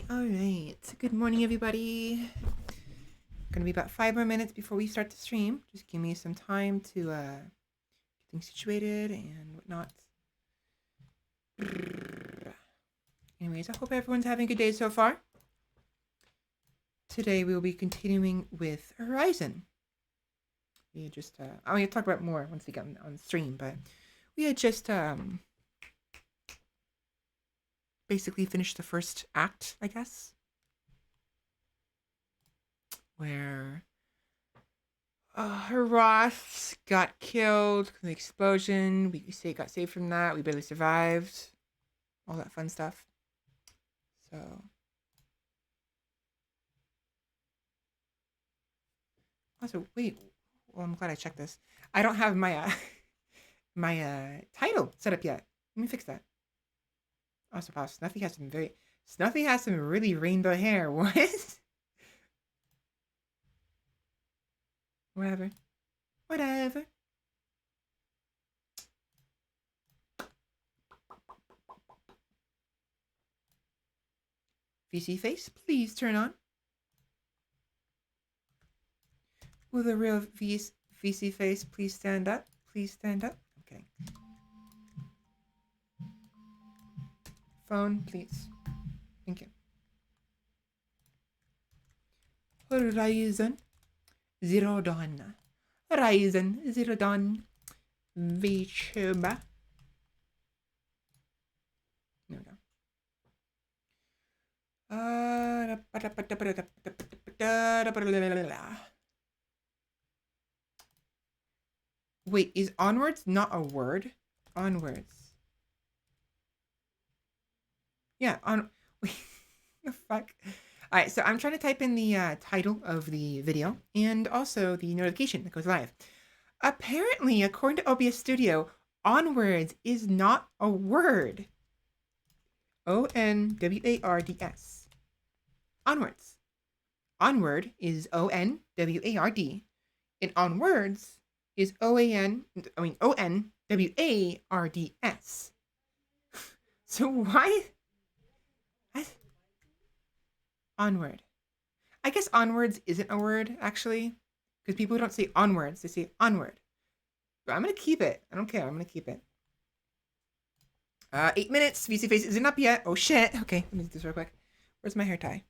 All right. Good morning, everybody. Gonna be about 5 more minutes before we start the stream. Just give me some time to get things situated and whatnot. Anyways, I hope everyone's having a good day so far. Today we'll be continuing with Horizon. We just I'm gonna talk about more once we get on stream, but we had just basically finished the first act, I guess, where Ross got killed in the explosion. We got saved from that. We barely survived. All that fun stuff. So also, wait. Well, I'm glad I checked this. I don't have my my title set up yet. Let me fix that. Also, wow, Snuffy has some really rainbow hair. What? Whatever. Whatever. VC face, please turn on. Will the real VC face please stand up? Please stand up. Okay. Phone, please. Thank you. Horizon Zero Dawn. Horizon Zero Dawn. Vtuber. There we go. Wait, is onwards not a word? Onwards. Yeah, on. Wait, the fuck? All right, so I'm trying to type in the title of the video and also the notification that goes live. Apparently, according to OBS Studio, onwards is not a word. ONWARDS. Onwards. Onward is ONWARD, and onwards is ONWARDS. So why? Onward. I guess onwards isn't a word, actually, because people don't say onwards, they say onward. But I'm going to keep it. I don't care. I'm going to keep it. 8 minutes. VC face isn't up yet. Oh, shit. Okay, let me do this real quick. Where's my hair tie?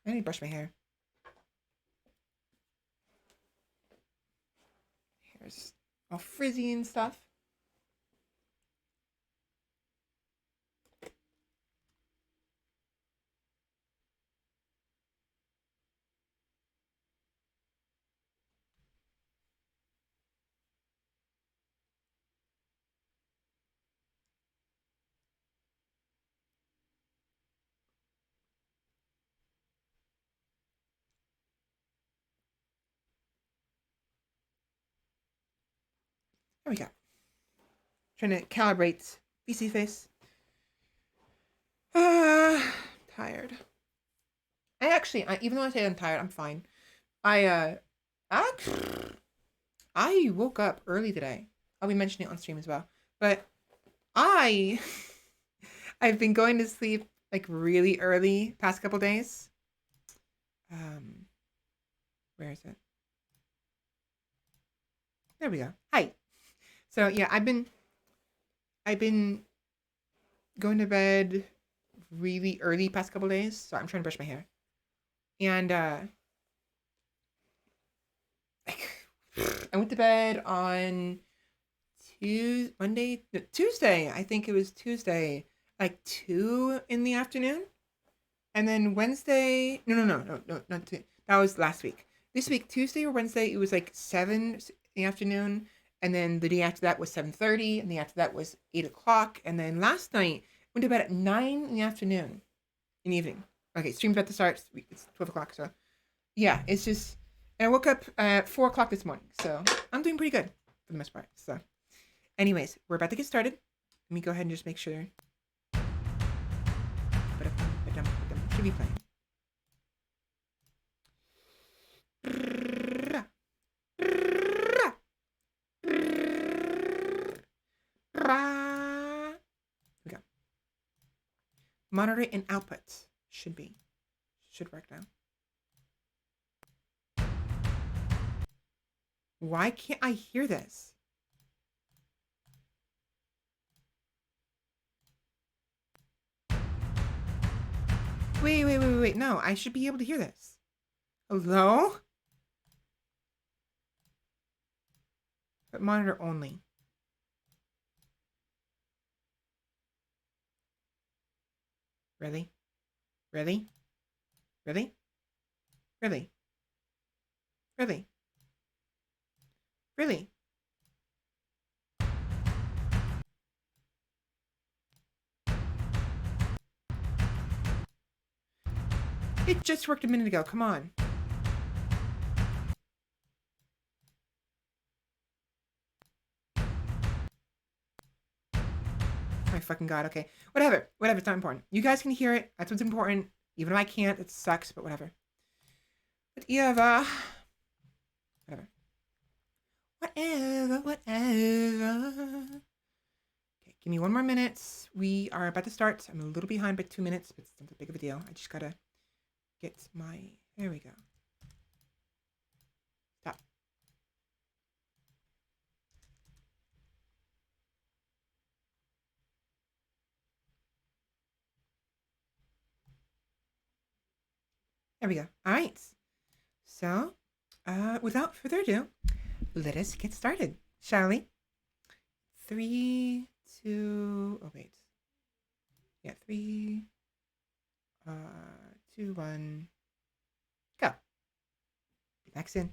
I need to brush my hair. Hair's all frizzy and stuff. There we go. Trying to calibrate VC face. Tired. Even though I say I'm tired, I'm fine. I woke up early today. I'll be mentioning it on stream as well. But I've been going to sleep like really early past couple days. Where is it? There we go. Hi. So yeah, I've been going to bed really early past couple days. So I'm trying to brush my hair. And I went to bed on Tuesday. I think it was Tuesday, like 2 in the afternoon. And then Wednesday, no, not 2. That was last week. This week, Tuesday or Wednesday, it was like 7 in the afternoon. And then the day after that was 7:30. And the day after that was 8 o'clock. And then last night, went to bed at 9 in the afternoon, in the evening. Okay, stream's about to start. It's 12 o'clock. So yeah, it's just, and I woke up at 4 o'clock this morning. So I'm doing pretty good for the most part. So anyways, we're about to get started. Let me go ahead and just make sure. Should be playing. We go. Monitor and output. Should be. Should work now. Why can't I hear this? Wait. No, I should be able to hear this. Hello? But monitor only. Really? Really? Really? Really? Really? Really? It just worked a minute ago. Come on. Oh my fucking god. Okay. Whatever. It's not important. You guys can hear it. That's what's important. Even if I can't, it sucks, but whatever. Whatever. Okay, give me 1 more minute. We are about to start. I'm a little behind by 2 minutes, but it's not that big of a deal. I just gotta get my... There we go. Stop. There we go. All right. So, without further ado, let us get started, shall we? 3, 2... Oh, wait. Yeah, 3, 2, 1... Go. Back in.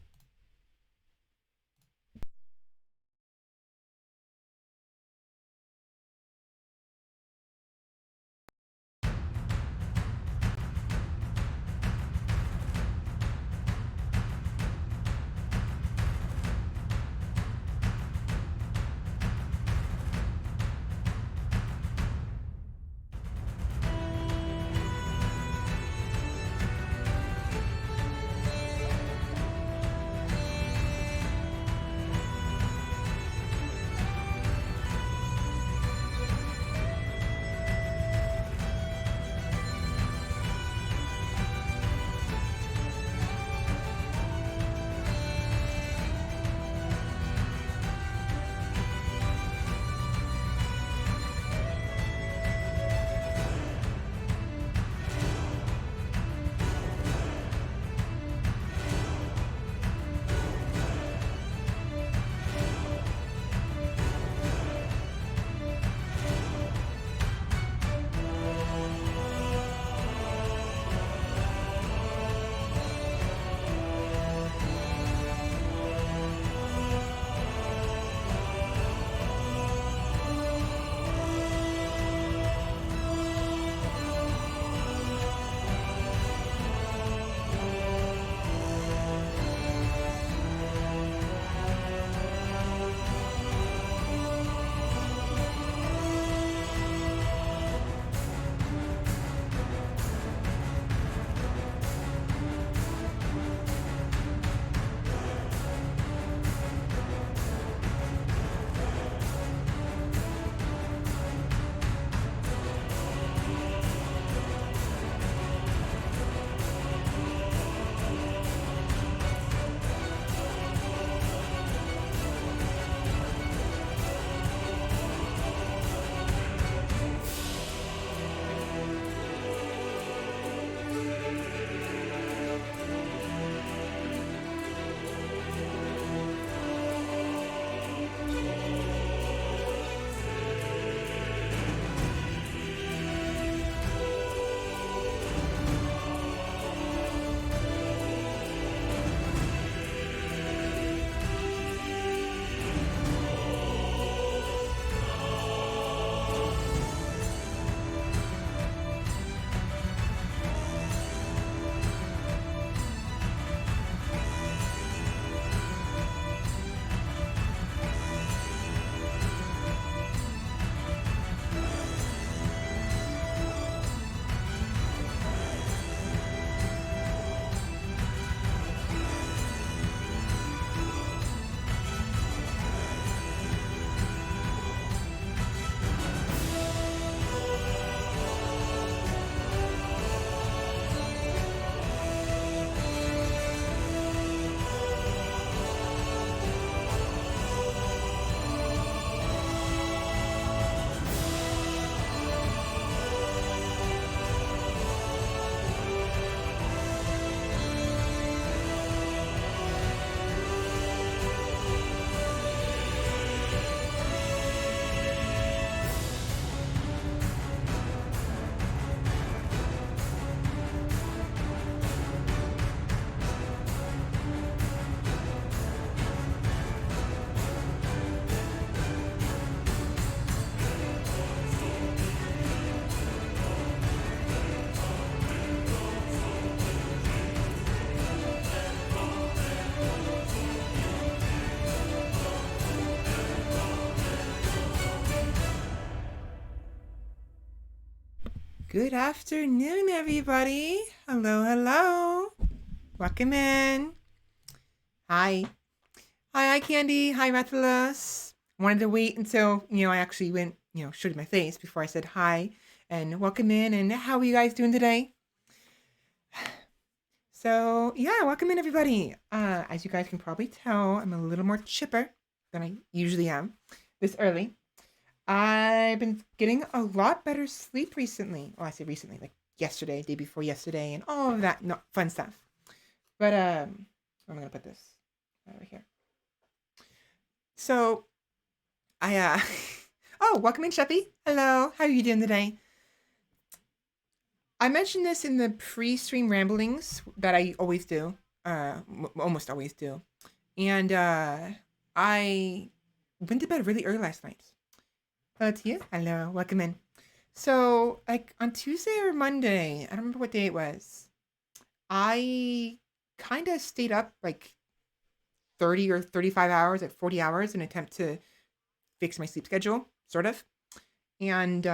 Good afternoon, everybody. Hello, hello. Welcome in. Hi. Hi, Candy. Hi, Rathalos. Wanted to wait until, I actually went, showed my face before I said hi and welcome in. And how are you guys doing today? So, yeah, welcome in, everybody. As you guys can probably tell, I'm a little more chipper than I usually am this early. I've been getting a lot better sleep recently. Well, I say recently, like yesterday, day before yesterday, and all of that fun stuff. But I'm gonna put this over here. So I oh, welcome in, Sheppy. Hello, how are you doing today? I mentioned this in the pre-stream ramblings that I always do, almost always do, and I went to bed really early last night. Hello to you. Hello, welcome in. So, like on Tuesday or Monday, I don't remember what day it was. I kind of stayed up like 30 or 35 hours, like 40 hours in an attempt to fix my sleep schedule, sort of. And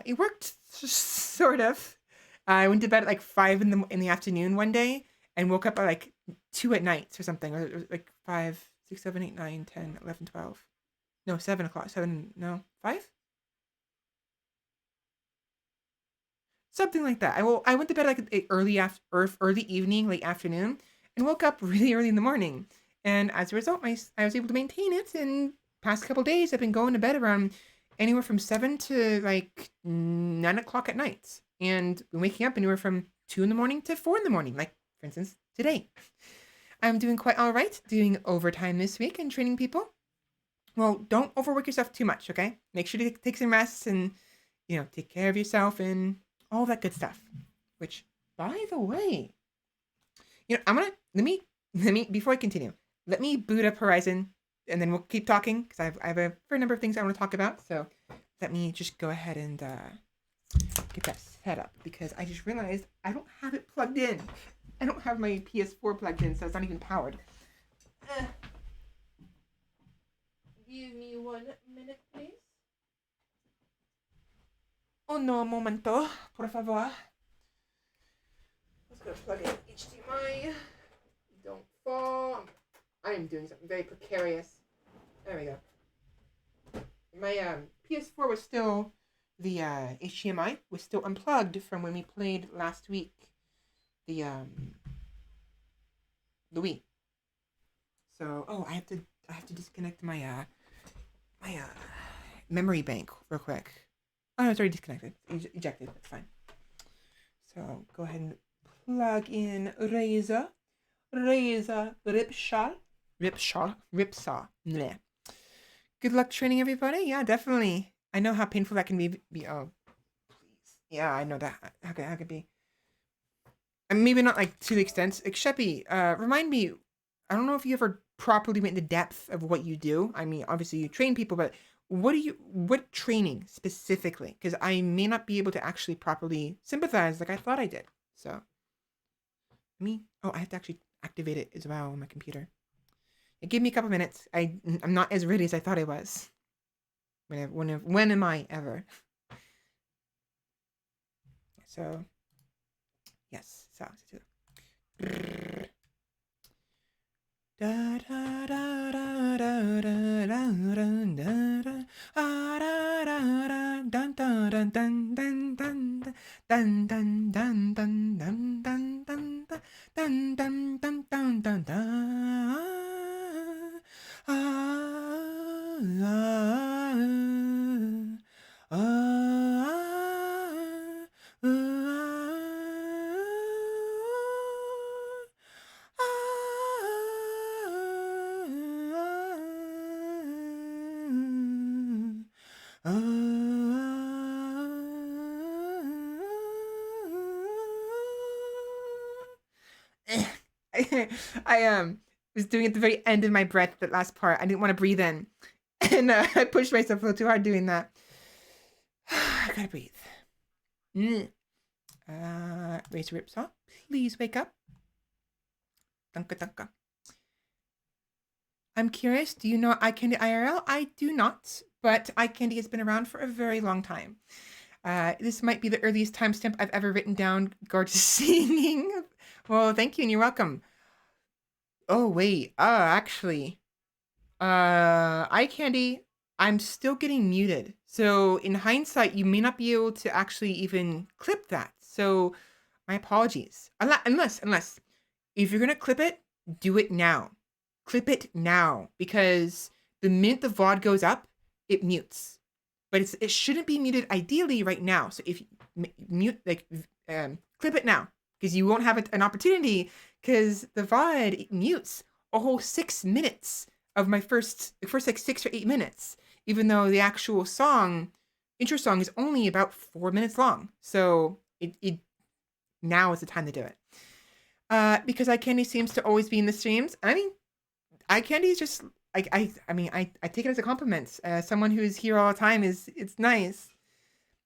it worked, sort of. I went to bed at like 5 in the afternoon one day and woke up at like 2 at night or something. Or like 5, 6, 7, 8, 9, 10, 11, 12. No, 7 o'clock. 7, no, 5? Something like that. I went to bed like early evening, late afternoon, and woke up really early in the morning. And as a result, I was able to maintain it. And past couple days, I've been going to bed around anywhere from 7 to like 9 o'clock at night, and been waking up anywhere from 2 in the morning to 4 in the morning. Like for instance, today, I'm doing quite all right. Doing overtime this week and training people. Well, don't overwork yourself too much, okay? Make sure to take some rest and take care of yourself and all that good stuff. Which, by the way, I'm gonna let me before I continue, let me boot up Horizon, and then we'll keep talking because I have a fair number of things I want to talk about. So let me just go ahead and get that set up because I just realized I don't have it plugged in. I don't have my PS4 plugged in, so it's not even powered. Give me 1 minute, please. Un momento, por favor. Let's go plug in HDMI. Don't fall. I am doing something very precarious. There we go. My PS4 was still, the HDMI was still unplugged from when we played last week. The Wii. So, I have to disconnect my memory bank real quick. Oh, no, it's already disconnected. Ejected. That's fine. So go ahead and plug in Razor Ripsaw. Bleh. Good luck training, everybody. Yeah, definitely. I know how painful that can be. Oh, please. Yeah, I know that. How can it be? And maybe not like to the extent. Like Sheppy, remind me. I don't know if you ever properly went into depth of what you do. I mean, obviously you train people, but what training specifically? Because I may not be able to actually properly sympathize like I thought I did. So, I have to actually activate it as well on my computer. Give me a couple minutes. I'm not as ready as I thought I was. When am I ever? So, yes. So, da da da da da da da da dun dun dun dun dun dun dun dun dun dun dun dun dun dun dun dun dun dun dun. I was doing it at the very end of my breath, that last part. I didn't want to breathe in. And I pushed myself a little too hard doing that. I gotta breathe. Razor Ripsaw, please wake up. Dunka dunka. I'm curious, do you know iCandy IRL? I do not, but iCandy has been around for a very long time. This might be the earliest timestamp I've ever written down. Gorgeous singing. Well, thank you, and you're welcome. Oh, wait. Actually, eye candy, I'm still getting muted. So in hindsight, you may not be able to actually even clip that. So my apologies. Unless if you're gonna clip it, do it now. Clip it now, because the minute the VOD goes up, it mutes. But it shouldn't be muted ideally right now. So if you mute, clip it now, because you won't have an opportunity, because the VOD mutes a whole 6 minutes of my first like 6 or 8 minutes, even though the actual intro song is only about 4 minutes long. So it now is the time to do it. Because eye candy seems to always be in the streams. I mean, eye candy is just I take it as a compliment. Someone who's here all the time it's nice.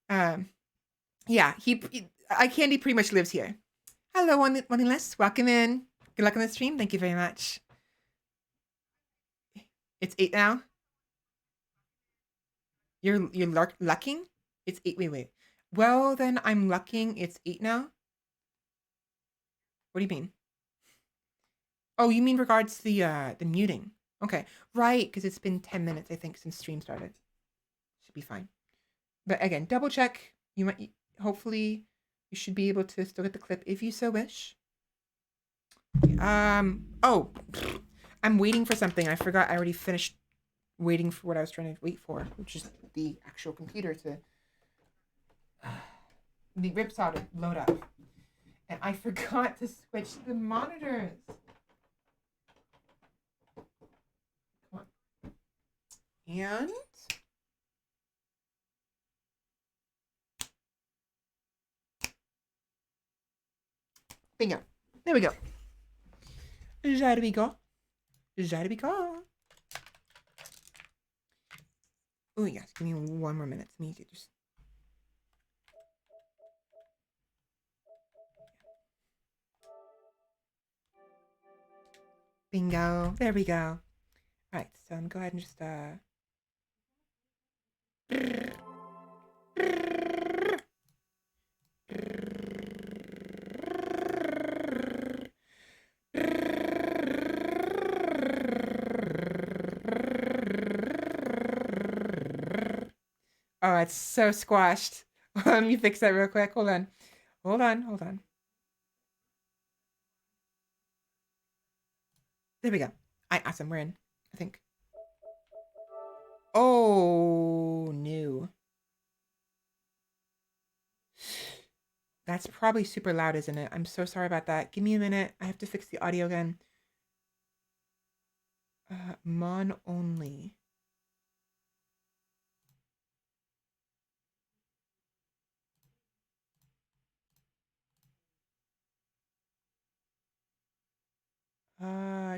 Yeah, eye candy pretty much lives here. Hello, one less. Welcome in. Good luck on the stream. Thank you very much. It's 8 now. You're lucking? It's 8. Wait. Well, then I'm lucking. It's 8 now. What do you mean? Oh, you mean regards to the muting? Okay, right, because it's been 10 minutes, I think, since stream started. Should be fine. But again, double check. Hopefully, you should be able to still get the clip if you so wish. Oh, I'm waiting for something. I forgot I already finished waiting for what I was trying to wait for, which is the actual computer to the ripsaw to load up. And I forgot to switch the monitors. Come on. And bingo. There we go. There we go. There we go. Oh yes, give me 1 more minute. Let me just. Bingo. There we go. All right, so I'm go ahead and just Oh, it's so squashed. Let me fix that real quick. Hold on. There we go. Awesome. We're in, I think. Oh, no. That's probably super loud, isn't it? I'm so sorry about that. Give me a minute. I have to fix the audio again. Mon only.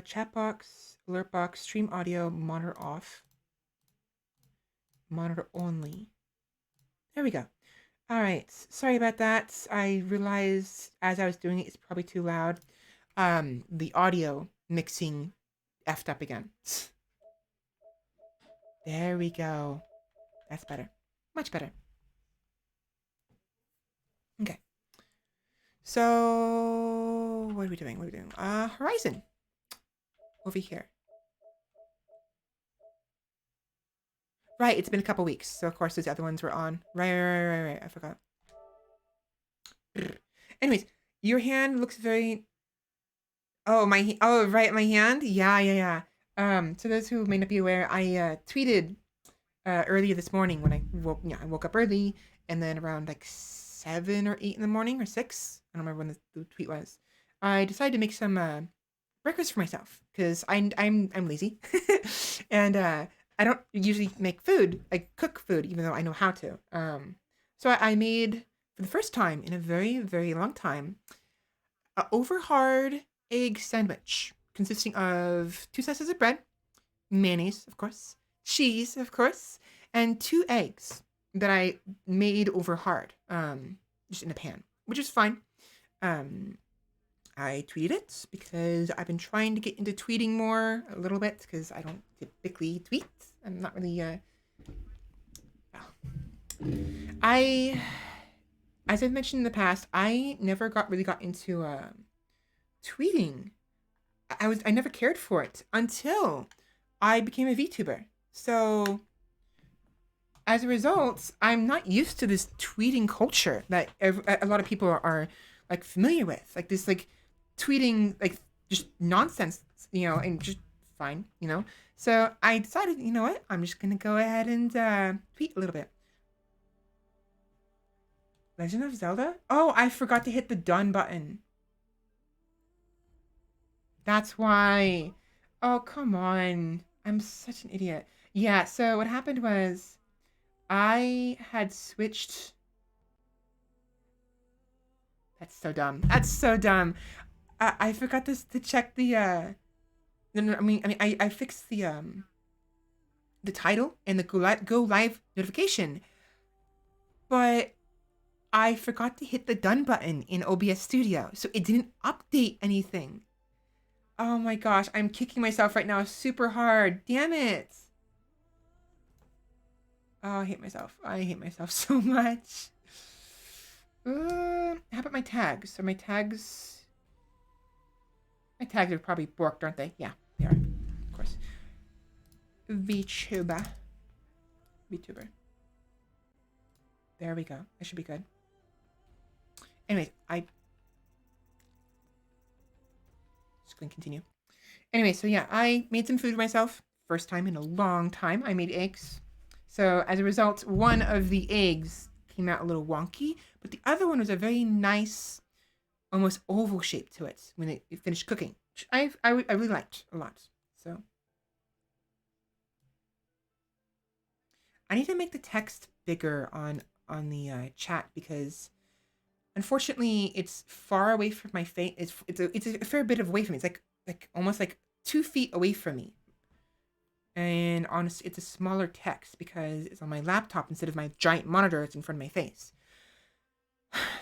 Chat box, alert box, stream audio, monitor off. Monitor only. There we go. All right. Sorry about that. I realized as I was doing it, it's probably too loud. The audio mixing effed up again. There we go. That's better. Much better. Okay. So what are we doing? Horizon. Over here. Right, it's been a couple weeks, so of course those other ones were on. Right. I forgot. Anyways, your hand looks very. Oh my hand. Yeah. So those who may not be aware, I tweeted earlier this morning when I woke up early, and then around like 7 or 8 in the morning or 6. I don't remember when the tweet was. I decided to make some breakfast for myself because I'm lazy, and I don't usually make food. I cook food, even though I know how to. So I made, for the first time in a very, very long time, an over hard egg sandwich consisting of 2 slices of bread, mayonnaise, of course, cheese, of course, and 2 eggs that I made over hard, just in a pan, which is fine. I tweeted it because I've been trying to get into tweeting more a little bit because I don't typically tweet. I'm not really, well, I, as I've mentioned in the past, I never really got into tweeting. I never cared for it until I became a VTuber. So as a result, I'm not used to this tweeting culture that a lot of people are like familiar with. Like this, like tweeting, like just nonsense, and just fine, So I decided, you know what? I'm just gonna go ahead and tweet a little bit. Legend of Zelda? Oh, I forgot to hit the done button. That's why. Oh, come on. I'm such an idiot. Yeah, so what happened was I had switched. That's so dumb. That's so dumb. I forgot to check the no, no, I fixed the title and the go live notification, but I forgot to hit the done button in OBS Studio, so it didn't update anything. Oh my gosh, I'm kicking myself right now super hard. Damn it. Oh, I hate myself. I hate myself so much. How about my tags? Are my tags... My tags are probably borked, aren't they? Yeah, they are. Of course. VTuber. VTuber. There we go. That should be good. Anyways, just gonna continue. Anyway, so yeah, I made some food for myself. First time in a long time. I made eggs. So as a result, one of the eggs came out a little wonky, but the other one was a very nice, almost oval shape to it when it finished cooking, which I really liked a lot. So I need to make the text bigger on the chat because unfortunately it's far away from my face. It's a fair bit of away from me. It's like almost like 2 feet away from me. And honestly, it's a smaller text because it's on my laptop instead of my giant monitor that's in front of my face.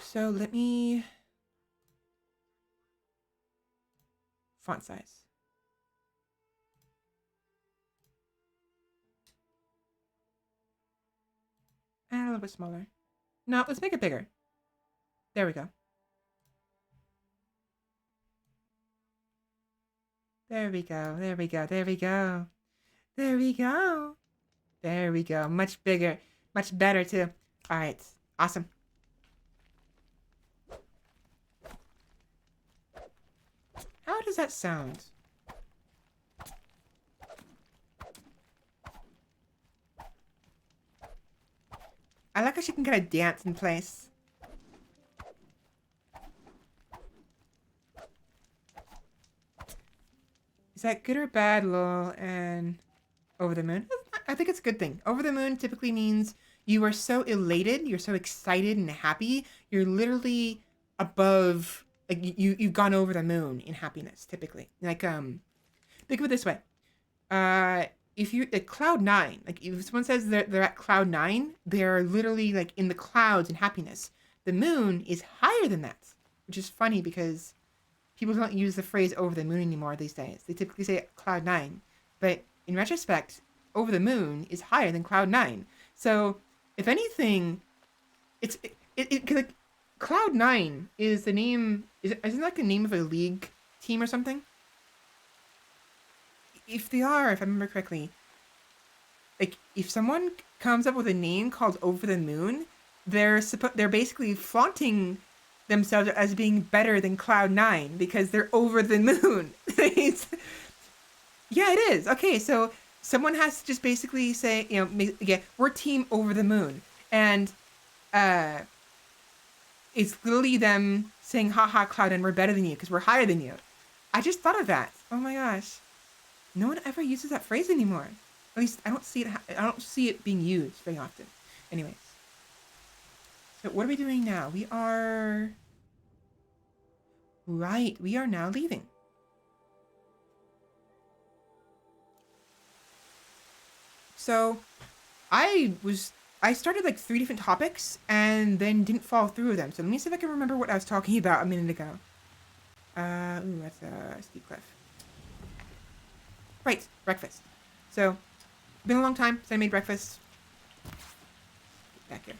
So let me... Font size. And a little bit smaller. No, let's make it bigger. There we go. There we go. There we go. There we go. There we go. There we go. Much bigger. Much better, too. All right. Awesome. How does that sound? I like how she can kind of dance in place. Is that good or bad, lol, and over the moon? I think it's a good thing. Over the moon typically means you are so elated, you're so excited and happy, you're literally above, like you've gone over the moon in happiness, typically. Like, think of it this way. If you're at cloud 9, like if someone says they're at cloud 9, they're literally like in the clouds in happiness. The moon is higher than that, which is funny because people don't use the phrase over the moon anymore these days. They typically say cloud 9. But in retrospect, over the moon is higher than cloud 9. So if anything, like cloud 9 is the name, isn't it like the name of a league team or something? If they are, if I remember correctly, like if someone comes up with a name called Over the Moon, they're basically flaunting themselves as being better than Cloud 9 because they're over the moon. Yeah, it is. Okay, so someone has to just basically say, yeah, we're team Over the Moon. And it's literally them saying, haha, Cloud 9, we're better than you because we're higher than you. I just thought of that. Oh my gosh. No one ever uses that phrase anymore. At least I don't see it. I don't see it being used very often. Anyways, so what are we doing now? We are now leaving. So I started like 3 different topics and then didn't follow through with them. So let me see if I can remember what I was talking about a minute ago. Ooh, that's a steep cliff. Right, breakfast. So, been a long time since I made breakfast. Back here.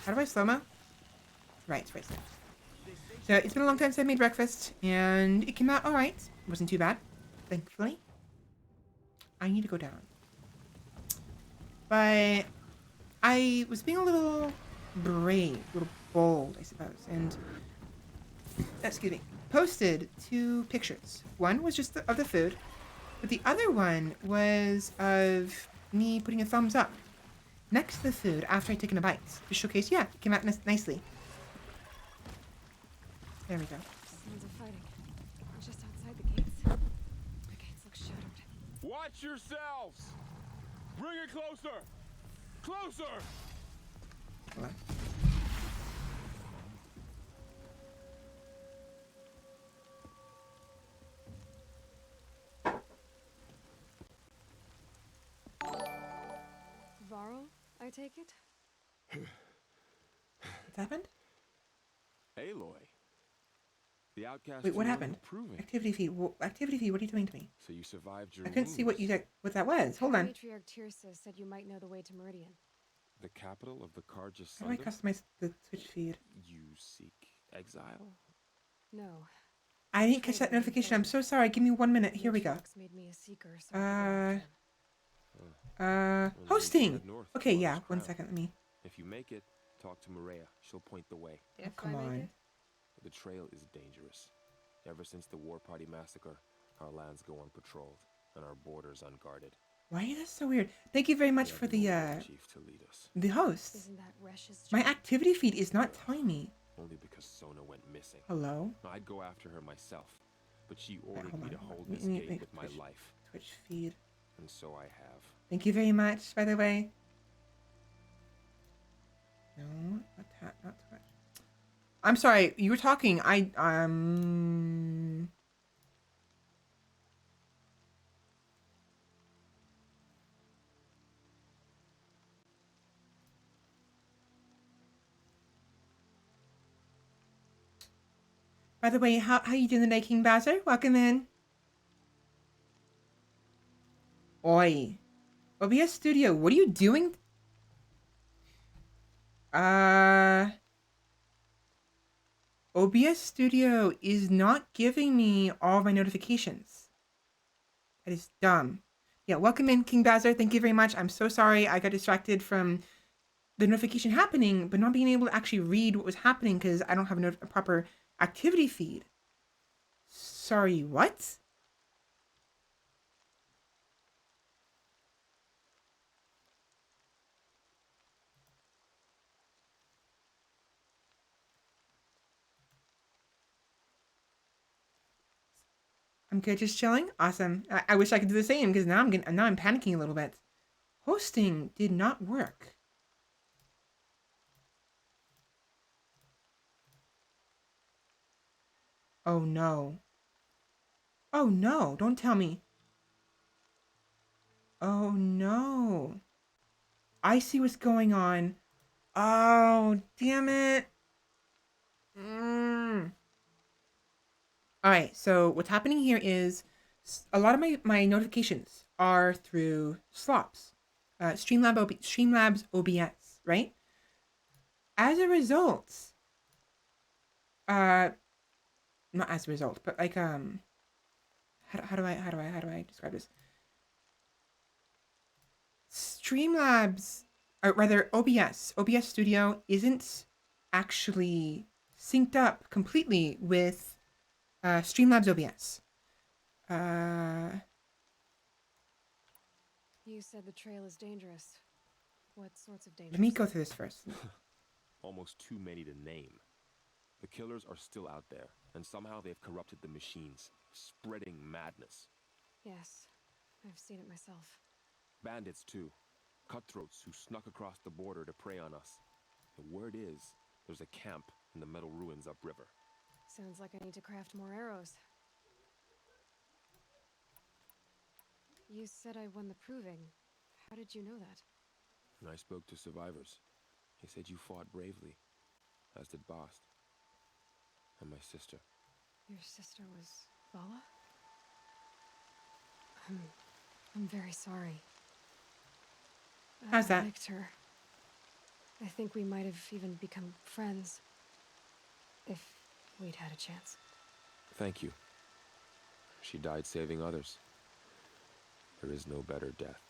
How do I slow-mo? Right. So it's been a long time since I made breakfast, and it came out all right. It wasn't too bad, thankfully. I need to go down. But I was being a little brave, a little bold, I suppose, and, excuse me, posted 2 pictures. One was just of the food, but the other one was of me putting a thumbs up next to the food after I'd taken a bite to showcase, yeah, it came out nicely. There we go. Sounds of fighting. We're just outside the gates. The gates look shuttered. Watch yourselves! Bring it closer! Closer! Hold on. Varl, I take it? What's happened? Aloy. The outcast. Wait, what you were happened? Improving. Activity feed. Activity feed. What are you doing to me? So you survived your I couldn't see what that was. Hold on. Matriarch Tirsa said you might know the way to Meridian. The capital of the Karja How do I customize the Twitch feed? You seek exile? No. I didn't catch that notification. I'm so sorry. Give me 1 minute. Here we go. Made me a seeker, so I Well, hosting. head north Okay, towards yeah. Crown. 1 second. Let me. If you make it, talk to Maria. She'll point the way. Oh, come on. The trail is dangerous. Ever since the War Party massacre, our lands go unpatrolled and our borders unguarded. Why is this so weird? Thank you very much for the chief to lead us. the host. Isn't that Resh's My job? activity feed is not telling me. Only because Sona went missing. Hello? I'd go after her myself, but she Wait, ordered me to hold Let this me gate make with my life, Twitch feed. and so I have. Thank you very much, by the way. No, not Twitch. I'm sorry, you were talking. By the way, how you doing today, King Bowser? Welcome in. Oi. OBS Studio, what are you doing? OBS Studio is not giving me all of my notifications. That is dumb. Yeah, welcome in, King Bowser. Thank you very much. I'm so sorry I got distracted from the notification happening, but not being able to actually read what was happening because I don't have a proper activity feed. Sorry, what? I'm good, just chilling. Awesome. I wish I could do the same because now I'm panicking a little bit. Hosting did not work. Oh no. Oh no, don't tell me. Oh no. I see what's going on. Oh, damn it. All right, so what's happening here is a lot of my notifications are through slops, Streamlabs OBS, right? As a result, not as a result, but like how do I describe this? Streamlabs, or rather OBS Studio isn't actually synced up completely with Streamlabs OBS. You said the trail is dangerous. What sorts of dangers? Let me go through this first. Almost too many to name. The killers are still out there, and somehow they've corrupted the machines, spreading madness. Yes, I've seen it myself. Bandits, too. Cutthroats who snuck across the border to prey on us. The word is, there's a camp in the metal ruins upriver. Sounds like I need to craft more arrows. You said I won the proving. How did you know that? And I spoke to survivors. They said you fought bravely, as did Bast. And my sister. Your sister was Vala? I'm very sorry. How's I that? liked her. I think we might have even become friends. If we'd had a chance. Thank you. She died saving others. There is no better death.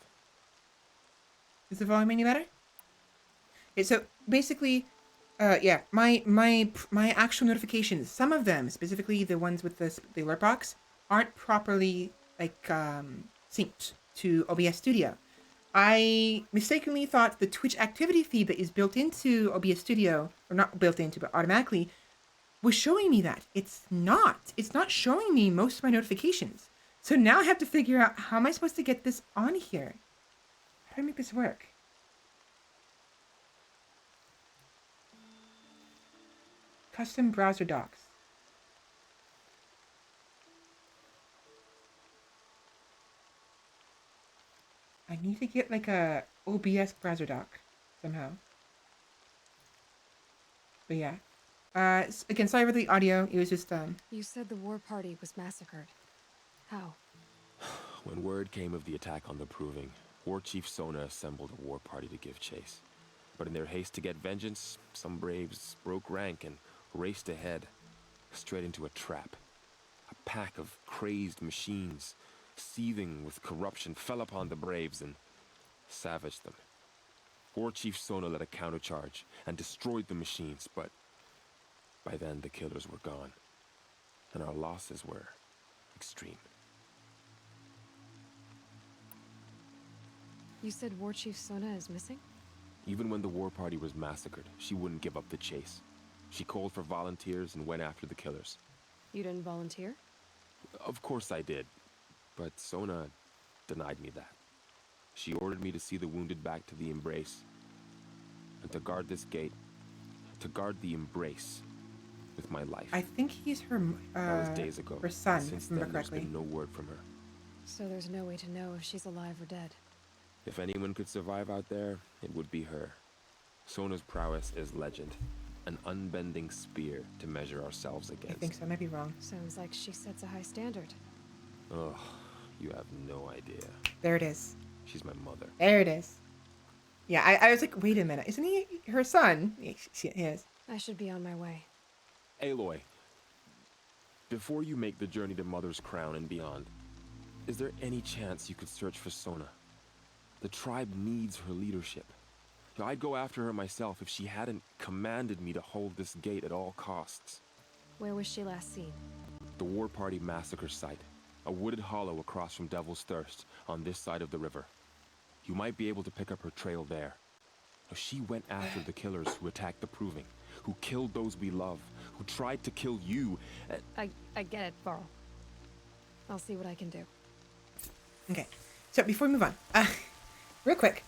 Is the volume any better? Okay, so basically, yeah, my actual notifications, some of them, specifically the ones with the alert box, aren't properly like synced to OBS Studio. I mistakenly thought the Twitch activity feed that is built into OBS Studio, or not built into, but automatically, was showing me that. It's not. It's not showing me most of my notifications. So now I have to figure out how am I supposed to get this on here? How do I make this work? Custom browser docs. I need to get like a OBS browser doc somehow. But yeah. Again, sorry for the audio. It was just You said the war party was massacred. How? When word came of the attack on the Proving, War Chief Sona assembled a war party to give chase. But in their haste to get vengeance, some braves broke rank and raced ahead, straight into a trap. A pack of crazed machines, seething with corruption, fell upon the braves and savaged them. War Chief Sona led a countercharge and destroyed the machines, but by then the killers were gone, and our losses were extreme. You said War Chief Sona is missing? Even when the war party was massacred, she wouldn't give up the chase. She called for volunteers and went after the killers. You didn't volunteer? Of course I did, but Sona denied me that. She ordered me to see the wounded back to the embrace, and to guard this gate, to guard the embrace with my life. I think he's her That was days ago. her son, Since if I remember then, there's correctly. been no word from her. So there's no way to know if she's alive or dead. If anyone could survive out there, it would be her. Sona's prowess is legend, an unbending spear to measure ourselves I against. think so. I might be wrong. Sounds like she sets a high standard. Ugh, you have no idea. There it is. She's my mother. There it is. Yeah, I was like, wait a minute. Isn't he her son? Yeah, he is. I should be on my way. Aloy, before you make the journey to Mother's Crown and beyond, is there any chance you could search for Sona? The tribe needs her leadership. I'd go after her myself if she hadn't commanded me to hold this gate at all costs. Where was she last seen? The War Party massacre site, a wooded hollow across from Devil's Thirst on this side of the river. You might be able to pick up her trail there. She went after the killers who attacked the Proving, who killed those we love, who tried to kill you. I get it, Varl. I'll see what I can do. Okay. So before we move on, real quick,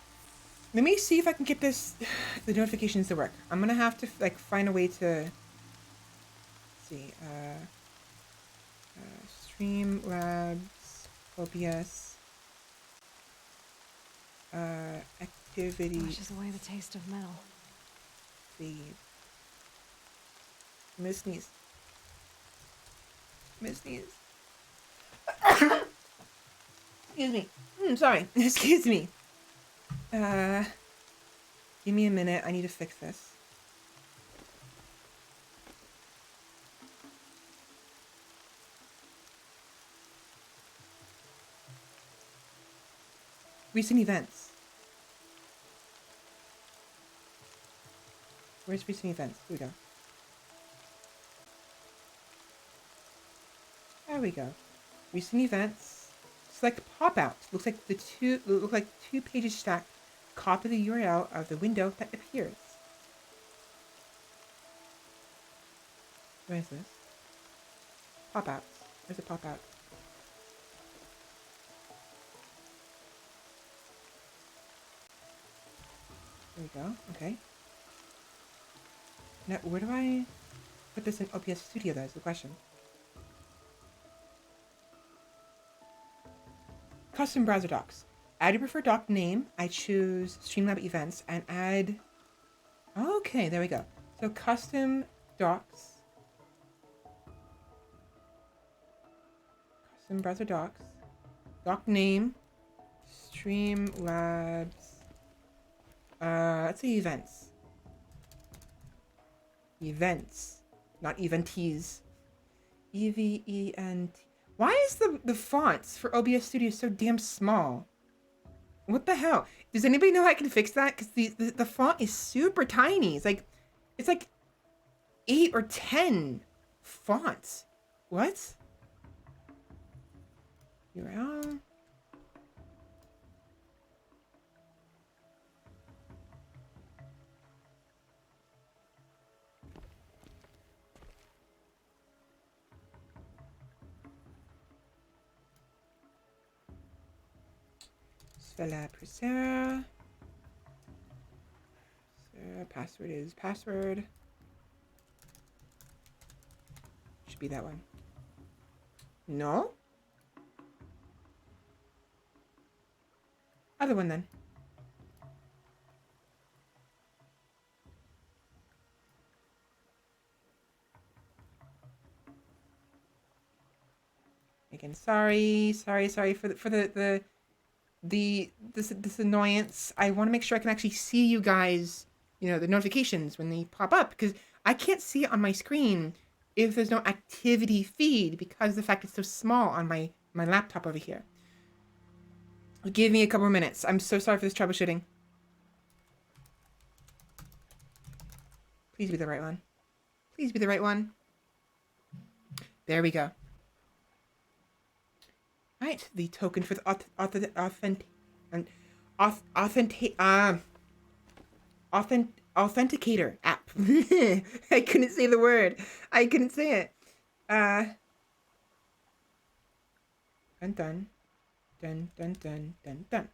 let me see if I can get the notifications to work. I'm gonna have to like find a way to let's see. Streamlabs, OBS, activity. Washes away the taste of metal. Feed. I'm gonna sneeze. I'm gonna sneeze. Excuse me. Sorry. Excuse me. Give me a minute. I need to fix this. Recent events. Where's recent events? Here we go. There we go. Recent events. Select pop-out. Looks like two pages stacked. Copy the URL of the window that appears. Where is this? Pop-outs. Where's the pop-out? There we go. Okay. Now, where do I put this in OBS Studio? That is the question. Custom browser docs. Add your preferred doc name. I choose Streamlab events and add. Okay, there we go. So custom docs. Custom browser docs. Doc name. Streamlabs Let's say events. Events, not eventees. EVENT. Why is the fonts for OBS Studio so damn small? What the hell? Does anybody know how I can fix that? Because the font is super tiny. It's like 8 or 10 fonts. What? URL. Svela Persera. Password is password. Should be that one. No? Other one then. Again, sorry for this annoyance. I want to make sure I can actually see you guys, you know, the notifications when they pop up, because I can't see it on my screen if there's no activity feed because of the fact it's so small on my laptop over here. Give me a couple of minutes. I'm so sorry for this troubleshooting. Please be the right one. Please be the right one. There we go. Right, the token for the authenticator app. I couldn't say the word. I couldn't say it. Dun dun dun dun dun dun dun.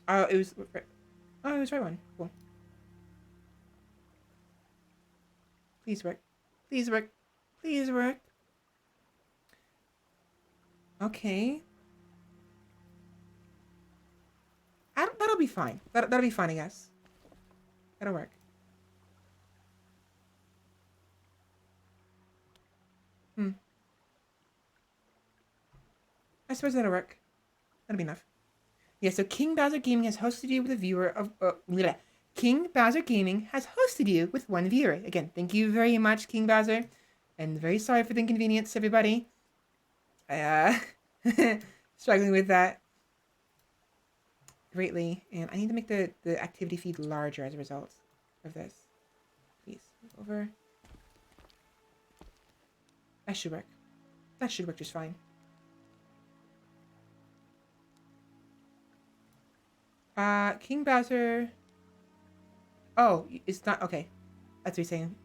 Oh, it was right. Oh, it was right one. Cool. Please work. Please work. Please work. Okay. That'll be fine. That'll be fine, I guess. That'll work. I suppose that'll work. That'll be enough. Yeah, so King Bowser Gaming has hosted you with a viewer of... King Bowser Gaming has hosted you with one viewer. Again, thank you very much, King Bowser. And very sorry for the inconvenience, everybody. Struggling with that greatly. And I need to make the activity feed larger as a result of this. Please, move over. That should work. That should work just fine. King Bowser... Oh, it's not... Okay. That's what he's saying.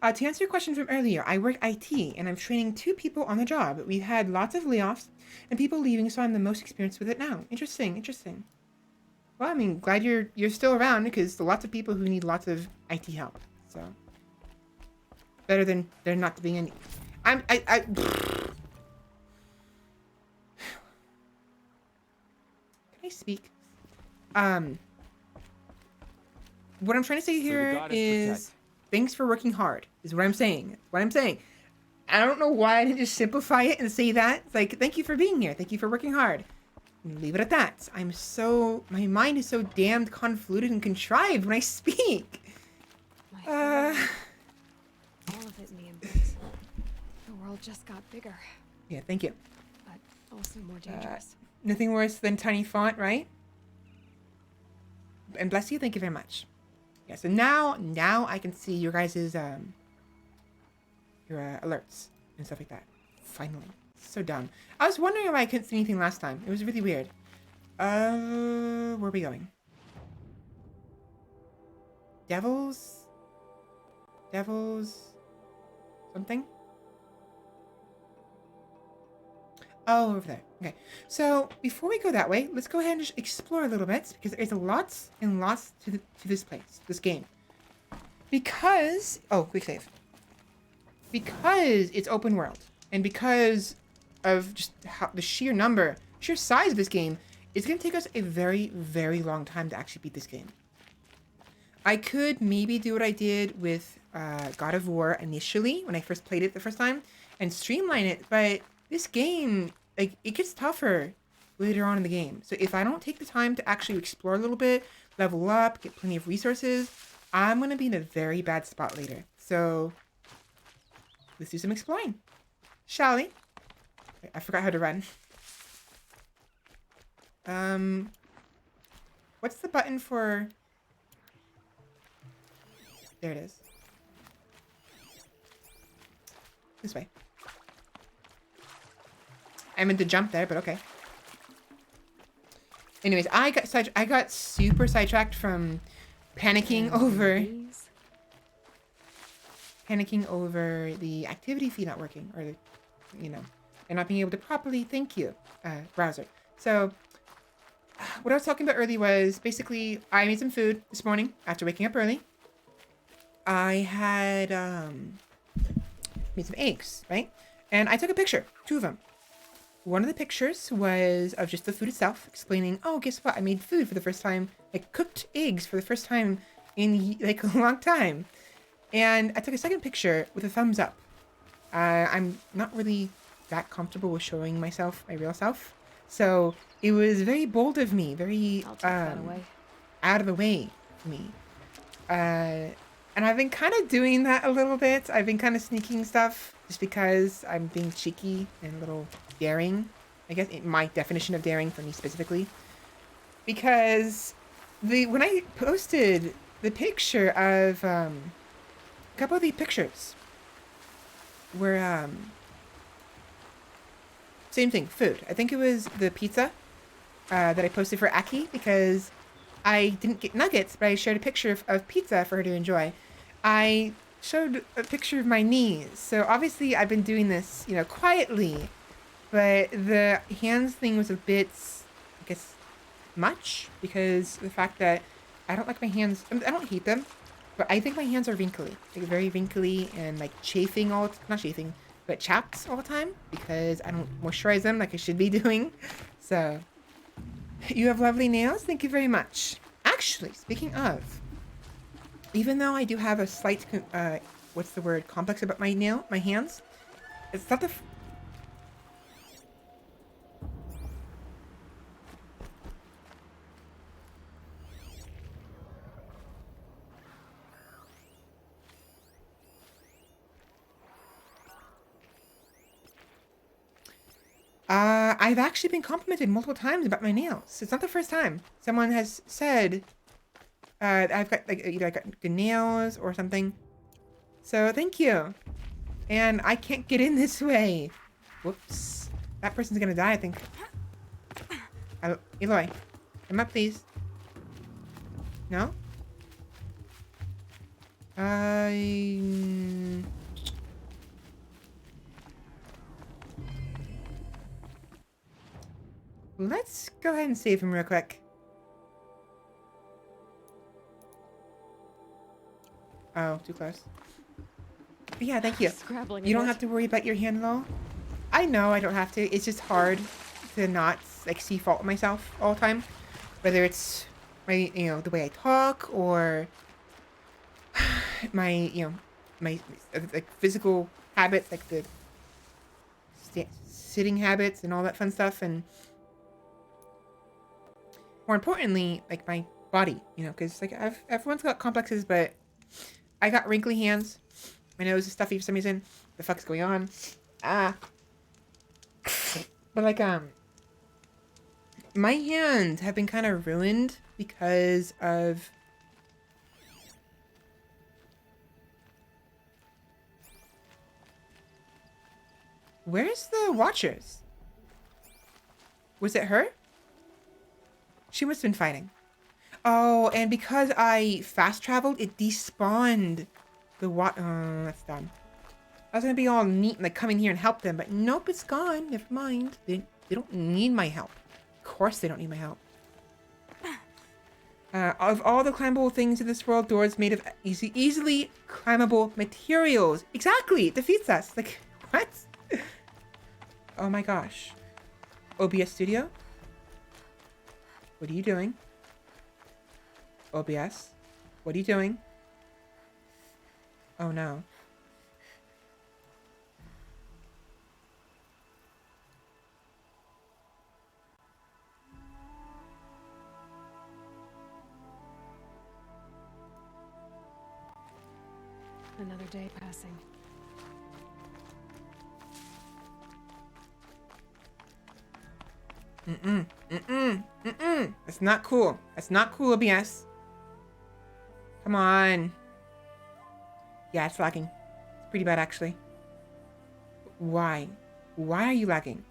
To answer your question from earlier, I work IT, and I'm training 2 people on the job. We've had lots of layoffs and people leaving, so I'm the most experienced with it now. Interesting, interesting. Well, I mean, glad you're still around, because there's lots of people who need lots of IT help. So, better than there not being any... Can I speak? What I'm trying to say here is thanks for working hard, is what I'm saying. What I'm saying. I don't know why I didn't just simplify it and say that. It's like, thank you for being here. Thank you for working hard. And leave it at that. My mind is so damned convoluted and contrived when I speak. All of it me and Bit. The world just got bigger. Yeah, thank you. But also more dangerous. Nothing worse than tiny font, right? And bless you, thank you very much. Yeah, so now I can see your guys' your alerts and stuff like that. Finally. So dumb. I was wondering why I couldn't see anything last time. It was really weird. Where are we going? Devils? Something? Oh, over there. Okay. So, before we go that way, let's go ahead and just explore a little bit, because there's lots and lots to this place, this game. Because... Oh, quick save. Because it's open world, and because of just how the sheer size of this game, it's going to take us a very, very long time to actually beat this game. I could maybe do what I did with God of War initially, when I first played it the first time, and streamline it, but this game like it gets tougher later on in the game. So if I don't take the time to actually explore a little bit, level up, get plenty of resources, I'm gonna be in a very bad spot later. So let's do some exploring, shall we? I forgot how to run. What's the button for? There it is. This way. I meant to jump there, but okay. Anyways, I got super sidetracked from panicking over the activity feed not working, or the, and not being able to properly thank you browser. So what I was talking about earlier was basically I made some food this morning after waking up early. I had made some eggs, right? And I took a picture, 2 of them. One of the pictures was of just the food itself, explaining, oh, guess what? I made food for the first time, like cooked eggs for the first time in like a long time. And I took a second picture with a thumbs up. I'm not really that comfortable with showing myself, my real self. So it was very bold of me, very I'll take that away. out of the way for me. And I've been kind of doing that a little bit. I've been kind of sneaking stuff just because I'm being cheeky and a little daring. I guess my definition of daring for me specifically. Because when I posted the picture of a couple of the pictures were same thing, food. I think it was the pizza that I posted for Aki because I didn't get nuggets, but I shared a picture of pizza for her to enjoy. I showed a picture of my knees. So obviously I've been doing this, quietly, but the hands thing was a bit, I guess, much because the fact that I don't like my hands. I don't hate them, but I think my hands are wrinkly, like very wrinkly and like chafing not chafing, but chapped all the time because I don't moisturize them like I should be doing. So you have lovely nails. Thank you very much. Actually, speaking of, even though I do have a slight, complex about my hands, it's not the. I've actually been complimented multiple times about my nails. It's not the first time someone has said, I've got either I got good nails or something. So thank you. And I can't get in this way. Whoops. That person's gonna die, I think. Eloy, come up, please. No? Let's go ahead and save him real quick. Oh, too close. But yeah, thank you. Scrabbling You don't have to worry about your hand low. I know I don't have to. It's just hard to not see fault in myself all the time. Whether it's my, the way I talk or my, my physical habits, like the sitting habits and all that fun stuff. And more importantly, like my body, because everyone's got complexes, but I got wrinkly hands. My nose is stuffy for some reason. The fuck's going on? But my hands have been kind of ruined because of where's the Watchers? Was it her? She must have been fighting. Oh, and because I fast traveled, it despawned the that's dumb. I was gonna be all neat and come in here and help them, but nope, it's gone. Never mind. They don't need my help. Of course they don't need my help. Of all the climbable things in this world, doors made of easily climbable materials. Exactly, it defeats us. What? Oh my gosh. OBS Studio? What are you doing? OBS? What are you doing? Oh no. Another day passing. That's not cool. That's not cool, OBS. Come on. Yeah, it's lagging. It's pretty bad, actually. Why? Why are you lagging?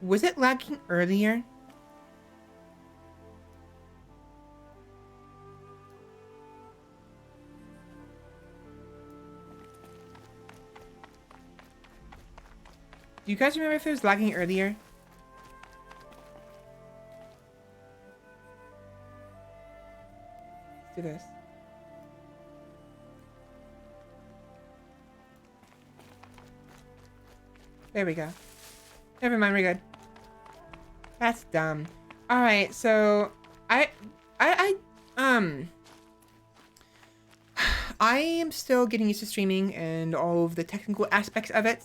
Was it lagging earlier? Do you guys remember if it was lagging earlier? Let's do this. There we go. Never mind, we're good. That's dumb. All right, so I am still getting used to streaming and all of the technical aspects of it.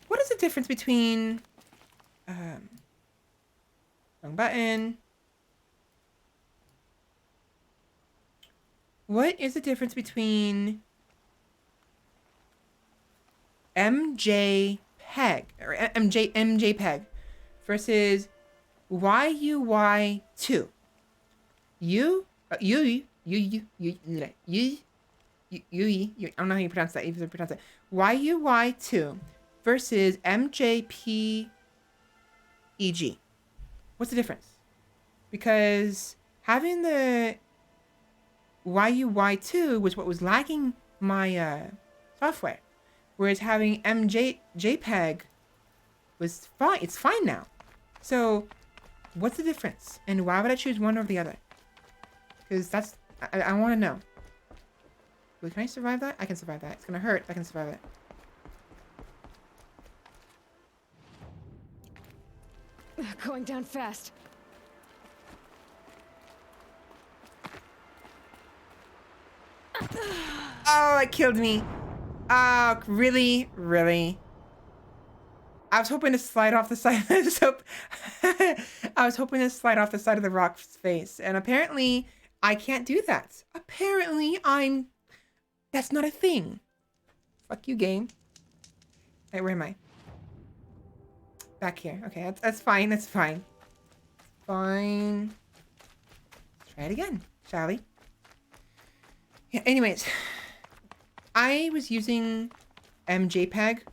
What is the difference between wrong button? What is the difference between MJPEG or MJPEG versus YUY2? I don't know how you pronounce that. Even pronounce it. YUY2 versus MJPEG. What's the difference? Because having the YUY2 was what was lagging my software, whereas having JPEG was fine. It's fine now. So, what's the difference? And why would I choose one or the other? Because that's I want to know. Wait, can I survive that? I can survive that. It's gonna hurt. I can survive it. Going down fast. Oh, it killed me. Oh, really? Really? I was hoping to slide off the side. I was hoping to slide off the side of the rock's face, and apparently I can't do that. Apparently that's not a thing. Fuck you, game. Hey, where am I? Back here. Okay, that's fine. That's fine. Fine. Try it again, shall we? Yeah, anyways, I was using MJPEG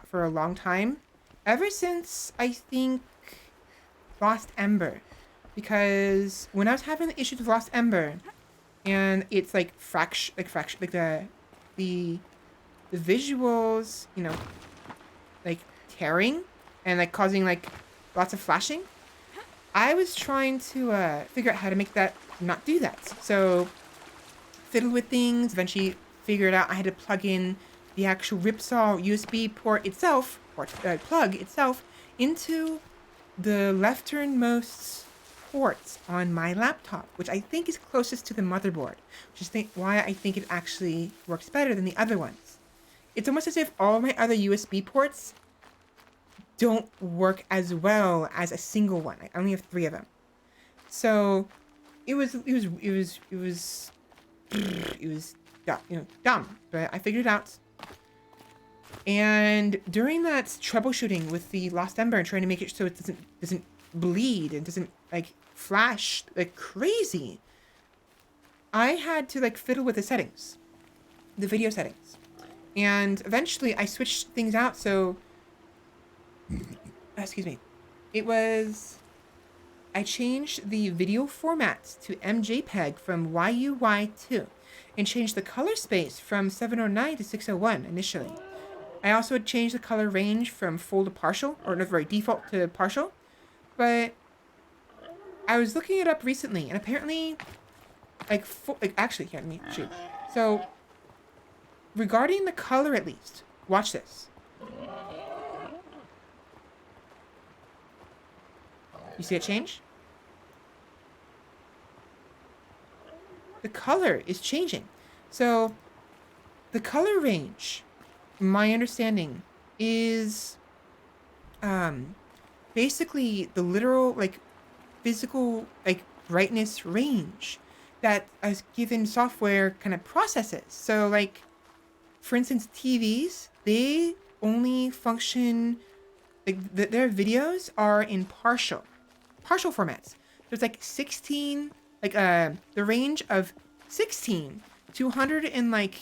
for a long time. Ever since, I think, Lost Ember. Because when I was having the issues with Lost Ember, and it's like the visuals, you know, like tearing and like causing like lots of flashing, I was trying to figure out how to make that not do that. So fiddled with things, eventually figured out I had to plug in the actual Ripsaw USB port itself, plug itself, into the left turnmost ports on my laptop, which I think is closest to the motherboard, which is why I think it actually works better than the other ones. It's almost as if all my other USB ports don't work as well as a single one. I only have 3 of them. So it was dumb, but I figured it out. And during that troubleshooting with the Lost Ember and trying to make it so it doesn't bleed and doesn't like flash like crazy, I had to like fiddle with the settings, the video settings, and eventually I switched things out. So, excuse me, I changed the video format to MJPEG from YUY2 and changed the color space from 709 to 601 initially. I also had changed the color range from full to partial, or no, sorry, default to partial. But I was looking it up recently, and apparently, actually, here, let me shoot. So, regarding the color at least, watch this. You see it change? The color is changing. So, the color range, my understanding, is basically the literal, like, physical, like, brightness range that a given software kind of processes. So like, for instance, TVs, they only function, like their videos are in partial formats. So it's like 16, like the range of 16 to 100 and like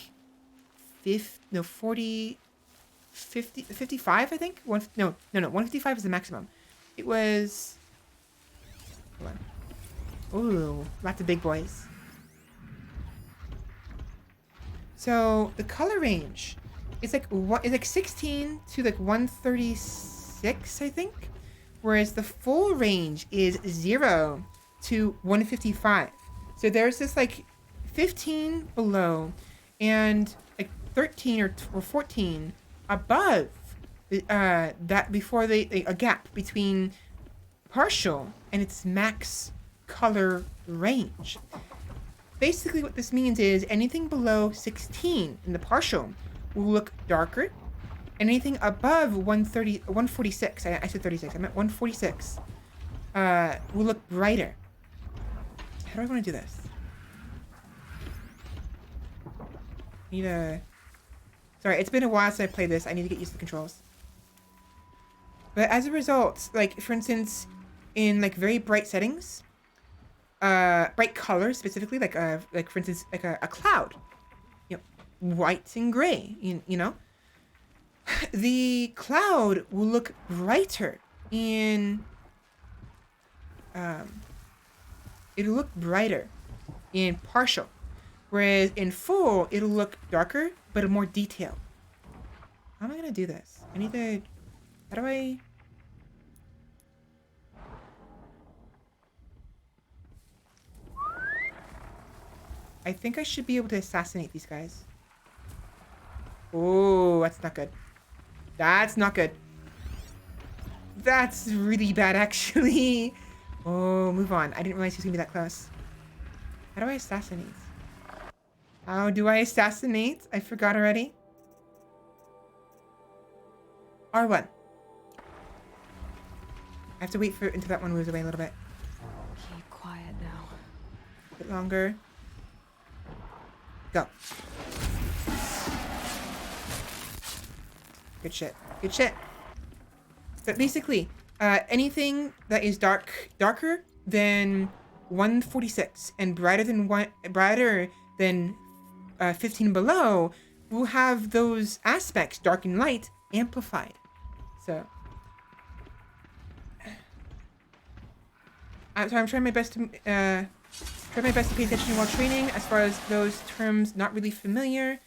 55, I think. 155 is the maximum. It was, hold on. Ooh, lots of big boys. So the color range is like 16 to like 136, I think. Whereas the full range is 0 to 155. So there's this like 15 below and like 13 or 14 above that, before a gap between partial and its max color range. Basically what this means is anything below 16 in the partial will look darker. And anything above 146, I said 36, I meant 146, will look brighter. How do I want to do this? Sorry, it's been a while since I played this. I need to get used to the controls. But as a result, like, for instance, in, like, very bright settings, bright colors specifically, like for instance, like a cloud, you know, white and gray, you know? The cloud will look brighter in, it'll look brighter in partial, whereas in full, it'll look darker, but more detailed. How am I gonna do this? I need to, how do I? I think I should be able to assassinate these guys. Oh, that's not good. That's not good. That's really bad, actually. Oh, move on. I didn't realize he was gonna be that close. How do I assassinate? How do I assassinate? I forgot already. R1. I have to wait for until that one moves away a little bit. Keep quiet now. A bit longer. Go. Good shit. Good shit. But basically, anything that is darker than 146 and brighter than 15 below will have those aspects, dark and light, amplified. So I'm trying my best to pay attention while training. As far as those terms not really familiar,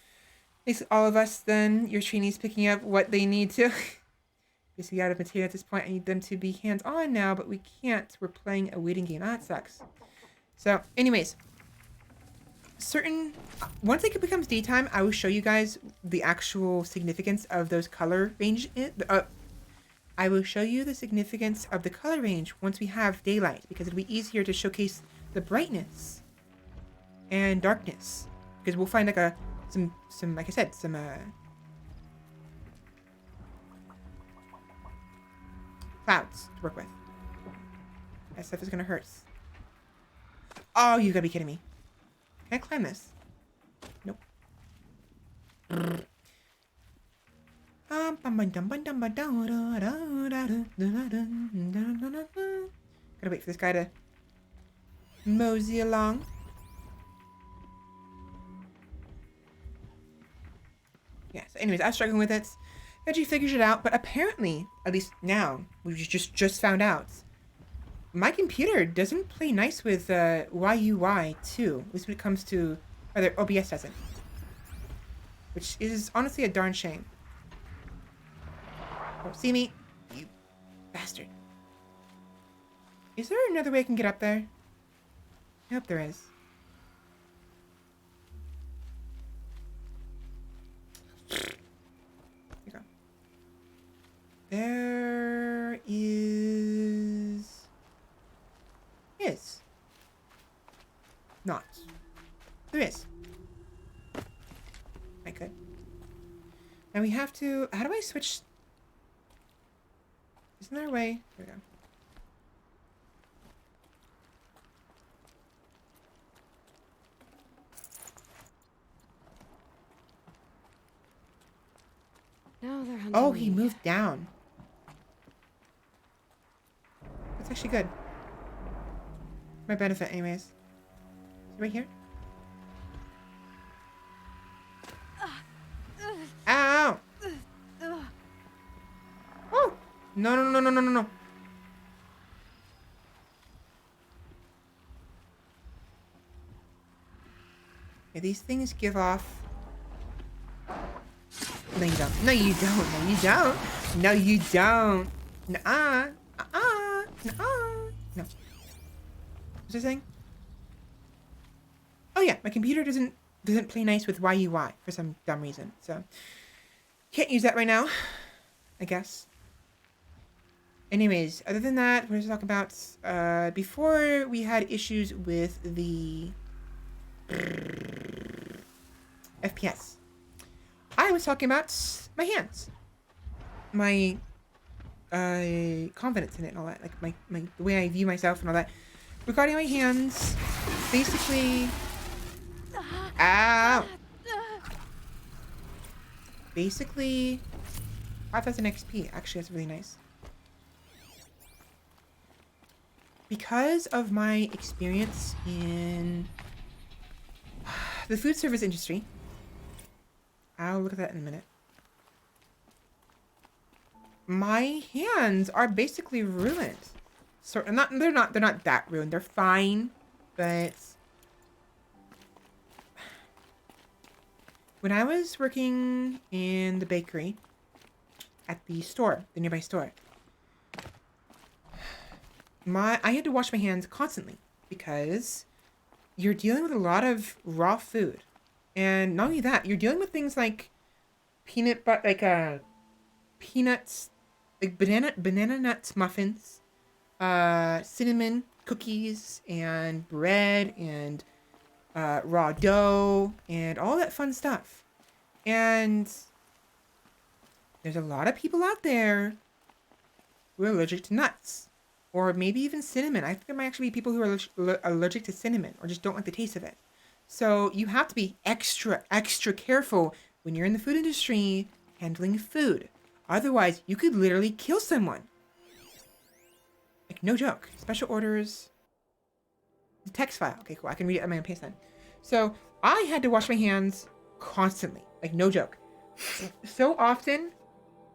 basically all of us, then your trainees picking up what they need to. Basically out of material at this point. I need them to be hands-on now, but we can't. We're playing a waiting game. That sucks. So anyways, once it becomes daytime, I will show you guys the actual significance of those color range. I will show you the significance of the color range once we have daylight, because it'll be easier to showcase the brightness and darkness, because we'll find like some like I said, some clouds to work with. That stuff is gonna hurt. Oh, you gotta be kidding me. Can I climb this? Nope. Gotta wait for this guy to mosey along. Yeah, so anyways, I was struggling with it. Veggie figures it out, but apparently, at least now, we just found out, my computer doesn't play nice with YUI 2, at least when it comes to, rather, OBS doesn't. Which is honestly a darn shame. Oh, see me? You bastard. Is there another way I can get up there? I hope there is. There is not. There is. I could. Now we have to. How do I switch? Isn't there a way? There we go. Now they're hunting Oh, me. he moved down. That's actually good. My benefit, anyways. Is he right here? Ow! Oh! No, no, no, no, no, no, no. Okay, these things give off... No, you don't. No, you don't. No, you don't. No, you don't. Nuh-uh. Uh-uh. Nuh-uh. No. What's this thing? Oh yeah, my computer doesn't play nice with YUI for some dumb reason. So can't use that right now, I guess. Anyways, other than that, what was I talking about? Before we had issues with the FPS. I was talking about my hands. My confidence in it and all that. Like the way I view myself and all that. Regarding my hands, basically... Ow! Basically... 5,000 XP. Actually, that's really nice. Because of my experience in the food service industry, I'll look at that in a minute. My hands are basically ruined. So they're not that ruined. They're fine, but when I was working in the bakery at the store, the nearby store, I had to wash my hands constantly because you're dealing with a lot of raw food. And not only that, you're dealing with things like peanuts, like banana nuts muffins, cinnamon cookies, and bread, and raw dough, and all that fun stuff. And there's a lot of people out there who are allergic to nuts, or maybe even cinnamon. I think there might actually be people who are allergic to cinnamon, or just don't like the taste of it. So you have to be extra careful when you're in the food industry handling food. Otherwise, you could literally kill someone. Like, no joke. Special orders. The text file. Okay, cool. I can read it. I'm going to paste that. So I had to wash my hands constantly. Like, no joke. So often,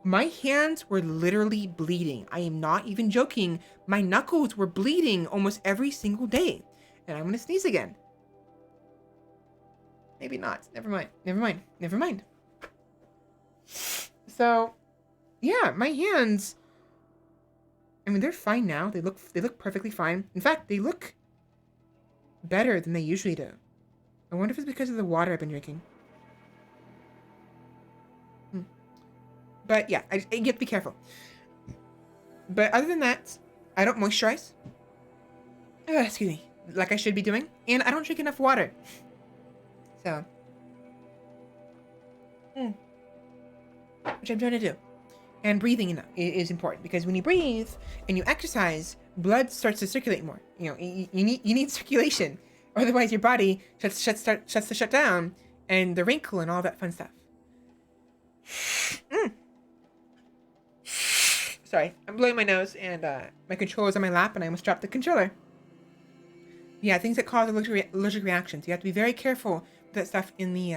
my hands were literally bleeding. I am not even joking. My knuckles were bleeding almost every single day. And I'm going to sneeze again. Maybe not. Never mind. So, yeah, my hands, I mean, they're fine now. They look perfectly fine. In fact, they look better than they usually do. I wonder if it's because of the water I've been drinking. But yeah, you have to be careful. But other than that, I don't moisturize. Excuse me. Like I should be doing. And I don't drink enough water. So, which I'm trying to do. And breathing is important, because when you breathe and you exercise, blood starts to circulate more. You know, you need circulation, otherwise your body starts to shut down, and the wrinkle and all that fun stuff. Sorry, I'm blowing my nose, and my controller's on my lap, and I almost dropped the controller. Yeah, things that cause allergic reactions. You have to be very careful with that stuff in the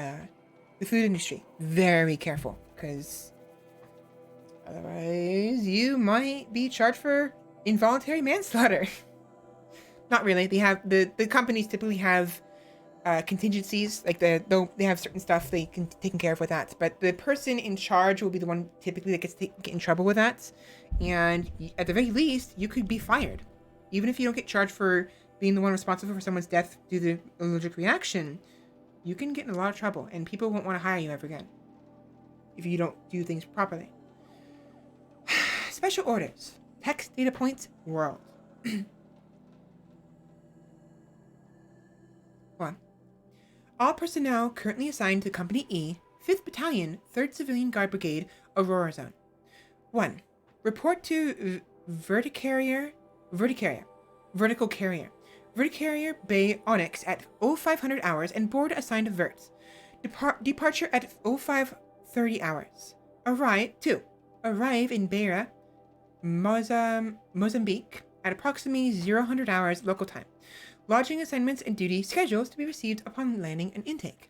food industry. Very careful, because otherwise you might be charged for involuntary manslaughter. Not really. They have the companies typically have contingencies, like they have certain stuff they can take care of with that. But the person in charge will be the one typically that get in trouble with that. And at the very least, you could be fired, even if you don't get charged for being the one responsible for someone's death due to allergic reaction. You can get in a lot of trouble, and people won't want to hire you ever again if you don't do things properly. Special orders. Text data points world. One. All personnel currently assigned to Company E, 5th Battalion, 3rd Civilian Guard Brigade, Aurora Zone. 1. Report to Verticarrier Bay Onyx at 0500 hours and board assigned to Vert. Departure at 0530 hours. Arrive in Beira, Mozambique at approximately 0000 hours local time. Lodging assignments and duty schedules to be received upon landing and intake.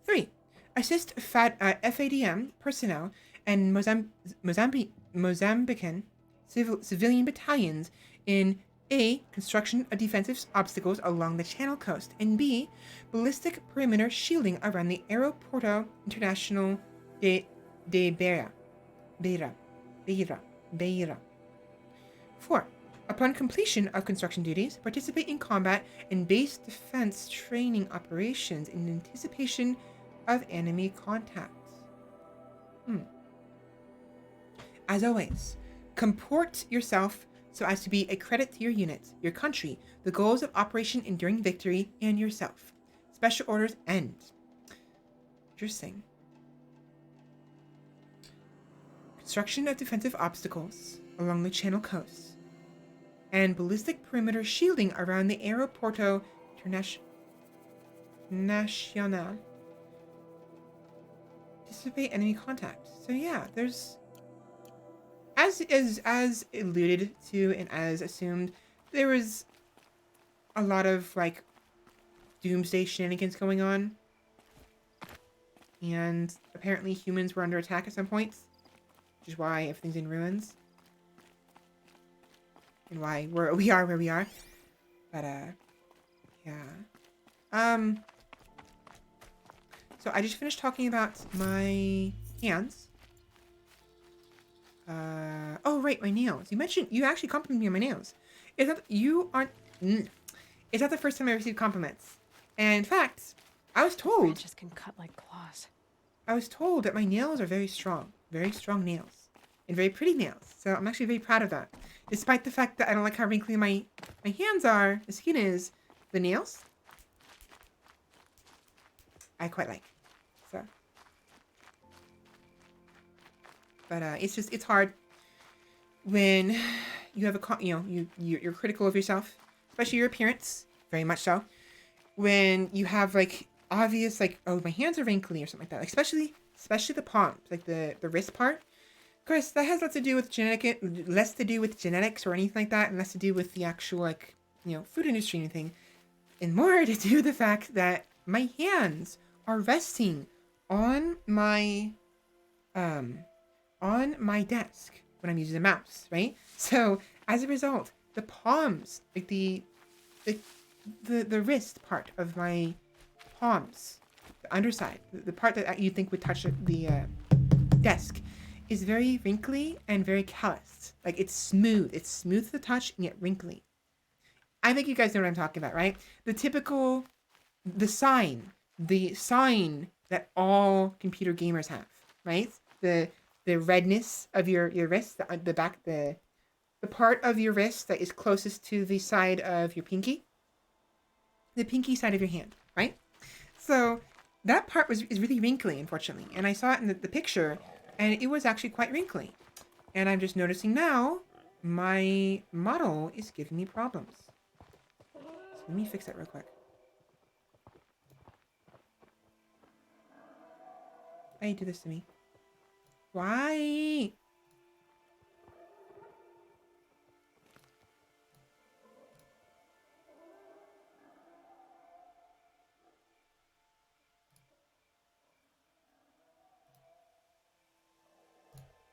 3. Assist FADM personnel and Mozambican civilian battalions in A. Construction of defensive obstacles along the Channel coast, and B. Ballistic perimeter shielding around the Aeroporto International de Beira. 4. Upon completion of construction duties, participate in combat and base defense training operations in anticipation of enemy contacts. As always, comport yourself so as to be a credit to your unit, your country, the goals of Operation Enduring Victory, and yourself. Special orders end. Interesting. Construction of defensive obstacles along the Channel coast, and ballistic perimeter shielding around the Aeroporto Nacional. Anticipate enemy contact. So yeah, there's as alluded to and as assumed, there was a lot of like doomsday shenanigans going on, and apparently humans were under attack at some points, which is why everything's in ruins and why we are where we are. But yeah. So I just finished talking about my hands. Oh right, my nails. You actually complimented me on my nails. It's not the first time I received compliments. And in fact, I was told Branches can cut like claws. I was told that my nails are very strong nails, and very pretty nails. So I'm actually very proud of that. Despite the fact that I don't like how wrinkly my hands are, the skin is, the nails, I quite like. So, but it's hard when you have you're critical of yourself, especially your appearance, very much so. When you have like obvious like, oh, my hands are wrinkly or something like that, like, especially the palms, like the wrist part. Of course, that has less to do with genetics or anything like that, and less to do with the actual like food industry or anything, and more to do with the fact that my hands are resting on my desk when I'm using the mouse, right? So as a result, the palms, like the wrist part of my palms, the underside, the part that you think would touch the desk, is very wrinkly and very calloused. Like it's smooth to the touch and yet wrinkly. I think you guys know what I'm talking about, right? The sign that all computer gamers have, right? The redness of your wrist, the part of your wrist that is closest to the side of your pinky, the pinky side of your hand, right? So that part is really wrinkly, unfortunately, and I saw it in the picture, and it was actually quite wrinkly. And I'm just noticing now my model is giving me problems. So let me fix that real quick. Why you do this to me? Why?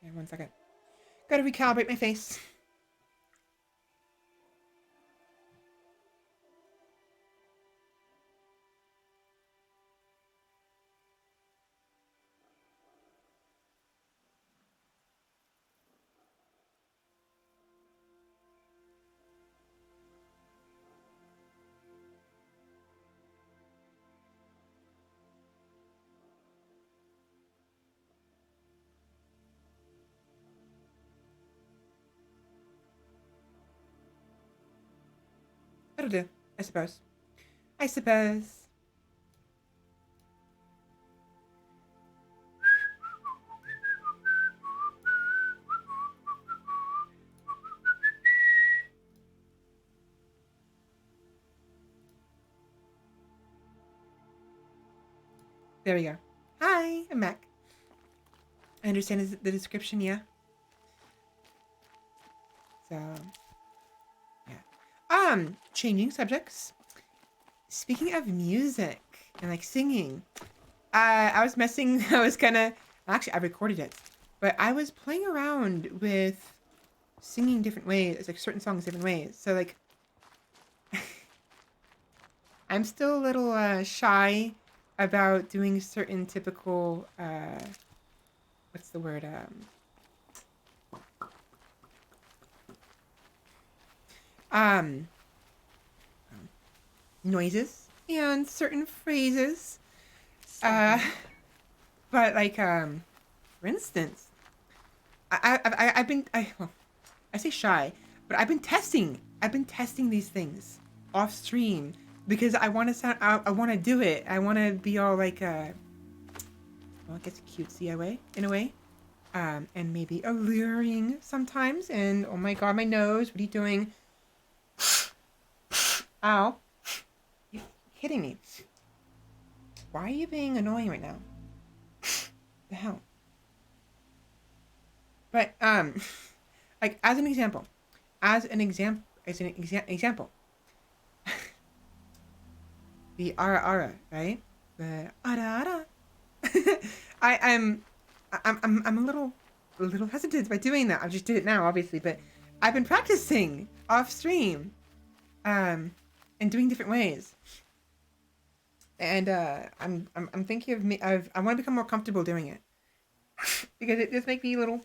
Yeah, 1 second. Gotta recalibrate my face. That'll do, I suppose. There we go. Hi, I'm back. I understand the description, yeah. So, yeah. Changing subjects. Speaking of music and like singing, I was messing. Actually, I recorded it, but I was playing around with singing different ways, like certain songs different ways. So like, I'm still a little shy about doing certain typical what's the word um noises and certain phrases. Uh, but like for instance, I've been well, I say shy, but I've been testing. I've been testing these things off stream because I want to sound. I want to do it. I want to be all like well, I guess cutesy in a way, and maybe alluring sometimes. And oh my god, my nose! What are you doing? Ow! You're kidding me? Why are you being annoying right now? The hell? But like as an example, the ara ara, right? The ara ara. I'm a little hesitant by doing that. I just did it now, obviously, but I've been practicing off stream, and doing different ways. And I'm thinking of me. I want to become more comfortable doing it because it does make me a little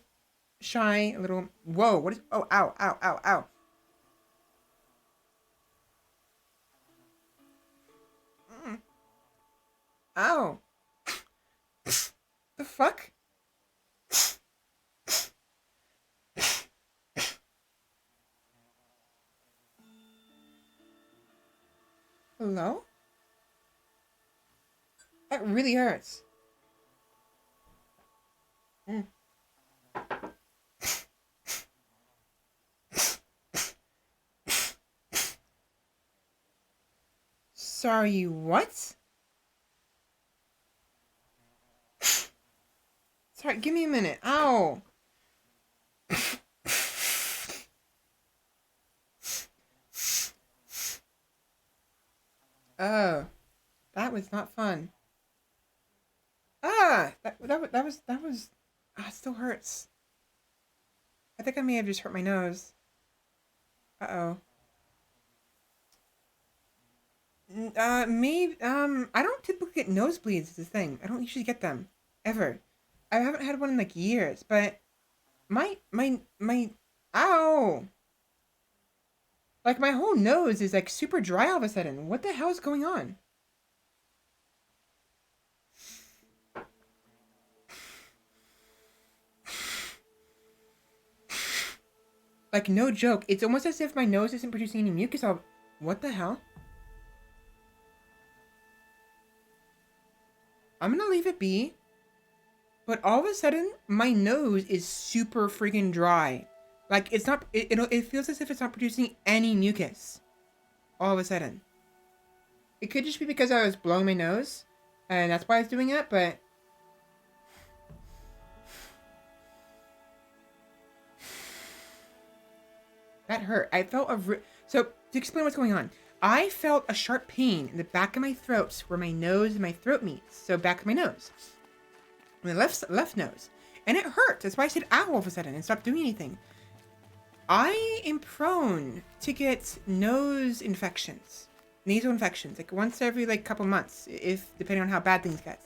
shy, a little. Whoa! What is? Oh! Ow! Ow! Ow! Ow! Mm. Ow! The fuck? Hello? That really hurts. Mm. Sorry, what? Sorry, give me a minute. Ow! Oh, that was not fun. That was. Ah, it still hurts. I think I may have just hurt my nose. Uh-oh. Maybe, I don't typically get nosebleeds is the thing. I don't usually get them. Ever. I haven't had one in, like, years, but my, ow! Like, my whole nose is, like, super dry all of a sudden. What the hell is going on? Like, no joke. It's almost as if my nose isn't producing any mucus. What the hell? I'm gonna leave it be. But all of a sudden, my nose is super freaking dry. Like, it's not... It feels as if it's not producing any mucus. All of a sudden. It could just be because I was blowing my nose. And that's why I was doing it, but... That hurt. I felt So, to explain what's going on. I felt a sharp pain in the back of my throat where my nose and my throat meets. So, back of my nose. My left nose. And it hurt. That's why I said ow all of a sudden and stopped doing anything. I am prone to get nose infections. Nasal infections. Like once every like couple months. If depending on how bad things get.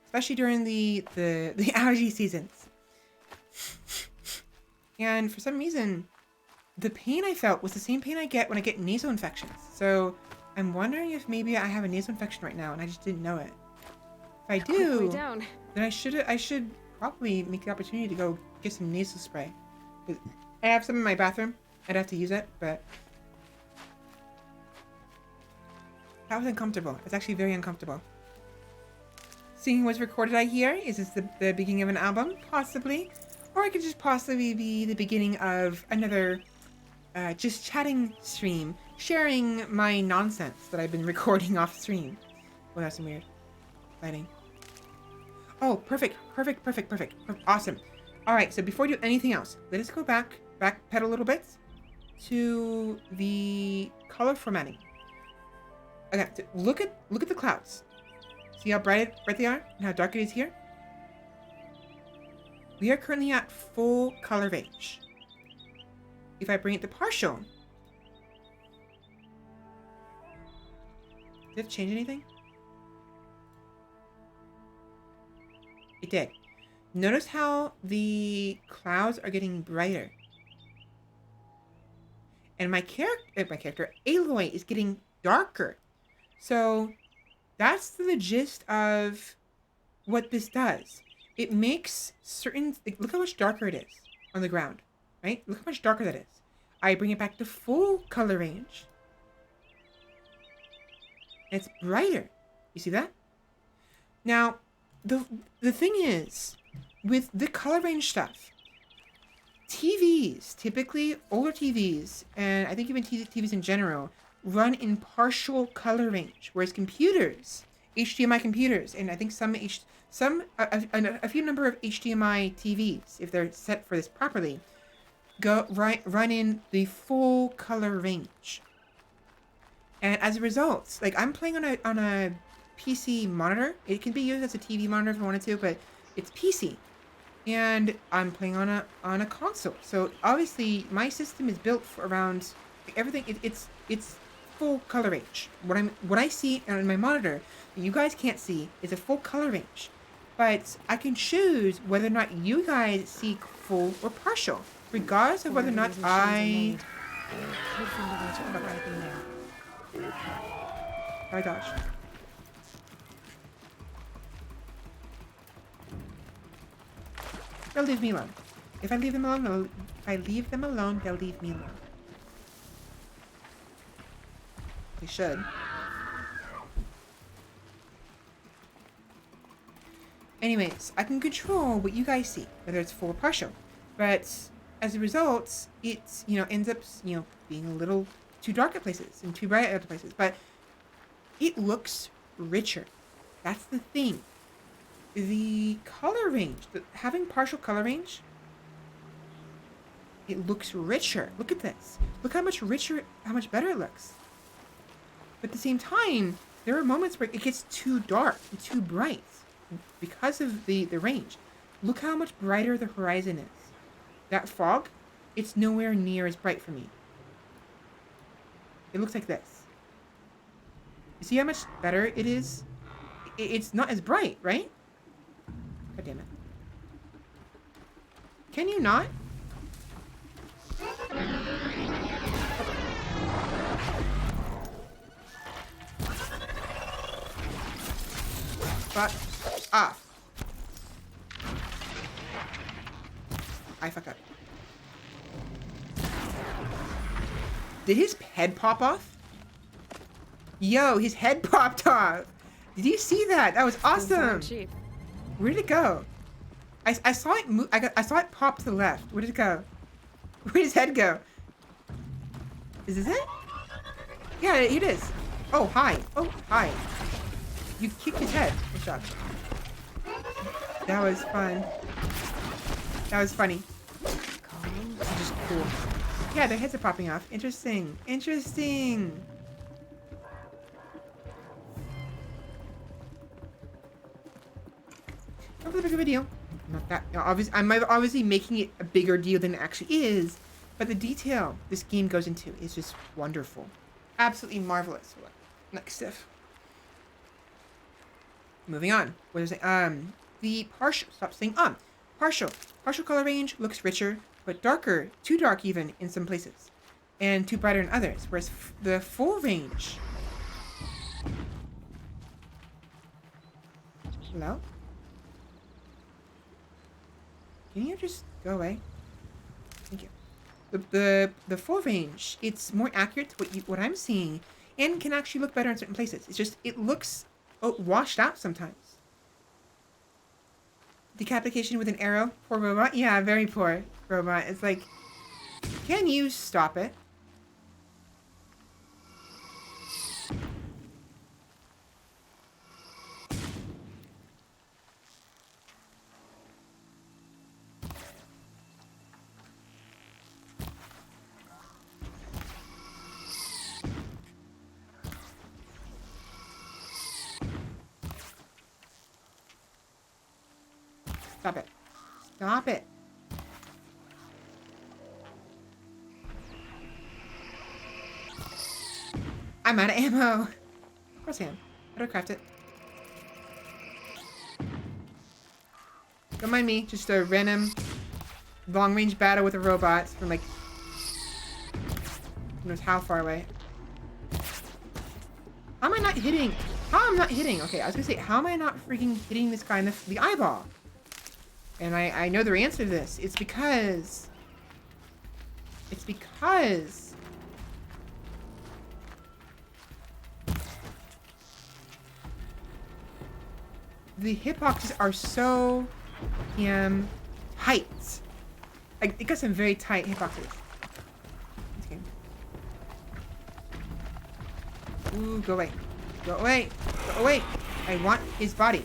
Especially during the allergy seasons. And for some reason, the pain I felt was the same pain I get when I get nasal infections. So I'm wondering if maybe I have a nasal infection right now and I just didn't know it. If I do, then I should probably make the opportunity to go get some nasal spray. I have some in my bathroom. I'd have to use it, but that was uncomfortable. It's actually very uncomfortable. Singing was recorded, I hear. Is this the beginning of an album? Possibly. Or it could just possibly be the beginning of another just chatting stream, sharing my nonsense that I've been recording off stream. Well, that's some weird lighting. Oh, perfect. Awesome. All right, so before we do anything else, let us go backpedal a little bit to the color formatting. Okay, so look at the clouds. See how bright they are and how dark it is here? We are currently at full color range. If I bring it to partial, did it change anything? It did. Notice how the clouds are getting brighter. And my character, Aloy, is getting darker. So that's the gist of what this does. It makes certain... Look how much darker it is on the ground, right? Look how much darker that is. I bring it back to full color range. And it's brighter. You see that? Now, the thing is, with the color range stuff, TVs, typically older TVs, and I think even TVs in general, run in partial color range, whereas computers, HDMI computers, and I think a few number of HDMI TVs, if they're set for this properly, run in the full color range. And as a result, like I'm playing on a PC monitor. It can be used as a TV monitor if I wanted to, but it's PC. And I'm playing on a console. So obviously my system is built for around everything. It's full color range. What I see on my monitor that you guys can't see is a full color range. But I can choose whether or not you guys see full or partial, regardless of whether or not I dodge. They'll leave me alone. If I leave them alone, they'll leave me alone. They should. Anyways, I can control what you guys see, whether it's full or partial. But as a result, it ends up being a little too dark at places and too bright at other places. But it looks richer. That's the thing. The color range, having partial color range, it looks richer. Look at this. Look how much richer, how much better it looks. But at the same time, there are moments where it gets too dark and too bright because of the range. Look how much brighter the horizon is. That fog, it's nowhere near as bright for me. It looks like this. You see how much better it is? It's not as bright, right? God damn it. Can you not? Fuck off. I fucked up. Did his head pop off? Yo, his head popped off. Did you see that? That was awesome. Where did it go? I saw it move. I saw it pop to the left. Where did it go? Where did his head go? Is this it? Yeah, it is. Oh, hi. Oh, hi. You kicked his head. Good job. That was fun. That was funny. Just cool. Yeah, their heads are popping off. Interesting. Interesting. Not for the bigger video. Not that. I'm obviously making it a bigger deal than it actually is, but the detail this game goes into is just wonderful. Absolutely marvelous. Next stuff. Moving on. What is it? The partial. Stop saying partial. Partial color range looks richer, but darker, too dark even in some places, and too brighter in others. Whereas the full range. Hello? Can you just go away? Thank you. The full range, it's more accurate to what I'm seeing, and can actually look better in certain places. It's just it looks washed out sometimes. Decapitation with an arrow, poor robot. Yeah, very poor robot. It's like, can you stop it? Stop it. Stop it. I'm out of ammo. Of course I am. How do I craft it? Don't mind me. Just a random long-range battle with a robot from like... who knows how far away. How am I not hitting? How am I not hitting? Okay, I was gonna say, how am I not freaking hitting this guy in the eyeball? And I know the answer to this. It's because... the hitboxes are so damn tight. Like, it got some very tight hitboxes. This game. Ooh, go away. Go away. Go away. I want his body.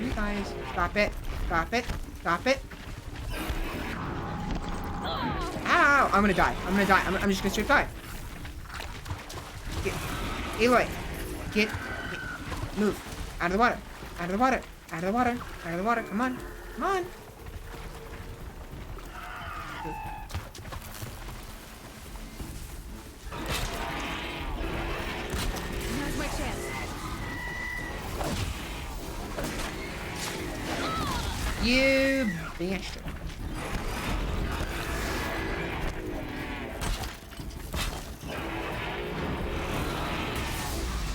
You guys, stop it. Stop it. Stop it. Ow! I'm gonna die. I'm gonna die. I'm just gonna straight die. Get, Aloy, get, move. Out of the water. Out of the water. Out of the water. Out of the water. Come on. Come on. Move. Now's my chance. You bastard.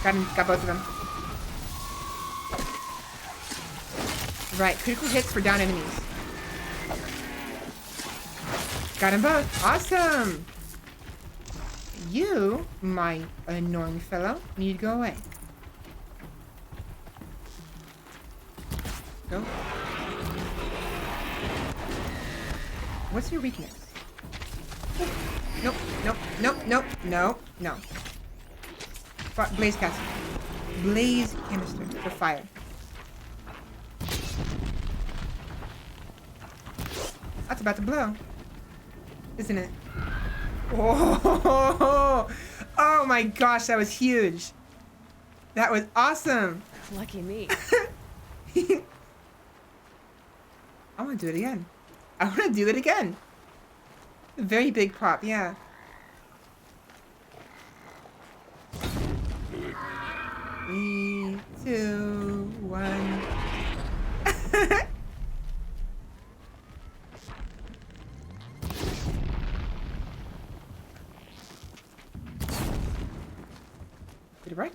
Got him, got both of them. Right, critical hits for down enemies. Got them both. Awesome! You, my annoying fellow, need to go away. Go. What's your weakness? Nope, nope, nope, nope, no, no. Blaze cast. Blaze canister for fire. That's about to blow. Isn't it? Oh, oh my gosh, that was huge. That was awesome. Lucky me. I want to do it again. I want to do it again. A very big pop, yeah. Three, two, one. Did it break?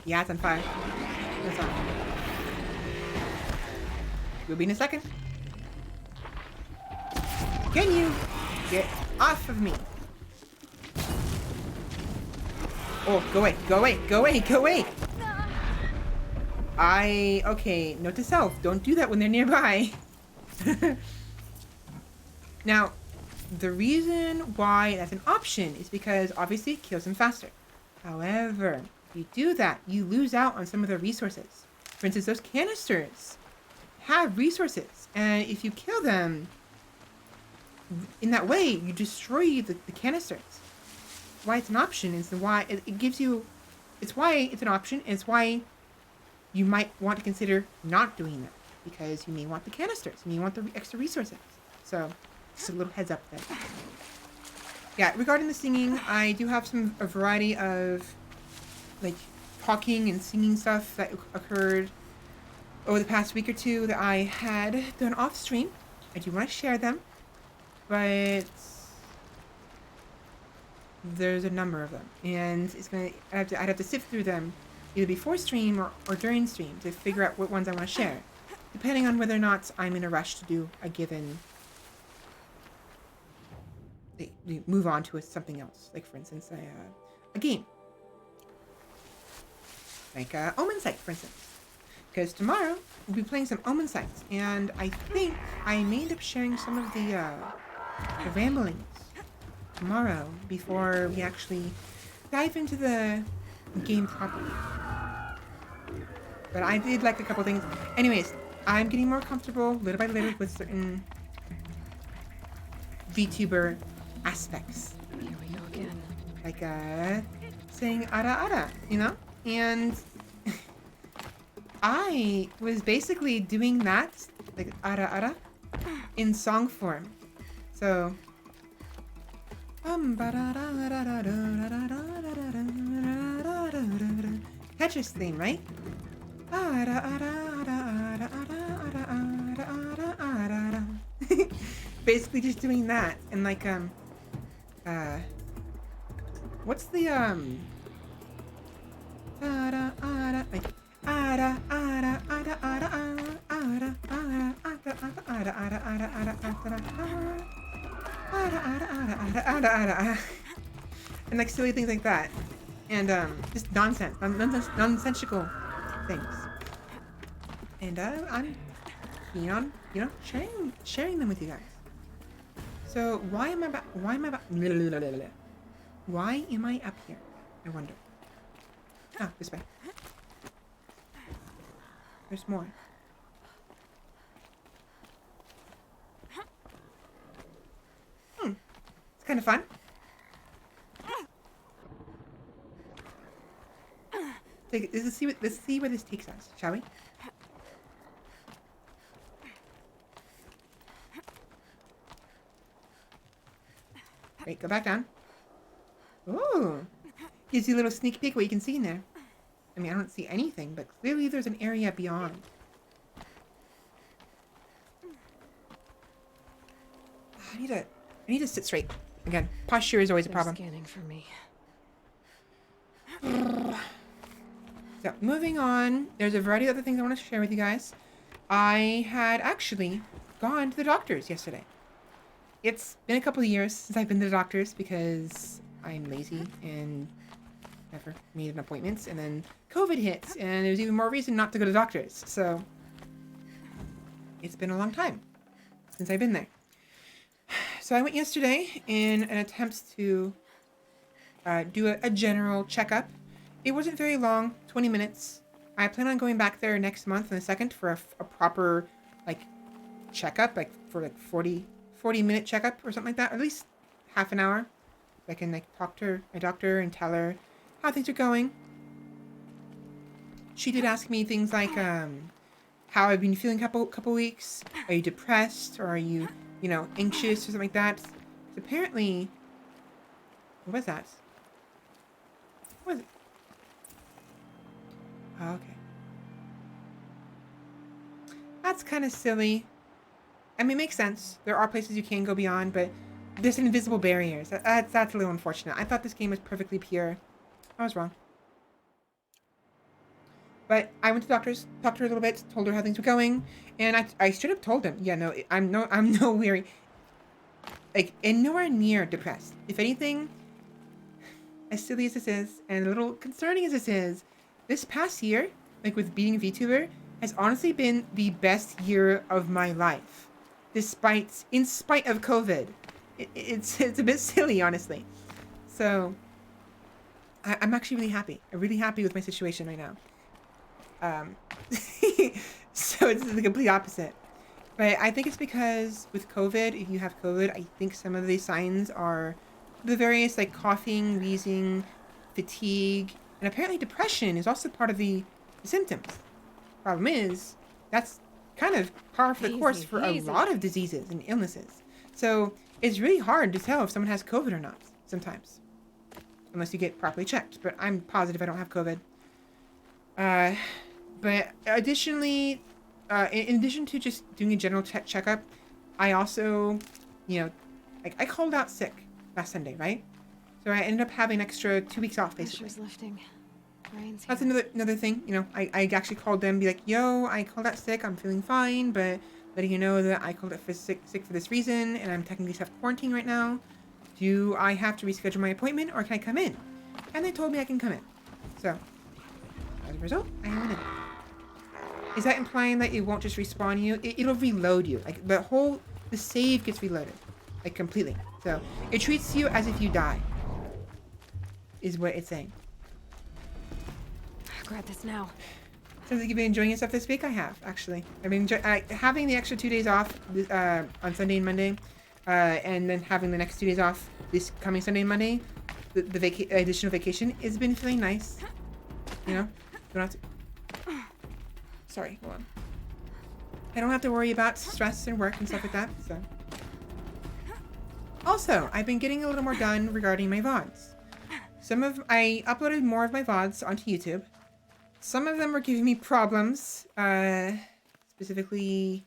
Yeah, it's on fire. It's on. We'll be in a second. Can you get off of me? Oh, go away, go away, go away, go away! Okay, note to self, don't do that when they're nearby. Now, the reason why that's an option is because obviously it kills them faster. However, if you do that, you lose out on some of the resources. For instance, those canisters have resources, and if you kill them in that way, you destroy the canisters. Why it's an option is the why it gives you, it's why it's an option, and it's why you might want to consider not doing that, because you may want the canisters, you may want the extra resources. So just a little heads up there. Yeah, regarding the singing, I do have a variety of like talking and singing stuff that occurred over the past week or two that I had done off stream. I do want to share them, but there's a number of them, and I'd have to sift through them either before stream or during stream to figure out what ones I want to share, depending on whether or not I'm in a rush to do a given, move on to something else. Like for instance, a game, like Omen Sight, for instance. Because tomorrow we'll be playing some Omen Sights, and I think I may end up sharing some of the ramblings tomorrow before we actually dive into the game properly. But I did like a couple things. Anyways, I'm getting more comfortable little by little with certain Vtuber aspects. Here we go again. like saying ara ara, you know? And I was basically doing that, like ara ara, in song form. So Tetris theme, right? Basically just doing that and like what's the like and like silly things like that, and just nonsensical things. And I'm keen on, you know, sharing them with you guys. So why am I up here? I wonder. Oh, this way. There's more. It's kind of fun. Let's see where this takes us, shall we? Wait, go back down. Ooh. Gives you a little sneak peek what you can see in there. I mean, I don't see anything, but clearly there's an area beyond. I need to sit straight. Again, posture is always a problem. Scanning for me. So, moving on, there's a variety of other things I want to share with you guys. I had actually gone to the doctor's yesterday. It's been a couple of years since I've been to the doctor's because I'm lazy and never made an appointment. And then COVID hit, and there's even more reason not to go to the doctor's. So, it's been a long time since I've been there. So I went yesterday in an attempt to do a general checkup. It wasn't very long, 20 minutes. I plan on going back there next month on the 2nd for a proper, like, checkup, like, for, like, 40-minute checkup or something like that. At least half an hour. I can, like, talk to my doctor and tell her how things are going. She did ask me things like, how I've been feeling couple weeks. Are you depressed? Or are you, you know, anxious or something like that? Apparently, what was that? What was it? Oh, okay. That's kind of silly. I mean, it makes sense. There are places you can go beyond, but there's invisible barriers. That's a little unfortunate. I thought this game was perfectly pure. I was wrong. But I went to doctors, talked to her a little bit, told her how things were going, and I straight up told him, yeah, no, I'm no weary, like, and nowhere near depressed. If anything, as silly as this is, and a little concerning as this is, this past year, like with being Vtuber, has honestly been the best year of my life, in spite of COVID. It's a bit silly, honestly. So, I'm actually really happy. I'm really happy with my situation right now. So it's the complete opposite. But I think it's because with COVID, if you have COVID, I think some of the signs are the various, like, coughing, wheezing, fatigue, and apparently depression is also part of the symptoms. Problem is, that's kind of par for the course for a lot of diseases and illnesses. So it's really hard to tell if someone has COVID or not sometimes, unless you get properly checked. But I'm positive I don't have COVID. But additionally, in addition to just doing a general checkup, I also, you know, I called out sick last Sunday, right? So I ended up having an extra 2 weeks off, basically. Pressure's lifting. Ryan's That's here. another thing, you know, I actually called them, be like, yo, I called out sick, I'm feeling fine, but letting you know that I called out sick for this reason, and I'm technically self-quarantined right now. Do I have to reschedule my appointment, or can I come in? And they told me I can come in. So, as a result, I went in. Is that implying that it won't just respawn you? It'll reload you. Like, the save gets reloaded. Like, completely. So, it treats you as if you die. Is what it's saying. Grab this now. Sounds like you've been enjoying yourself this week. I have, actually. I've been having the extra 2 days off on Sunday and Monday, and then having the next 2 days off this coming Sunday and Monday. the additional vacation has been feeling nice. You know, don't have to. Sorry, hold on. I don't have to worry about stress and work and stuff like that. So. Also, I've been getting a little more done regarding my VODs. I uploaded more of my VODs onto YouTube. Some of them were giving me problems. Specifically,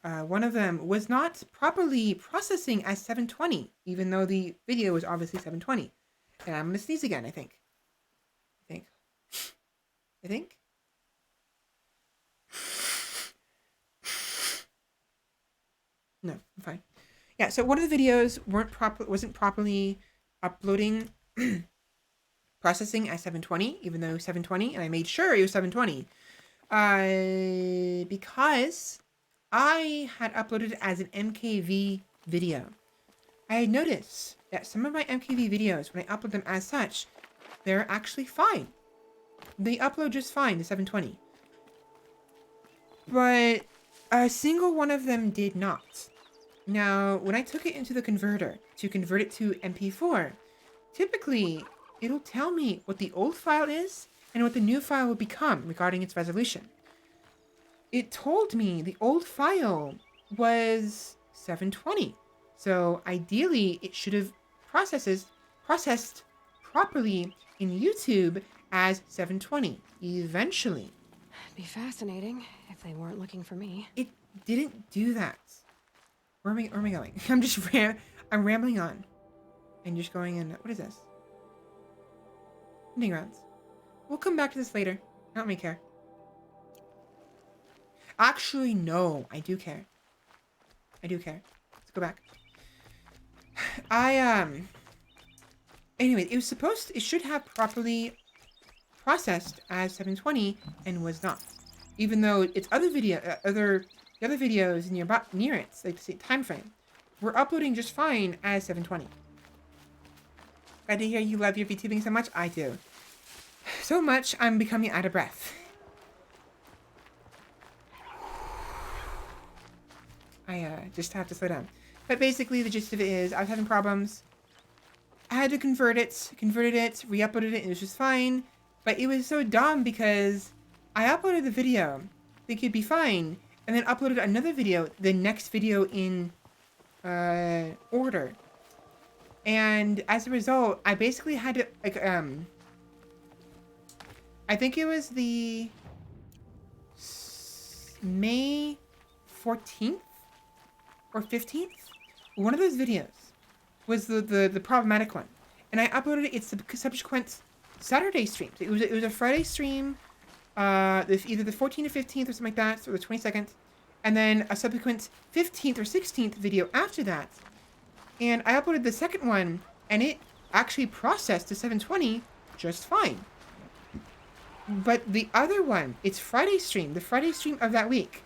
one of them was not properly processing as 720, even though the video was obviously 720. And I'm gonna sneeze again, I think. No, I'm fine. Yeah, so one of the videos wasn't properly uploading processing as 720, even though it was 720, and I made sure it was 720. Because I had uploaded it as an MKV video. I had noticed that some of my MKV videos, when I upload them as such, they're actually fine. They upload just fine to 720. But a single one of them did not. Now, when I took it into the converter to convert it to MP4, typically it'll tell me what the old file is and what the new file will become regarding its resolution. It told me the old file was 720. So ideally it should have processed properly in YouTube as 720 eventually. It'd be fascinating if they weren't looking for me. It didn't do that. Where am I going? I'm rambling on. And just going in. What is this? Hunting grounds. We'll come back to this later. I don't really care. Actually, no. I do care. Let's go back. Anyway, it should have properly processed as 720 and was not. Even though its other the other videos near it, like the same time frame, were uploading just fine as 720. Glad to hear you love your VTubing so much. I do. So much, I'm becoming out of breath. I just have to slow down. But basically, the gist of it is, I was having problems. I had to converted it, re-uploaded it, and it was just fine. But it was so dumb because I uploaded the video, thinking it'd be fine, and then uploaded another video, the next video in order. And as a result, I basically had to, I think it was the May 14th or 15th. One of those videos was the problematic one. And I uploaded its subsequent Saturday streams. It was a Friday stream, either the 14th or 15th or something like that, or the 22nd. And then a subsequent 15th or 16th video after that. And I uploaded the second one, and it actually processed to 720 just fine. But the other one, its Friday stream, the Friday stream of that week,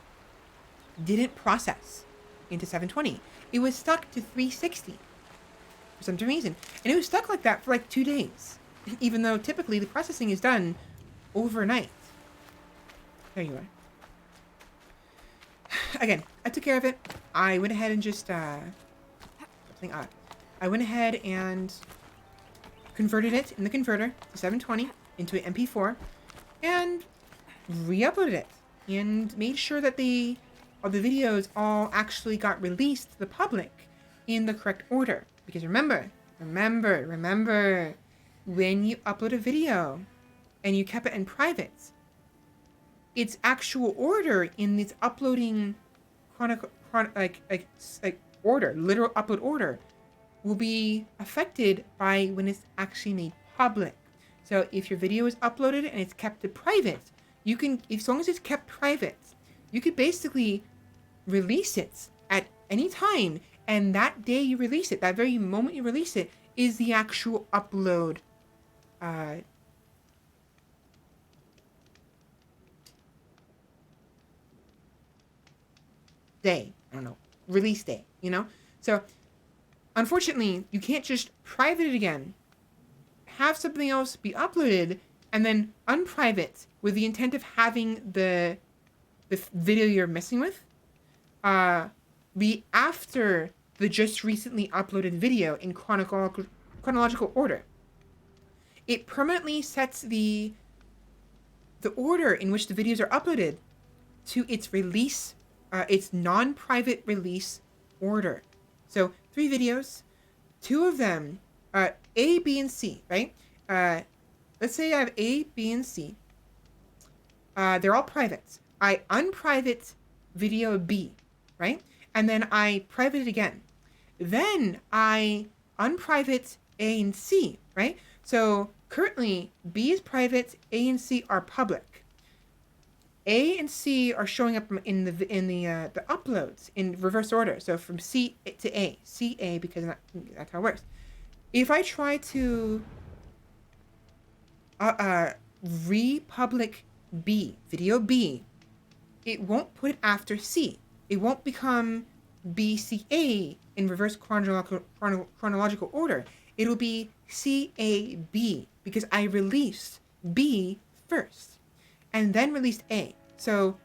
didn't process into 720. It was stuck to 360 for some reason. And it was stuck like that for like 2 days. Even though typically the processing is done overnight. There you are. Again, I took care of it. I went ahead and just, I went ahead and converted it in the converter to 720 into an MP4 and re-uploaded it and made sure that the videos all actually got released to the public in the correct order. Because remember, when you upload a video and you kept it in private, its actual order in its uploading order, literal upload order, will be affected by when it's actually made public. So if your video is uploaded and it's kept to private, you can, as long as it's kept private, you could basically release it at any time, and that day you release it, that very moment you release it, is the actual upload day. I don't know. Release day, you know? So, unfortunately, you can't just private it again, have something else be uploaded, and then unprivate with the intent of having the video you're messing with be after the just recently uploaded video in chronological chronological order. It permanently sets the order in which the videos are uploaded to its release, its non-private release order. So 3 videos, 2 of them, A, B, and C, right? Let's say I have A, B, and C. They're all private. I unprivate video B, right? And then I private it again. Then I unprivate A and C, right? So currently B is private, A and C are public. A and C are showing up in the uploads in reverse order. So from C to A, C A, because that's how it works. If I try to republic B, video B, it won't put it after C. It won't become BCA in reverse chronological order. It'll be CAB because I released B first and then released A. So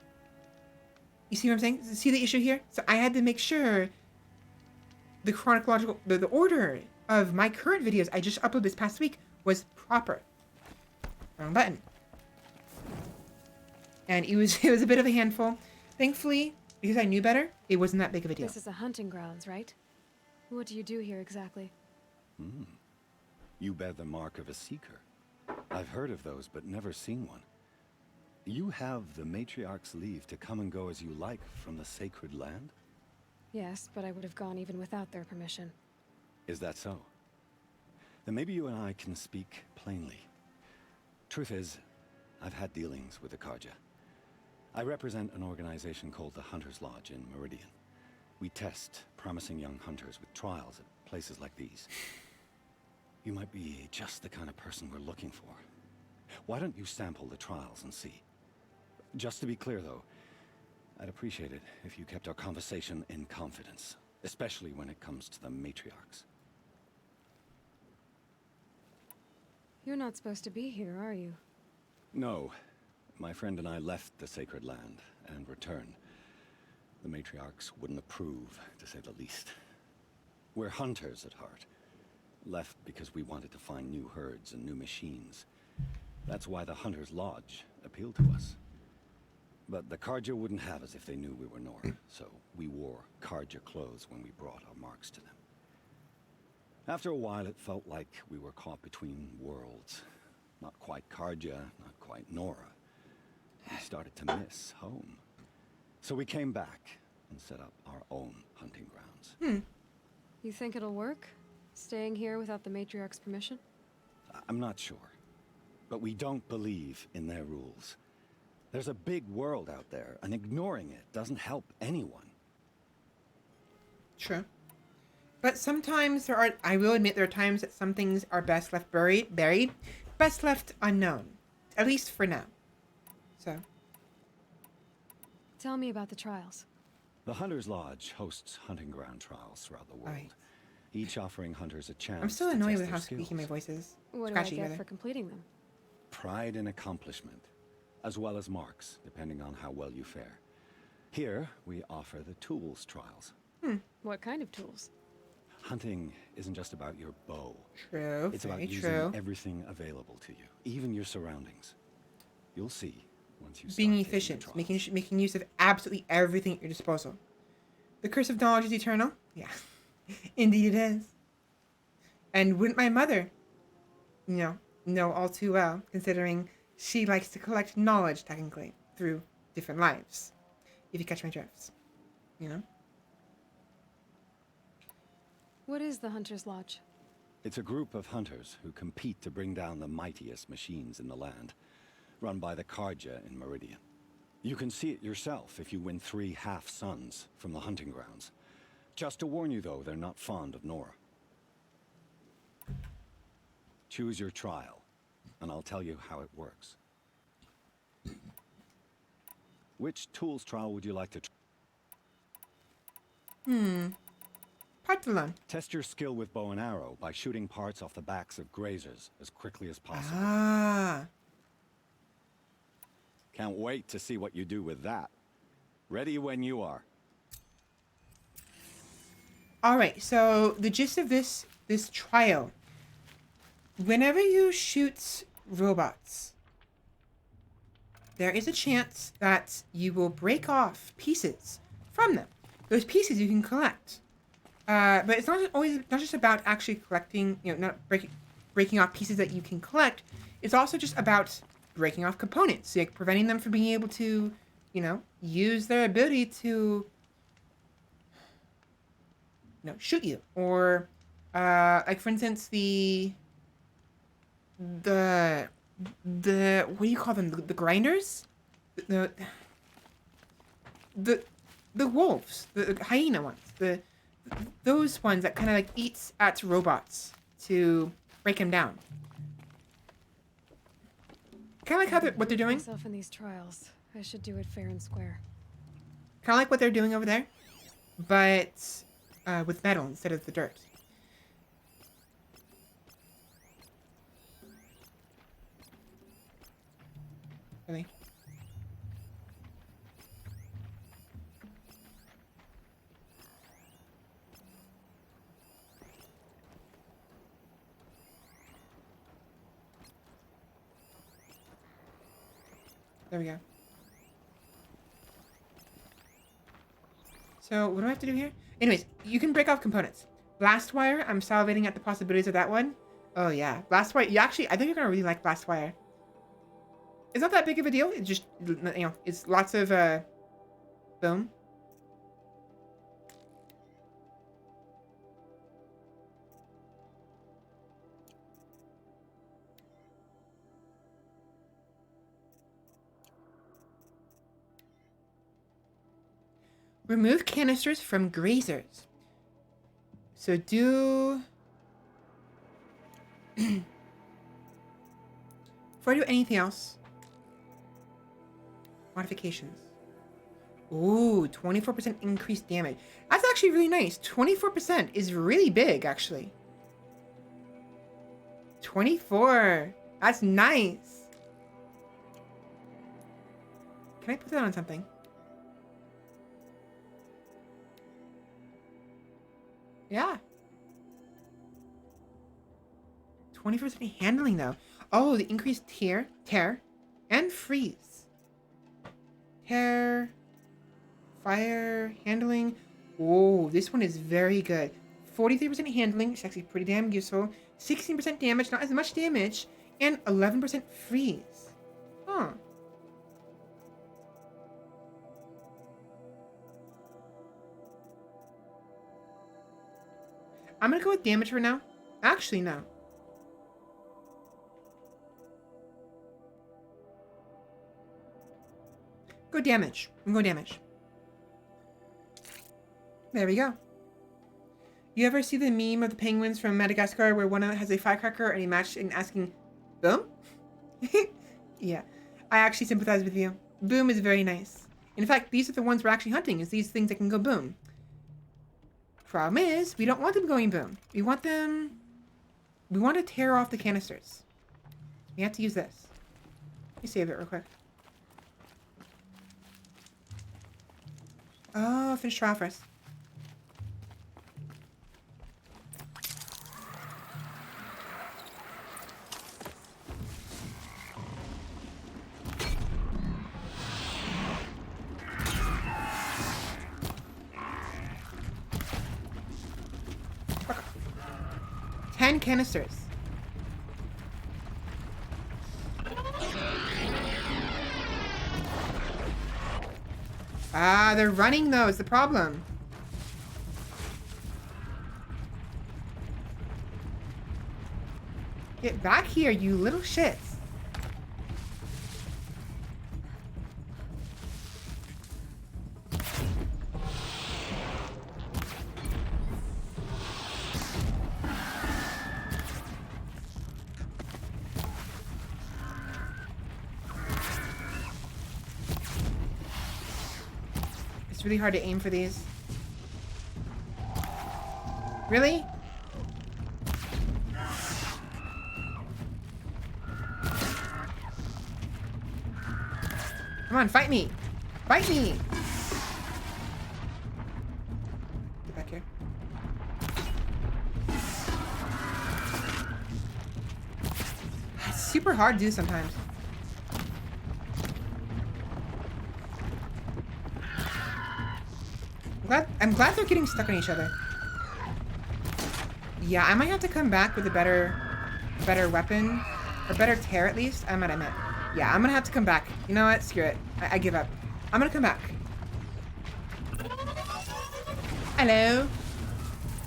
you see what I'm saying? See the issue here? So I had to make sure the chronological, the order of my current videos I just uploaded this past week was proper. Wrong button. And it was a bit of a handful. Thankfully, because I knew better, it wasn't that big of a deal. This is a hunting grounds, right? What do you do here exactly? You bear the mark of a seeker. I've heard of those, but never seen one. You have the matriarch's leave to come and go as you like from the sacred land? Yes, but I would have gone even without their permission. Is that so? Then maybe you and I can speak plainly. Truth is, I've had dealings with the Karja. I represent an organization called the Hunter's Lodge in Meridian. We test promising young hunters with trials at places like these. You might be just the kind of person we're looking for. Why don't you sample the trials and see? Just to be clear, though, I'd appreciate it if you kept our conversation in confidence, especially when it comes to the matriarchs. You're not supposed to be here, are you? No. My friend and I left the sacred land and returned. The matriarchs wouldn't approve, to say the least. We're hunters at heart. Left because we wanted to find new herds and new machines. That's why the Hunter's Lodge appealed to us. But the Karja wouldn't have us if they knew we were Nora, so we wore Karja clothes when we brought our marks to them. After a while, it felt like we were caught between worlds. Not quite Karja, not quite Nora. We started to miss home. So we came back and set up our own hunting grounds. You think it'll work? Staying here without the matriarch's permission? I'm not sure. But we don't believe in their rules. There's a big world out there, and ignoring it doesn't help anyone. True. But sometimes I will admit there are times that some things are best left buried, best left unknown. At least for now. So. Tell me about the trials. The Hunter's Lodge hosts hunting ground trials throughout the world. Right. Each offering hunters a chance I'm still to annoyed test with their how squeaky skills. my voice is. What do I Scratchy, get rather. for completing them? Pride in accomplishment, as well as marks, depending on how well you fare. Here, we offer the tools trials. What kind of tools? Hunting isn't just about your bow. True, It's about very using true. everything available to you, even your surroundings. You'll see once you start Being taking the efficient, trials. making use of absolutely everything at your disposal. The curse of knowledge is eternal? Yeah, indeed it is. And wouldn't my mother, know all too well, considering she likes to collect knowledge, technically, through different lives. If you catch my drifts, What is the Hunter's Lodge? It's a group of hunters who compete to bring down the mightiest machines in the land, run by the Karja in Meridian. You can see it yourself if you win 3 half-suns from the hunting grounds. Just to warn you, though, they're not fond of Nora. Choose your trial, and I'll tell you how it works. Which tools trial would you like to Partalon. Test your skill with bow and arrow by shooting parts off the backs of grazers as quickly as possible. Ah. Can't wait to see what you do with that. Ready when you are. All right, so the gist of this trial, whenever you shoot robots, there is a chance that you will break off pieces from them. Those pieces you can collect. But it's not just about actually collecting, not breaking off pieces that you can collect. It's also just about breaking off components, like preventing them from being able to, use their ability to, shoot you. Or, like for instance, the what do you call them? The grinders? The wolves, the hyena ones, those ones that kind of like eats at robots to break them down. Kind of like what they're doing. Myself in these trials. I should do it fair and square. Kind of like what they're doing over there, but with metal instead of the dirt. Really? There we go. So, what do I have to do here? Anyways, you can break off components. Blast wire, I'm salivating at the possibilities of that one. Oh yeah, blast wire. I think you're gonna really like blast wire. It's not that big of a deal. It's just, it's lots of, boom. Remove canisters from grazers. So do... Before I do anything else... Modifications. Ooh, 24% increased damage. That's actually really nice. 24% is really big, actually. 24. That's nice. Can I put that on something? Yeah. 20% handling, though. Oh, the increased tear, and freeze. Tear, fire, handling. Oh, this one is very good. 43% handling, it's actually pretty damn useful. 16% damage, not as much damage, and 11% freeze. Huh. I'm gonna go with damage for now. Actually, no. Go damage. I'm going damage. There we go. You ever see the meme of the penguins from Madagascar where one of them has a firecracker and he matched in asking, boom? Yeah. I actually sympathize with you. Boom is very nice. In fact, these are the ones we're actually hunting, is these things that can go boom. Problem is, we don't want them going boom. We want to tear off the canisters. We have to use this. Let me save it real quick. Oh, finish trial first. Okay. 10 canisters. Ah, they're running though, is the problem. Get back here, you little shits. It's really hard to aim for these. Really? Come on, fight me! Fight me! Get back here. super hard to do sometimes. I'm glad they're getting stuck on each other. Yeah, I might have to come back with a better weapon. Or better tear, at least. I meant. Yeah, I'm gonna have to come back. You know what? Screw it. I give up. I'm gonna come back. Hello.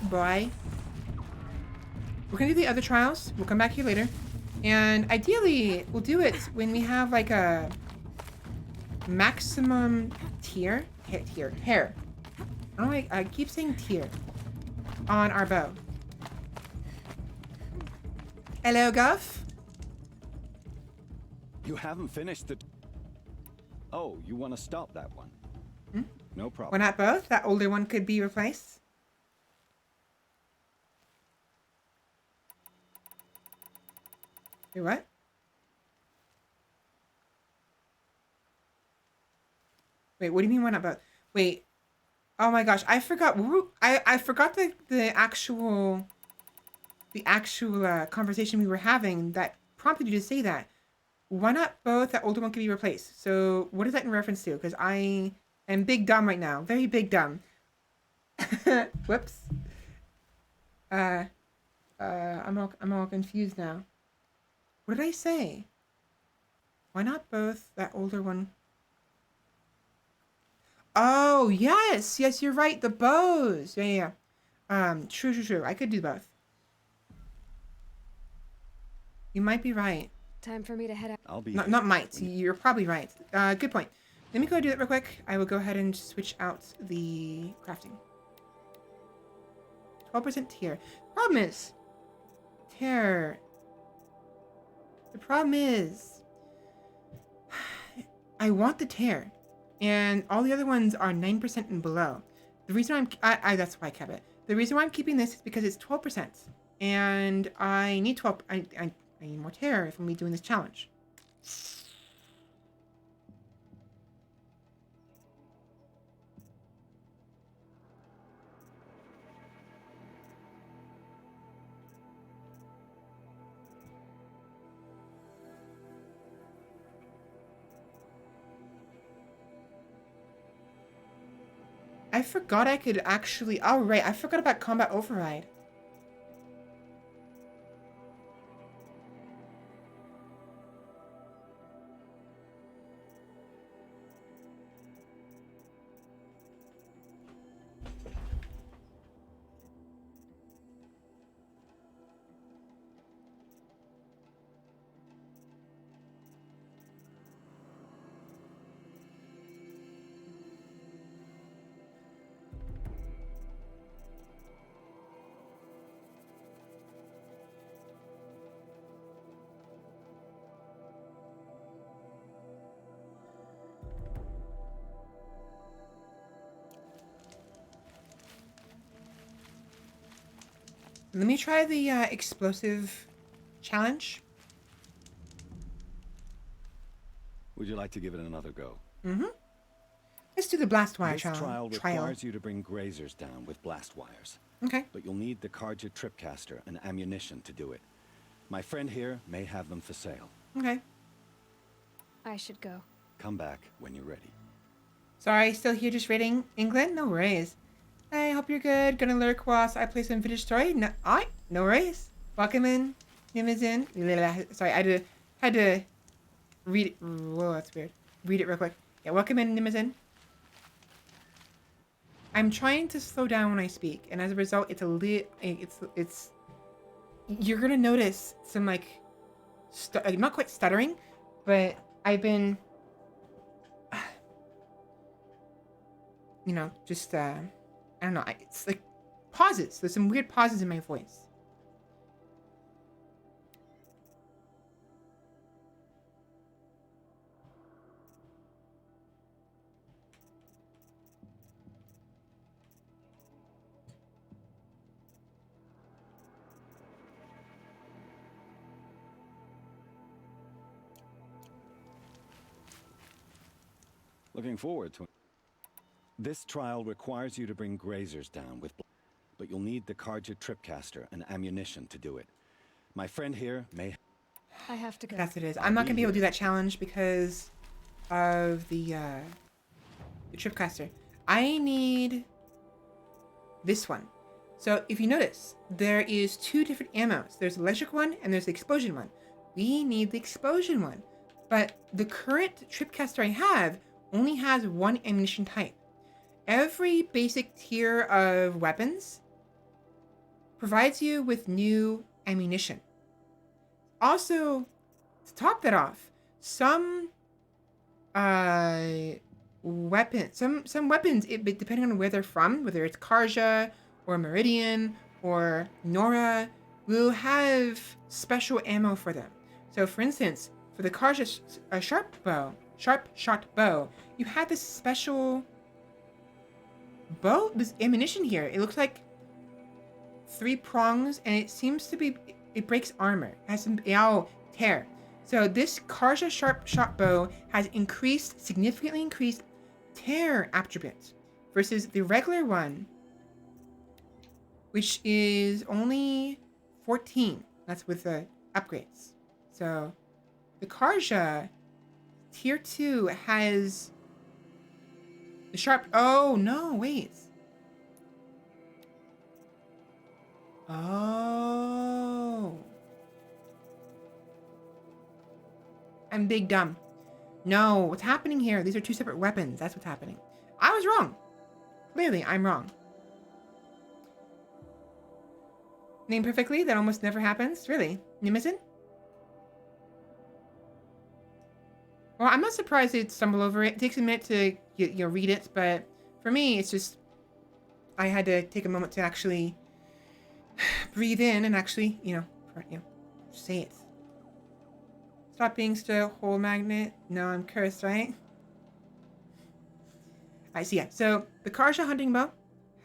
Boy. We're gonna do the other trials. We'll come back here later. And ideally, we'll do it when we have like a maximum tier. Hair. I don't like, I keep saying tier on our bow. Hello, Guff. You haven't finished the... Oh, you want to stop that one? Hmm? No problem. Why not both? That older one could be replaced. Wait, what? Wait, what do you mean why not both? Wait. Oh my gosh, I forgot. I forgot the actual conversation we were having that prompted you to say that. Why not both? That older one can be replaced. So what is that in reference to? Because I am big dumb right now. Very big dumb. Whoops. I'm all confused now. What did I say? Why not both? That older one. Oh, yes. Yes, you're right. The bows. Yeah. True. I could do both. You might be right. Time for me to head out. I'll be Not might. You're probably right. Good point. Let me go do that real quick. I will go ahead and switch out the crafting. 12% tier. Problem is, tear. The problem is, I want the tear, and all the other ones are 9% and below. The reason that's why I kept it. The reason why I'm keeping this is because it's 12%, and I need 12. I need more tear if I'm gonna be doing this challenge. I forgot I could actually... Oh, right. I forgot about combat override. Let me try the explosive challenge. Would you like to give it another go? Mm-hmm. Let's do the blast wire This trial requires you to bring grazers down with blast wires. Okay. But you'll need the Carja tripcaster and ammunition to do it. My friend here may have them for sale. Okay. I should go. Come back when you're ready. Sorry, still here just reading England? No worries. I hope you're good. Gonna lurk whilst I play some vintage story? No, no worries. Welcome in. Name is in. Sorry, I had to read it. Whoa, that's weird. Read it real quick. Yeah, welcome in. Name is in. I'm trying to slow down when I speak, and as a result, it's a lit. It's. You're gonna notice some like not quite stuttering, but I've been. You know, just I don't know. It's like pauses. There's some weird pauses in my voice. Looking forward to it. This trial requires you to bring grazers down with... But you'll need the Carja tripcaster and ammunition to do it. My friend here may... I have to go. That's what it is. I'll I'm not be gonna be able to do here. that challenge because of the tripcaster. I need this one. So if you notice, there is two different ammos. There's the electric one and there's the explosion one. We need the explosion one. But the current tripcaster I have only has one ammunition type. Every basic tier of weapons provides you with new ammunition. Also, to top that off, some some weapons, depending on where they're from, whether it's Karja or Meridian or Nora, will have special ammo for them. So for instance, for the Karja sharp shot bow, you had this special bow, this ammunition here. It looks like 3 prongs, and it seems to be, it breaks armor. It has some tear. So this Karja sharp shot bow has significantly increased tear attributes versus the regular one, which is only 14. That's with the upgrades. So the Karja tier 2 has the sharp. Oh no, wait. Oh. I'm big dumb. No, what's happening here? These are 2 separate weapons. That's what's happening. I was wrong. Clearly, I'm wrong. Named perfectly? That almost never happens? Really? You miss it? Well, I'm not surprised they'd stumble over it. It takes a minute to read it, but for me, it's just I had to take a moment to actually breathe in and actually, say it. Stop being still, hole magnet. No, I'm cursed, right? I see. Yeah. So the Karja hunting bow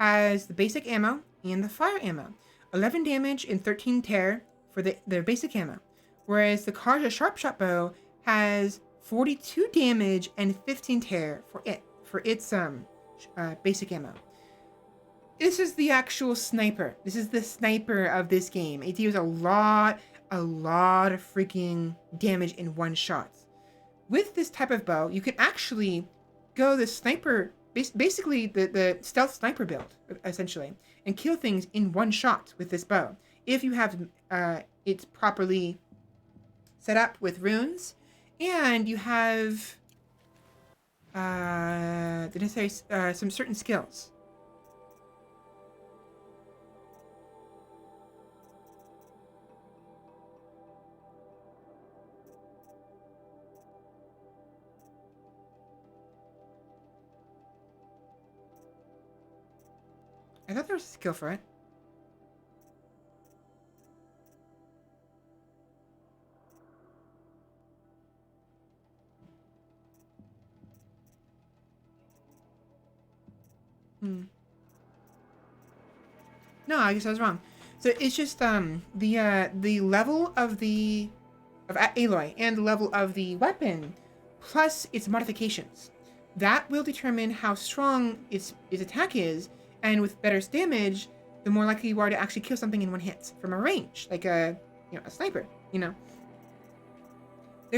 has the basic ammo and the fire ammo. 11 damage and 13 tear for their basic ammo, whereas the Karja sharp shot bow has 42 damage and 15 tear for its basic ammo. This is the actual sniper. This is the sniper of this game. It deals a lot of freaking damage in one shot. With this type of bow, you can actually go the sniper, basically the stealth sniper build, essentially, and kill things in one shot with this bow. If you have it properly set up with runes, and you have the necessary some certain skills. I thought there was a skill for it. No, I guess I was wrong. So it's just the level of Aloy and the level of the weapon plus its modifications. That will determine how strong its attack is, and with better damage, the more likely you are to actually kill something in one hit from a range, like a sniper. There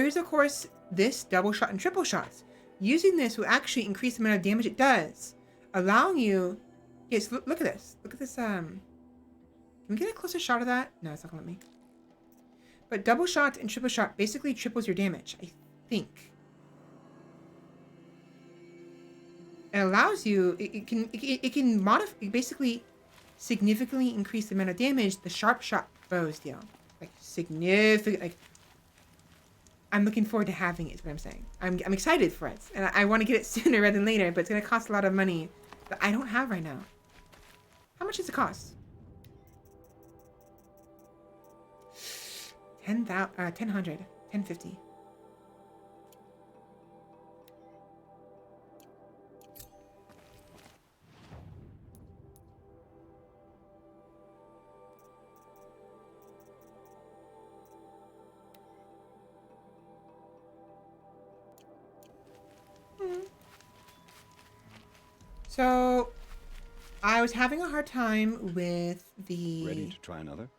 is of course this double shot and triple shots. Using this will actually increase the amount of damage it does, allowing you. Yes, look at this. Look at this. Can we get a closer shot of that? No, it's not gonna let me. But double shot and triple shot basically triples your damage, I think. It allows you. It can modify, basically significantly increase the amount of damage the sharp shot bows deal. Like significant. Like I'm looking forward to having it. Is what I'm saying. I'm excited for it, and I want to get it sooner rather than later. But it's gonna cost a lot of money that I don't have right now. How much does it cost? 1050. So, I was having a hard time with the Ready to try another?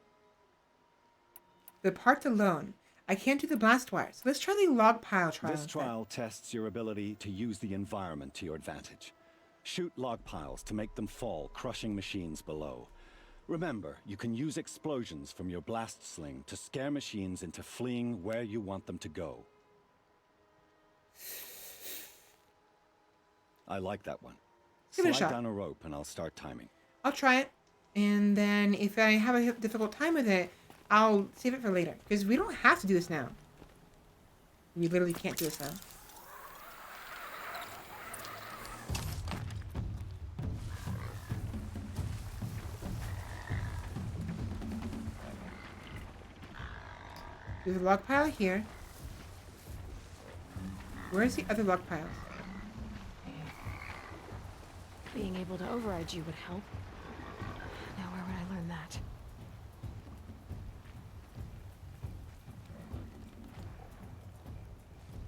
parts alone. I can't do the blast wire. So let's try the log pile trial. This instead. trial tests your ability to use the environment to your advantage. Shoot log piles to make them fall, crushing machines below. Remember, you can use explosions from your blast sling to scare machines into fleeing where you want them to go. I like that one. Give it a Slide shot. down a rope and I'll start timing. I'll try it. And then if I have a difficult time with it, I'll save it for later. Because we don't have to do this now. We literally can't do this now. There's a log pile here. Where's the other log piles? Being able to override you would help. Now where would I learn that?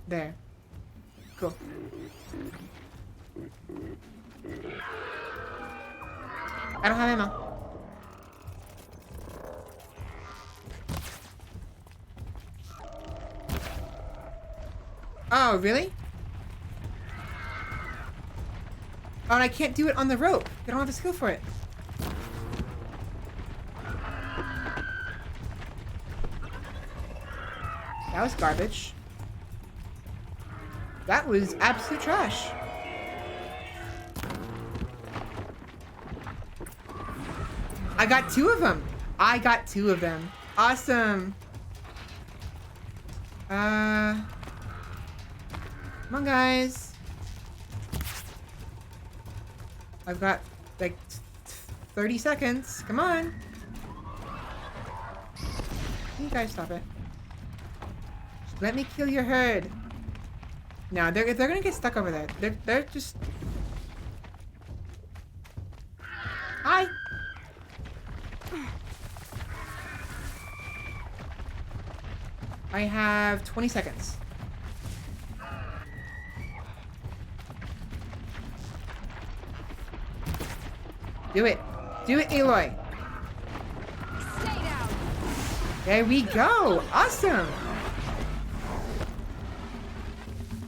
There. Cool. I don't have ammo. Oh, really? Oh, and I can't do it on the rope. I don't have the skill for it. That was garbage. That was absolute trash. I got 2 of them. I got 2 of them. Awesome. Come on, guys. I've got like 30 seconds. Come on. You guys stop it. Just let me kill your herd. No, they're gonna get stuck over there. They're just. Hi. I have 20 seconds. Do it. Do it, Aloy. Stay down. There we go. Awesome.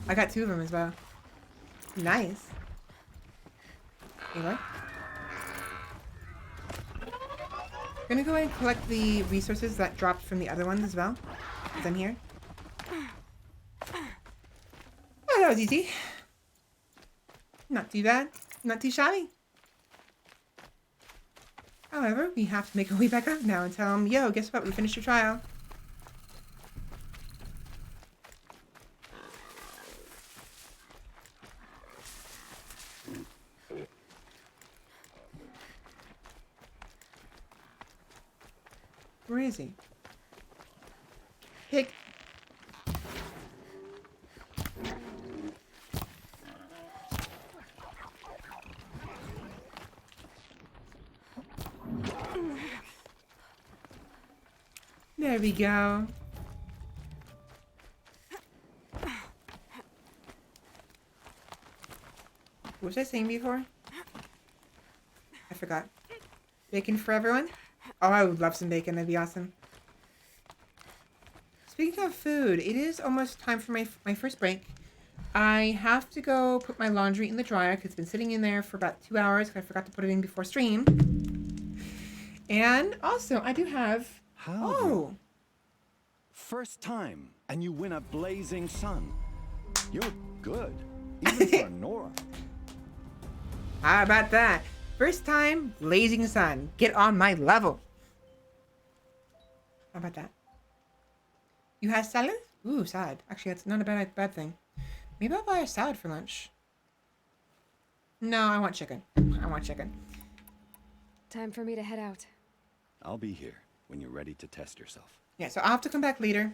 I got 2 of them as well. Nice. Aloy. Gonna go ahead and collect the resources that dropped from the other ones as well. Because I'm here. Oh, that was easy. Not too bad. Not too shabby. However, we have to make our way back up now and tell them, yo, guess what? We finished your trial. Where is he? Pig. There we go. What was I saying before? I forgot. Bacon for everyone? Oh, I would love some bacon. That'd be awesome. Speaking of food, it is almost time for my first break. I have to go put my laundry in the dryer because it's been sitting in there for about 2 hours. I forgot to put it in before stream. And also, I do have... How? Oh! First time, and you win a blazing sun. You're good, even for Nora. How about that? First time, blazing sun. Get on my level. How about that? You had salad? Ooh, salad. Actually, that's not a bad thing. Maybe I'll buy a salad for lunch. No, I want chicken. I want chicken. Time for me to head out. I'll be here when you're ready to test yourself. Yeah, so I'll have to come back later.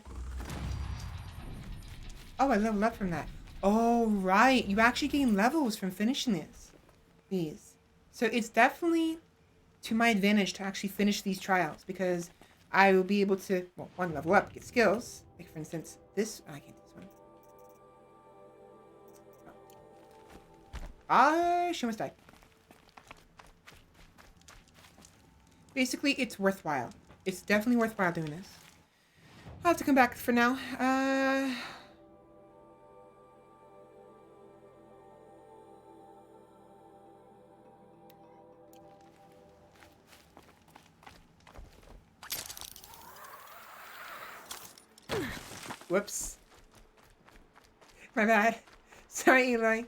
Oh, I leveled up from that. Oh, right. You actually gain levels from finishing these. So it's definitely to my advantage to actually finish these trials because I will be able to, well, 1, level up, get skills. Like, for instance, this. Oh, I can't do this one. Ah, she almost died. Basically, it's worthwhile. It's definitely worthwhile doing this. I'll have to come back for now. Whoops. My bad. Sorry, Eli.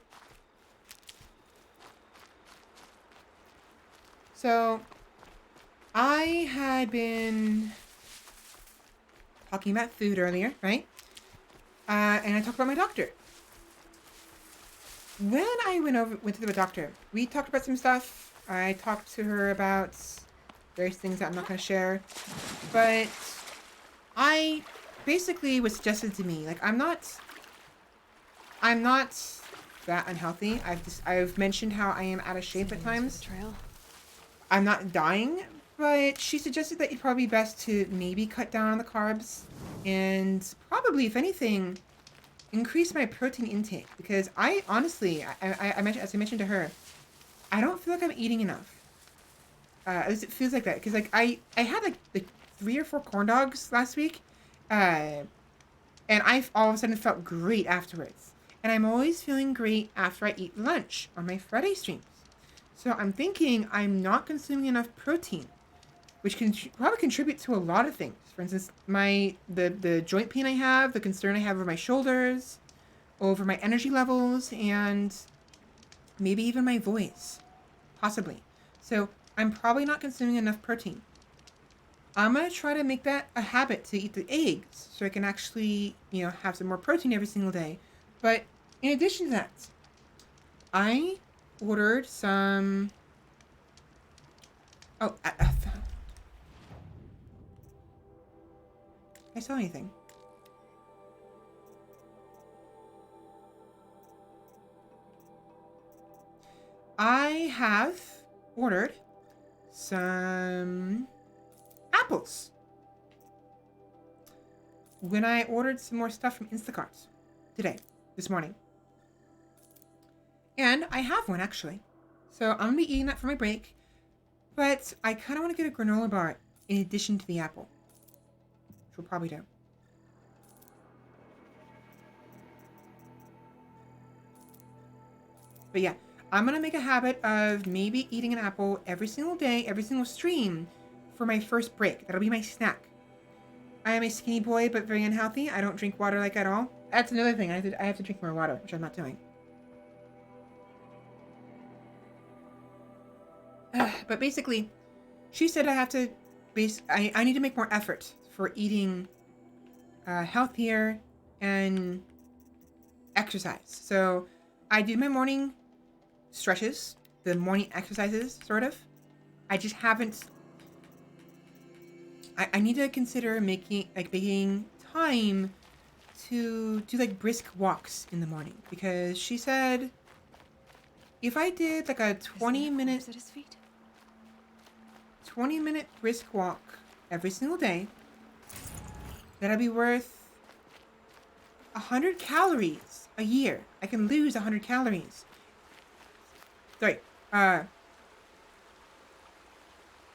So, I had been talking about food earlier, right? And I talked about my doctor. When I went to the doctor, we talked about some stuff. I talked to her about various things that I'm not going to share. But I basically was suggested to me, like, I'm not that unhealthy. I've mentioned how I am out of shape at times. Betrayal. I'm not dying, but she suggested that it'd probably be best to maybe cut down on the carbs and probably, if anything, increase my protein intake, because I honestly, I mentioned, as I mentioned to her, I don't feel like I'm eating enough. At least it feels like that, because like I had like 3 or 4 corn dogs last week, and I all of a sudden felt great afterwards. And I'm always feeling great after I eat lunch on my Friday streams. So I'm thinking I'm not consuming enough protein, which can probably contribute to a lot of things. For instance, the joint pain I have, the concern I have over my shoulders, over my energy levels, and maybe even my voice, possibly. So I'm probably not consuming enough protein. I'm going to try to make that a habit to eat the eggs so I can actually, have some more protein every single day. But in addition to that, I ordered some... Oh, I saw anything. I have ordered some apples when I ordered some more stuff from Instacart this morning. And I have one, actually. So I'm going to be eating that for my break. But I kind of want to get a granola bar in addition to the apple. Which we'll probably do. But yeah, I'm going to make a habit of maybe eating an apple every single day, every single stream for my first break. That'll be my snack. I am a skinny boy, but very unhealthy. I don't drink water like at all. That's another thing. I have to drink more water, which I'm not doing. But basically, she said I have to I need to make more effort for eating healthier and exercise. So I do my morning stretches, the morning exercises, sort of. I just haven't. I need to consider making time to do like brisk walks in the morning, because she said if I did like a 20-minute 20-minute brisk walk every single day, that'll be worth 100 calories a year. I can lose 100 calories.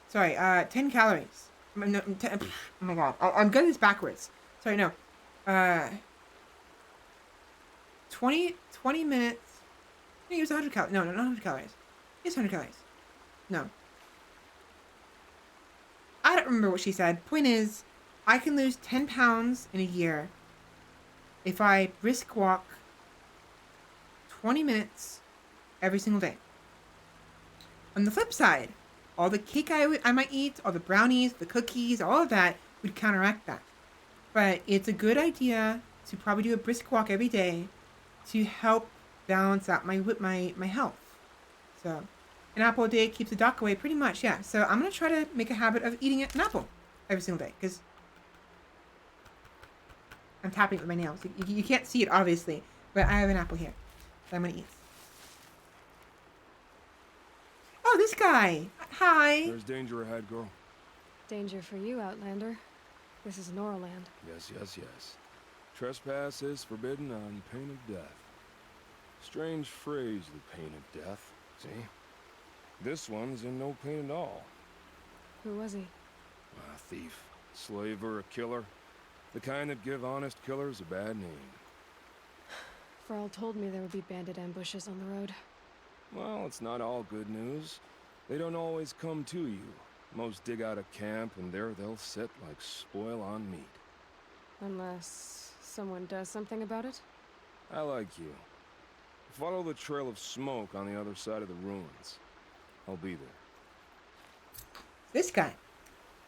Sorry, 10 calories. No, 10, oh my god, I'm getting this backwards. Sorry, no. 20 minutes. I use 100 calories. No, not 100 calories. It's 100 calories. No. I don't remember what she said. Point is, I can lose 10 pounds in a year if I brisk walk 20 minutes every single day. On the flip side, all the cake I might eat, all the brownies, the cookies, all of that would counteract that. But it's a good idea to probably do a brisk walk every day to help balance out my health. So an apple a day keeps the doc away, pretty much, yeah. So I'm going to try to make a habit of eating an apple every single day, because I'm tapping it with my nails. You can't see it, obviously, but I have an apple here that I'm going to eat. Oh, this guy. Hi. There's danger ahead, girl. Danger for you, Outlander. This is Norland. Yes. Trespass is forbidden on pain of death. Strange phrase, the pain of death. See? This one's in no pain at all. Who was he? A thief, slaver, a killer. The kind that give honest killers a bad name. Farrell told me there would be bandit ambushes on the road. Well, it's not all good news. They don't always come to you. Most dig out a camp, and there they'll sit like spoil on meat. Unless someone does something about it? I like you. Follow the trail of smoke on the other side of the ruins. I'll be there. This guy.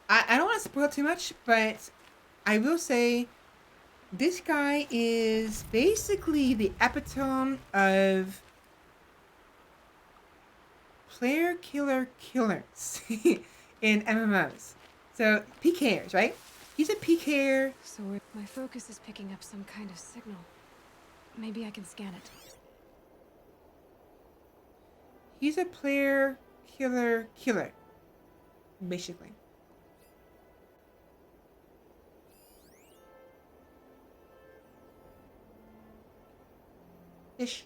I don't want to spoil too much, but I will say this guy is basically the epitome of player killer killers in MMOs. So PKers, right? He's a PKer. So my focus is picking up some kind of signal. Maybe I can scan it. He's a player killer, basically. Ish.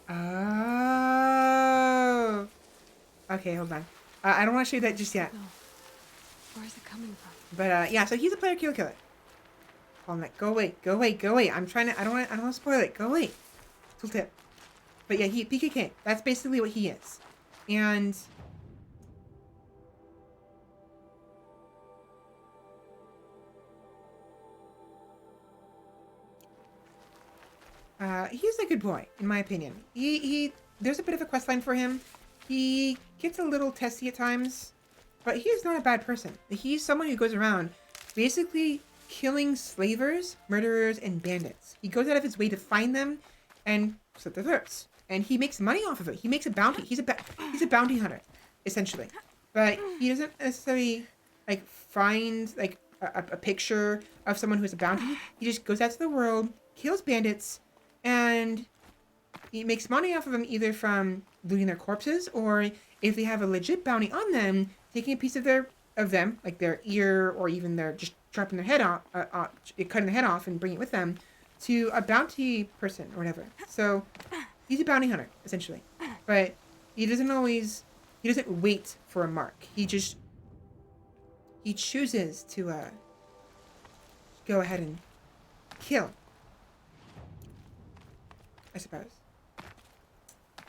Oh. Okay, hold on. I don't want to show you that just yet. No. Where is it coming from? But yeah, so he's a player killer. Hold on, go away, go away, go away. I'm trying to. I don't want to spoil it. Go away. Cool tip. But yeah, he PKK. That's basically what he is, and. He's a good boy, in my opinion. There's a bit of a quest line for him. He gets a little testy at times, but he is not a bad person. He's someone who goes around basically killing slavers, murderers, and bandits. He goes out of his way to find them and slit their throats. And he makes money off of it. He makes a bounty. He's a bounty hunter, essentially. But he doesn't necessarily like find like a picture of someone who's a bounty. He just goes out to the world, kills bandits, and he makes money off of them either from looting their corpses or if they have a legit bounty on them, taking a piece of them, like their ear or even their just chopping their head off, cutting their head off and bringing it with them to a bounty person or whatever. So he's a bounty hunter essentially, but he doesn't wait for a mark. He chooses to go ahead and kill. I suppose.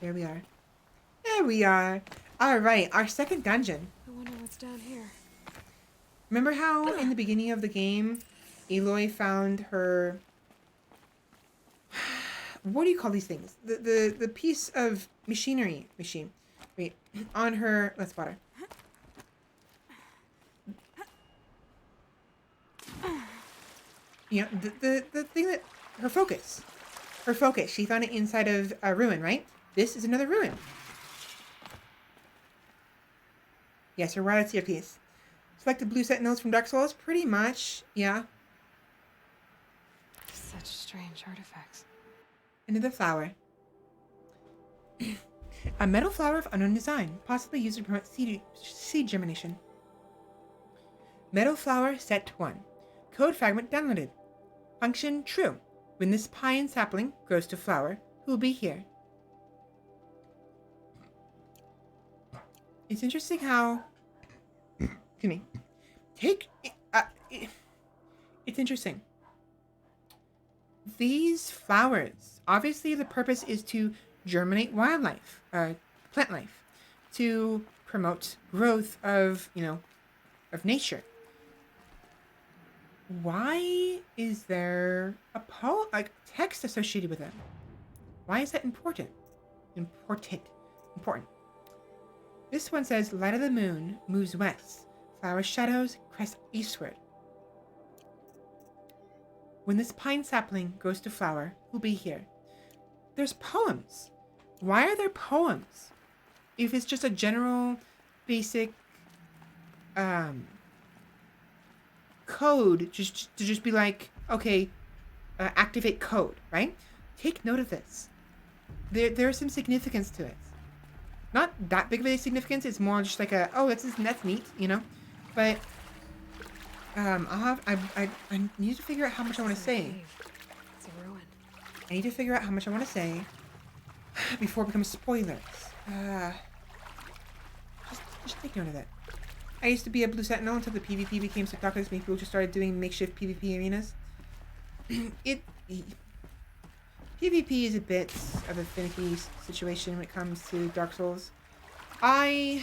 There we are. There we are. All right, our second dungeon. I wonder what's down here. Remember how in the beginning of the game, Aloy found her... What do you call these things? The piece of machine. Wait, on her... Let's spot her. You know, the thing that... Her focus. She found it inside of a ruin, right? This is another ruin. Yes, her royalty piece. Select the blue sentinels from Dark Souls? Pretty much, yeah. Such strange artifacts. Another flower. A metal flower of unknown design, possibly used to promote seed germination. Metal flower set 1. Code fragment downloaded. Function true. When this pine sapling grows to flower, who will be here? It's interesting how... Excuse me. It's interesting. These flowers, obviously the purpose is to germinate wildlife, plant life, to promote growth of, of nature. Why is there a text associated with it? Why is that important? Important. This one says, light of the moon moves west. Flower shadows crest eastward. When this pine sapling grows to flower, who'll be here? There's poems. Why are there poems? If it's just a general, basic, code, just to be like, okay, activate code, right? Take note of this. There's some significance to it. Not that big of a significance. It's more just like that's neat, But I need to figure out how much I want to say. It's a ruin. I need to figure out how much I want to say before it becomes spoilers. Just take note of it. I used to be a blue sentinel until the PvP became so toxic. People just started doing makeshift PvP arenas. it PvP is a bit of a finicky situation when it comes to Dark Souls. I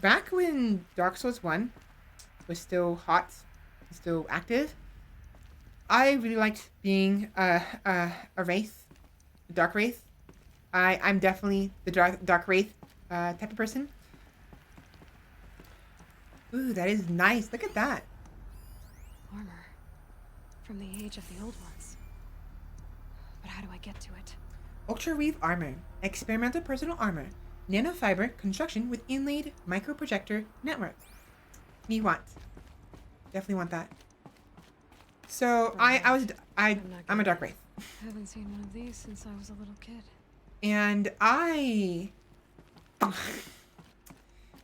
back when Dark Souls 1 was still hot, still active, I really liked being a wraith, a dark wraith. I'm definitely the dark wraith type of person. Ooh, that is nice. Look at that. Armor. From the age of the old ones. But how do I get to it? Ultra Weave Armor. Experimental personal armor. Nanofiber construction with inlaid microprojector network. Me want. Definitely want that. So I'm a dark wraith. I haven't seen one of these since I was a little kid. And I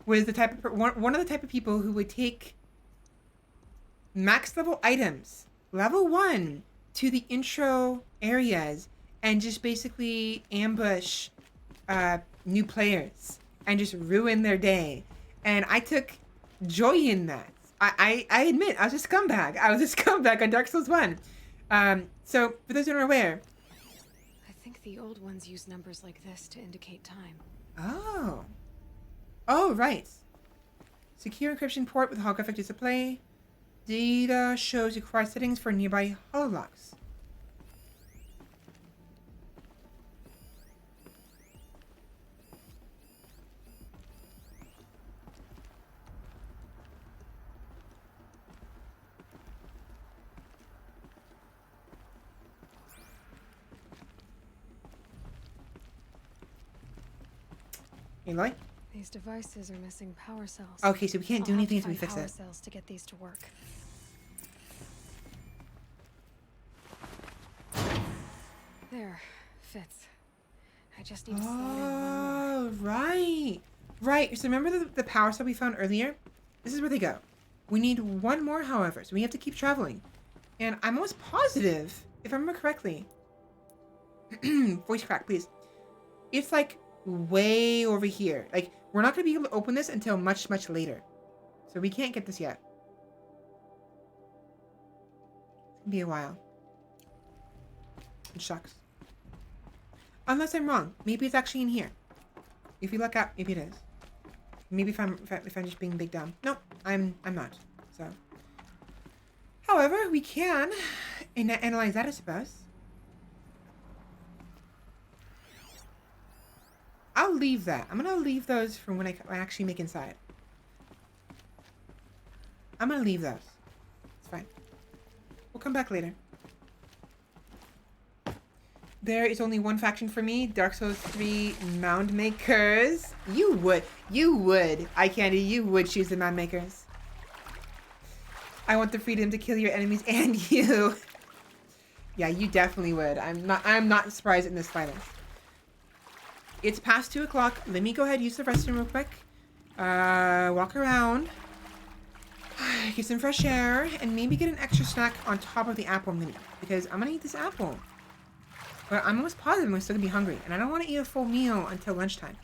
was the type of one of the type of people who would take max level items, level 1, to the intro areas and just basically ambush new players and just ruin their day. And I took joy in that. I admit, I was a scumbag. I was a scumbag on Dark Souls 1. So, for those who aren't aware... I think the old ones use numbers like this to indicate time. Oh. Oh, right. Secure encryption port with holographic display. Data shows required settings for nearby hololocks. Aloy? These devices are missing power cells. Okay, so we can't do I'll have anything to until we find fix power it. cells to get these to work. There, fits. I just need to slow down one more. Oh, right. Right. So remember the power cell we found earlier? This is where they go. We need one more, however, so we have to keep traveling. And I'm almost positive, if I remember correctly. Voice crack, please. It's like way over here. Like, we're not going to be able to open this until much, much later. So we can't get this yet. It's going to be a while. It sucks. Unless I'm wrong. Maybe it's actually in here. If you look up, maybe it is. Maybe if I'm just being big dumb. No, I'm not. So, however, we can analyze that, I suppose. I'll leave that. I'm gonna leave those for when I actually make inside. I'm gonna leave those. It's fine. We'll come back later. There is only one faction for me, Dark Souls 3 Mound Makers. You would. Eye candy, you would choose the Mound Makers. I want the freedom to kill your enemies and you. Yeah, you definitely would. I'm not surprised in this slightest. It's past 2 o'clock. Let me go ahead and use the restroom real quick. Walk around. Get some fresh air. And maybe get an extra snack on top of the apple I'm gonna eat. Because I'm gonna eat this apple. But I'm almost positive I'm still gonna be hungry. And I don't want to eat a full meal until lunchtime.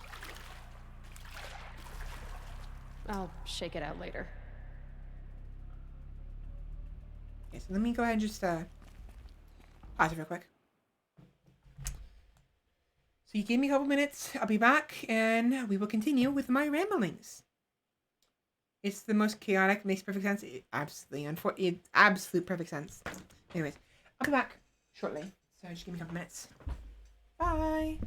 I'll shake it out later. Okay, so let me go ahead and just pause it real quick. So you gave me a couple minutes. I'll be back and we will continue with my ramblings. It's the most chaotic, makes perfect sense. It absolute perfect sense. Anyways, I'll be back shortly. So just give me a couple minutes. Bye.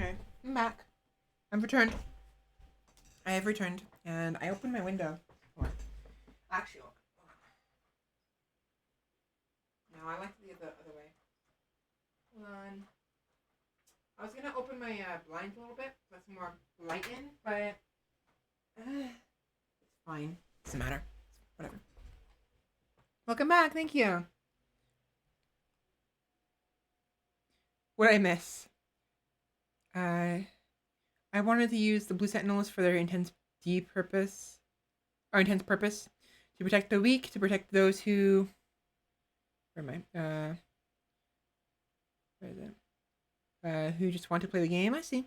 Okay, I'm back. I've returned. I have returned, and I opened my window. Actually, no, I like to do it the other way. Hold on. I was gonna open my blinds a little bit, let some more light in, but it's fine. Doesn't matter. Whatever. Welcome back. Thank you. What did I miss? I wanted to use the Blue Sentinels for their intense purpose to protect the weak, to protect those who. Where am I? Where is it? Who just want to play the game? I see.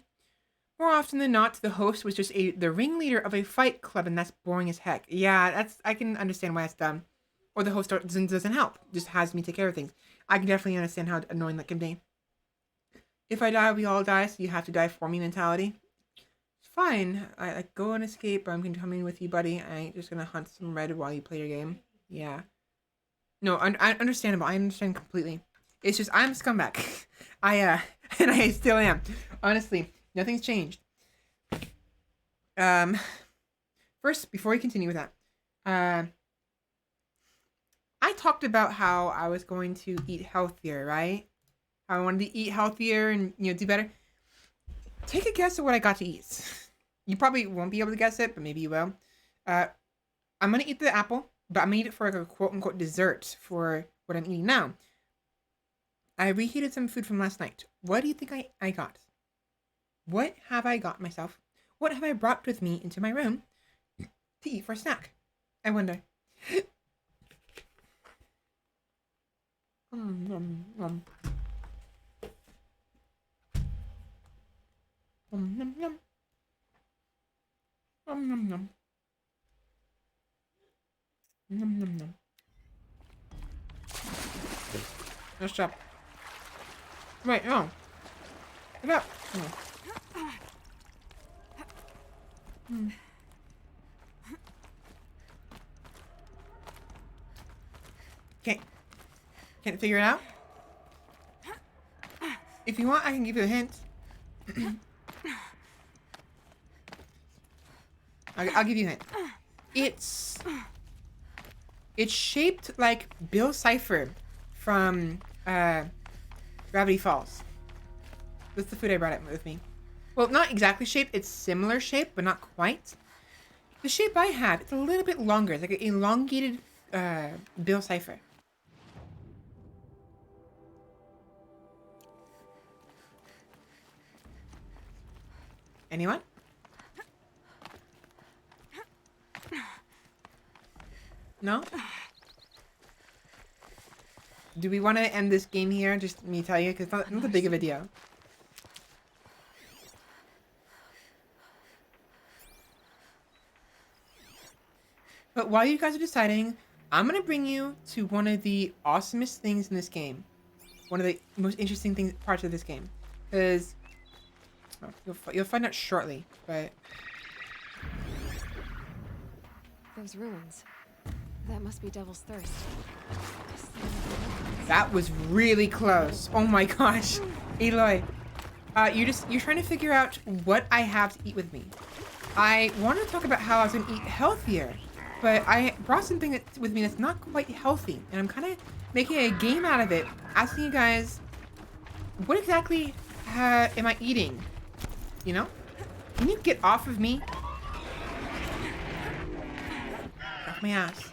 More often than not, the host was just the ringleader of a fight club, and that's boring as heck. Yeah, I can understand why that's dumb. Or the host doesn't help, just has me take care of things. I can definitely understand how annoying that can be. If I die, we all die, so you have to die for me mentality. It's fine. I go and escape. I'm gonna come in with you, buddy. I ain't just gonna hunt some red while you play your game. Yeah. No, understandable. I understand completely. It's just I'm a scumbag. And I still am. Honestly, nothing's changed. First, before we continue with that, I talked about how I was going to eat healthier, right? How I wanted to eat healthier and do better. Take a guess at what I got to eat. You probably won't be able to guess it, but maybe you will. I'm gonna eat the apple, but I'm gonna eat it for like a quote unquote dessert for what I'm eating now. I reheated some food from last night. What do you think I got? What have I got myself? What have I brought with me into my room to eat for a snack? I wonder. Nom, nom. Nom, nom, nom. Nom, nom, nom. Nom, nom, nom. Nice job. Wait, no. Get up. Oh. Can't figure it out? If you want, I can give you a hint. I'll give you a hint. It's shaped like Bill Cipher from Gravity Falls. That's the food I brought it with me. Well, not exactly shaped. It's similar shape, but not quite. The shape I have, it's a little bit longer. It's like an elongated Bill Cipher. Anyone? No? Do we want to end this game here? Just me tell you, because it's not that big of a deal. But while you guys are deciding, I'm going to bring you to one of the awesomest things in this game. One of the most interesting parts of this game. Because you'll find out shortly, but... Those ruins. That must be Devil's Thirst. That was really close. Oh my gosh. Aloy. You're trying to figure out what I have to eat with me. I want to talk about how I was going to eat healthier, but I brought something with me that's not quite healthy, and I'm kind of making a game out of it, asking you guys, what exactly am I eating? You know? Can you get off of me? Off my ass.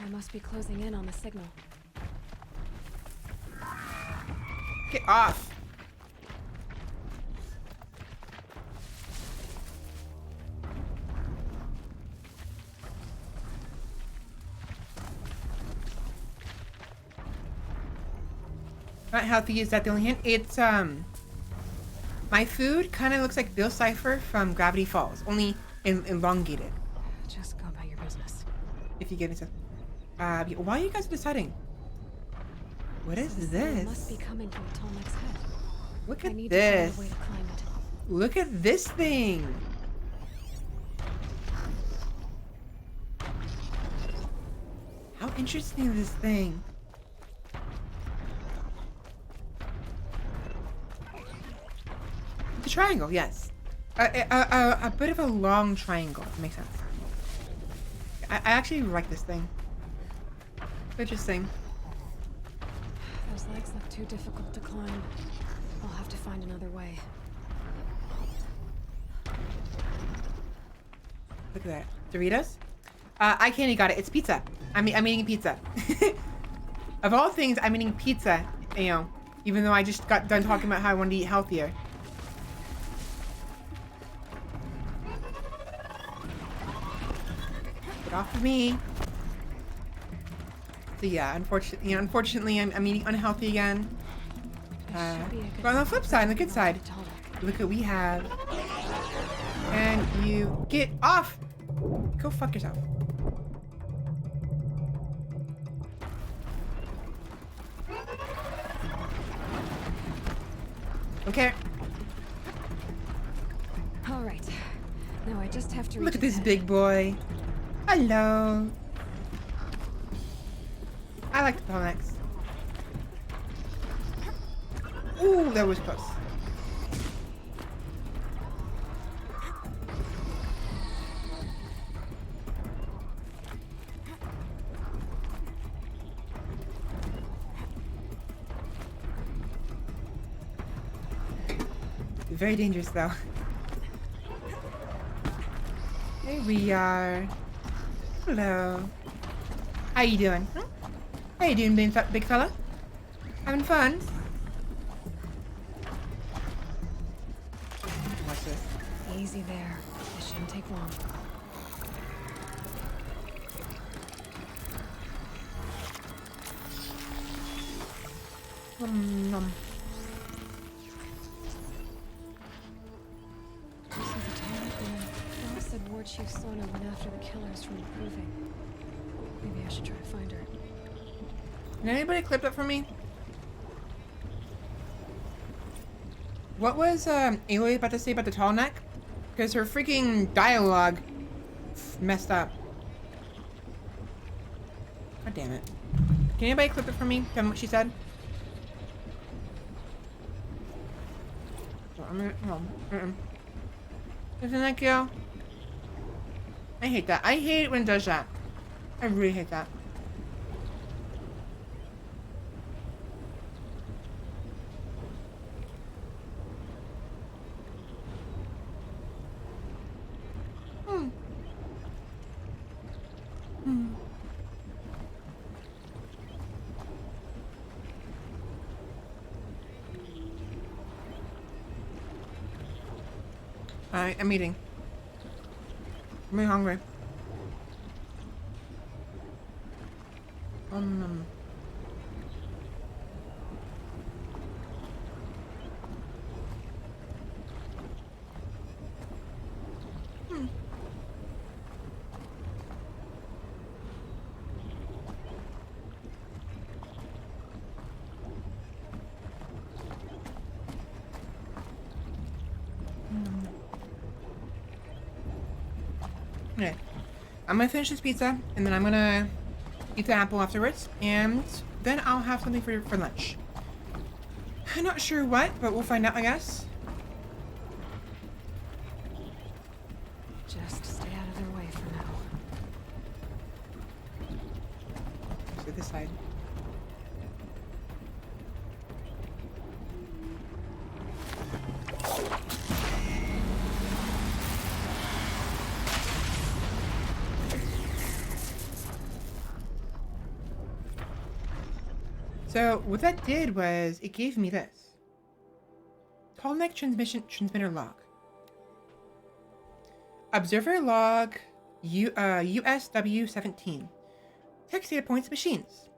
I must be closing in on the signal. Get off. Not healthy, is that the only hint? It's, my food kind of looks like Bill Cipher from Gravity Falls, only elongated. Just go about your business. If you get into... why are you guys deciding? What is this? Must be coming from Tolmec's head. Look I at need to find this. a way to climb it. Look at this thing. How interesting is this thing? triangle, yes. A bit of a long triangle. Makes sense. I actually like this thing. Interesting. Those legs look too difficult to climb. I'll have to find another way. Look at that. Doritos? I candy got it. It's pizza. I'm eating pizza. Of all things, I'm eating pizza, you know, even though I just got done talking about how I want to eat healthier. Get off of me. So yeah, unfortunately, I'm eating unhealthy again. But on the flip side, on the good side, look what we have. And you get off. Go fuck yourself. Okay. All right. Now I just have to reach Look at this ahead. big boy. Hello. I like the Polex. Ooh, that was close. Very dangerous though. Here we are. Hello. How you doing? Huh? How you doing, big fella? Having fun? Watch this. Easy there. This shouldn't take long. Nom. This is the toilet room. Svela said Ward Chief Sona went after the killers from the proving. Maybe I should try to find her. Can anybody clip that for me? What was Aloy about to say about the tall neck? Because her freaking dialogue messed up. God damn it. Can anybody clip it for me? Tell me what she said? Isn't that cute? I hate that. I hate it when it does that. I really hate that. I'm eating. I'm really hungry. Um. Okay. I'm gonna finish this pizza, and then I'm gonna eat the apple afterwards, and then I'll have something for lunch. I'm not sure what, but we'll find out, I guess. Just stay out of their way for now. So this side. So what that did was it gave me this. Tall neck transmitter log. Observer log USW17. Text data points machines.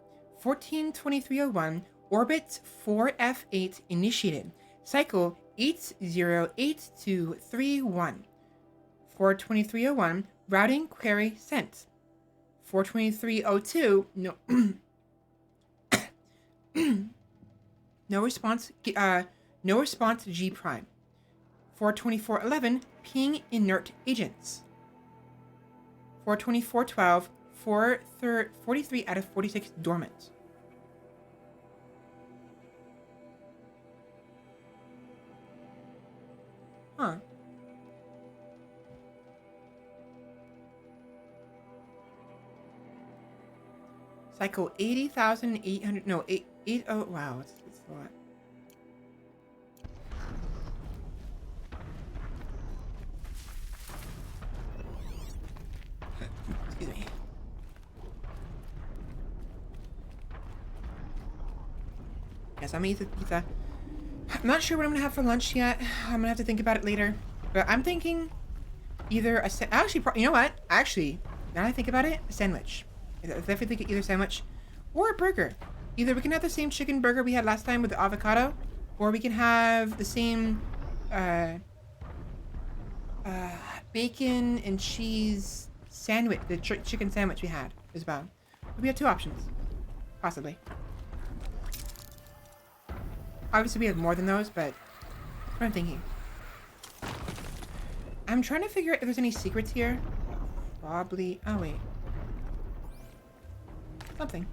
142301 orbit 4F8 initiated. Cycle 808231. 42301 routing query sent. 42302 no no response G prime. 42411 ping inert agents. 42412 43 out of 46 dormant. Huh. Cycle 80,800. No, 80. Wow, it's a lot. Excuse me. Yes, I'm gonna eat the pizza. I'm not sure what I'm gonna have for lunch yet. I'm gonna have to think about it later. But I'm thinking either a actually, you know what? Actually, now that I think about it, a sandwich. I definitely think either sandwich or a burger. Either we can have the same chicken burger we had last time with the avocado, or we can have the same bacon and cheese sandwich, the chicken sandwich we had as well. We have two options, possibly. Obviously, we have more than those, but what I'm thinking. I'm trying to figure out if there's any secrets here. Probably. Oh, wait. Something.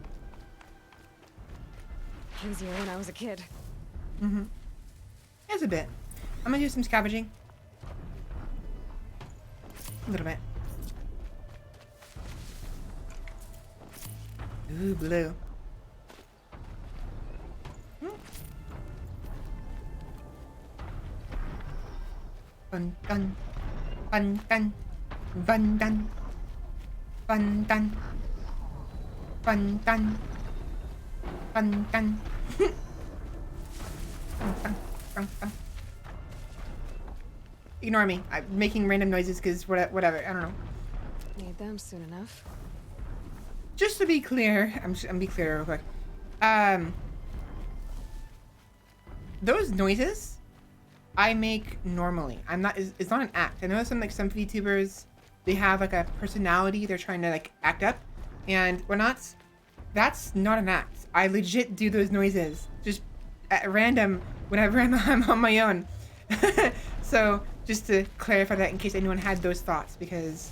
Easier when I was a kid. Mm-hmm. There's a bit. I'm gonna do some scavenging. A little bit. Ooh, blue. Bun dun. Bun dun. Bun dun. Bun dun. Bun dun. Bun dun. Ignore me. I'm making random noises because whatever. I don't know. Need them soon enough. Just to be clear, I'm gonna be clear real quick. Those noises I make normally. I'm not. It's not an act. I know some VTubers, they have like a personality. They're trying to like act up, and we're not. That's not an act. I legit do those noises just at random whenever I'm on my own. So just to clarify that in case anyone had those thoughts, because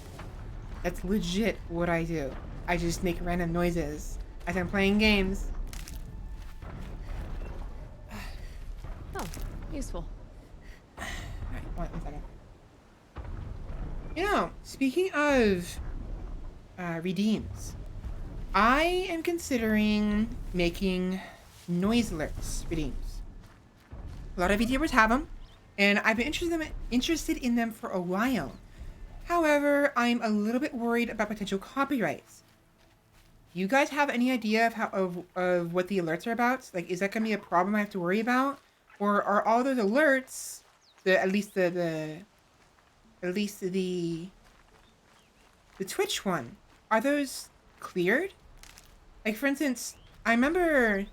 that's legit what I do. I just make random noises as I'm playing games. Oh, useful. Alright, one second. You know, speaking of redeems, I am considering making noise alerts redeems. A lot of VTubers have them, and I've been interested in them for a while. However, I'm a little bit worried about potential copyrights. Do you guys have any idea of what the alerts are about? Like, is that gonna be a problem I have to worry about, or are all those alerts, at least the Twitch one, are those cleared? Like, for instance, I remember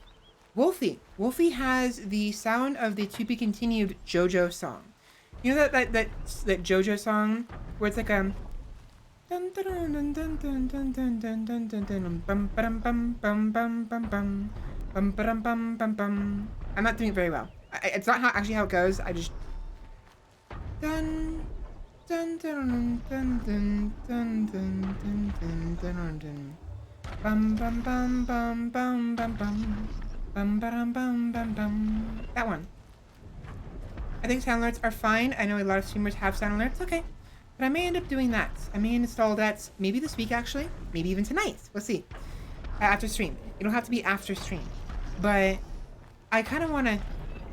Wolfie. Wolfie has the sound of the To Be Continued JoJo song. You know that JoJo song where it's like I'm not doing it very well. It's not actually how it goes. I just dun dun dun dun dun dun dun dun dun dun dun bum bum bum bum bum bum bum bum bum bum bum bum. That one. I think sound alerts are fine. I know a lot of streamers have sound alerts. Okay. But I may end up doing that. I may install that maybe this week, actually. Maybe even tonight. We'll see. After stream. It'll have to be after stream. But I kind of want to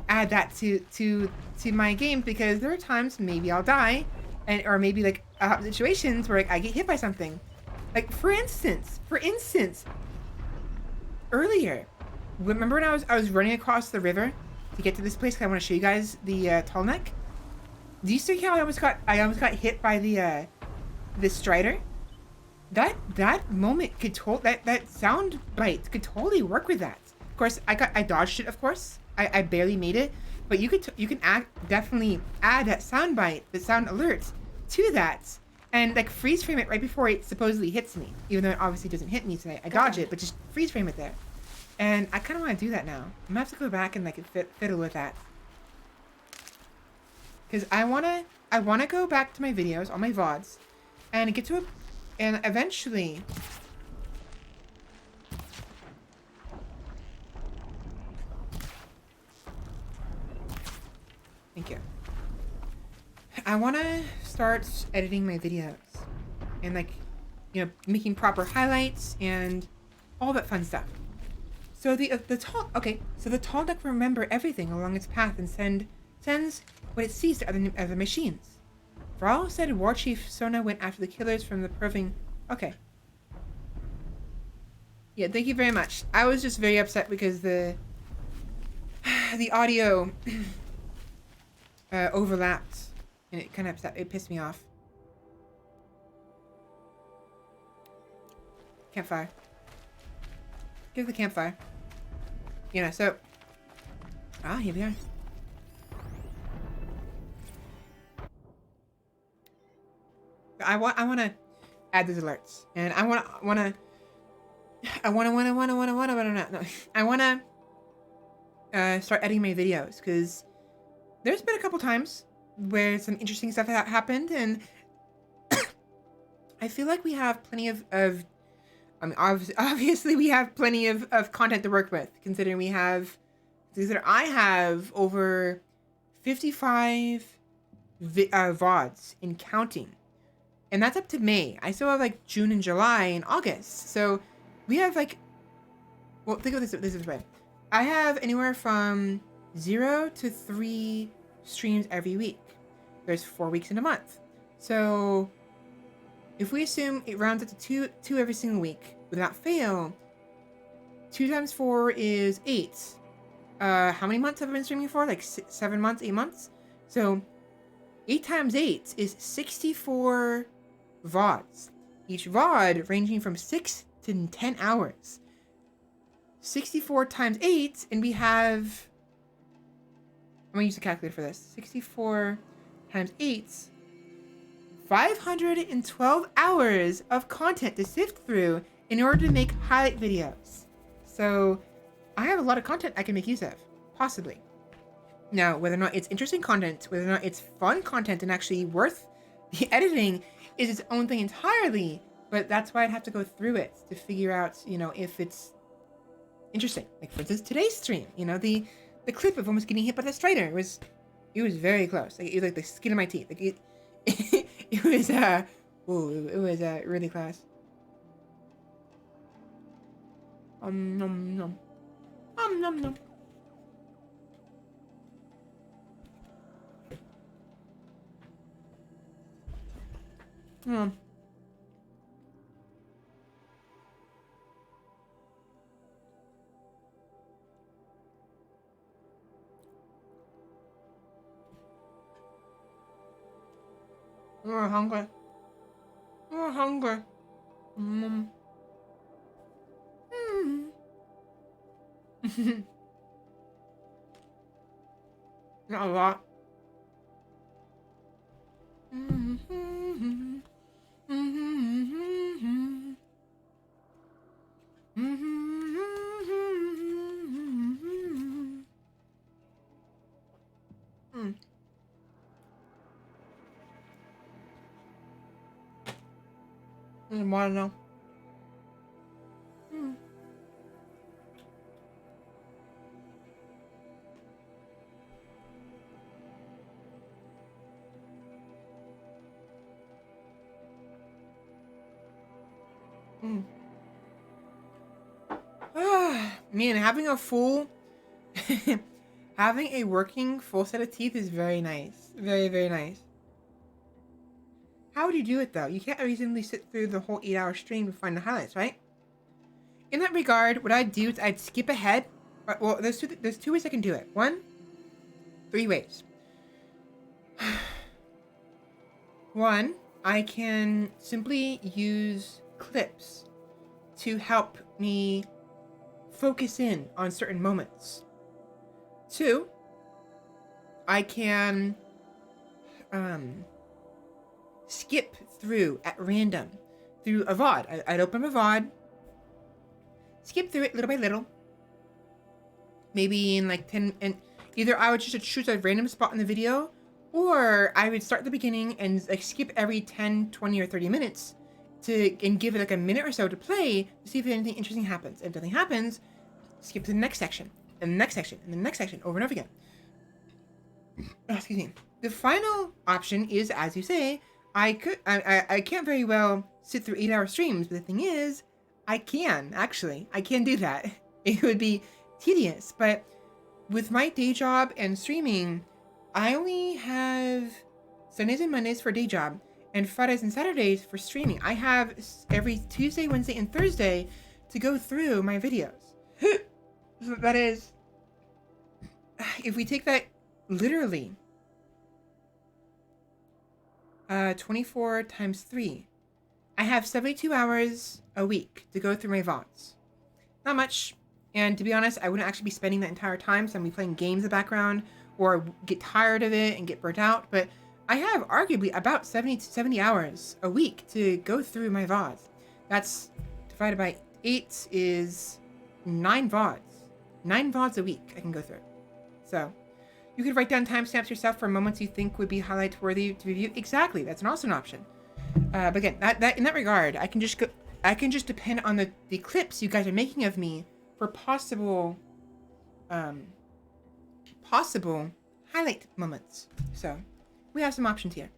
add that to my game, because there are times maybe I'll die, or maybe like situations where I get hit by something. Like for instance, earlier, remember when I was running across the river to get to this place? 'Cause I want to show you guys the tall neck. Do you see how I almost got hit by the strider? That moment could that sound bite could totally work with that. Of course, I dodged it. Of course, I barely made it, but you can definitely add that sound bite, the sound alert to that, and like freeze frame it right before it supposedly hits me. Even though it obviously doesn't hit me today, I dodge it, but just freeze frame it there. And I kind of want to do that now. I'm gonna have to go back and like fiddle with that. Because I wanna go back to my videos, all my VODs, and get to and eventually thank you. I want to start editing my videos and like, making proper highlights and all that fun stuff. So the tall duck will remember everything along its path and sends what it sees to other machines. Vral said War Chief Sona went after the killers from the proving. Okay. Yeah, thank you very much. I was just very upset because the audio overlapped, and it kind of upset. It pissed me off. Campfire. Give the campfire. So. Here we are. I want to add these alerts, and I want to start editing my videos, because there's been a couple times where some interesting stuff happened, and I feel like we have plenty of obviously we have plenty of content to work with, considering I have over 55 VODs and counting. And that's up to May. I still have like June and July and August. So we have like, well, think of this way. I have anywhere from 0 to 3 streams every week. There's 4 weeks in a month. So if we assume it rounds up to two every single week without fail, 2 times 4 is 8. How many months have I been streaming for? Like 7 months, 8 months? So 8 times 8 is 64 VODs. Each VOD ranging from 6 to 10 hours. 64 times 8, and we have... I'm going to use a calculator for this. 64 times 8... 512 hours of content to sift through in order to make highlight videos. So I have a lot of content I can make use of. Possibly. Now, whether or not it's interesting content, whether or not it's fun content and actually worth the editing is its own thing entirely, but that's why I'd have to go through it to figure out, if it's interesting. Like, for instance, today's stream, the clip of almost getting hit by the strider was very close. Like, it was like the skin of my teeth. Like, it was, really close. Nom nom. Nom nom. Oh, I'm hungry. I'm hungry. Mm. Not a lot. More now. Man, having a having a working full set of teeth is very nice. Very, very nice. How would you do it, though? You can't reasonably sit through the whole 8-hour stream to find the highlights, right? In that regard, what I'd do is I'd skip ahead. Well, there's two ways I can do it. 3 ways. 1, I can simply use clips to help me focus in on certain moments. 2, I can skip through at random through a VOD. I'd open a VOD, skip through it little by little, maybe in like 10, and either I would just choose a random spot in the video, or I would start at the beginning and like skip every 10, 20, or 30 minutes and give it like a minute or so to play to see if anything interesting happens. If nothing happens, skip to the next section, and the next section, and the next section, over and over again. excuse me. The final option is, as you say, I can't very well sit through 8-hour streams, but the thing is, I can do that. It would be tedious, but with my day job and streaming, I only have Sundays and Mondays for day job and Fridays and Saturdays for streaming. I have every Tuesday, Wednesday, and Thursday to go through my videos. So that is, if we take that literally, 24 times 3, I have 72 hours a week to go through my VODs. Not much. And to be honest, I wouldn't actually be spending that entire time, so I'm be playing games in the background or get tired of it and get burnt out. But I have arguably about 70 hours a week to go through my VODs. That's divided by 8 is 9 VODs. 9 VODs a week I can go through. So you could write down timestamps yourself for moments you think would be highlight worthy to review. Exactly, that's also an option. But again, that in that regard, I can just depend on the clips you guys are making of me for possible highlight moments. So we have some options here.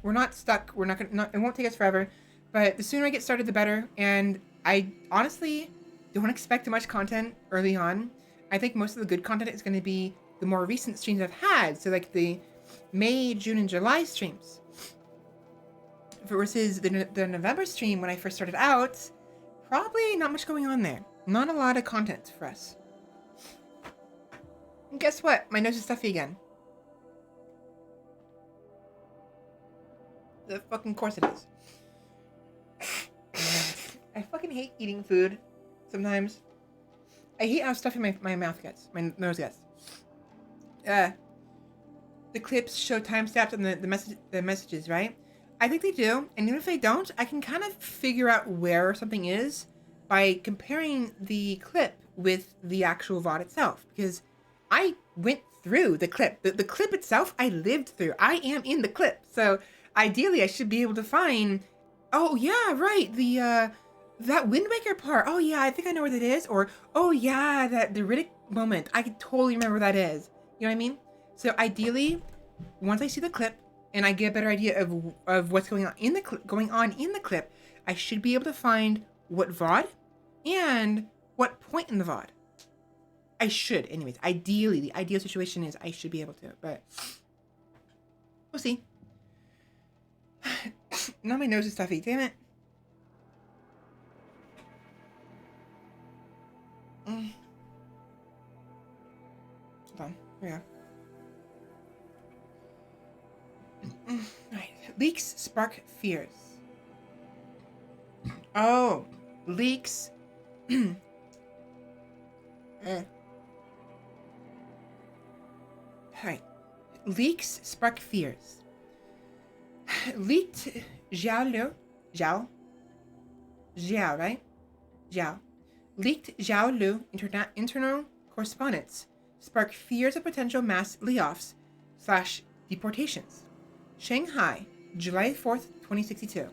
We're not stuck. We're not gonna. It won't take us forever. But the sooner I get started, the better. And I honestly don't expect much content early on. I think most of the good content is going to be the more recent streams I've had. So like the May, June, and July streams. Versus the November stream when I first started out, probably not much going on there. Not a lot of content for us. And guess what? My nose is stuffy again. The fucking course it is. I fucking hate eating food sometimes. I hate how stuffy my mouth gets. My nose gets. The clips show timestamps and the messages, right? I think they do, and even if they don't, I can kind of figure out where something is by comparing the clip with the actual VOD itself, because I went through the clip. The clip itself, I lived through. I am in the clip, so ideally I should be able to find, oh yeah, right, that Wind Waker part, oh yeah, I think I know where that is, or oh yeah, the Riddick moment, I can totally remember where that is. You know what I mean? So ideally, once I see the clip, and I get a better idea of what's going on in the clip, I should be able to find what VOD and what point in the VOD. I should, anyways. Ideally, the ideal situation is I should be able to, but we'll see. Now my nose is stuffy. Damn it. Hold on. Here we go. Right. Leaks spark fears. Oh, leaks. Alright. Leaks spark fears. Leaked Xiao, right? Xiao. Leaked Xiao Lu internal correspondence spark fears of potential mass layoffs / deportations. Shanghai, July 4th, 2062.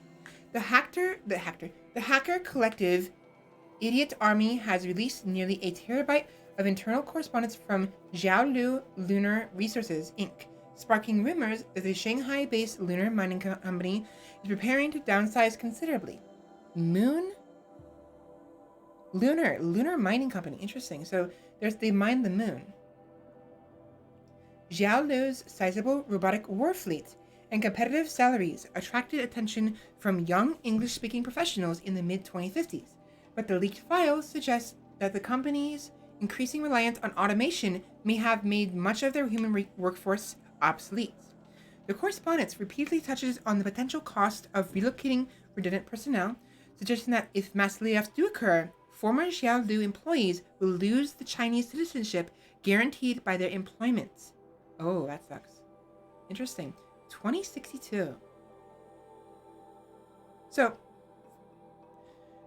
The hacker collective Idiot Army has released nearly a terabyte of internal correspondence from Xiaolu Lunar Resources, Inc., sparking rumors that the Shanghai-based lunar mining company is preparing to downsize considerably. Lunar mining company. Interesting. So they mine the moon. Xiaolu's sizable robotic war fleet and competitive salaries attracted attention from young English-speaking professionals in the mid-2050s, but the leaked files suggest that the company's increasing reliance on automation may have made much of their human workforce obsolete. The correspondence repeatedly touches on the potential cost of relocating redundant personnel, suggesting that if mass layoffs do occur, former Xiaolu employees will lose the Chinese citizenship guaranteed by their employment. Oh, that sucks. Interesting. 2062. So,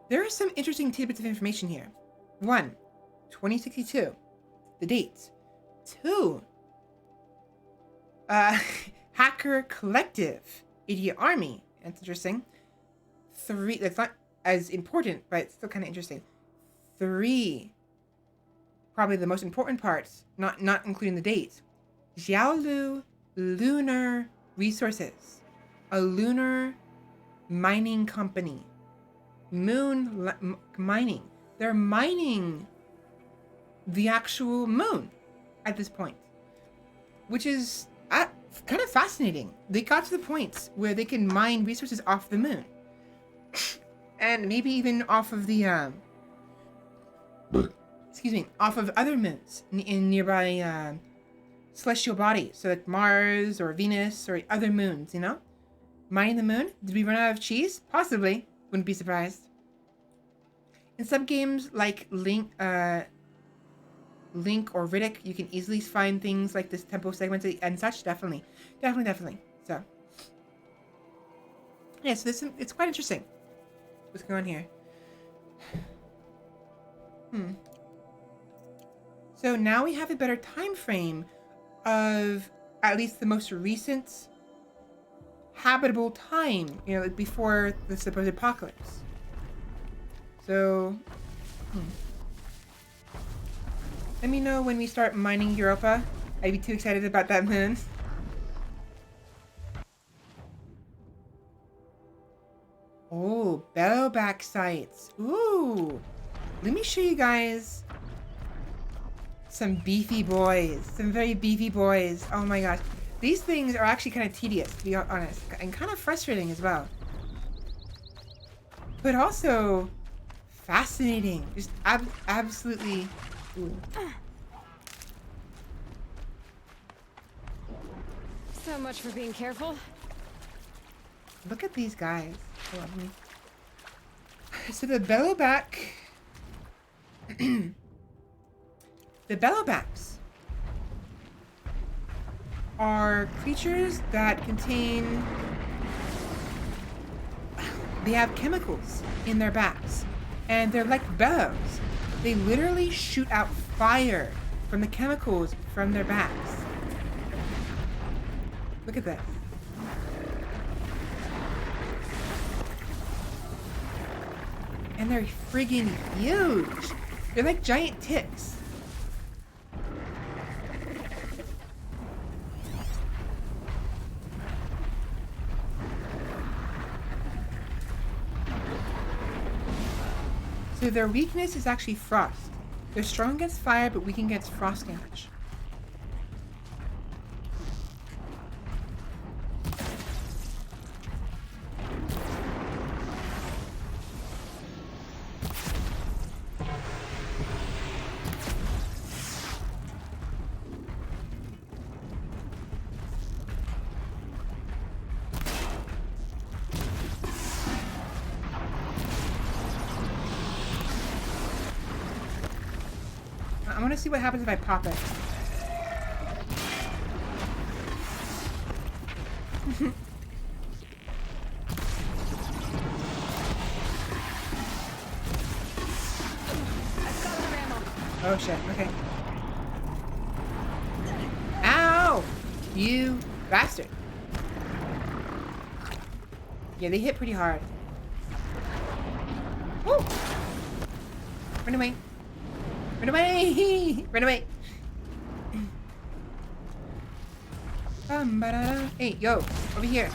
there are some interesting tidbits of information here. 1. 2062. The dates. 2. Hacker collective. Idiot Army. That's interesting. 3. That's not as important, but it's still kind of interesting. 3. Probably the most important parts, not including the dates. Xiaolu Lunar Resources, a lunar mining company. Mining. They're mining the actual moon at this point, which is kind of fascinating. They got to the point where they can mine resources off the moon, and maybe even off of the off of other moons in nearby celestial bodies, so like Mars or Venus or other moons. You know, mining the moon. Did we run out of cheese? Possibly. Wouldn't be surprised. In some games like Link or Riddick, you can easily find things like this tempo segment and such. Definitely. So, yeah, so it's quite interesting. What's going on here? So now we have a better time frame of at least the most recent habitable time, you know, before the supposed apocalypse. So, let me know when we start mining Europa. I'd be too excited about that moon. Oh, bellowback sites. Ooh. Let me show you guys some beefy boys. Some very beefy boys. Oh my gosh. These things are actually kind of tedious, to be honest. And kind of frustrating as well. But also fascinating. Just absolutely. Ooh. So much for being careful. Look at these guys. Hold on, let me... So the bellowback... the bellowbacks are creatures that contain... They have chemicals in their backs. And they're like bellows. They literally shoot out fire from the chemicals from their backs. Look at this. And they're friggin' huge. They're like giant ticks. So their weakness is actually frost. They're strong against fire, but weak against frost damage. I want to see what happens if I pop it. Oh shit, okay. Ow! You bastard. Yeah, they hit pretty hard. Woo! Run away. Run away! Run away! Hey, yo! Over here!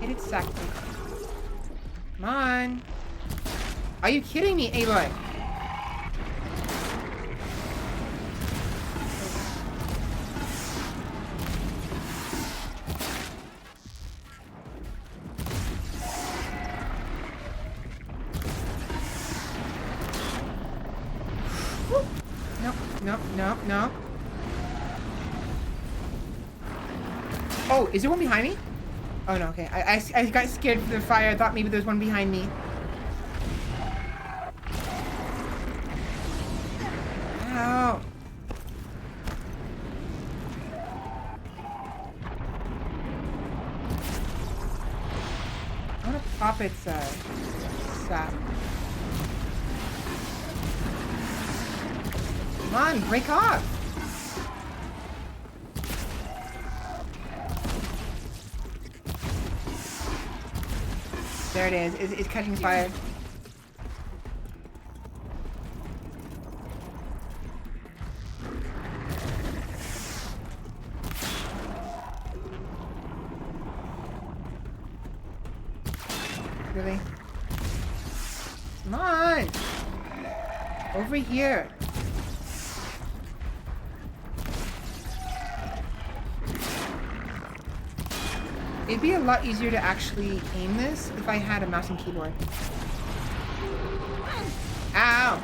Hit it, sack. Come on! Are you kidding me, Aloy? No. Oh, is there one behind me? Oh no, okay. I got scared from the fire. I thought maybe there was one behind me. Ow. I want to pop its sap. Come on, break off! There it is. It's catching fire. Come on. Over here. It'd be a lot easier to actually aim this if I had a mouse and keyboard. Ow!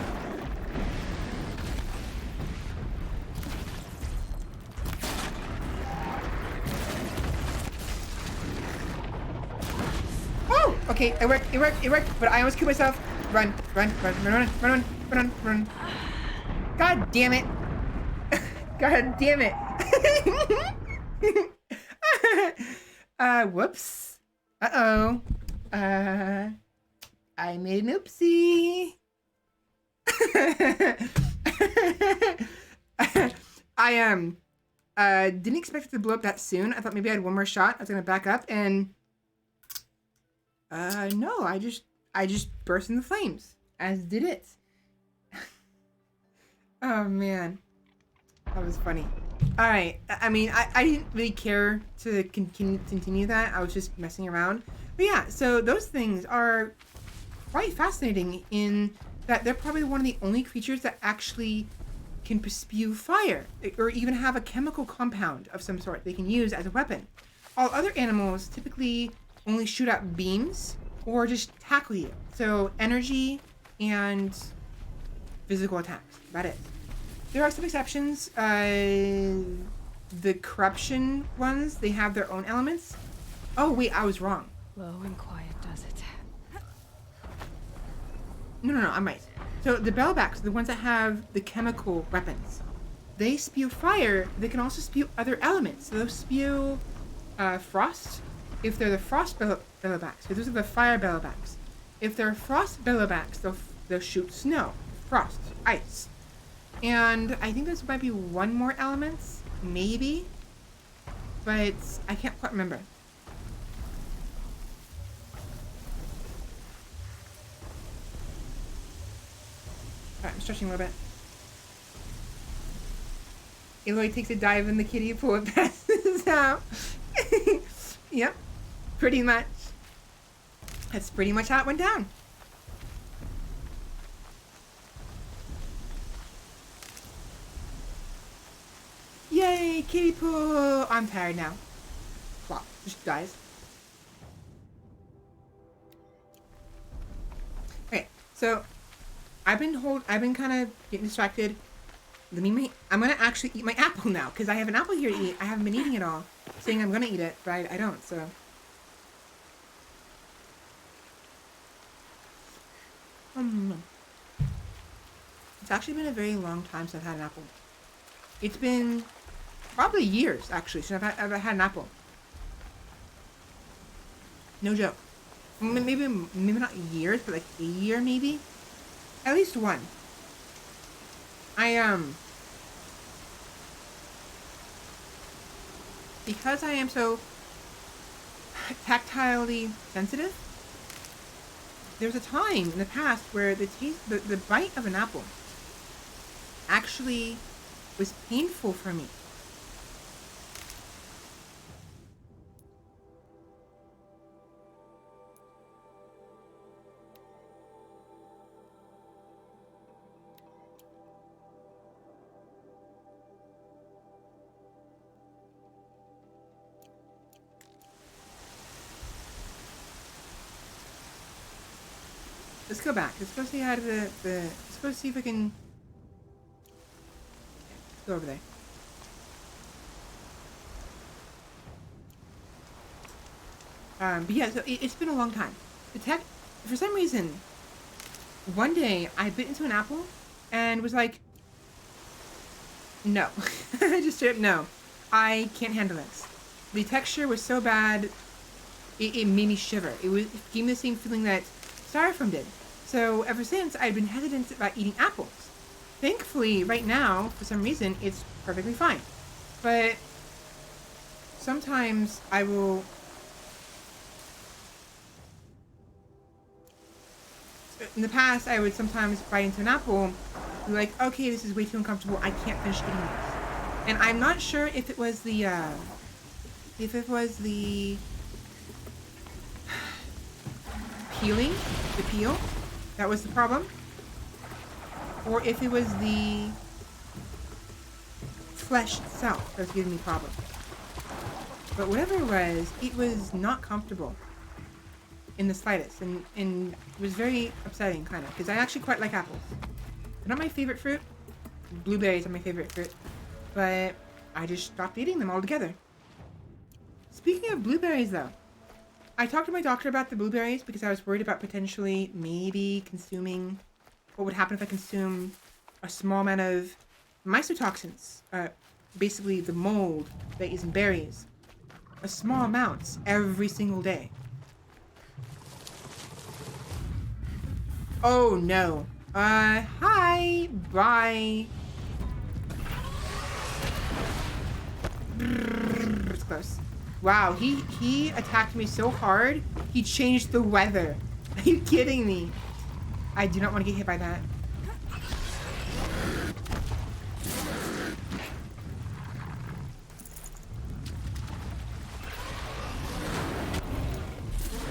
Oh! Okay, it worked, but I almost killed myself. Run. God damn it. God damn it. Whoops. Uh-oh. I made an oopsie. I didn't expect it to blow up that soon. I thought maybe I had one more shot. I was gonna back up and no, I just burst into flames, as did it. Oh man. That was funny. Alright, I mean, I didn't really care to continue that. I was just messing around. But yeah, so those things are quite fascinating in that they're probably one of the only creatures that actually can spew fire or even have a chemical compound of some sort they can use as a weapon. All other animals typically only shoot out beams or just tackle you. So energy and physical attacks, about it. There are some exceptions. The corruption ones, they have their own elements. Oh wait, I was wrong. Low and quiet does it. No, I'm right. So the bellbacks, the ones that have the chemical weapons, they spew fire. They can also spew other elements. So they'll spew frost if they're the frost bellowbacks. So those are the fire bellowbacks. If they're frost bellowbacks, they'll shoot snow, frost, ice. And I think there might be one more element, maybe, but I can't quite remember. Alright, I'm stretching a little bit. Eloy takes a dive in the kiddie pool and passes out. Yep, pretty much. That's pretty much how it went down. Yay, kiddie pool! I'm tired now. Wow, just dies. Okay, so I've been kind of getting distracted. I'm gonna actually eat my apple now because I have an apple here to eat. I haven't been eating it all, saying I'm gonna eat it, but I don't. So. It's actually been a very long time since I've had an apple. It's been probably years, actually, since I've had an apple. No joke. Maybe not years, but like a year, maybe. At least one. Because I am so tactilely sensitive, there's a time in the past where the bite of an apple actually was painful for me. Let's go back. Let's go see how to let's go see if we can go over there. But yeah, so it's been a long time. For some reason, one day I bit into an apple and was like, no. Just straight up, no. I can't handle this. The texture was so bad, it made me shiver. It gave me the same feeling that Styrofoam did. So ever since, I've been hesitant about eating apples. Thankfully, right now, for some reason, it's perfectly fine. But sometimes I will... In the past, I would sometimes bite into an apple, be like, okay, this is way too uncomfortable, I can't finish eating this. And I'm not sure if it was the peeling, the peel, that was the problem, or if it was the flesh itself that was giving me problems. But whatever it was not comfortable in the slightest, and it was very upsetting, kind of, because I actually quite like apples. They're not my favorite fruit. Blueberries are my favorite fruit, but I just stopped eating them altogether. Speaking of blueberries, though, I talked to my doctor about the blueberries because I was worried about potentially maybe consuming what would happen if I consume a small amount of mycotoxins, basically the mold that is in berries, a small amounts every single day. Oh no. Hi, bye. It's close. Wow, he attacked me so hard, he changed the weather. Are you kidding me? I do not want to get hit by that.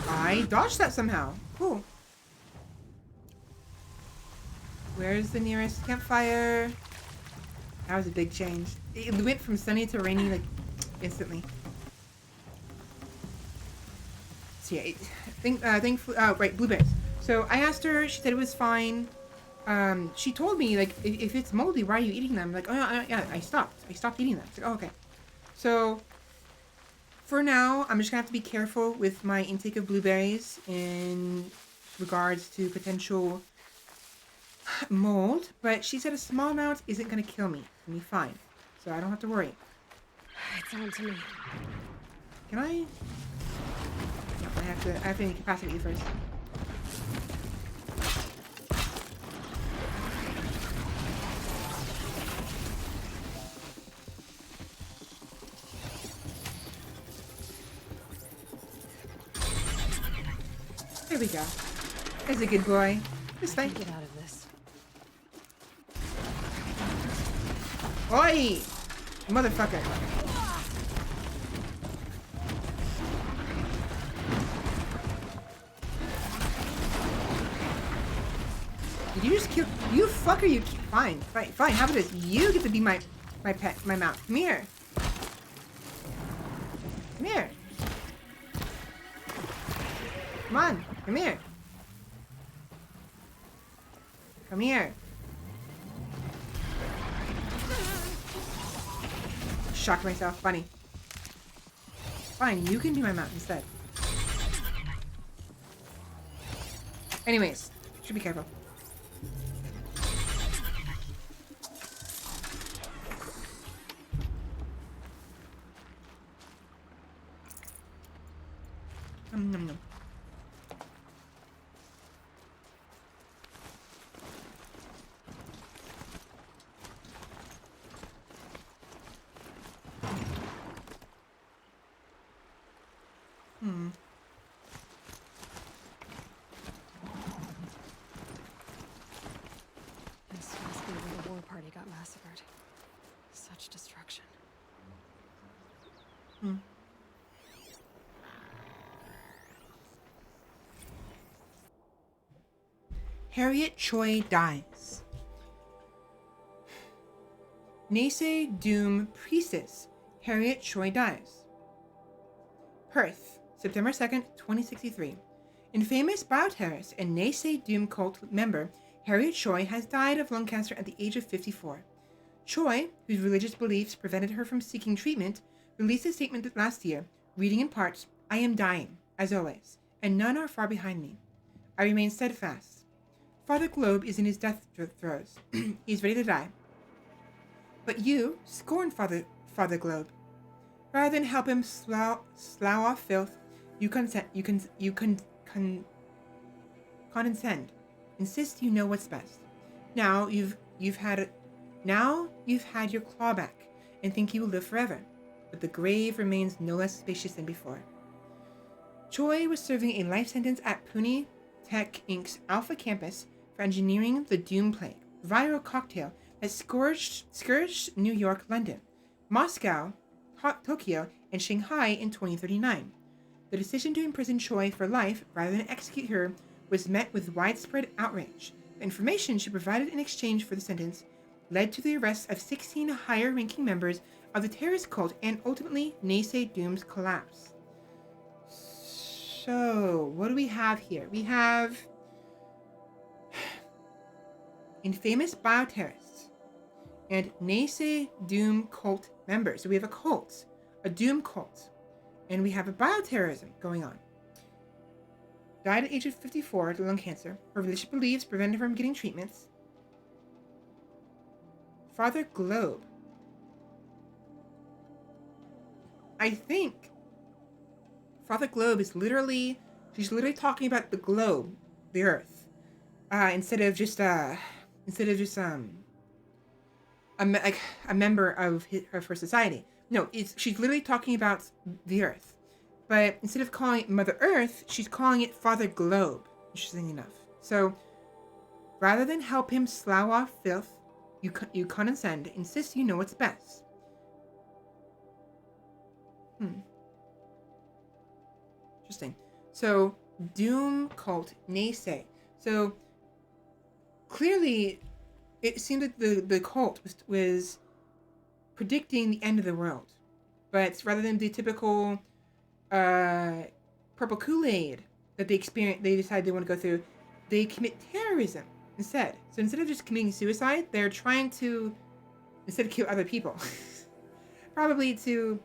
I dodged that somehow. Cool. Where's the nearest campfire? That was a big change. It went from sunny to rainy, like, instantly. So yeah, thankfully, right, blueberries. So I asked her, she said it was fine. She told me, like, if it's moldy, why are you eating them? I'm like, oh yeah, I stopped eating them. It's like, oh, okay. So, for now, I'm just gonna have to be careful with my intake of blueberries in regards to potential mold, but she said a small amount isn't gonna kill me. It's gonna be fine. So I don't have to worry. It's on to me. Can I? No, I have to incapacitate you first. There we go. There's a good boy. This way. Get out of this. Oi! Motherfucker. Did you just kill? You fucker, you. Fine. How about this? You get to be my pet, my mount. Come here. Come here. Come on. Come here. Come here. Shocked myself. Funny. Fine, you can be my mount instead. Anyways, should be careful. Nom nom nom. This must be where the war party got massacred. Such destruction. Harriet Choi dies. Naysay Doom Priestess Harriet Choi dies. Perth, September 2nd, 2063. Infamous bioterrorist and Naysay Doom cult member Harriet Choi has died of lung cancer at the age of 54. Choi, whose religious beliefs prevented her from seeking treatment, released a statement last year, reading in part, "I am dying, as always, and none are far behind me. I remain steadfast. Father Globe is in his death throes. He is ready to die. But you scorn Father Globe. Rather than help him slough off filth, you condescend. Insist you know what's best. Now you've had your claw back and think you will live forever, but the grave remains no less spacious than before." Choi was serving a life sentence at Pune Tech Inc.'s Alpha campus for engineering the Doom Plague, viral cocktail that scourged New York, London, Moscow, Tokyo, and Shanghai in 2039. The decision to imprison Choi for life rather than execute her was met with widespread outrage. The information she provided in exchange for the sentence led to the arrest of 16 higher-ranking members of the terrorist cult and ultimately Naysay Doom's collapse. So, what do we have here? We have infamous bioterrorists and Naysay Doom cult members. So we have a cult, a Doom cult, and we have a bioterrorism going on. Died at the age of 54 of lung cancer. Her religious beliefs prevented her from getting treatments. Father Globe. I think Father Globe is literally, she's literally talking about the globe, the Earth, instead of just a member of her society. No, she's literally talking about the Earth, but instead of calling it Mother Earth, she's calling it Father Globe. Interesting enough. So, rather than help him slough off filth, you condescend, insist you know what's best. Interesting. So, Doom cult Naysay. So, clearly, it seemed that the cult was predicting the end of the world. But rather than the typical purple Kool-Aid that they decide they want to go through, they commit terrorism instead. So instead of just committing suicide, they're trying to, instead kill other people. Probably to,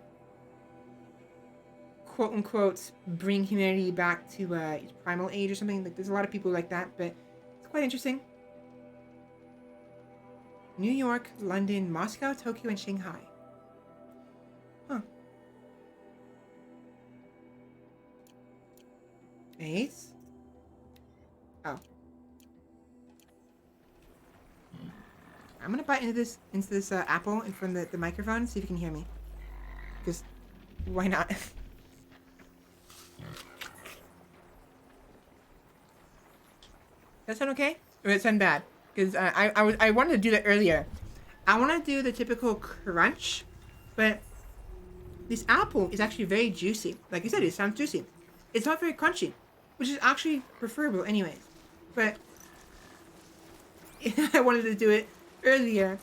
quote unquote, bring humanity back to its primal age or something. Like, there's a lot of people like that, but it's quite interesting. New York, London, Moscow, Tokyo, and Shanghai. Huh. Ace? Oh. I'm gonna bite into this apple in front of the microphone, see if you can hear me. Because, why not? Does that sound okay? Or does it sound bad? Because I wanted to do that earlier. I want to do the typical crunch, but this apple is actually very juicy. Like I said, it sounds juicy. It's not very crunchy, which is actually preferable anyways. But I wanted to do it earlier.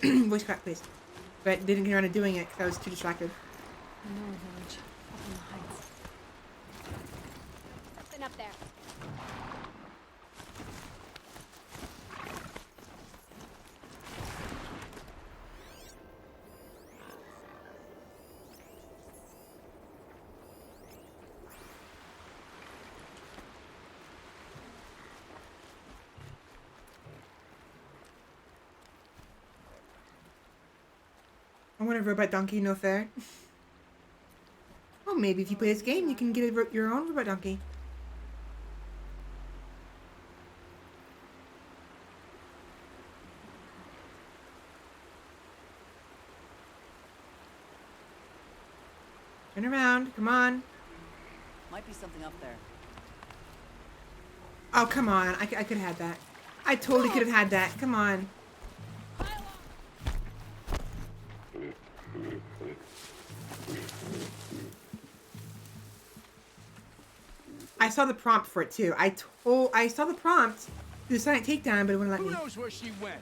Voice crack, please. But didn't get around to doing it because I was too distracted. Manure village, up on the heights. Something up there. I want a robot donkey, no fair. Well, maybe if you play this game, you can get your own robot donkey. Turn around, come on. Might be something up there. Oh, come on. I could have had that. I totally could have had that. Come on. I saw the prompt for it too. I saw the prompt to the silent takedown, but it wouldn't let me. Who knows where she went?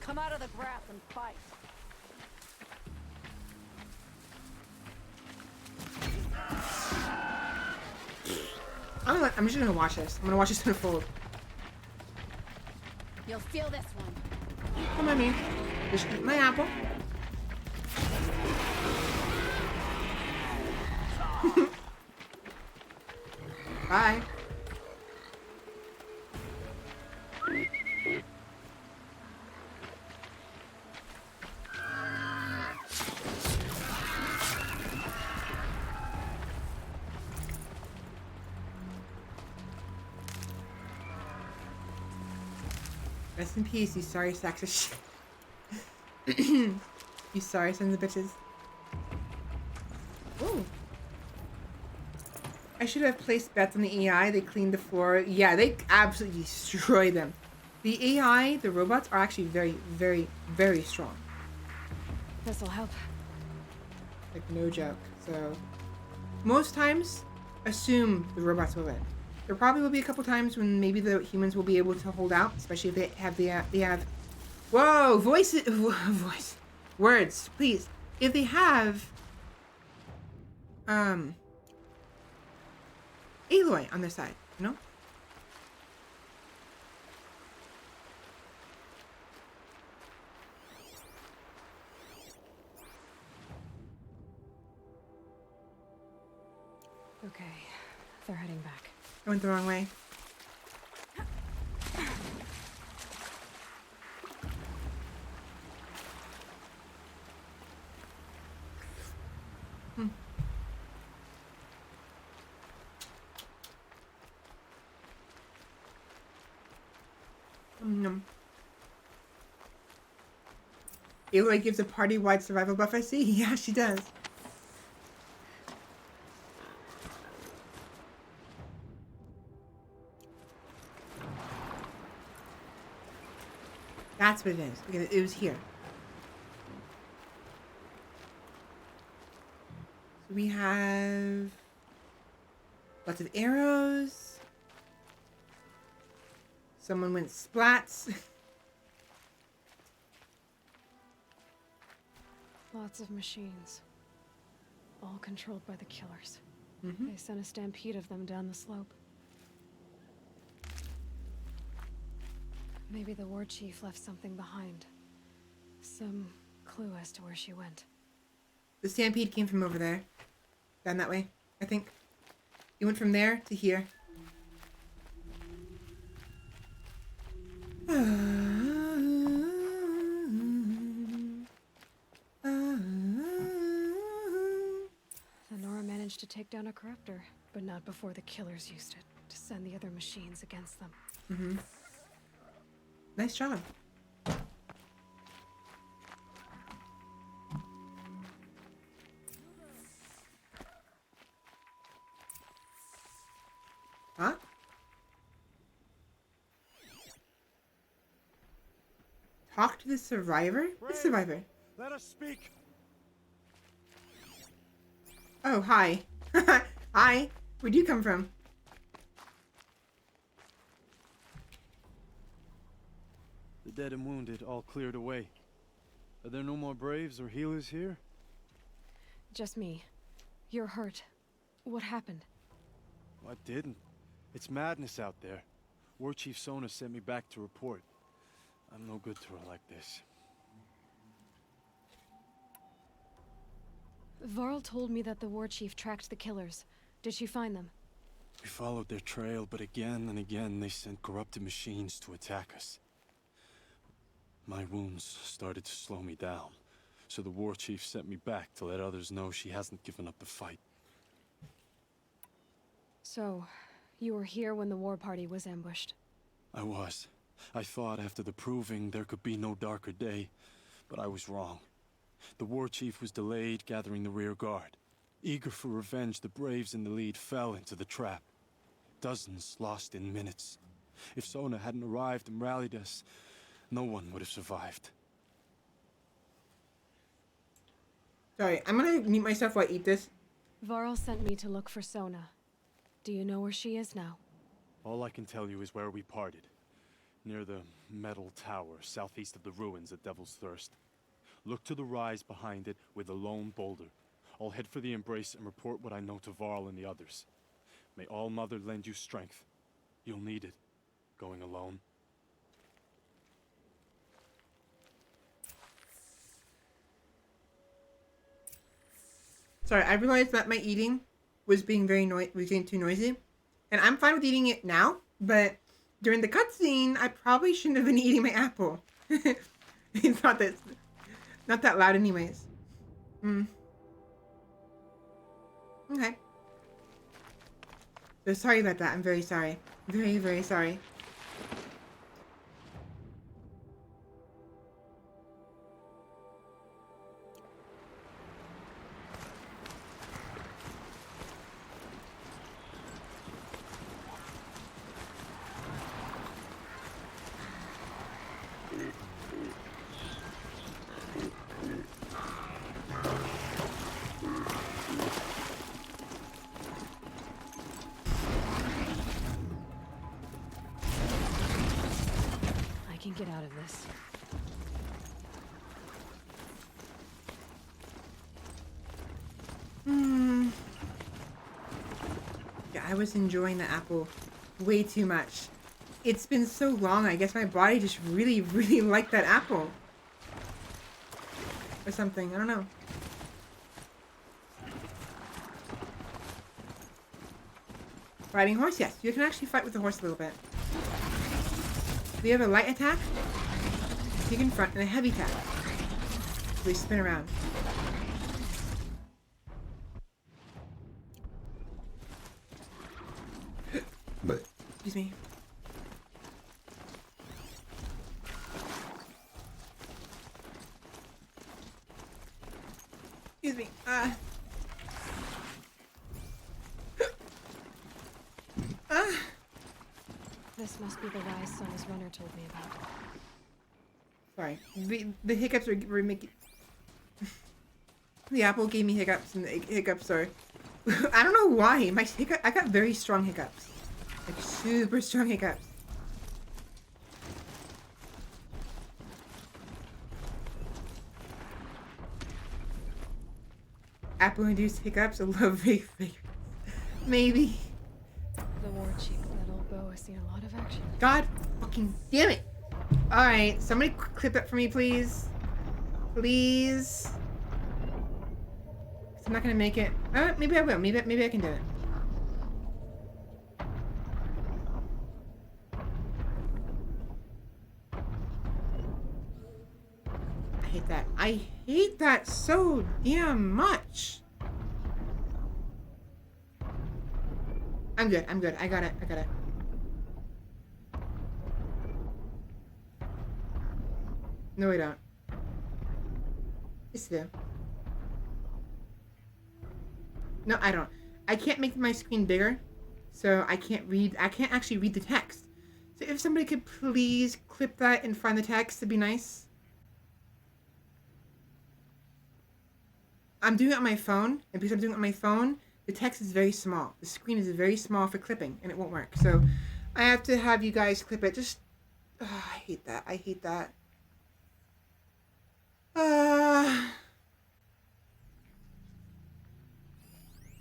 Come out of the grass and fight. I'm just gonna watch this. I'm gonna watch this unfold. You'll feel this one. Come on, me. Just eat my apple. Bye. Rest in peace, you sorry sacks of shit. You sorry sons of bitches. Ooh. I should have placed bets on the AI. They cleaned the floor. Yeah, they absolutely destroy them. The AI, the robots, are actually very, very, very strong. This'll help. Like, no joke. So, most times, assume the robots will win. There probably will be a couple times when maybe the humans will be able to hold out, especially if they have whoa, voices, voice, words, please. If they have, Aloy on their side, you know? Okay, they're heading back. I went the wrong way. Aloy gives a party-wide survival buff, I see. Yeah, she does. That's what it is. Okay, it was here. So we have lots of arrows. Someone went splats. Lots of machines. All controlled by the killers. Mm-hmm. They sent a stampede of them down the slope. Maybe the war chief left something behind. Some clue as to where she went. The stampede came from over there. Down that way, I think. It went from there to here. Nora managed to take down a corruptor, but not before the killers used it to send the other machines against them. Mm-hmm. Nice job. Huh? Talk to the survivor? What survivor? Let us speak. Oh, hi. Hi. Where'd you come from? The dead and wounded all cleared away. Are there no more braves or healers here? Just me. You're hurt. What happened? I didn't. It's madness out there. War Chief Sona sent me back to report. I'm no good to her like this. Varl told me that the war chief tracked the killers. Did she find them? We followed their trail, but again and again they sent corrupted machines to attack us. My wounds started to slow me down, so the war chief sent me back to let others know she hasn't given up the fight. So, you were here when the war party was ambushed? I was. I thought after the proving there could be no darker day, but I was wrong. The war chief was delayed gathering the rear guard. Eager for revenge, the braves in the lead fell into the trap. Dozens lost in minutes. If Sona hadn't arrived and rallied us, no one would have survived. Sorry, I'm gonna mute myself while I eat this. Varl sent me to look for Sona. Do you know where she is now? All I can tell you is where we parted. Near the metal tower, southeast of the ruins at Devil's Thirst. Look to the rise behind it with a lone boulder. I'll head for the embrace and report what I know to Varl and the others. May All Mother lend you strength. You'll need it, going alone. Sorry, I realized that my eating was being was getting too noisy. And I'm fine with eating it now, but during the cutscene, I probably shouldn't have been eating my apple. It's not that loud anyways. Okay. So sorry about that. I'm very sorry. Very, very sorry. this. Yeah, I was enjoying the apple way too much. It's been so long, I guess my body just really, really liked that apple. Or something, I don't know. Riding horse, yes. You can actually fight with the horse a little bit. We have a light attack, kick in front, and a heavy attack. So they spin around. Excuse me. Excuse me. This must be the rise Sona's runner told me about. Sorry. The hiccups were making... The apple gave me hiccups, and the hiccups are... I don't know why. I got very strong hiccups. Like, super strong hiccups. Apple-induced hiccups? A lovely figure. Maybe. The war chief, that old beau, has seen a lot of action. God fucking damn it. Alright, somebody clip that for me, please. Please. 'Cause I'm not gonna make it. Maybe I will. Maybe I can do it. I hate that. I hate that so damn much. I'm good. I'm good. I got it. I got it. No, I don't. Yes, I do. No, I don't. I can't make my screen bigger, so I can't read. I can't actually read the text. So if somebody could please clip that and find the text, it'd be nice. I'm doing it on my phone, and because I'm doing it on my phone, the text is very small. The screen is very small for clipping, and it won't work. So I have to have you guys clip it. Just, I hate that. I hate that.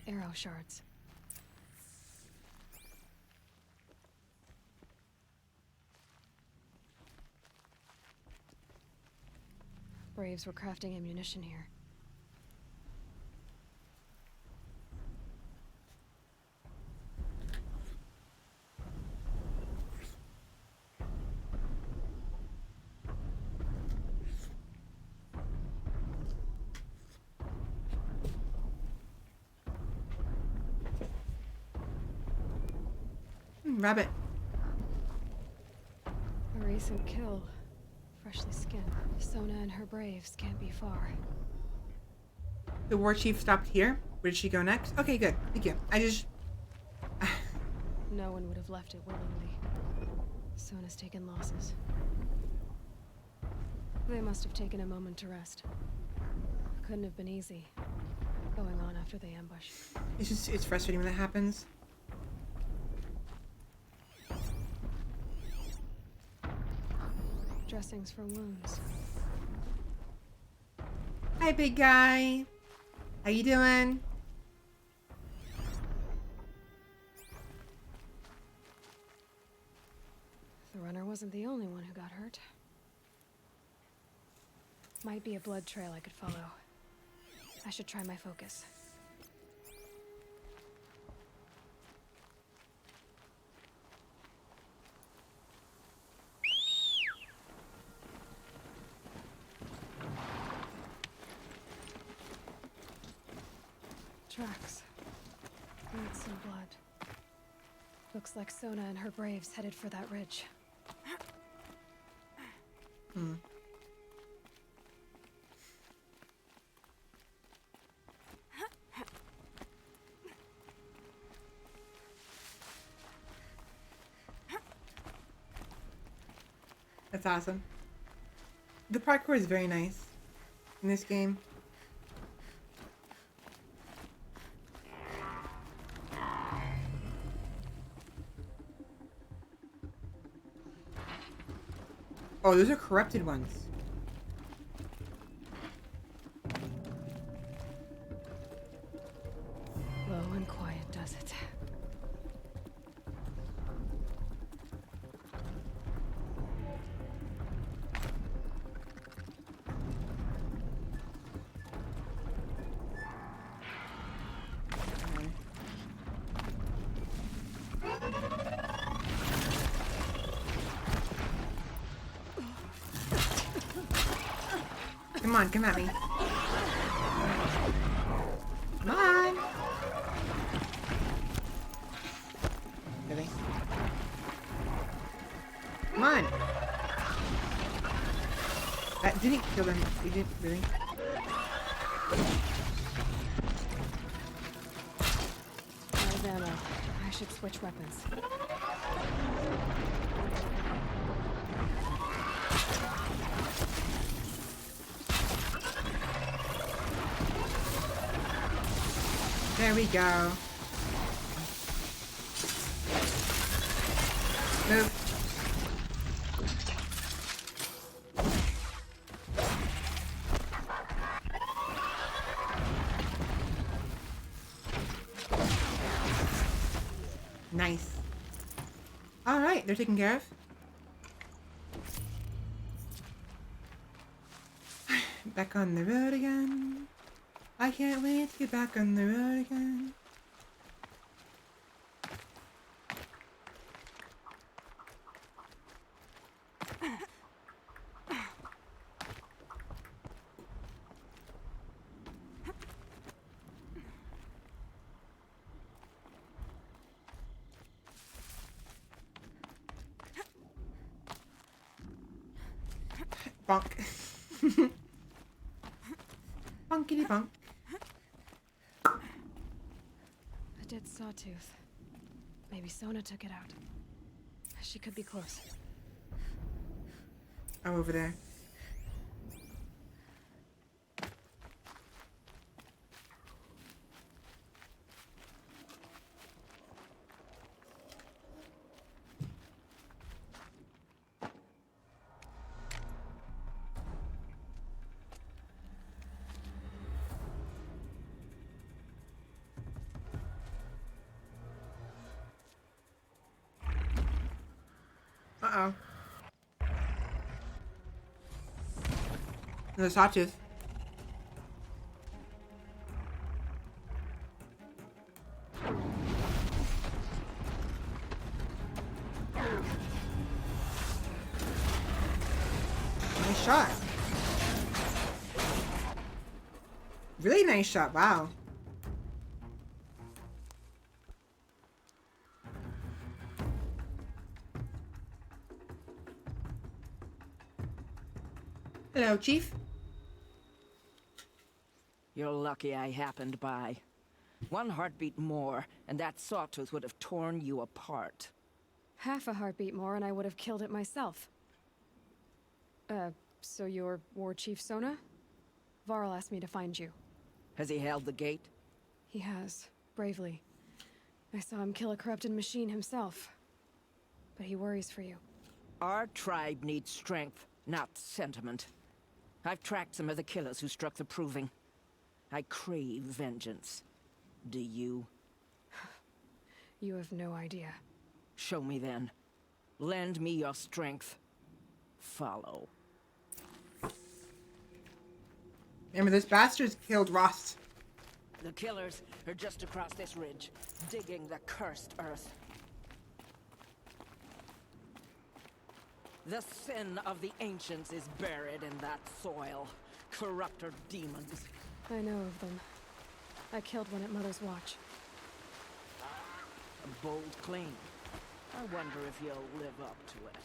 Arrow shards. Braves were crafting ammunition here. Rabbit. A recent kill. Freshly skinned. Sona and her braves can't be far. The war chief stopped here. Where did she go next? Okay, good. Thank you. I just... No one would have left it willingly. Sona's taken losses. They must have taken a moment to rest. Couldn't have been easy. Going on after the ambush. It's frustrating when that happens. Dressings for wounds. Hi, big guy. How you doing? The runner wasn't the only one who got hurt. Might be a blood trail I could follow. I should try my focus. Tracks. Need some blood. Looks like Sona and her braves headed for that ridge. That's awesome. The parkour is very nice in this game. Oh, those are corrupted ones. Low and quiet does it. Come on, come at me. Come on. Really? Come on. That didn't kill them. You didn't really. Out of ammo. I should switch weapons. There we go. Move. Nice. All right, they're taken care of. Back on the road again. I can't wait to get back on the road again. Bonk. Bonkity bonk. A dead sawtooth. Maybe Sona took it out. She could be close. I'm over there. Uh-oh. Another sawtooth. Nice shot. Really nice shot, wow. Hello, Chief. You're lucky I happened by. One heartbeat more, and that sawtooth would have torn you apart. Half a heartbeat more and I would have killed it myself. So you're War Chief Sona? Varl asked me to find you. Has he held the gate? He has, bravely. I saw him kill a corrupted machine himself. But he worries for you. Our tribe needs strength, not sentiment. I've tracked some of the killers who struck the Proving. I crave vengeance. Do you? You have no idea. Show me then. Lend me your strength. Follow. Remember, this bastard's killed Ross. The killers are just across this ridge, digging the cursed earth. The sin of the ancients is buried in that soil. Corrupter demons. I know of them. I killed one at Mother's Watch. A bold claim. I wonder if you'll live up to it.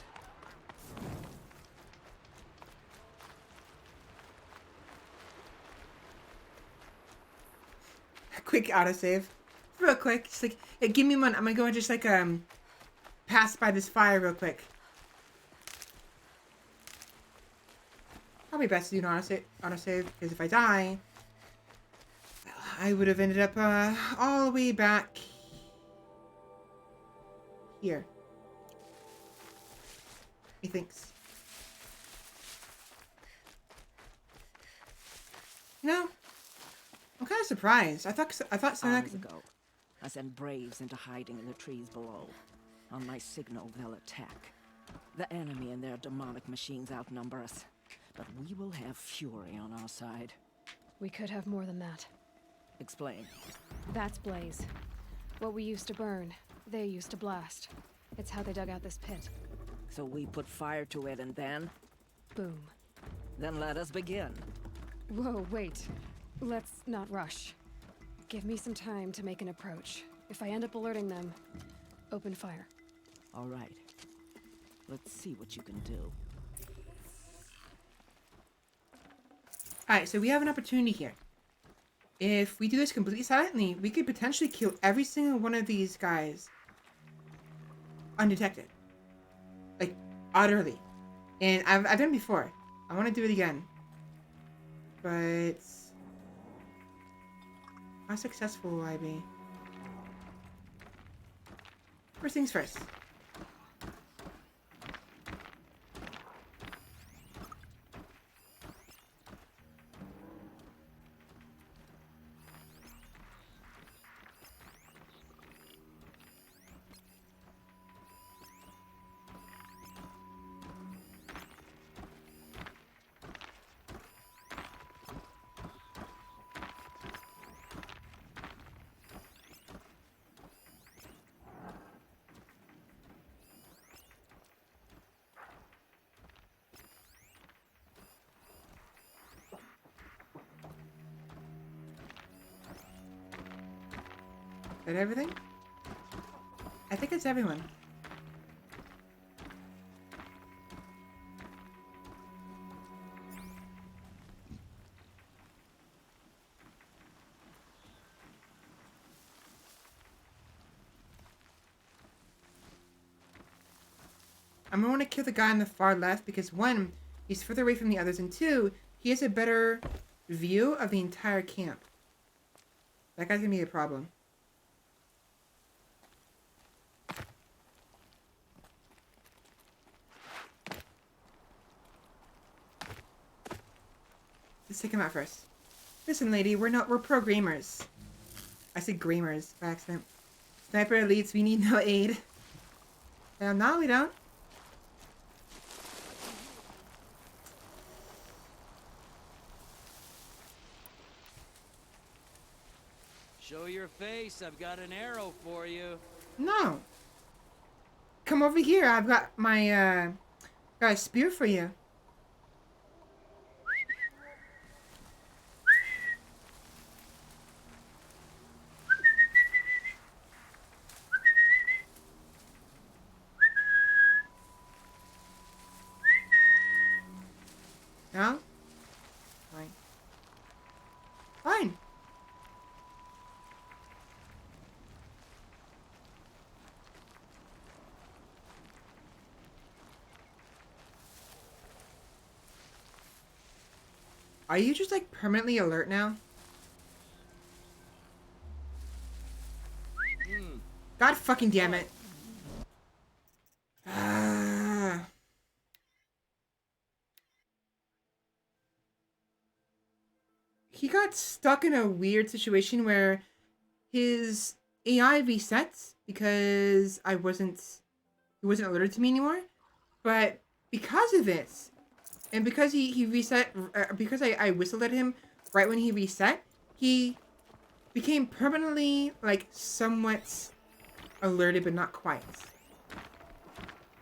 Quick autosave. Real quick. Just like, hey, give me one. I'm gonna go and just like, pass by this fire real quick. Probably best to do an autosave, because if I die, well, I would have ended up, all the way back here. Methinks. No, I'm kind of surprised. I thought Sona. Hours ago, I sent Braves into hiding in the trees below. On my signal, they'll attack. The enemy and their demonic machines outnumber us, but we will have fury on our side. We could have more than that. Explain. That's Blaze. What we used to burn, they used to blast. It's how they dug out this pit. So we put fire to it and then? Boom. Then let us begin. Whoa, wait. Let's not rush. Give me some time to make an approach. If I end up alerting them, open fire. All right. Let's see what you can do. Alright, so we have an opportunity here. If we do this completely silently, we could potentially kill every single one of these guys undetected. Like, utterly. And I've done it before. I want to do it again. But how successful will I be? First things first. Is that everything? I think it's everyone. I'm gonna want to kill the guy on the far left because one, he's further away from the others, and two, he has a better view of the entire camp. That guy's gonna be a problem. Let's take him out first. Listen, lady, we're pro gamers. I said gramers by accident. Sniper elites, we need no aid. No, we don't. Show your face, I've got an arrow for you. No. Come over here, I've got my, got a spear for you. No? Fine. Fine. Are you just like permanently alert now? God fucking damn it. He got stuck in a weird situation where his AI resets because he wasn't alerted to me anymore. But because of this, and because he reset, because I whistled at him right when he reset, he became permanently, like, somewhat alerted, but not quite.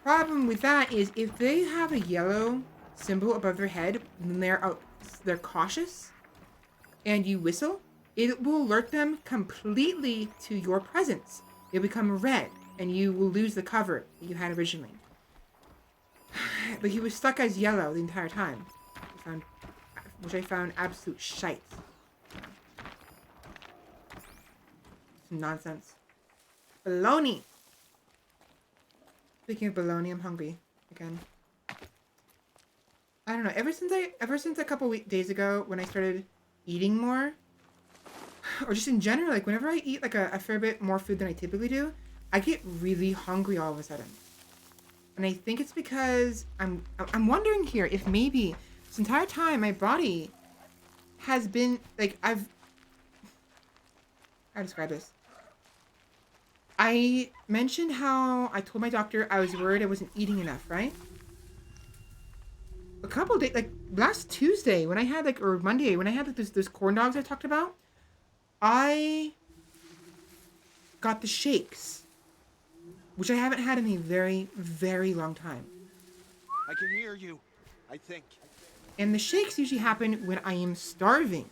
Problem with that is if they have a yellow symbol above their head, and they're cautious, and you whistle, it will alert them completely to your presence. It'll become red, and you will lose the cover that you had originally. But he was stuck as yellow the entire time, which I found absolute shite. Some nonsense. Baloney! Speaking of baloney, I'm hungry again. I don't know. Ever since a couple days ago when I started eating more, or just in general, like whenever I eat like a fair bit more food than I typically do, I get really hungry all of a sudden. And I think it's because I'm wondering here if maybe this entire time my body has been like how to describe this? I mentioned how I told my doctor I was worried I wasn't eating enough, right? A couple days, like last Tuesday when I had like, or Monday when I had like those corn dogs I talked about, I got the shakes, which I haven't had in a very, very long time. I can hear you, I think. And the shakes usually happen when I am starving.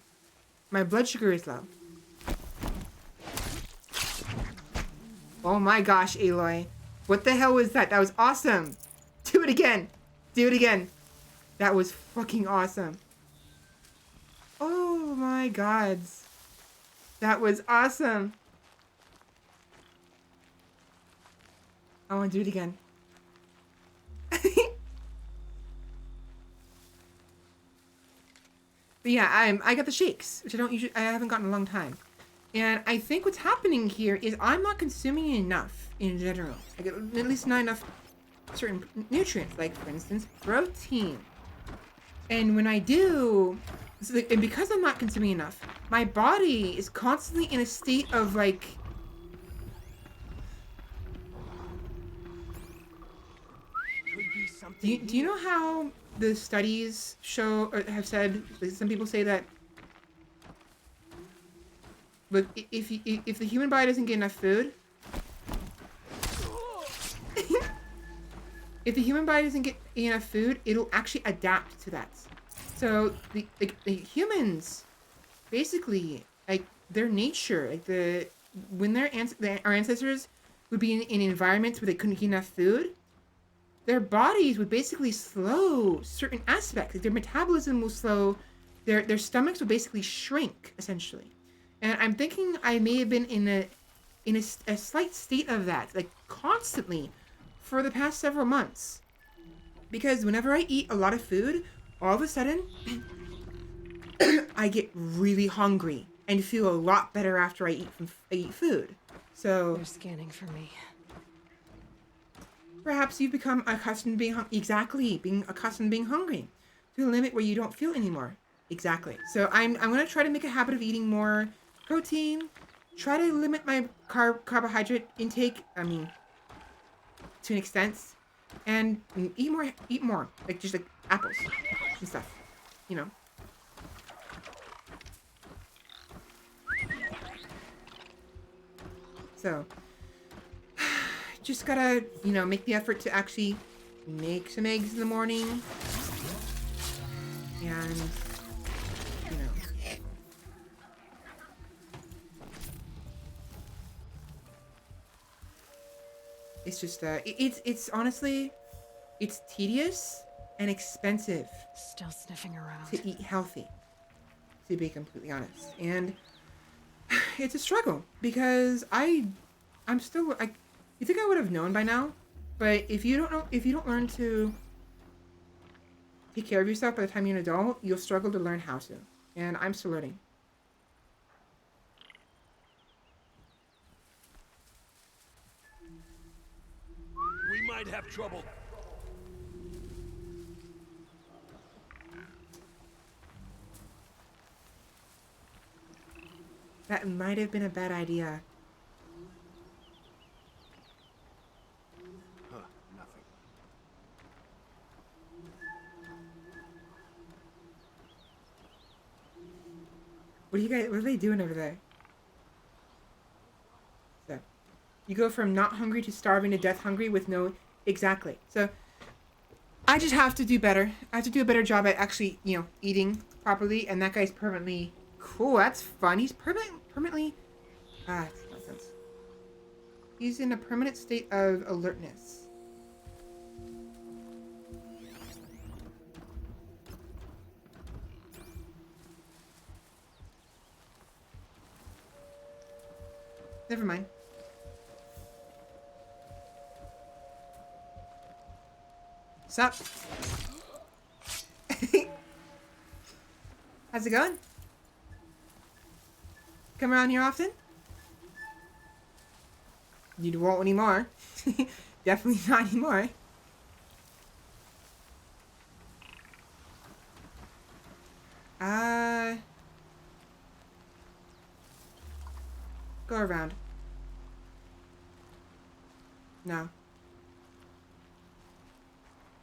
My blood sugar is low. Oh my gosh, Aloy. What the hell was that? That was awesome. Do it again. Do it again. That was fucking awesome. Oh my gods. That was awesome. I want to do it again. But yeah, I got the shakes, which I haven't gotten in a long time. And I think what's happening here is I'm not consuming enough in general. I get at least not enough certain nutrients, like for instance, protein. And when I do, and because I'm not consuming enough, my body is constantly in a state of like, do you know how the studies show or have said, like some people say that, look, if the human body doesn't get enough food, if the human body doesn't get enough food, it'll actually adapt to that. So the humans, basically, like their nature, like when our ancestors would be in environments where they couldn't get enough food, their bodies would basically slow certain aspects. Like their metabolism will slow, their stomachs would basically shrink essentially. And I'm thinking I may have been in a slight state of that, like constantly, for the past several months. Because whenever I eat a lot of food, all of a sudden, I get really hungry and feel a lot better after I eat food. So They're scanning for me. perhaps you've become accustomed to being being accustomed to being hungry to the limit where you don't feel anymore. Exactly. So I'm gonna try to make a habit of eating more protein. Try to limit my carbohydrate intake. I mean, to an extent, and eat more. Like just like apples and stuff. You know. So. Just gotta, make the effort to actually make some eggs in the morning. And, it's just, it's honestly, it's tedious and expensive. Still sniffing around. To eat healthy, to be completely honest. And it's a struggle because I'm still, you think I would have known by now, but if you don't learn to take care of yourself by the time you're an adult, you'll struggle to learn how to. And I'm still learning. We might have trouble. That might have been a bad idea. Nothing. What are they doing over there? So, you go from not hungry to starving to death hungry with no, exactly. So, I just have to do better. I have to do a better job at actually, eating properly. And that guy's permanently, cool, that's fun. He's permanently, it's nonsense. He's in a permanent state of alertness. Never mind. Sup? How's it going? Come around here often? You won't anymore. Definitely not anymore. go around. No.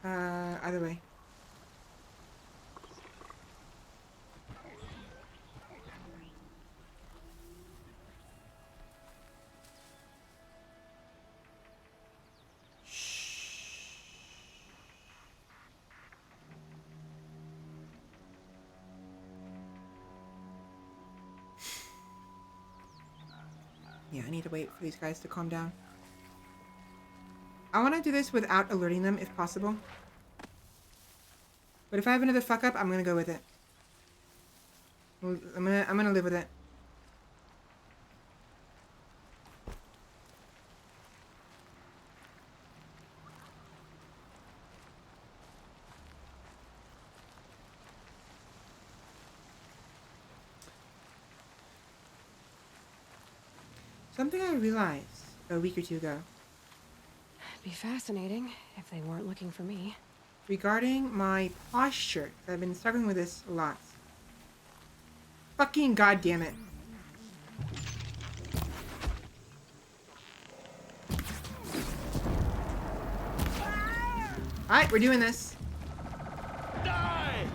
Either way. Yeah, I need to wait for these guys to calm down. I want to do this without alerting them if possible. But if I have another fuck up, I'm gonna go with it. I'm gonna live with it. Something I realized a week or two ago. It'd be fascinating if they weren't looking for me. Regarding my posture. I've been struggling with this a lot. Fucking goddamn it. Alright, we're doing this. Die!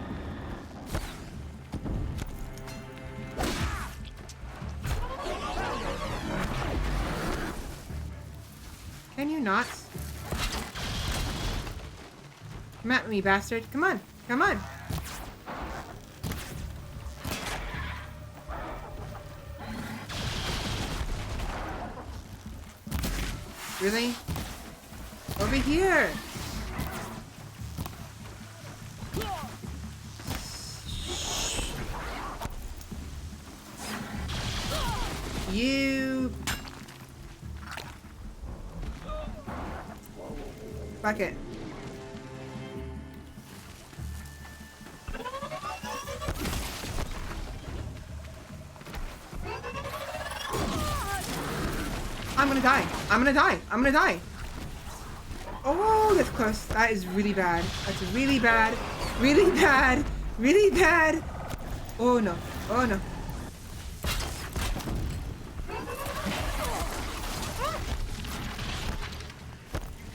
Can you not? Come at me, bastard. Come on. Come on. Really? Over here. You. Fuck it. I'm gonna die. I'm gonna die. I'm gonna die. Oh, that's close. That is really bad. That's really bad. Really bad. Really bad. Oh no. Oh no.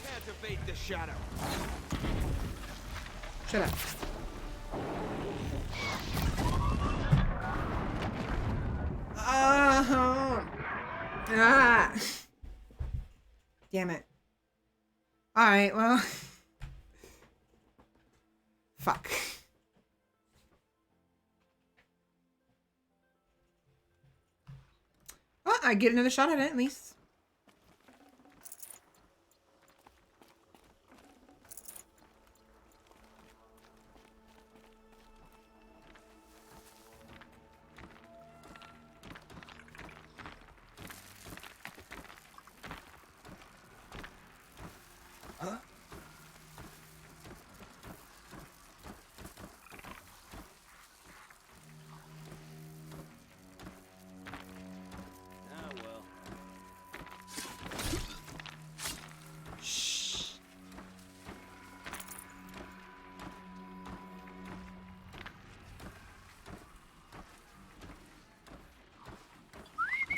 Can't evade the shadow. Shut up. Ah. Damn it. Alright, well. Fuck. Well, I get another shot at it at least. Ah, well.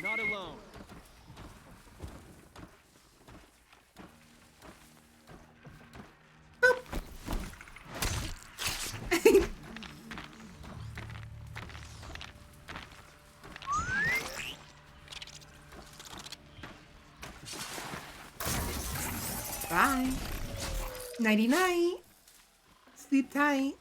Not alone. Bye. Nighty night. Sleep tight.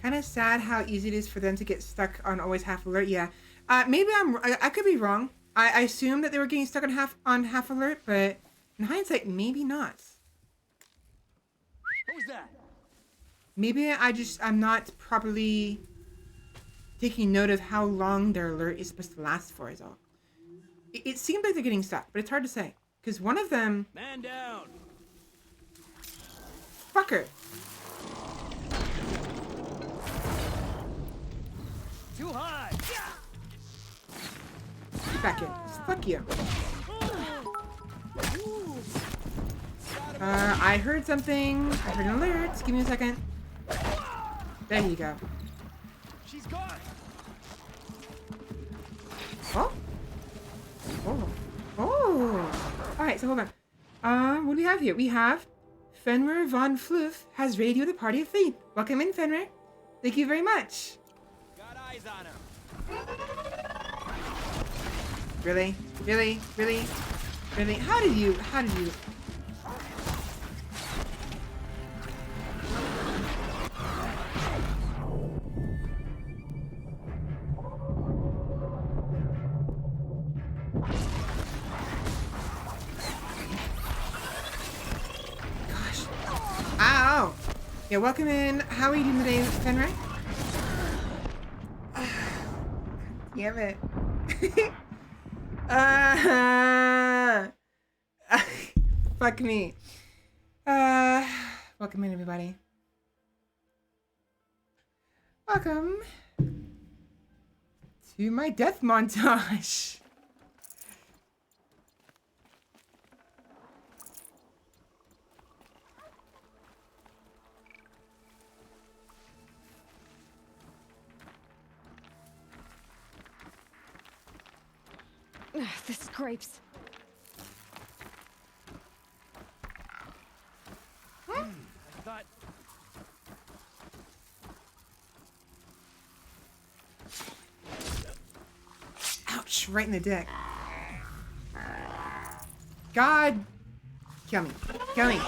Kind of sad how easy it is for them to get stuck on always half alert. Yeah. Maybe I could be wrong. I assumed that they were getting stuck on half alert, but in hindsight, maybe not. What was that? Maybe I'm not properly taking note of how long their alert is supposed to last for is all. It seemed like they're getting stuck, but it's hard to say. Because one of them... Man down. Fucker. Too high. Get back in. Fuck you. I heard something. I heard an alert. Give me a second. There you go. She's gone. right, so hold on. What do we have here? We have Fenrir von Floof has radioed the party of faith. Welcome in, Fenrir. Thank you very much. Got eyes on him. Really? Really? Really? Really? How did you? Gosh. Ow! Yeah, welcome in. How are you doing today, Fenrir? Damn it. Fuck me. Welcome in, everybody. Welcome to my death montage. The scrapes. I thought... Ouch, right in the dick. God. Kill me. Kill me.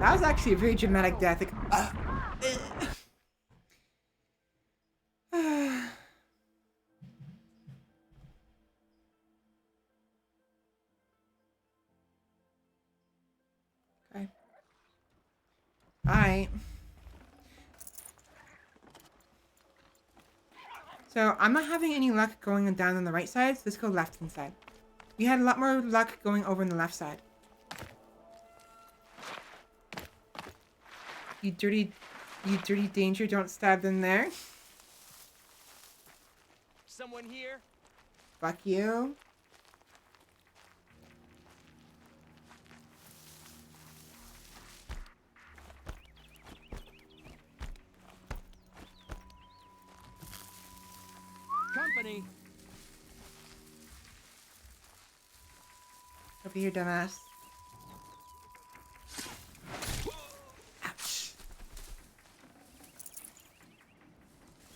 That was actually a very dramatic death. Like, okay. Alright. So, I'm not having any luck going down on the right side, so let's go left inside. We had a lot more luck going over on the left side. You dirty danger, don't stab them there. Someone here? Fuck you. Company. Over here, dumbass. Ouch.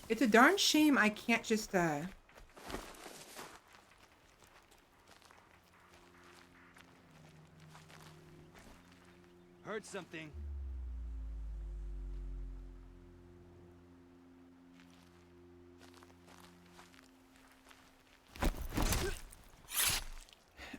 It's a darn shame I can't just, Heard something.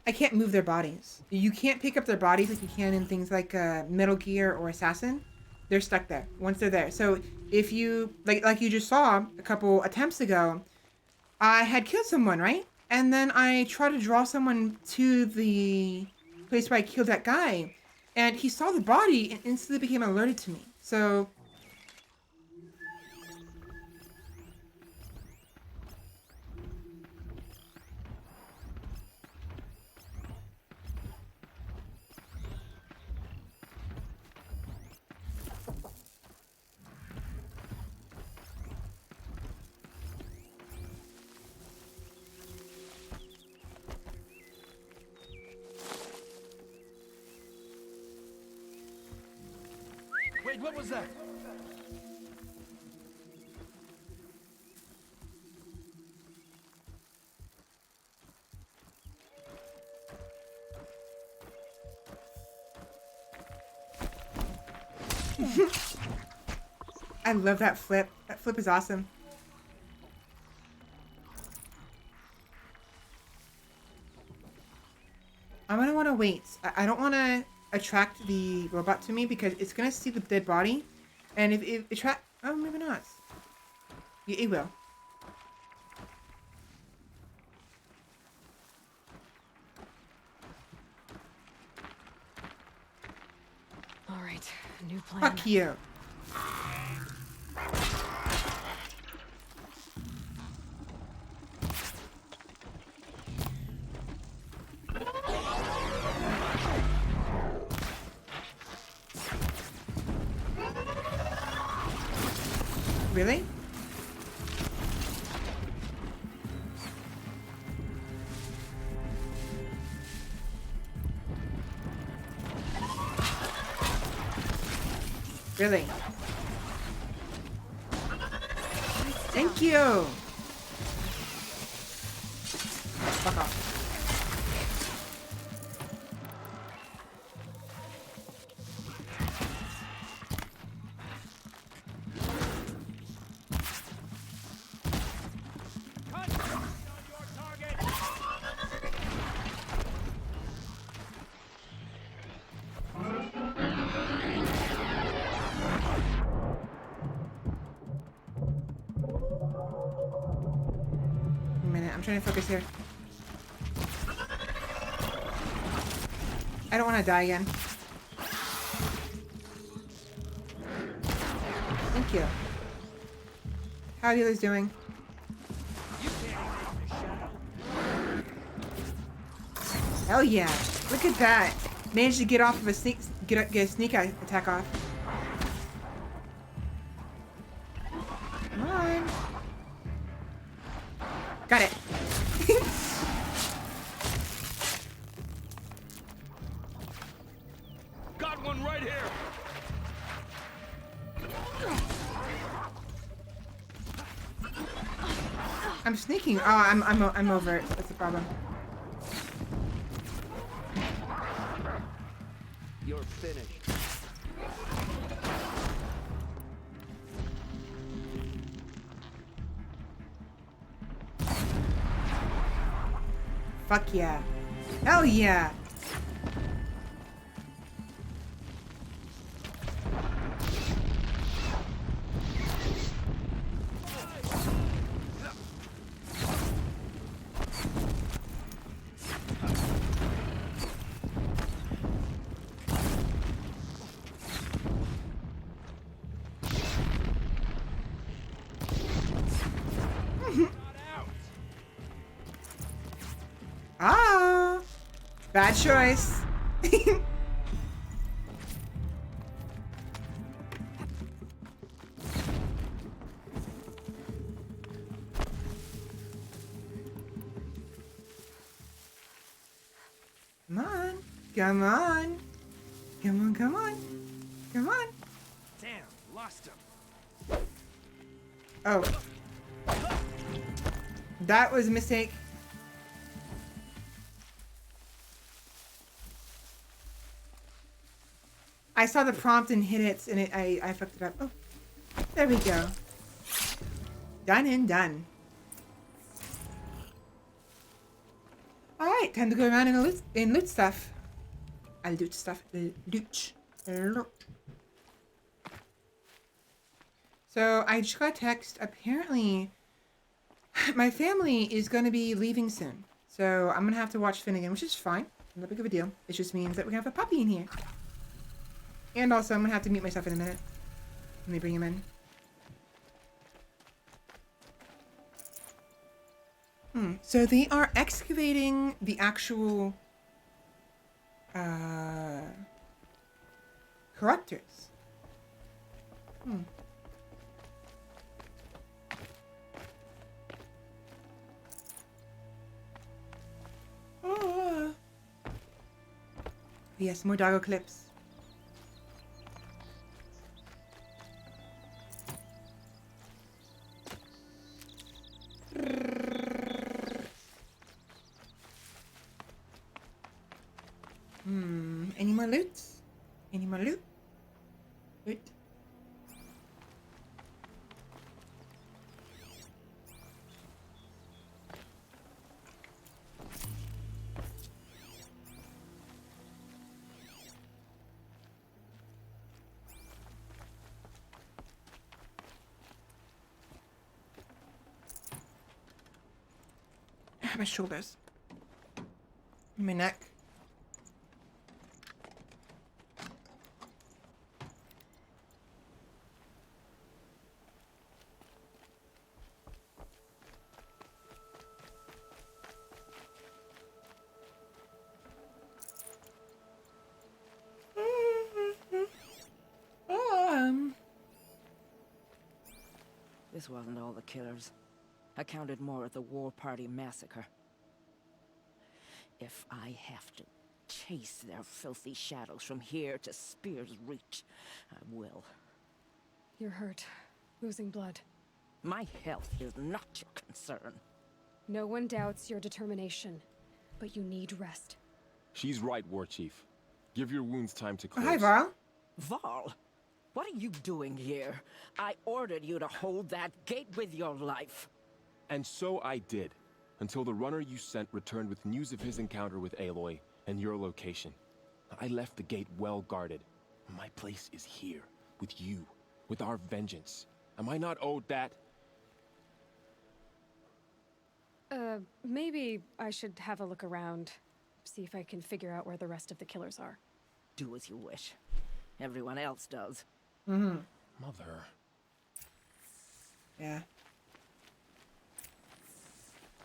I can't move their bodies. You can't pick up their bodies like you can in things like Metal Gear or Assassin. They're stuck there once they're there. So if you, like you just saw a couple attempts ago, I had killed someone, right? And then I tried to draw someone to the place where I killed that guy. And he saw the body and instantly became alerted to me. So... Wait, what was that? I love that flip. That flip is awesome. I'm gonna want to wait. I don't want to attract the robot to me because it's gonna see the dead body, and if it attract, oh maybe not. Yeah, it will. All right, new plan. Fuck you. Really? Really? Thank you! Fuck off. A minute, I'm trying to focus here. I don't want to die again. Thank you. How are the others doing? Hell yeah! Look at that! Managed to get off of a sneak, get a sneak attack off. Come on! Got it. Got one right here. I'm sneaking. Oh, I'm over it. That's the problem. You're finished. Fuck yeah. Hell yeah. Ah, bad choice. Come on, come on, come on, come on, come on. Damn, lost him. Oh, that was a mistake. I saw the prompt and hit it, and I fucked it up. Oh, there we go. Done and done. All right, time to go around and loot stuff. I loot stuff. Loot. So I just got a text. Apparently, my family is going to be leaving soon. So I'm going to have to watch Finnegan, which is fine. Not big of a deal. It just means that we're going to have a puppy in here. And also, I'm going to have to mute myself in a minute. Let me bring him in. So they are excavating the actual corruptors. Oh. Yes, more doggo clips. Any more loot? Any more loot? Loot. My shoulders. My neck. This wasn't all the killers. I counted more at the War Party massacre. If I have to chase their filthy shadows from here to Spear's Reach, I will. You're hurt. Losing blood. My health is not your concern. No one doubts your determination, but you need rest. She's right, War Chief. Give your wounds time to Oh, close. hi, Varl. Val, what are you doing here? I ordered you to hold that gate with your life. And so I did, until the runner you sent returned with news of his encounter with Aloy and your location. I left the gate well guarded. My place is here, with you, with our vengeance. Am I not owed that? Maybe I should have a look around. See if I can figure out where the rest of the killers are. Do as you wish. Everyone else does. Mm-hmm. Mother. Yeah.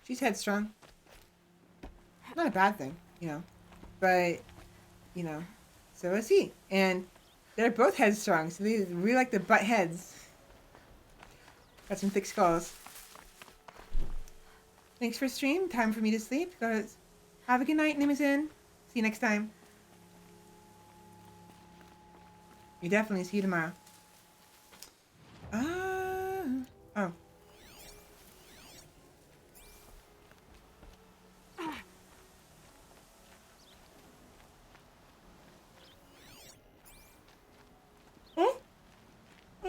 She's headstrong. Not a bad thing, you know. But, you know, so is he. And they're both headstrong, so we like to butt heads. Got some thick skulls. Thanks for stream. Time for me to sleep. Have a good night, Nimizin. See you next time. You definitely see you tomorrow. Oh.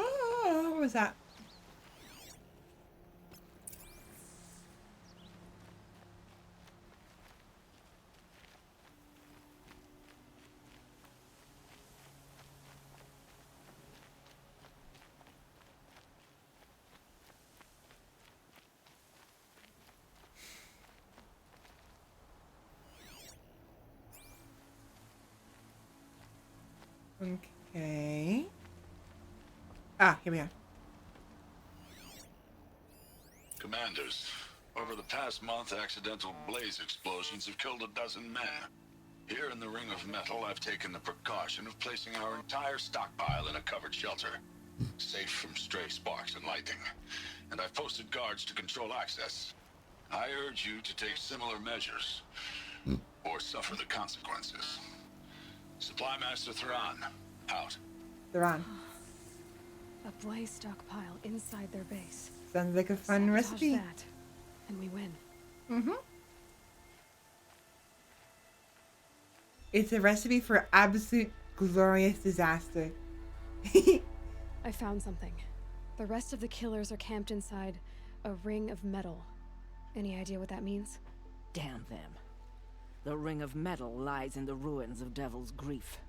What was that? Okay. Here we are. Commanders, over the past month, accidental blaze explosions have killed 12 men. Here in the Ring of Metal, I've taken the precaution of placing our entire stockpile in a covered shelter, safe from stray sparks and lightning. And I've posted guards to control access. I urge you to take similar measures, or suffer the consequences. Supply Master Thrawn, out. Thrawn. A blaze stockpile inside their base. Sounds like a fun Sabotage recipe. that, and we win. Mm-hmm. It's a recipe for absolute glorious disaster. I found something. The rest of the killers are camped inside a ring of metal. Any idea what that means? Damn them. The Ring of Metal lies in the ruins of Devil's Grief.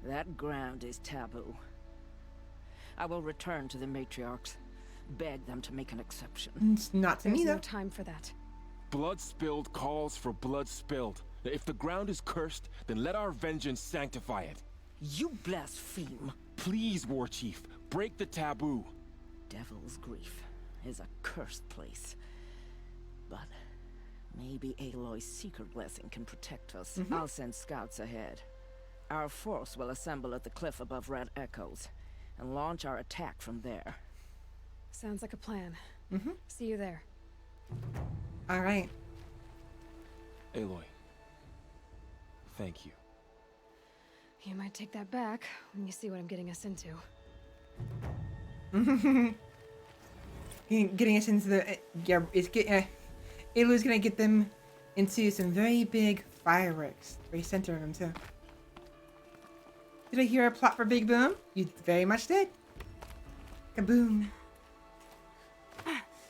That ground is taboo. I will return to the matriarchs, beg them to make an exception. It's not to There's me, no though. time for that. Blood spilled calls for blood spilled. If the ground is cursed, then let our vengeance sanctify it. You blaspheme. Please, War Chief, break the taboo. Devil's Grief is a cursed place. But maybe Aloy's secret blessing can protect us. I'll send scouts ahead. Our force will assemble at the cliff above Red Echoes and launch our attack from there. Sounds like a plan. See you there. All right. Aloy, thank you. You might take that back when you see what I'm getting us into. Getting us into the Aloy's gonna get them into some very big fireworks. Very center of them too. Did I hear a plot for Big Boom? You very much did. Kaboom.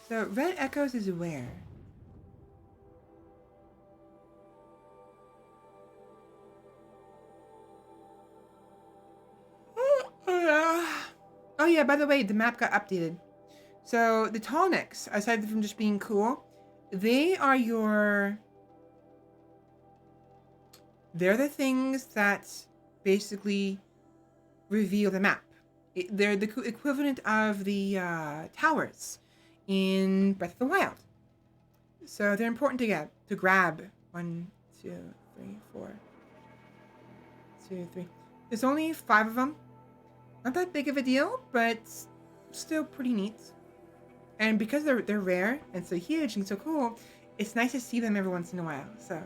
So Red Echoes is where? Oh yeah, by the way, the map got updated. So the Tallnecks, aside from just being cool, they are they're the things that basically reveal the map. They're the equivalent of the towers in Breath of the Wild. So they're important to grab. 1, 2, 3, 4. 2, 3. There's only 5 of them. Not that big of a deal, but still pretty neat. And because they're rare and so huge and so cool, it's nice to see them every once in a while. So.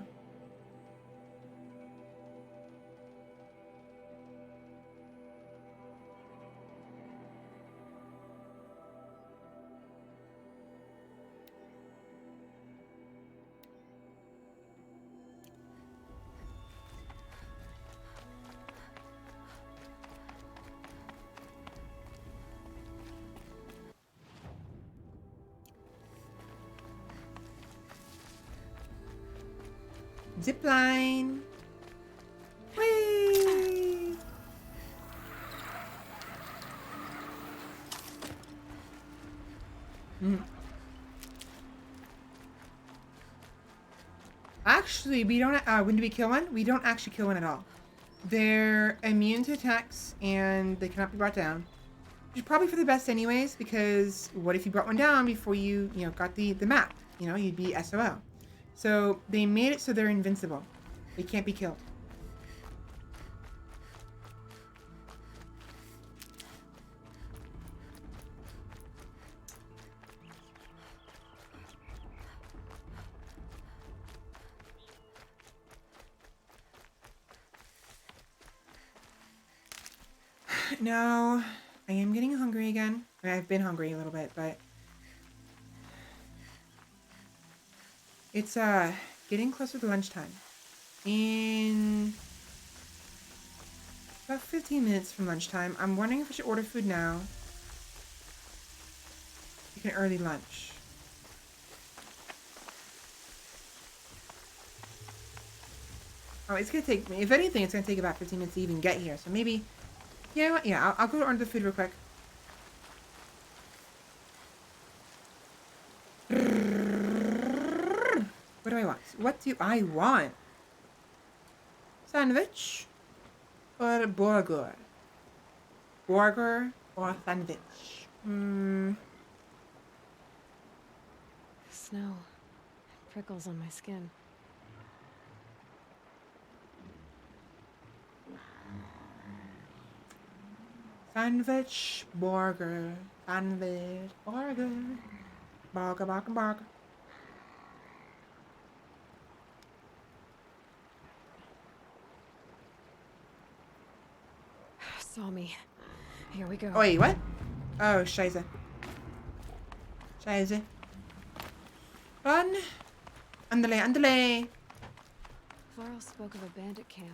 Zipline. Whee! Actually, we don't. When do we kill one? We don't actually kill one at all. They're immune to attacks and they cannot be brought down. Which is probably for the best, anyways. Because what if you brought one down before you got the map? You'd be SOL. So they made it so they're invincible. They can't be killed. No, I am getting hungry again. I mean, I've been hungry a little bit, but it's getting closer to lunchtime. In about 15 minutes from lunchtime, I'm wondering if I should order food now. Take an early lunch. Oh, it's gonna take me. If anything, it's gonna take about 15 minutes to even get here. So maybe. Yeah, I'll go order the food real quick. What do I want? What do I want? Sandwich or burger? Burger or sandwich? Snow. Prickles on my skin. Sandwich, burger, sandwich, burger. Burger, burger, burger. Saw me. Here we go. Oh, wait, what? Oh, scheiße. Scheiße. Run. Andale, andale. Varl spoke of a bandit camp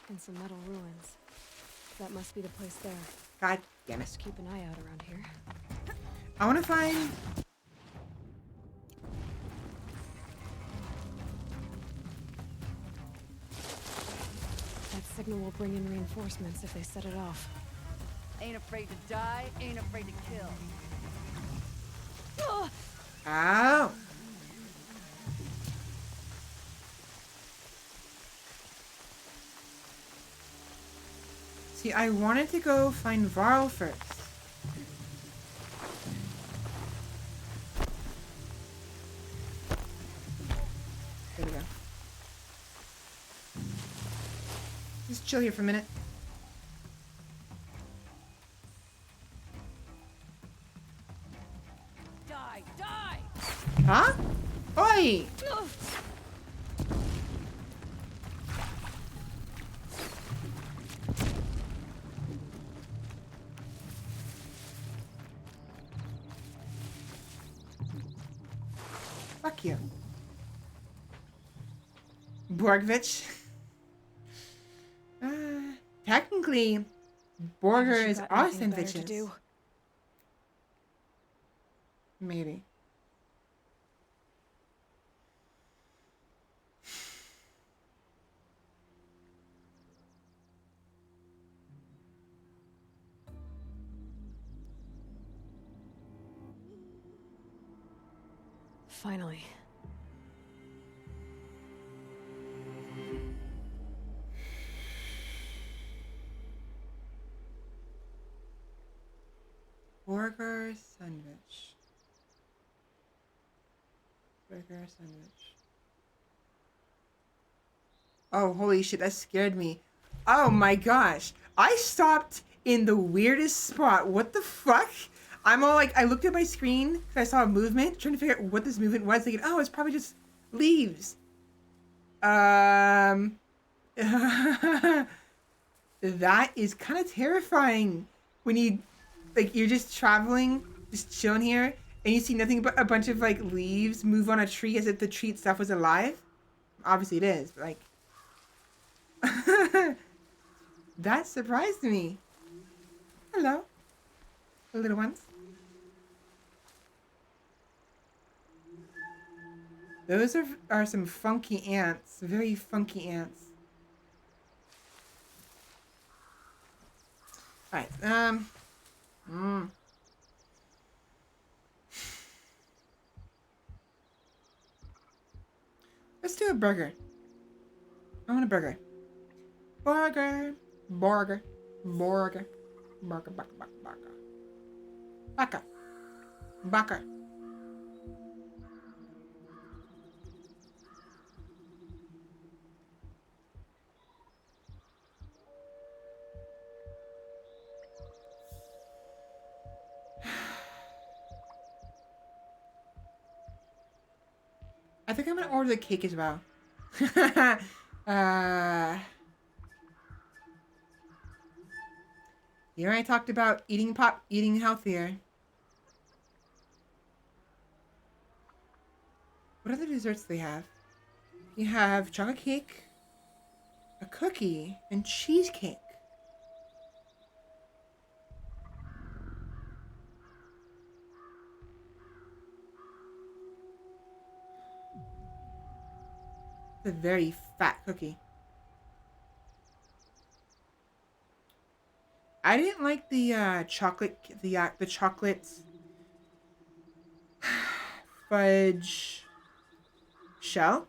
and some metal ruins. That must be the place there. God damn it. Just keep an eye out around here. I want to find... That signal will bring in reinforcements if they set it off. Ain't afraid to die, ain't afraid to kill. Ow. See, I wanted to go find Varl first. There we go. Just chill here for a minute. Die, die! Huh? Oi! Fuck you. Borgvich. Technically, burgers are sandwiches. Maybe. Finally. Burger sandwich. Burger sandwich. Oh, holy shit, that scared me. Oh my gosh. I stopped in the weirdest spot. What the fuck? I'm all like, I looked at my screen because I saw a movement, trying to figure out what this movement was. Thinking, oh, it's probably just leaves. That is kind of terrifying when you, like, you're just traveling, just chilling here, and you see nothing but a bunch of, like, leaves move on a tree as if the tree itself was alive. Obviously it is, but, like... that surprised me. Hello, little ones. Those are some funky ants. Very funky ants. Alright, let's do a burger. I want a burger. Burger. Burger. Burger. Burger, burger, burger, burger. Burger. Burger. I think I'm gonna order the cake as well. Here I talked about eating healthier. What other desserts do they have? You have chocolate cake, a cookie, and cheesecake. It's a very fat cookie. I didn't like the chocolate fudge shell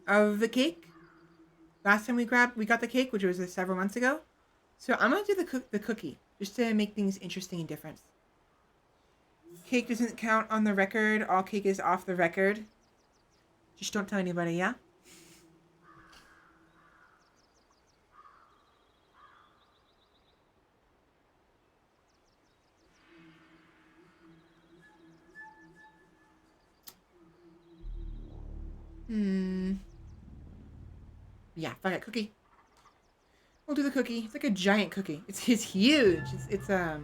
of the cake. Last time we got the cake, which was several months ago. So I'm gonna do the cookie just to make things interesting and different. Cake doesn't count on the record. All cake is off the record. Just don't tell anybody, yeah? Yeah, fuck it, cookie. We'll do the cookie. It's like a giant cookie. It's huge. It's very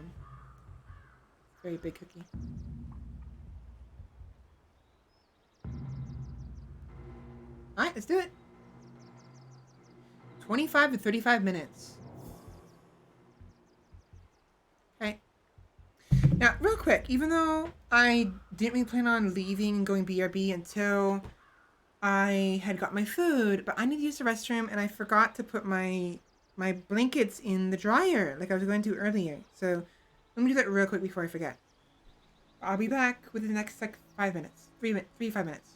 big cookie. All right, let's do it. 25 to 35 minutes. Okay. Now, real quick, even though I didn't really plan on leaving and going BRB until I had got my food, but I need to use the restroom and I forgot to put my blankets in the dryer like I was going to earlier. So let me do that real quick before I forget. I'll be back within the next like 5 minutes. 5 minutes.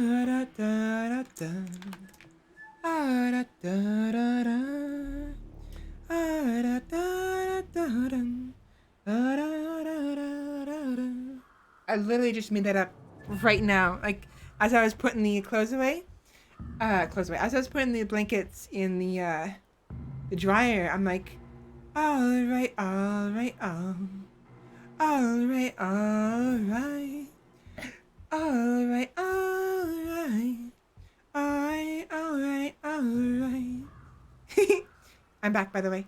Ah, da, da, da, da. Ah, da, da, da, da. Ah, da, da, da, da, da. Ah, da, da, da, da, da. I literally just made that up right now. Like, as I was putting the clothes away. As I was putting the blankets in the dryer, I'm like, all right, all right, all right, all right, all right, all right, all right, all right, all right. I'm back, by the way.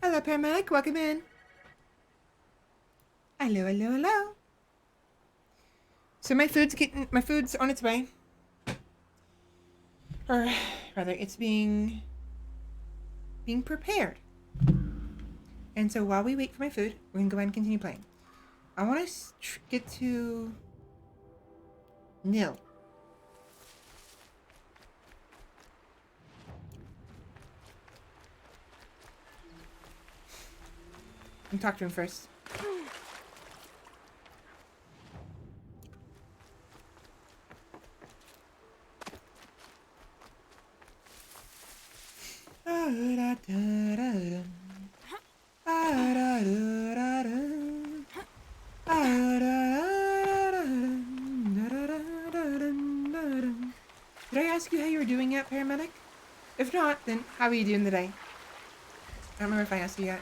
Hello, paramedic. Welcome in. Hello, hello, hello. So my food's on its way. Or rather, it's being prepared. And so while we wait for my food, we're gonna go ahead and continue playing. I want to get to nil. And talk to him first. Did I ask you how you were doing yet, paramedic? If not, then how are you doing today? I don't remember if I asked you yet.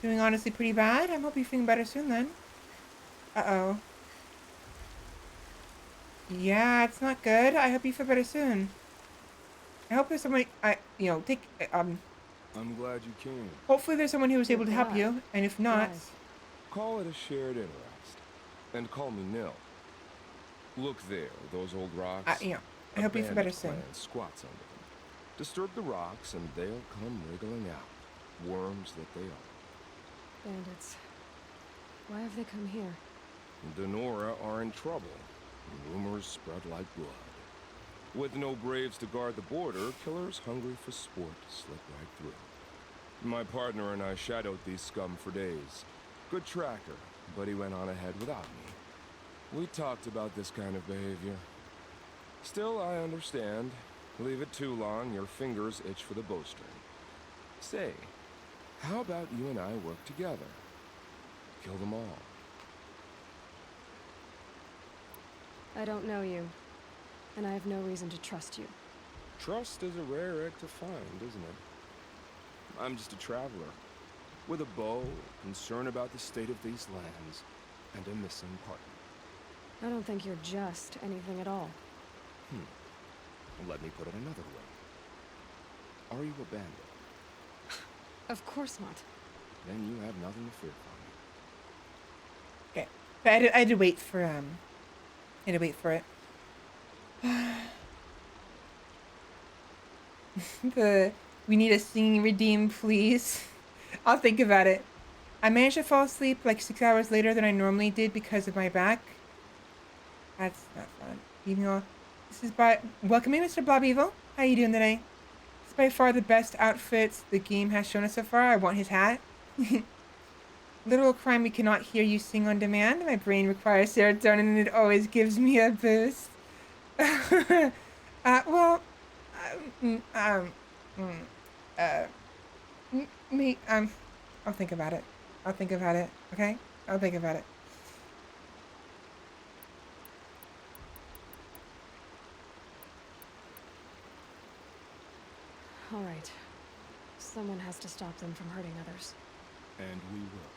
Doing honestly pretty bad. I hope you're feeling better soon then. Uh-oh. Yeah, it's not good. I hope you feel better soon. I hope there's somebody, I'm glad you came. hopefully there's someone who was able to help you, and if not... Right. Call it a shared interest. And call me Nil. Look there, those old rocks. I hope you feel better soon. Plant squats under them. Disturb the rocks and they'll come wriggling out. Worms that they are. Bandits. Why have they come here? Denora are in trouble. Rumors spread like blood. With no braves to guard the border, killers hungry for sport slip right through. My partner and I shadowed these scum for days. Good tracker, but he went on ahead without me. We talked about this kind of behavior. Still, I understand. Leave it too long, your fingers itch for the bowstring. Say, how about you and I work together? Kill them all. I don't know you, and I have no reason to trust you. Trust is a rare egg to find, isn't it? I'm just a traveler, with a bow, concerned about the state of these lands, and a missing partner. I don't think you're just anything at all. Let me put it another way. Are you a bandit? Of course not. Then you have nothing to fear from me. Okay. But I had to wait for, it. We need a singing redeem, please. I'll think about it. I managed to fall asleep like 6 hours later than I normally did because of my back. That's not fun. Even though this is welcome in, Mr. Blob Evil. How you doing today? This is by far the best outfits the game has shown us so far. I want his hat. Little crime we cannot hear you sing on demand. My brain requires serotonin and it always gives me a boost. I'll think about it. Okay? I'll think about it. All right. Someone has to stop them from hurting others. And we will.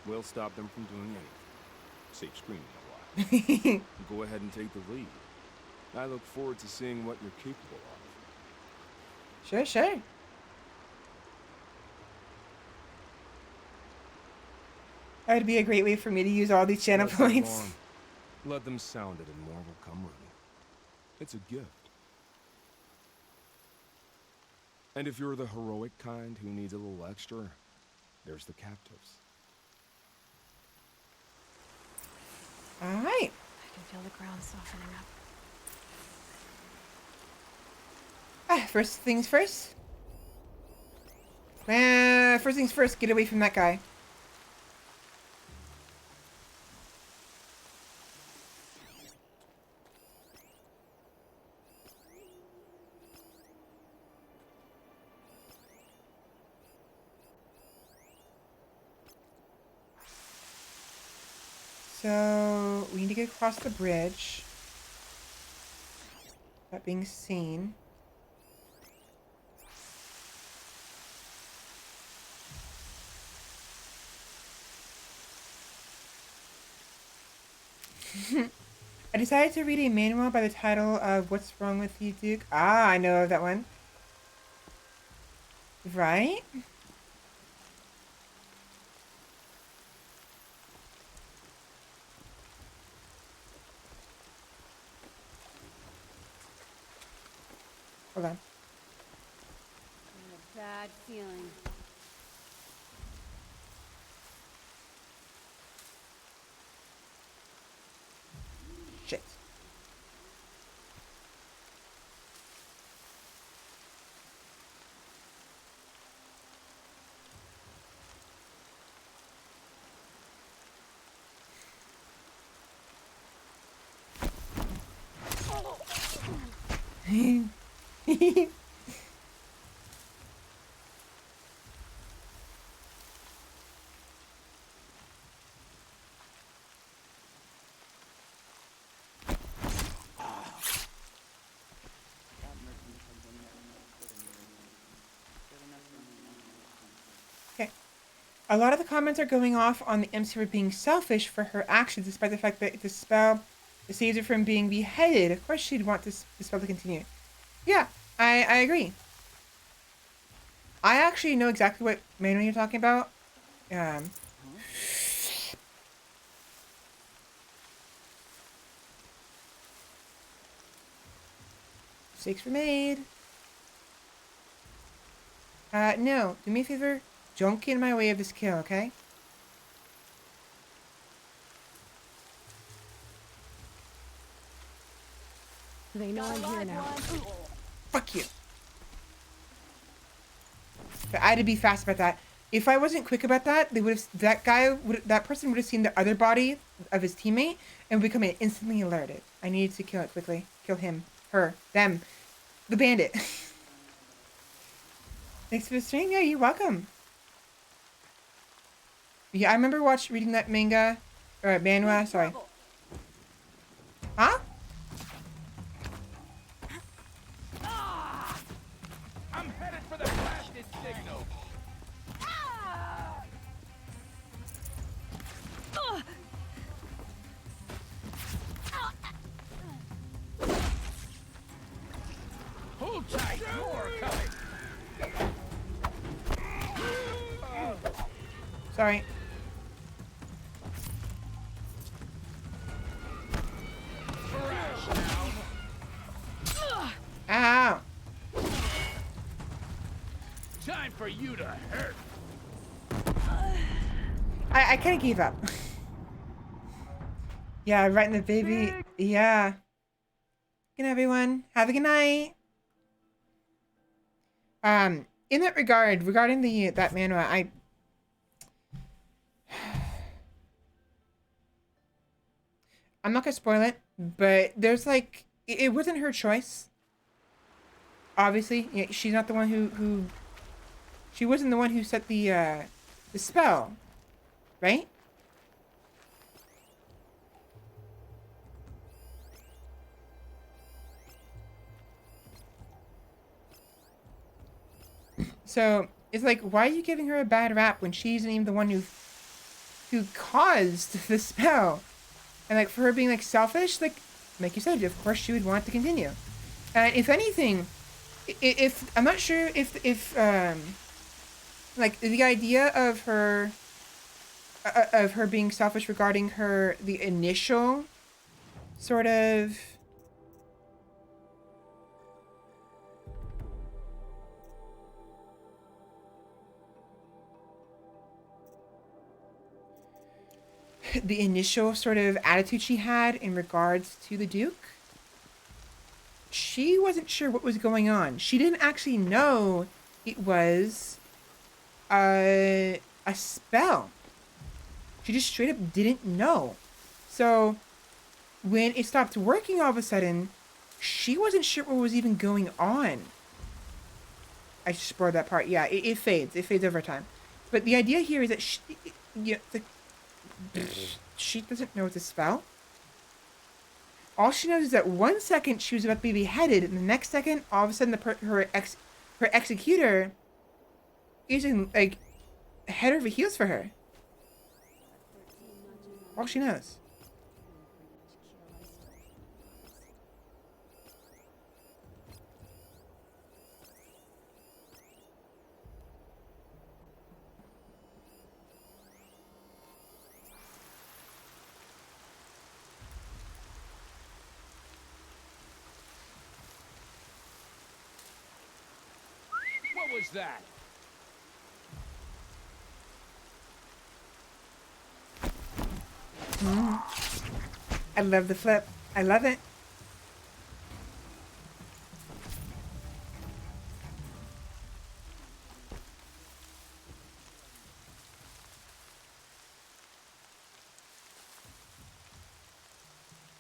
We'll stop them from doing anything. Save screaming a while. Go ahead and take the lead. I look forward to seeing what you're capable of. Sure. That would be a great way for me to use all these channel points. Let them sound it and more will come running. It's a gift. And if you're the heroic kind who needs a little extra, there's the captives. All right. I can feel the ground softening up. First things first. First things first, get away from that guy. So we need to get across the bridge. That being seen. I decided to read a manual by the title of What's Wrong with You, Duke? Ah, I know that one. Right? Hold on. I had a bad feeling. Shit. Okay. A lot of the comments are going off on the MC for being selfish for her actions, despite the fact that the spell saves her from being beheaded. Of course she'd want this the spell to continue. Yeah, I agree. I actually know exactly what manual you're talking about. Mistakes were made. No. Do me a favor. Don't get in my way of this kill, okay? They know I'm here now. Fuck you. But I had to be fast about that. If I wasn't quick about that, they would have. That person would have seen the other body of his teammate and become instantly alerted. I needed to kill it quickly. Kill him, her, them, the bandit. Thanks for the stream. Yeah, you're welcome. Yeah, I remember reading that manga or manhwa. Sorry. Huh? I'm headed for the blasted signal. Hold tight, more coming. Sorry. Ow. Time for you to hurt. I kind of gave up. Yeah, right in the baby. Yeah. Good night, everyone. Have a good night. In that regard, regarding that manhwa, I'm not gonna spoil it, but there's like it wasn't her choice. Obviously, yeah, she's not the one who she wasn't the one who set the spell, right? So it's like, why are you giving her a bad rap when she isn't even the one who caused the spell? And like for her being like selfish, like you said, of course she would want it to continue. And if anything, if I'm not sure if like the idea of her being selfish regarding the initial sort of the initial sort of attitude she had in regards to the Duke. She wasn't sure what was going on. She didn't actually know it was a spell. She just straight up didn't know. So when it stopped working all of a sudden, she wasn't sure what was even going on. I just spoiled that part. Yeah, it fades. It fades over time. But the idea here is that she doesn't know it's a spell. All she knows is that 1 second she was about to be beheaded, and the next second, all of a sudden, her executor is in, like, head over heels for her. All she knows. What was that? I love the flip. I love it.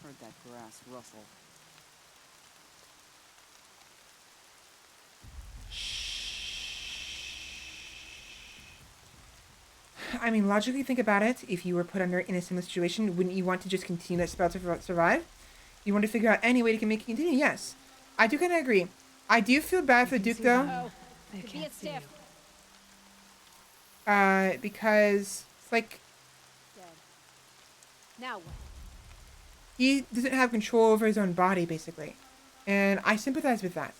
Heard that grass rustle. I mean, logically think about it. If you were put under in a similar situation, wouldn't you want to just continue that spell to survive? You want to figure out any way to make it continue? Yes. I do kind of agree. I do feel bad for the Duke, though. They can't see you. Because it's like Dead. Now what? he doesn't have control over his own body, basically. And I sympathize with that.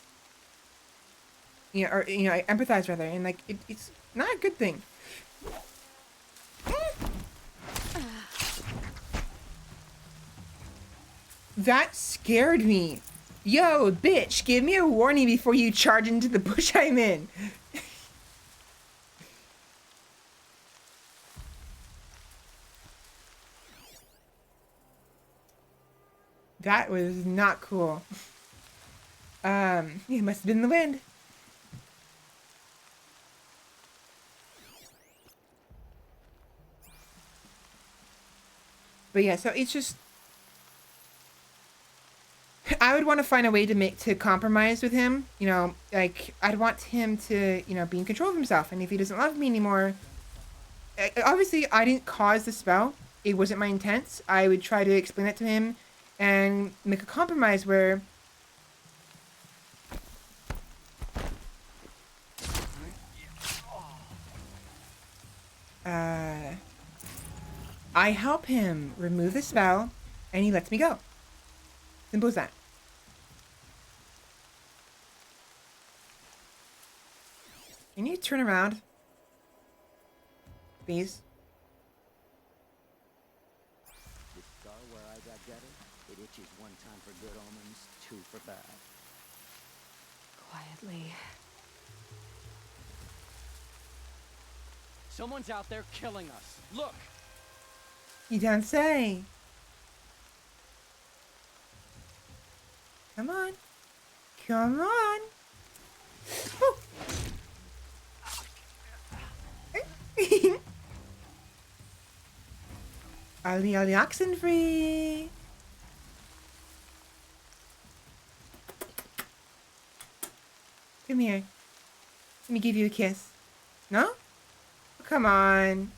I empathize rather, and like it's not a good thing. That scared me. Yo, bitch, give me a warning before you charge into the bush I'm in. That was not cool. It must have been the wind. But yeah, so it's just, I would want to find a way to compromise with him. You know, like I'd want him to, be in control of himself. And if he doesn't love me anymore, obviously I didn't cause the spell. It wasn't my intent. I would try to explain it to him and make a compromise where I help him remove the spell and he lets me go. Simple as that. Can you turn around? Please. This scar where I got gutted, it itches one time for good omens, two for bad. Quietly. Someone's out there killing us. Look! You don't say. Come on. Come on. Oh. Ollie, oxen free. Come here. Let me give you a kiss. No? Come on.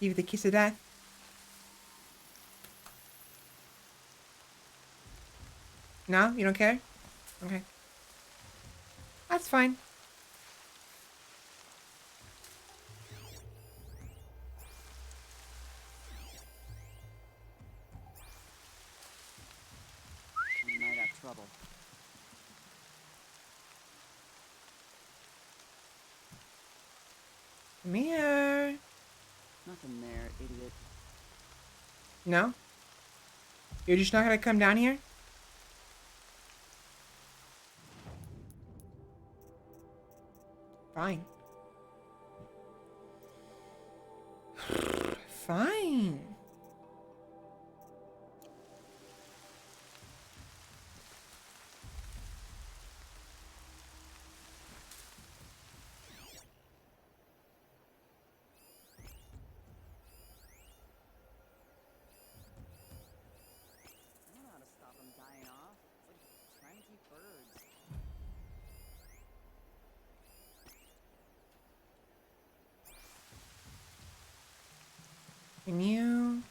Give you the kiss of death. No? You don't care? Okay. That's fine. We might have trouble. Come here. Nothing there, idiot. No? You're just not gonna come down here? Fine. Can you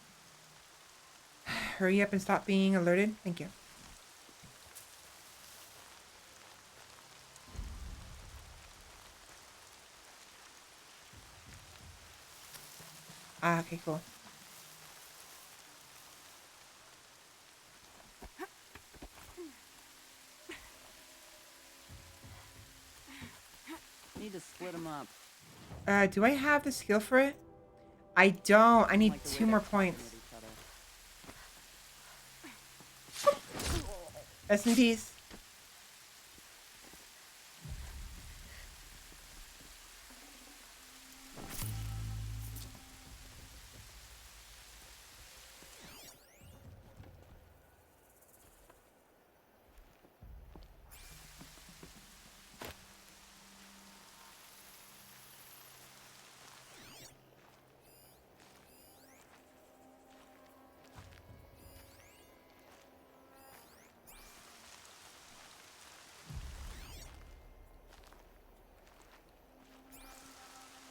hurry up and stop being alerted? Thank you. Ah, okay, cool. Need to split them up. Do I have the skill for it? I don't. I need Like the way 2 they're more talking points. at each other. Rest in peace.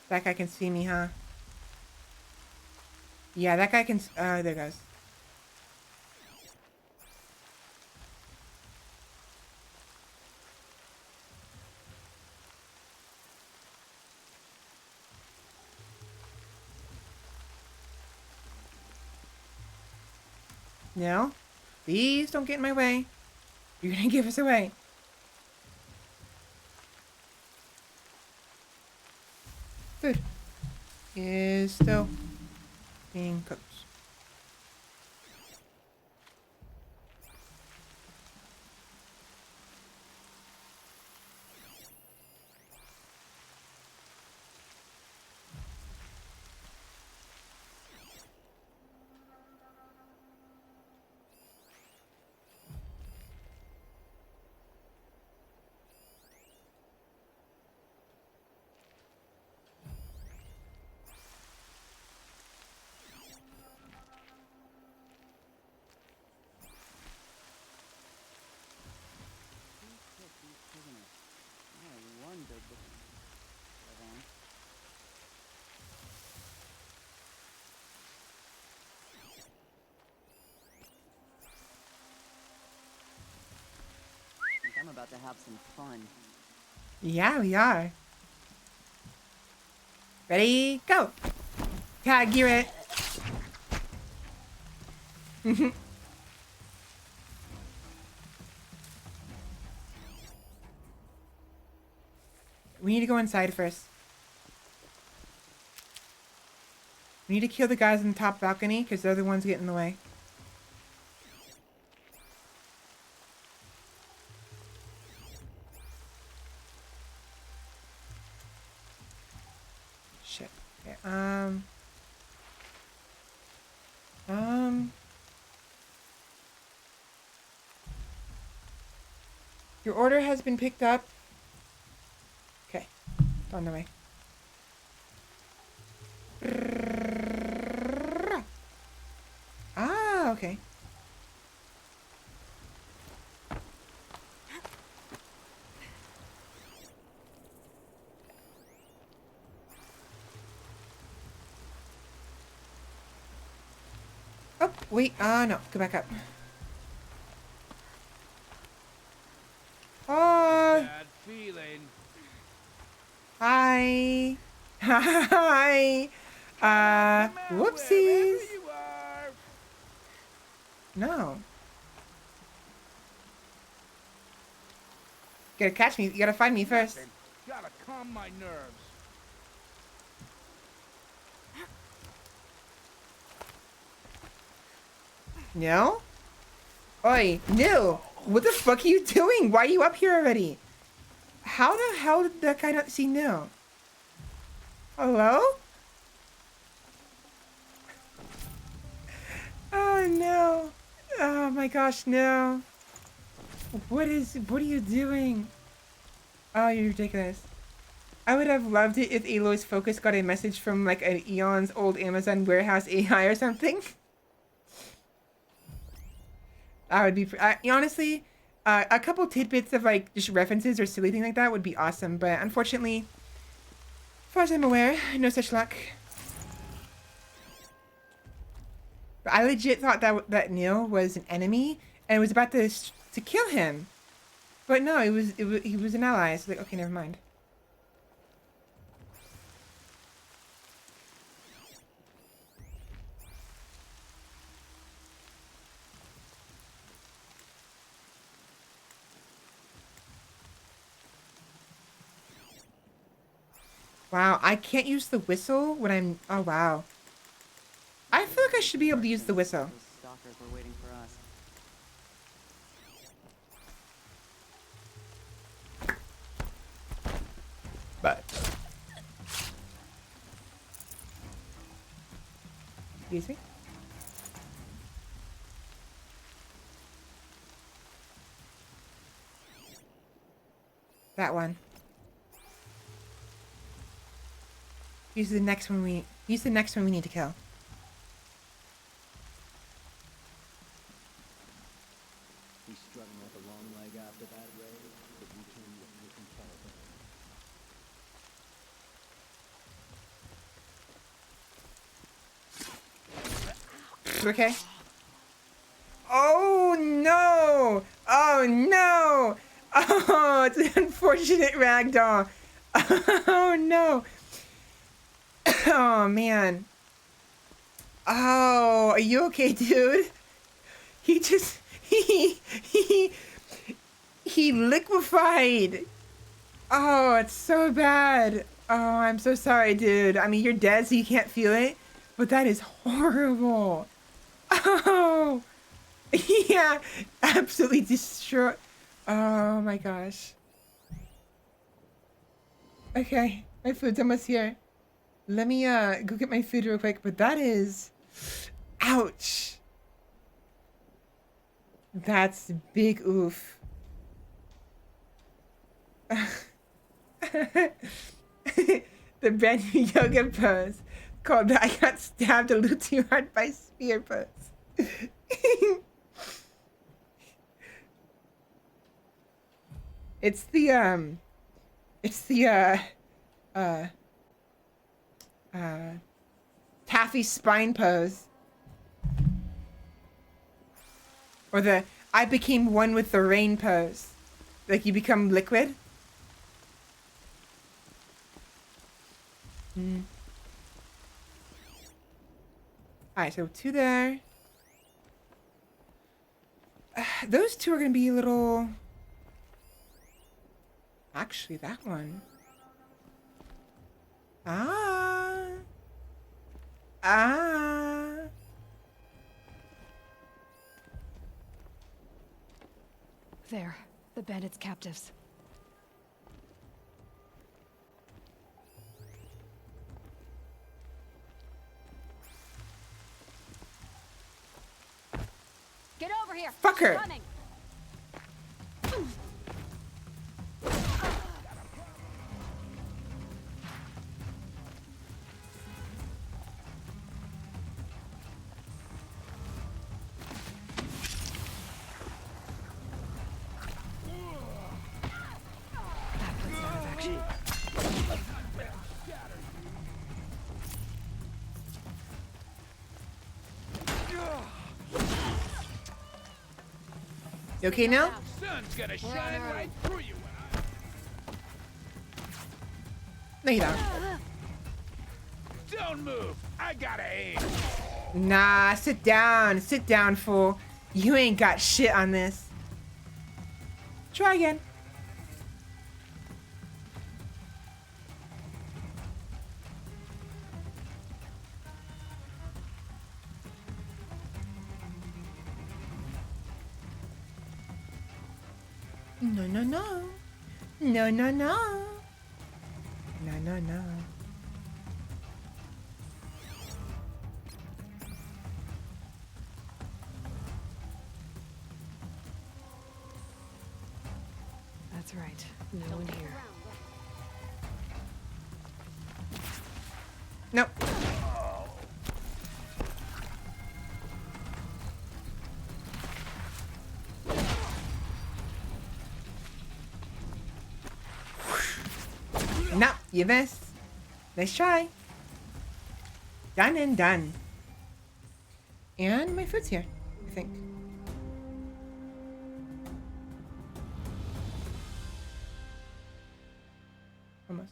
That guy can see me, huh? Yeah, that guy can... there it goes. No? Please don't get in my way. You're gonna give us away. Food is still being cooked. I wondered what... Hold on. I think I'm about to have some fun. Yeah, we are. Ready, go! Tag, gear it. We need to go inside first. We need to kill the guys on the top balcony because they're the ones getting in the way. Shit. Okay, your order has been picked up. Okay, it's on the way. Ah, okay. Oh, wait. No. Go back up. Oh. Bad feeling. Hi. Hi. Whoopsies. No. You gotta catch me. You gotta find me first. Gotta calm my nerves. No? Oi, no. What the fuck are you doing? Why are you up here already? How the hell did that guy not see no? Hello? Oh no. Oh my gosh, no. What are you doing? Oh, you're ridiculous. I would have loved it if Aloy's Focus got a message from like an eons old Amazon warehouse AI or something. That would be, honestly, a couple tidbits of like just references or silly thing like that would be awesome. But unfortunately, as far as I'm aware, no such luck. But I legit thought that Neil was an enemy and was about to kill him. But no, he was an ally. So like, okay, never mind. Wow, I can't use the whistle when I'm... Oh, wow. I feel like I should be able to use the whistle. Those stalkers were waiting for us. But... Excuse me? That one. Use the next one we need to kill. He's strutting like a long leg after that raid, but we can follow him. Okay. Oh no! Oh no! Oh, it's an unfortunate ragdoll. Oh no! Oh man. Oh, are you okay, dude? He just he liquefied. Oh, it's so bad. Oh, I'm so sorry, dude. I mean, you're dead, so you can't feel it, but that is horrible. Oh, yeah, absolutely destroyed. Oh my gosh. Okay, my food's almost here. Let me go get my food real quick, but that is... Ouch. That's big oof. The brand new yoga pose called the I got stabbed a little too hard by spear pose. It's the taffy spine pose. Or the I became one with the rain pose. Like you become liquid. Alright, so 2 there. Those 2 are gonna be a little... Actually, that one. Ah. There, the bandits' captives. Get over here. Fuck her. She's coming. You okay now? Sun's gonna shine right through you when No, you don't. Don't move. I gotta aim. Nah, sit down. Sit down, fool. You ain't got shit on this. Try again. No, no, no. No, no, no. No, no, no. That's right. No one here. Nope. No, you missed. Nice try. Done and done. And my food's here, I think. Almost.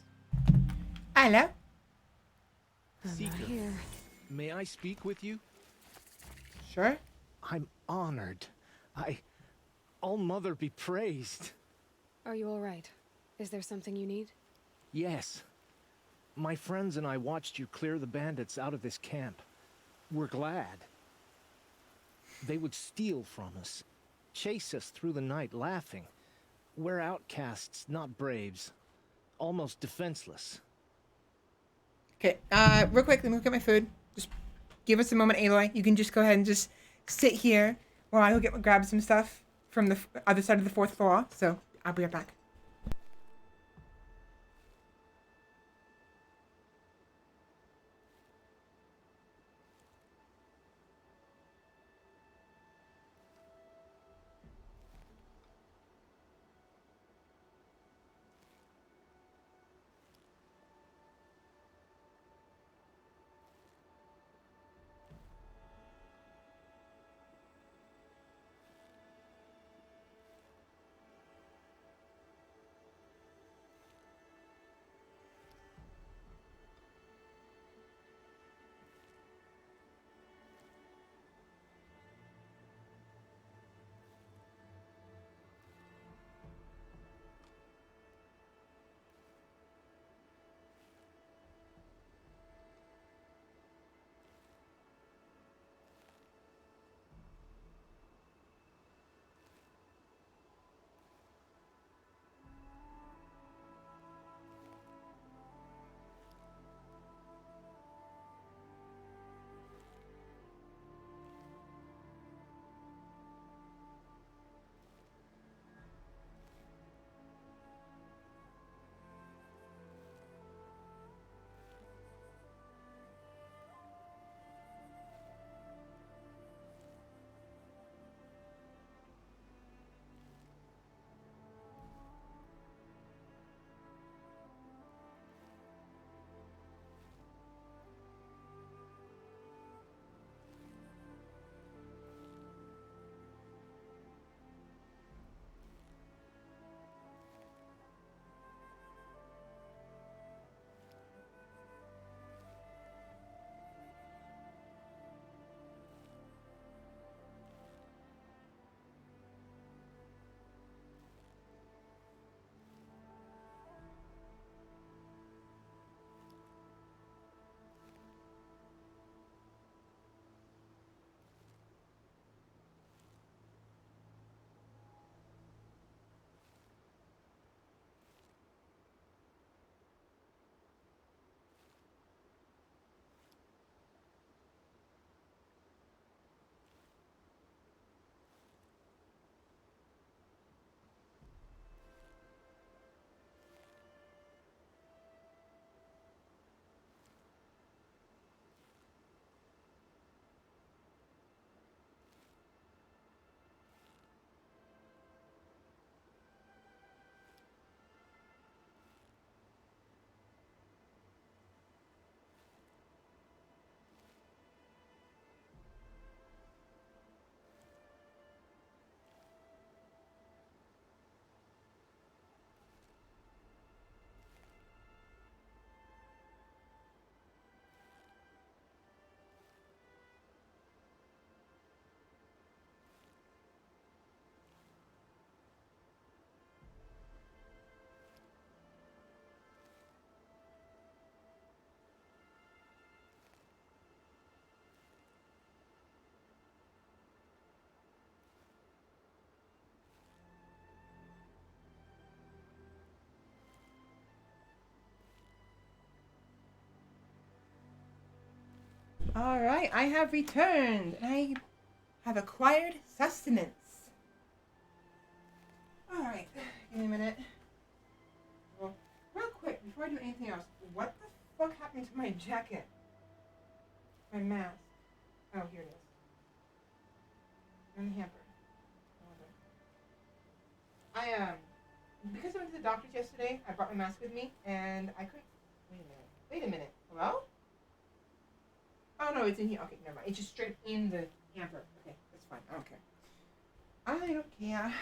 Hello? Seeker, Here. may I speak with you? Sure. I'm honored. All Mother be praised. Are you all right? Is there something you need? Yes. My friends and I watched you clear the bandits out of this camp. We're glad. They would steal from us, chase us through the night laughing. We're outcasts, not braves. Almost defenseless. Okay, real quick, let me look at my food. Just give us a moment, Aloy. You can just go ahead and just sit here while I go grab some stuff from the other side of the 4th floor. So I'll be right back. All right, I have returned, and I have acquired sustenance. All right, give me a minute. Well, real quick, before I do anything else, what the fuck happened to my jacket? My mask. Oh, here it is. In the hamper. Because I went to the doctor's yesterday, I brought my mask with me, and I couldn't. Wait a minute. Hello? Oh no, it's in here. Okay, never mind. It's just straight in the Hamper. Okay, that's fine. I don't care. I don't care.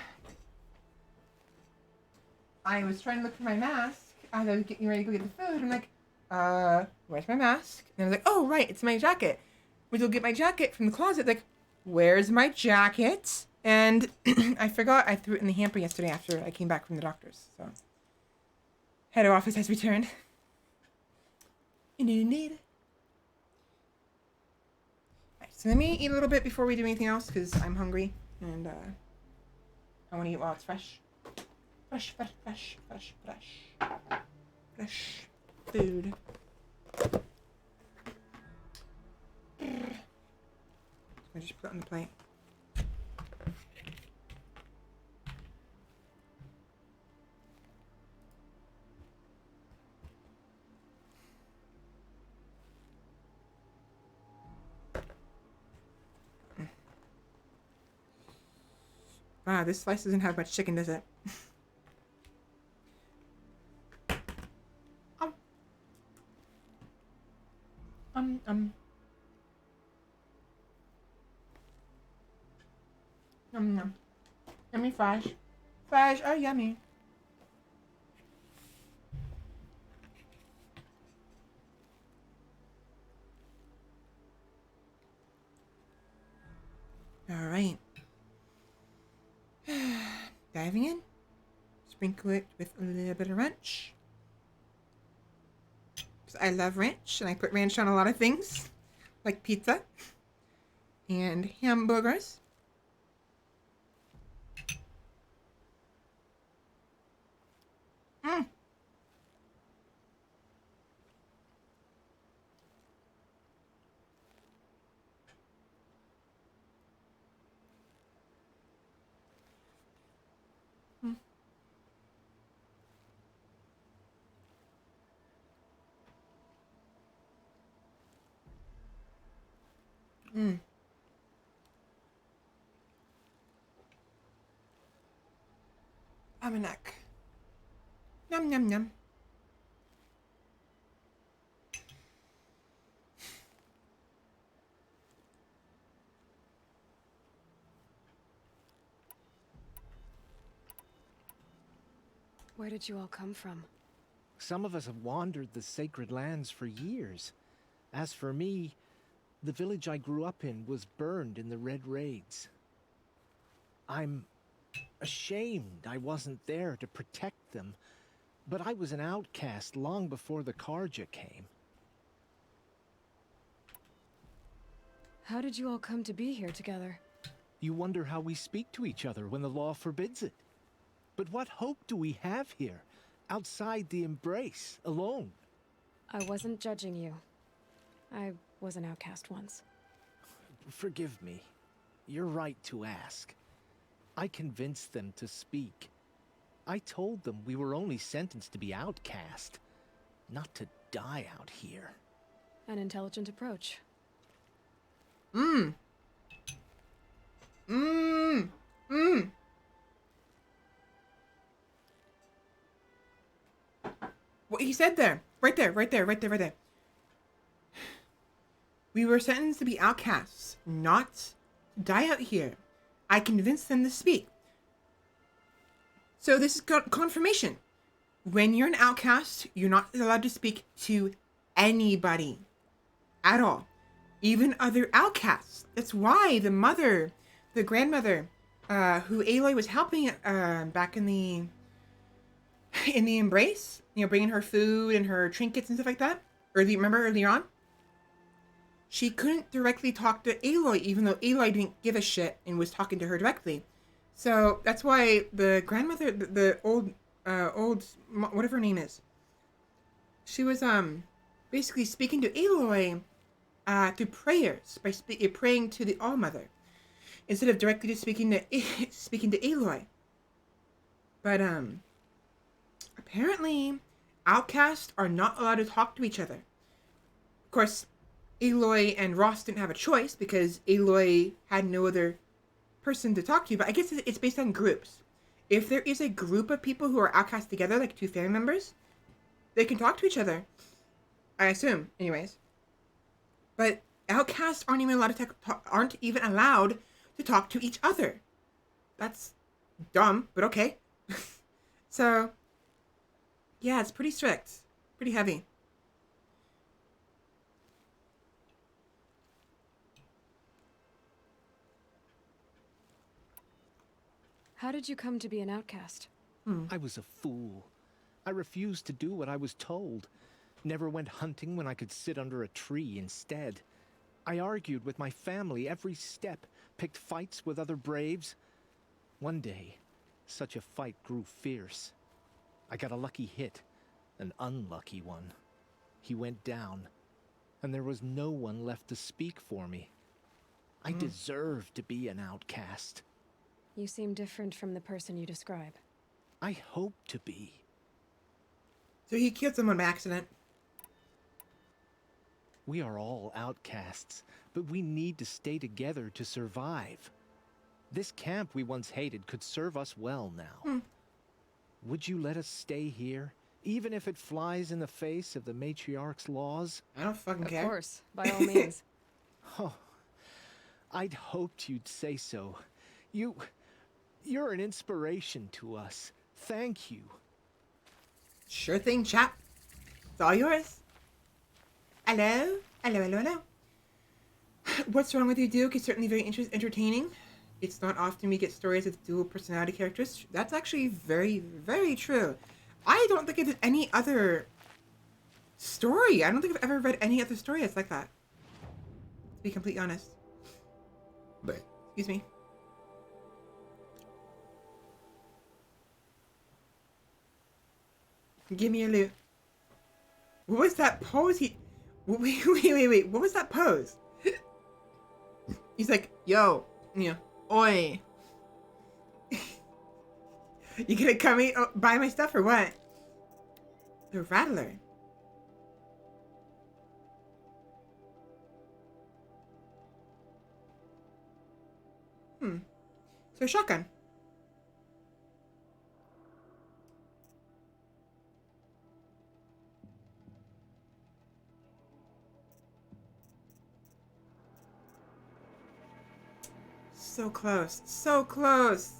I was trying to look for my mask. I was getting ready to go get the food. I'm like, where's my mask? And I was like, oh, right, it's my jacket. Went to go get my jacket from the closet. Like, where's my jacket? And I forgot I threw it in the hamper yesterday after I came back from the doctor's. So, head office has returned. Indeed. Right, so let me eat a little bit before we do anything else because I'm hungry and I want to eat while it's fresh. Fresh food. I just put it on the plate. Wow, this slice doesn't have much chicken, does it? Yummy fries. Fries are yummy. All right. Diving in. Sprinkle it with a little bit of ranch. Because I love ranch, and I put ranch on a lot of things, like pizza and hamburgers. Almanac. Yum, yum, yum. Where did you all come from? Some of us have wandered the sacred lands for years. As for me, the village I grew up in was burned in the Red Raids. I'm ashamed I wasn't there to protect them, but I was an outcast long before the Karja came. How did you all come to be here together? You wonder how we speak to each other when the law forbids it. But what hope do we have here, outside the embrace, alone? I wasn't judging you. I was an outcast once. Forgive me. You're right to ask. I convinced them to speak. I told them we were only sentenced to be outcast, not to die out here. An intelligent approach. What he said there. Right there. We were sentenced to be outcasts, not to die out here. I convinced them to speak. So this is confirmation. When you're an outcast, you're not allowed to speak to anybody at all. Even other outcasts. That's why the grandmother, who Aloy was helping back in the embrace, bringing her food and her trinkets and stuff like that. Remember earlier on? She couldn't directly talk to Aloy, even though Aloy didn't give a shit and was talking to her directly. So that's why the grandmother, the old, whatever her name is, she was basically speaking to Aloy through prayers by praying to the All-Mother instead of directly just speaking to Aloy. But apparently, outcasts are not allowed to talk to each other. Of course, Aloy and Ross didn't have a choice because Aloy had no other person to talk to, but I guess it's based on groups. If there is a group of people who are outcast together, like two family members, they can talk to each other. I assume, anyways. But outcasts aren't even allowed to talk to each other. That's dumb, but okay. So, yeah, it's pretty strict, pretty heavy. How did you come to be an outcast? I was a fool. I refused to do what I was told. Never went hunting when I could sit under a tree instead. I argued with my family every step, picked fights with other braves. One day, such a fight grew fierce. I got a lucky hit, an unlucky one. He went down, and there was no one left to speak for me. I deserved to be an outcast. You seem different from the person you describe. I hope to be. So he killed someone by accident. We are all outcasts, but we need to stay together to survive. This camp we once hated could serve us well now. Would you let us stay here, even if it flies in the face of the matriarch's laws? I don't fucking care. Of course, by all means. Oh, I'd hoped you'd say so. You're an inspiration to us. Thank you. Sure thing, chap. It's all yours. Hello? Hello. What's Wrong with You, Duke is certainly very entertaining. It's not often we get stories with dual personality characters. That's actually very, very true. I don't think there's any other story. I don't think I've ever read any other story that's like that. To be completely honest. But, excuse me. Give me a loot. What was that pose Wait. What was that pose? He's like, yo, oi. You gonna come buy my stuff or what? The Rattler. So shotgun. So close. So close.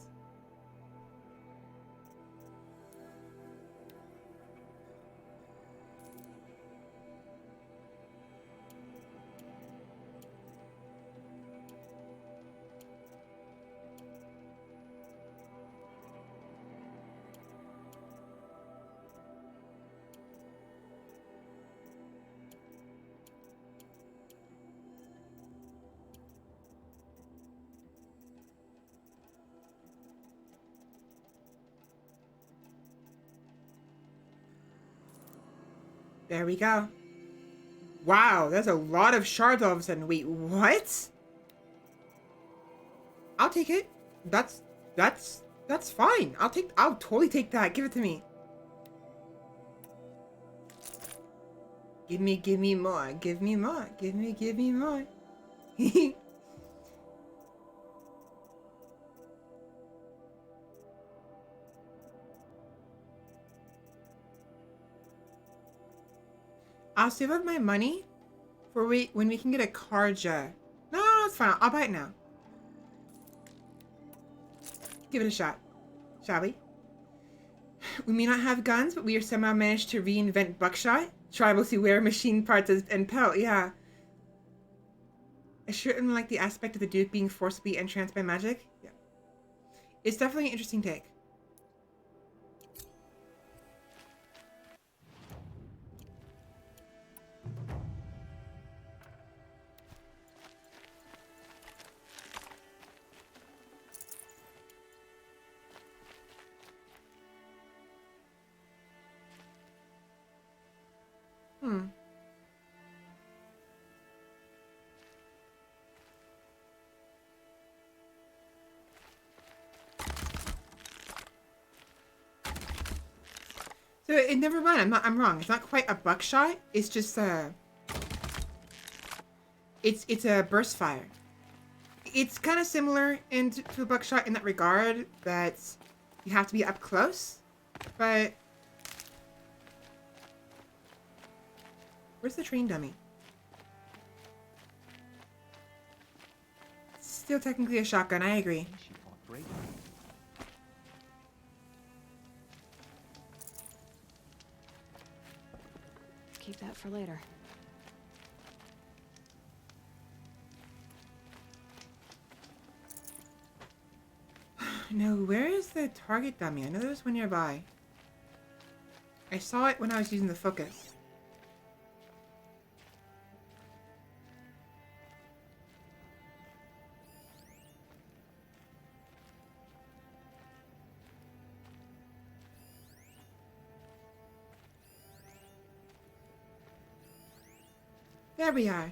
There we go. Wow, there's a lot of shards all of a sudden. Wait, what? I'll take it. That's fine. I'll totally take that. Give it to me. Give me more. Give me more. Give me more. I'll save up my money for when we can get a card jar. No, it's fine. I'll buy it now. Give it a shot, shall we? We may not have guns, but we have somehow managed to reinvent buckshot. Tribals who wear machine parts and pelt, yeah. I certainly like the aspect of the Duke being forcibly entranced by magic. Yeah. It's definitely an interesting take. So never mind. I'm wrong. It's not quite a buckshot. It's just it's a burst fire. It's kind of similar to a buckshot in that regard, that you have to be up close. But where's the train dummy? still technically a shotgun, I agree. She fought bravely. Keep that for later. No, where is the target dummy? I know there was one nearby. I saw it when I was using the focus. There we are.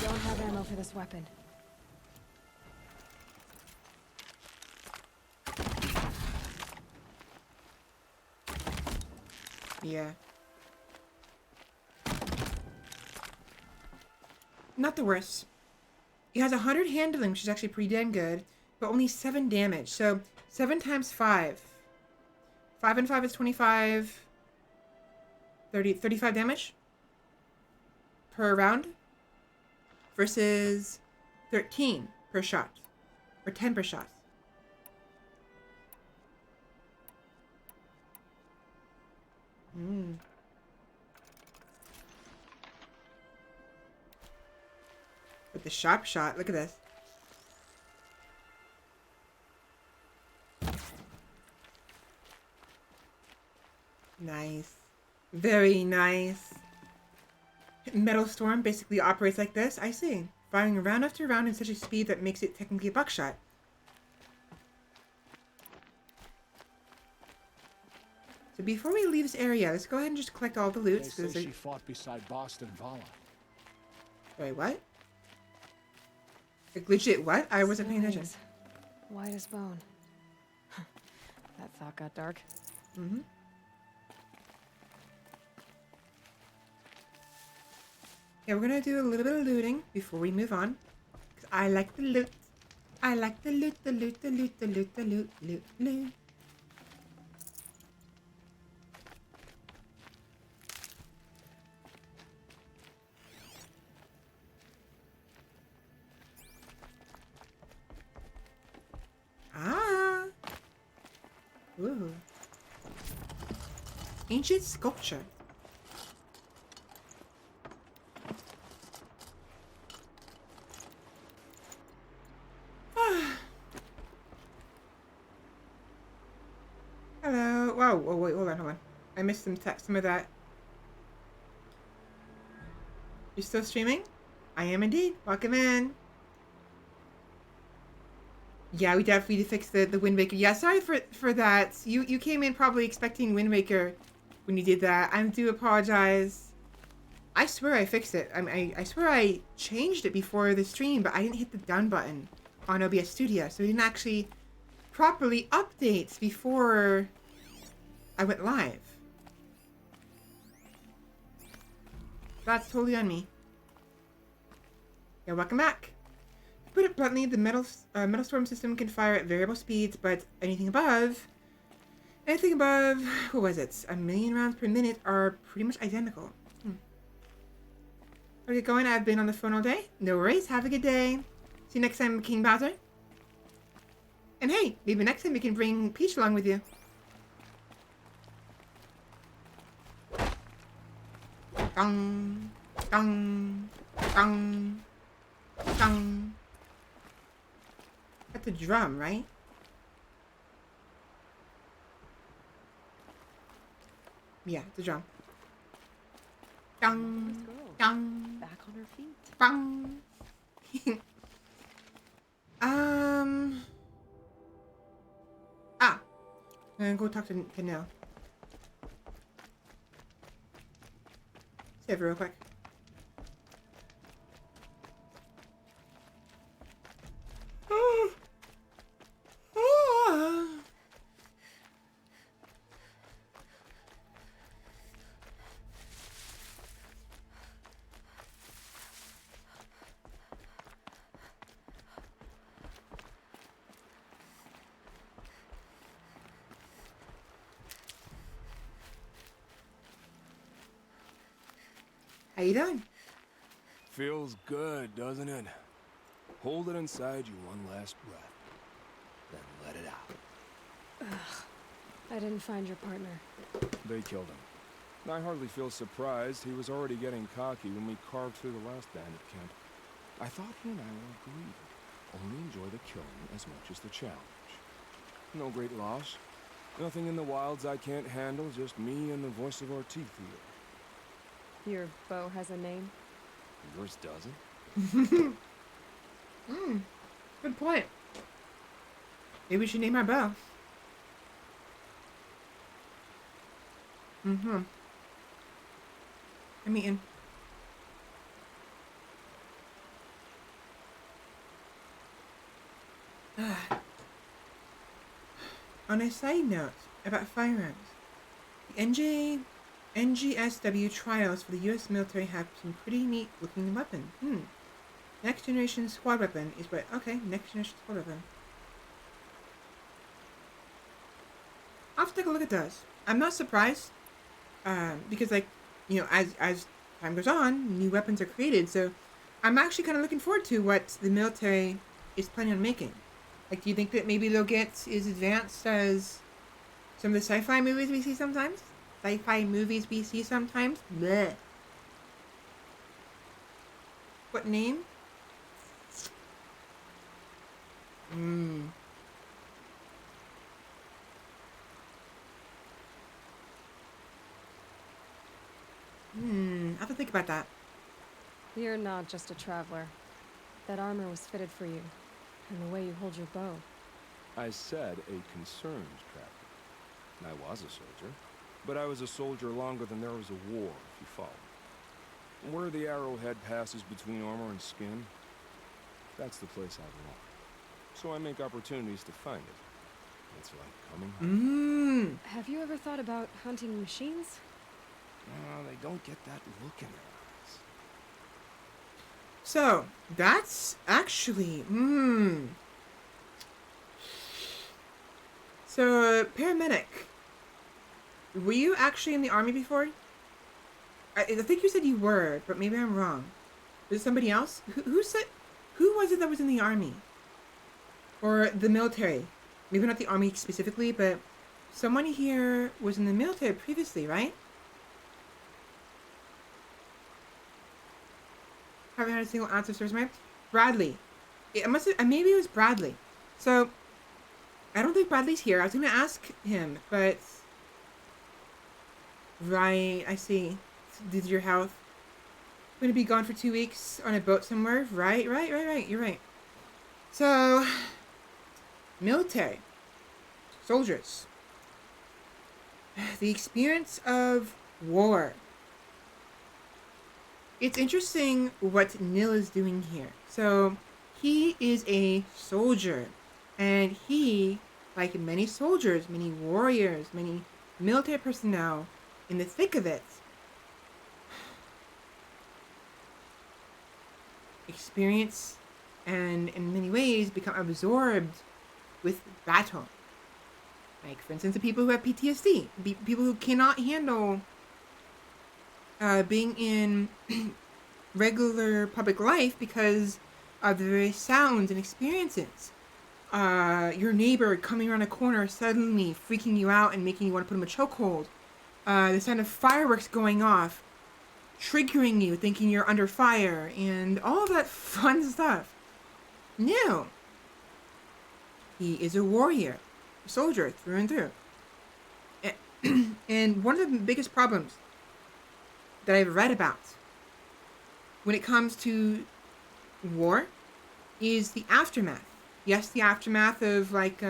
Don't have ammo for this weapon. Yeah. Not the worst. It has 100 handling, which is actually pretty damn good, but only 7 damage. So 7 times 5. 5 and 5 is 25. 35 damage per round versus 13 per shot, or 10 per shot. With the sharp shot, look at this. Nice. Very nice. Metal Storm basically operates like this. I see. Firing round after round in such a speed that makes it technically a buckshot. So before we leave this area, let's go ahead and just collect all the loot. They say she fought beside Boston Vala. Wait, what? Like legit what? I wasn't paying attention. Nice. White as bone. That thought got dark. Mm-hmm. Yeah, we're gonna do a little bit of looting before we move on. Because I like the loot. I like the loot, the loot, the loot, the loot, the loot, loot, loot. Ah. Ooh. Ancient sculpture. Hello. Whoa, oh wait, hold on. I missed some of that. You still streaming? I am indeed. Welcome in. Yeah, we definitely fixed the Wind Waker. Yeah, sorry for that. You came in probably expecting Wind Waker when you did that. I do apologize. I swear I fixed it. I swear I changed it before the stream, but I didn't hit the done button on OBS Studio, so we didn't actually properly update before I went live. That's totally on me. Yeah, welcome back. To put it bluntly, the Metal Storm system can fire at variable speeds, but anything above, what was it? 1,000,000 rounds per minute are pretty much identical. Okay, going. I've been on the phone all day. No worries. Have a good day. See you next time, King Bowser. And hey, maybe next time you can bring Peach along with you. Dong, dong, dong, dong. That's a drum, right? Yeah, it's a drum. Dong, dong. Back on her feet. Bong. I'm gonna go talk to Nell. Save her real quick. How you doing? Feels good, doesn't it? Hold it inside you one last breath, then let it out. Ugh. I didn't find your partner. They killed him. I hardly feel surprised. He was already getting cocky when we carved through the last bandit camp. I thought he and I were agreed. Only enjoy the killing as much as the challenge. No great loss. Nothing in the wilds I can't handle, just me and the voice of our teeth here. Your bow has a name? Yours doesn't? Good point. Maybe we should name our bow. I'm eating. On a side note about firearms, the NGSW trials for the US military have some pretty neat looking weapons. Next generation squad weapon is what? Okay, next generation squad weapon. I'll have to take a look at those. I'm not surprised, because like, you know, as time goes on, new weapons are created. So I'm actually kind of looking forward to what the military is planning on making. Like, do you think that maybe they'll get as advanced as some of the sci-fi movies we see sometimes? Bleh. What name? I have to think about that. You're not just a traveler. That armor was fitted for you. And the way you hold your bow. I said a concerned traveler. I was a soldier, but I was a soldier longer than there was a war, if you follow. Where the arrowhead passes between armor and skin, that's the place I belong. So I make opportunities to find it. It's like coming home. Have you ever thought about hunting machines? They don't get that look in their eyes. So, that's actually, So, paramedic. Were you actually in the army before? I think you said you were, but maybe I'm wrong. Was it somebody else? Who was it that was in the army? Or the military? Maybe not the army specifically, but someone here was in the military previously, right? Haven't had a single ounce of service man. Bradley. Maybe it was Bradley. So, I don't think Bradley's here. I was going to ask him, but... Right, I see. Did your health... Going to be gone for 2 weeks on a boat somewhere? Right. You're right. So... Military. Soldiers. The experience of war. It's interesting what Nil is doing here. So, he is a soldier. And he, like many soldiers, many warriors, many military personnel, in the thick of it, experience and in many ways become absorbed with battle. Like, for instance, the people who have PTSD, people who cannot handle being in regular public life because of the various sounds and experiences. Your neighbor coming around a corner suddenly freaking you out and making you want to put him in a chokehold. The sound of fireworks going off, triggering you, thinking you're under fire, and all of that fun stuff. No. He is a warrior, a soldier through and through. And one of the biggest problems that I've read about when it comes to war is the aftermath. Yes, the aftermath of, like,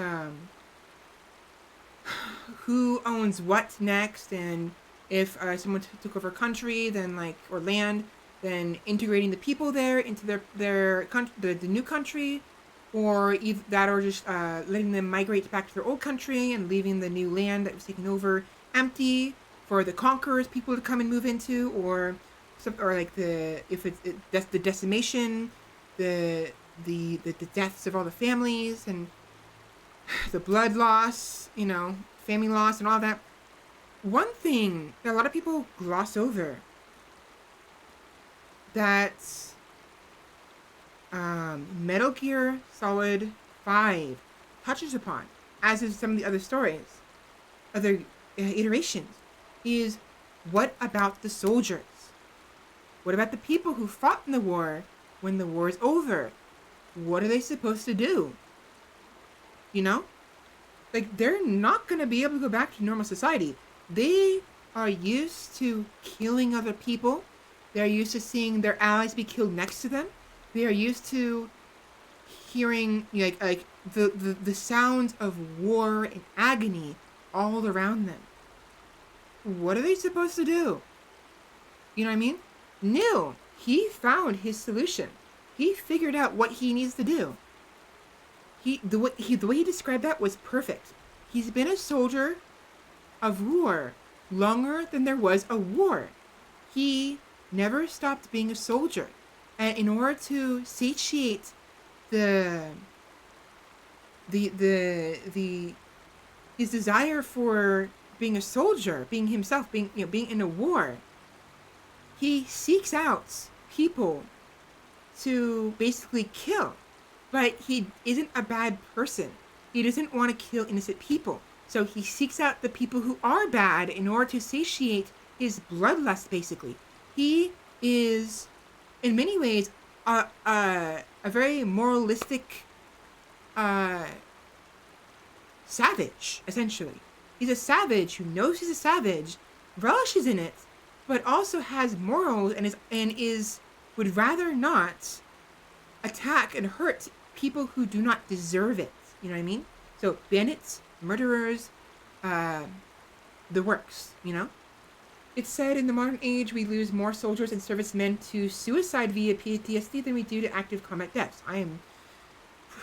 who owns what next, and if someone took over a country, then, like, or land, then integrating the people there into the new country, or either that, or just letting them migrate back to their old country and leaving the new land that was taken over empty for the conquerors people to come and move into, or like the decimation, the deaths of all the families and the blood loss, family loss and all that. One thing that a lot of people gloss over that Metal Gear Solid 5 touches upon, as is some of the other stories, other iterations, is what about the soldiers? What about the people who fought in the war when the war is over? What are they supposed to do? You know? Like, they're not going to be able to go back to normal society. They are used to killing other people. They're used to seeing their allies be killed next to them. They are used to hearing like the sounds of war and agony all around them. What are they supposed to do? You know what I mean? No, he found his solution. He figured out what he needs to do. The way he described that was perfect. He's been a soldier of war longer than there was a war. He never stopped being a soldier. And in order to satiate his desire for being a soldier, being himself, being in a war, he seeks out people to basically kill. But he isn't a bad person. He doesn't want to kill innocent people. So he seeks out the people who are bad in order to satiate his bloodlust, basically. He is, in many ways, a very moralistic savage, essentially. He's a savage who knows he's a savage, relishes in it, but also has morals and would rather not attack and hurt people who do not deserve it. You know what I mean? So bandits, murderers, the works, you know? It's said in the modern age we lose more soldiers and servicemen to suicide via PTSD than we do to active combat deaths. I am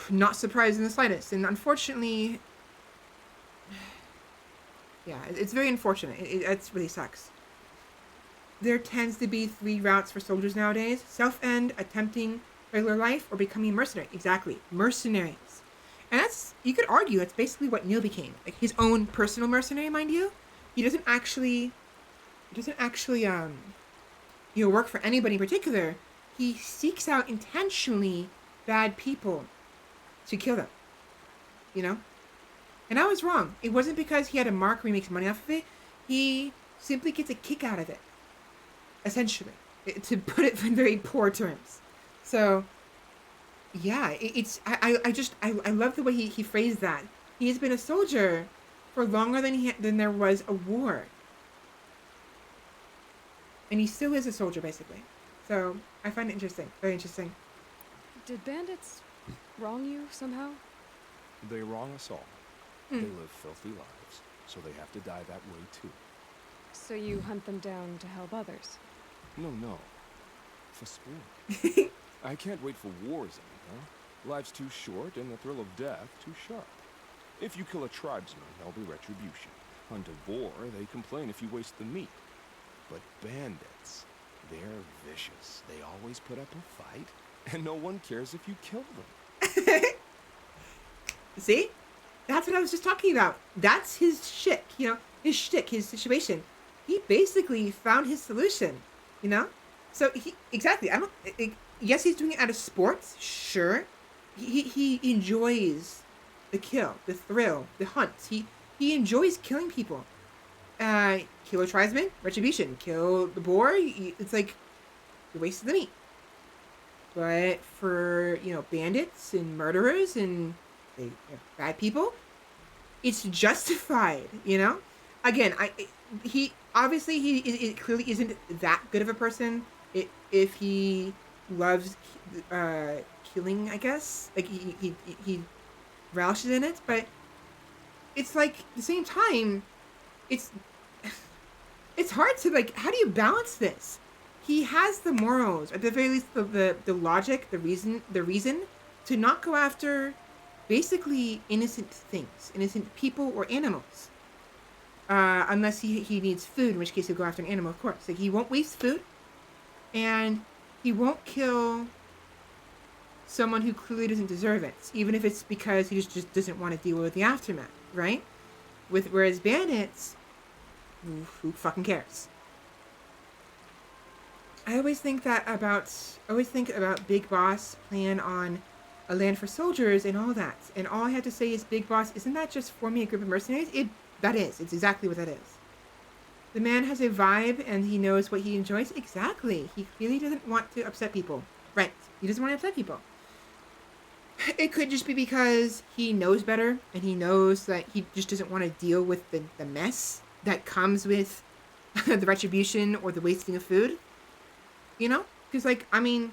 not surprised in the slightest. And unfortunately, yeah, it's very unfortunate. It really sucks. There tends to be 3 routes for soldiers nowadays. Self-end, attempting regular life, or becoming a mercenary. Exactly. Mercenaries. And that's, you could argue, that's basically what Neil became. Like, his own personal mercenary, mind you. He doesn't actually work for anybody in particular. He seeks out intentionally bad people to kill them. You know? And I was wrong. It wasn't because he had a mark where he makes money off of it. He simply gets a kick out of it. Essentially. To put it in very poor terms. So, yeah, I love the way he phrased that. He has been a soldier for longer than there was a war. And he still is a soldier, basically. So, I find it interesting. Very interesting. Did bandits wrong you somehow? They wrong us all. They live filthy lives, so they have to die that way too. So you hunt them down to help others? No. For sport. I can't wait for wars anyhow. Life's too short and the thrill of death too sharp. If you kill a tribesman, there'll be retribution. Hunt a boar, they complain if you waste the meat. But bandits, they're vicious. They always put up a fight, and no one cares if you kill them. See? That's what I was just talking about. That's his shtick, you know? His shtick, his situation. He basically found his solution, you know? So, exactly, yes, he's doing it out of sports, sure. He enjoys the kill, the thrill, the hunt. He enjoys killing people. Kill a tribesman, retribution. Kill the boar, it's like, you wasted the meat. But for, bandits and murderers and bad people, it's justified, you know? Again, he clearly isn't that good of a person if he loves killing, I guess. Like, he relishes in it, but it's like, at the same time, it's hard to, like, how do you balance this? He has the morals, at the very least the logic, the reason to not go after basically innocent things, innocent people or animals. Unless he needs food, in which case he'll go after an animal, of course. Like, he won't waste food, and he won't kill someone who clearly doesn't deserve it, even if it's because he just doesn't want to deal with the aftermath, right? Whereas bandits, who fucking cares? I always think about Big Boss plan on a land for soldiers and all that. And all I have to say is, Big Boss, isn't that just forming a group of mercenaries? It's exactly what that is. The man has a vibe and he knows what he enjoys. Exactly. He clearly doesn't want to upset people. Right. He doesn't want to upset people. It could just be because he knows better and he knows that he just doesn't want to deal with the mess that comes with the retribution or the wasting of food. You know? Because, like, I mean,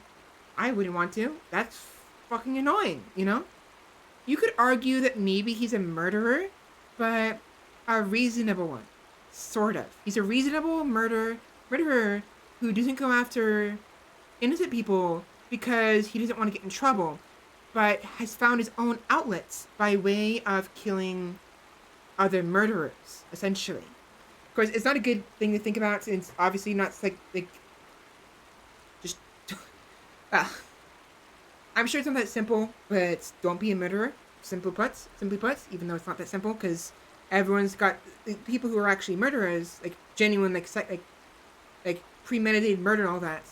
I wouldn't want to. That's fucking annoying, you know? You could argue that maybe he's a murderer, but a reasonable one. Sort of. He's a reasonable murderer who doesn't go after innocent people because he doesn't want to get in trouble, but has found his own outlets by way of killing other murderers, essentially. Of course, it's not a good thing to think about. It's obviously not like just... well, I'm sure it's not that simple, but don't be a murderer. Simply put, even though it's not that simple, because everyone's got people who are actually murderers, like genuine, like premeditated murder and all that.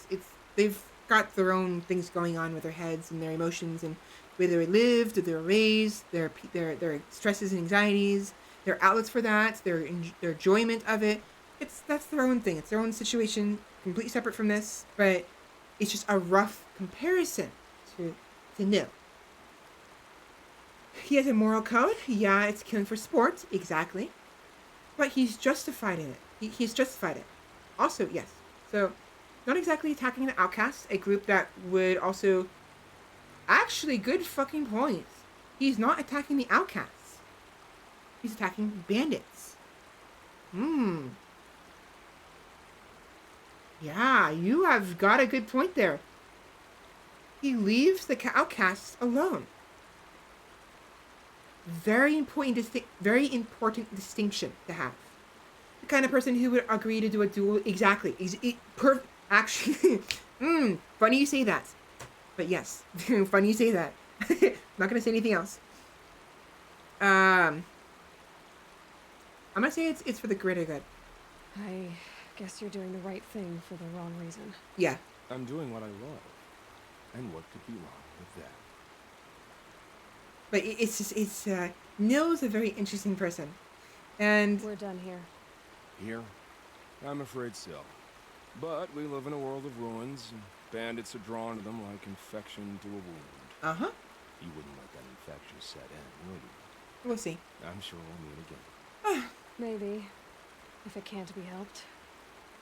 They've got their own things going on with their heads and their emotions and where they lived, or they were raised, their stresses and anxieties, their outlets for that, their enjoyment of it. That's their own thing. It's their own situation, completely separate from this. But it's just a rough comparison to Nil. He has a moral code. Yeah, it's killing for sport, exactly. But he's justified in it. He's justified it. Also, yes. So, not exactly attacking the outcasts, a group that would also... Actually, good fucking point. He's not attacking the outcasts. He's attacking bandits. Yeah, you have got a good point there. He leaves the outcasts alone. Very important distinction to have. The kind of person who would agree to do a duel. Exactly. Actually, funny you say that. But yes, funny you say that. Not gonna say anything else. I'm gonna say it's for the greater good. I guess you're doing the right thing for the wrong reason. Yeah. I'm doing what I love. And what could be wrong with that? But Nil's a very interesting person. And... We're done here. Here? I'm afraid so. But we live in a world of ruins, and bandits are drawn to them like infection to a wound. Uh-huh. You wouldn't let that infection set in, would you? We'll see. I'm sure we'll meet again. Maybe. If it can't be helped.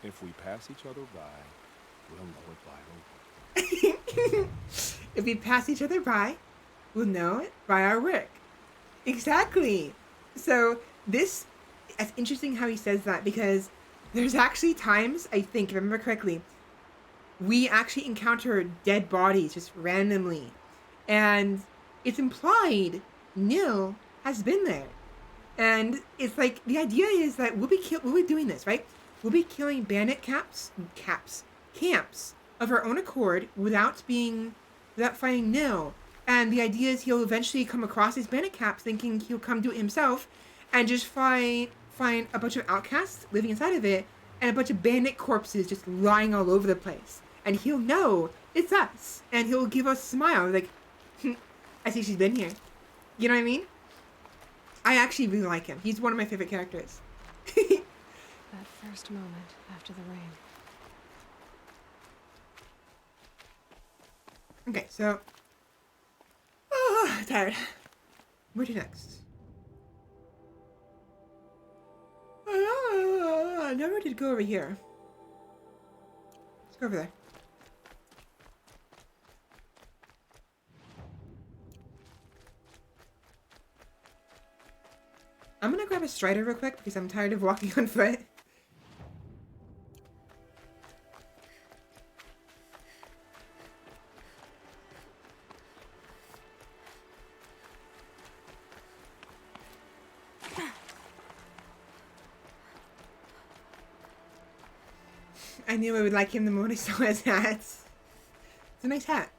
If we pass each other by, we'll know it by our work. If we pass each other by, we'll know it by our work. Exactly. So it's interesting how he says that, because there's actually times, I think, if I remember correctly, we actually encounter dead bodies just randomly. And it's implied Nil has been there. And it's like, the idea is that we'll be doing this, right? We'll be killing bandit camps of our own accord without finding Nil. And the idea is he'll eventually come across these bandit camps thinking he'll come do it himself and just find a bunch of outcasts living inside of it and a bunch of bandit corpses just lying all over the place. And he'll know it's us. And he'll give us a smile like, I see she's been here. You know what I mean? I actually really like him. He's one of my favorite characters. That first moment after the rain. Okay, so... tired. Where to next? I never did go over here. Let's go over there. I'm gonna grab a strider real quick because I'm tired of walking on foot. I knew I would like him the moment I saw his hat. It's a nice hat.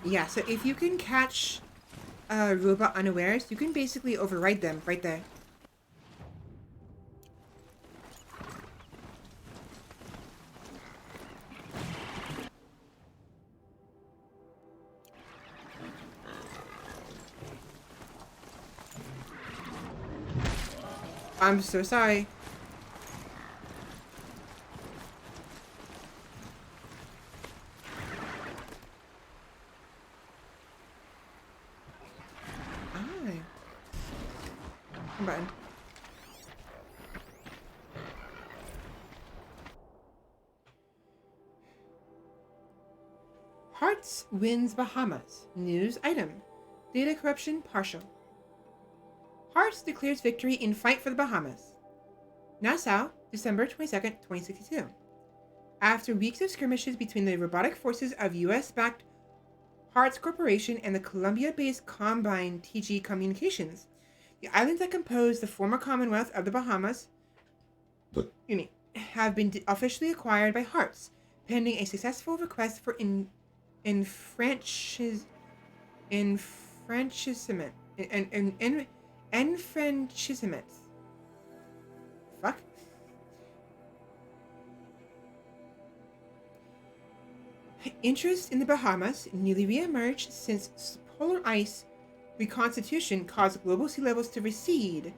Yeah, so if you can catch a robot unawares, you can basically override them right there. I'm so sorry. Button. Hearts wins Bahamas. News item. Data corruption partial. Hearts declares victory in fight for the Bahamas. Nassau, December 22nd, 2062. After weeks of skirmishes between the robotic forces of US-backed Hearts Corporation and the Colombia-based Combine TG Communications, the islands that compose the former Commonwealth of the Bahamas have been officially acquired by Hearts, pending a successful request for enfranchisement. Fuck. Interest in the Bahamas, newly re-emerged since polar ice reconstitution caused global sea levels to recede,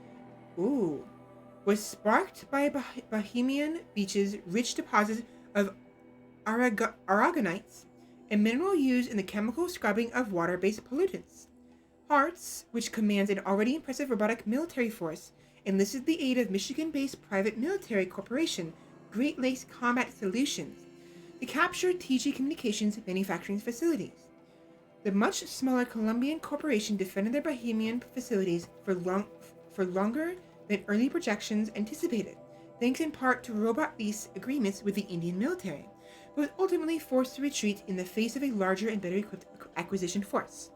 was sparked by Bahamian beaches' rich deposits of aragonites, a mineral used in the chemical scrubbing of water-based pollutants. Hearts, which commands an already impressive robotic military force, enlisted the aid of Michigan-based private military corporation Great Lakes Combat Solutions to capture TG Communications manufacturing facilities. The much smaller Colombian corporation defended their Bahamian facilities for longer than early projections anticipated, thanks in part to robot lease agreements with the Indian military, but was ultimately forced to retreat in the face of a larger and better equipped acquisition force.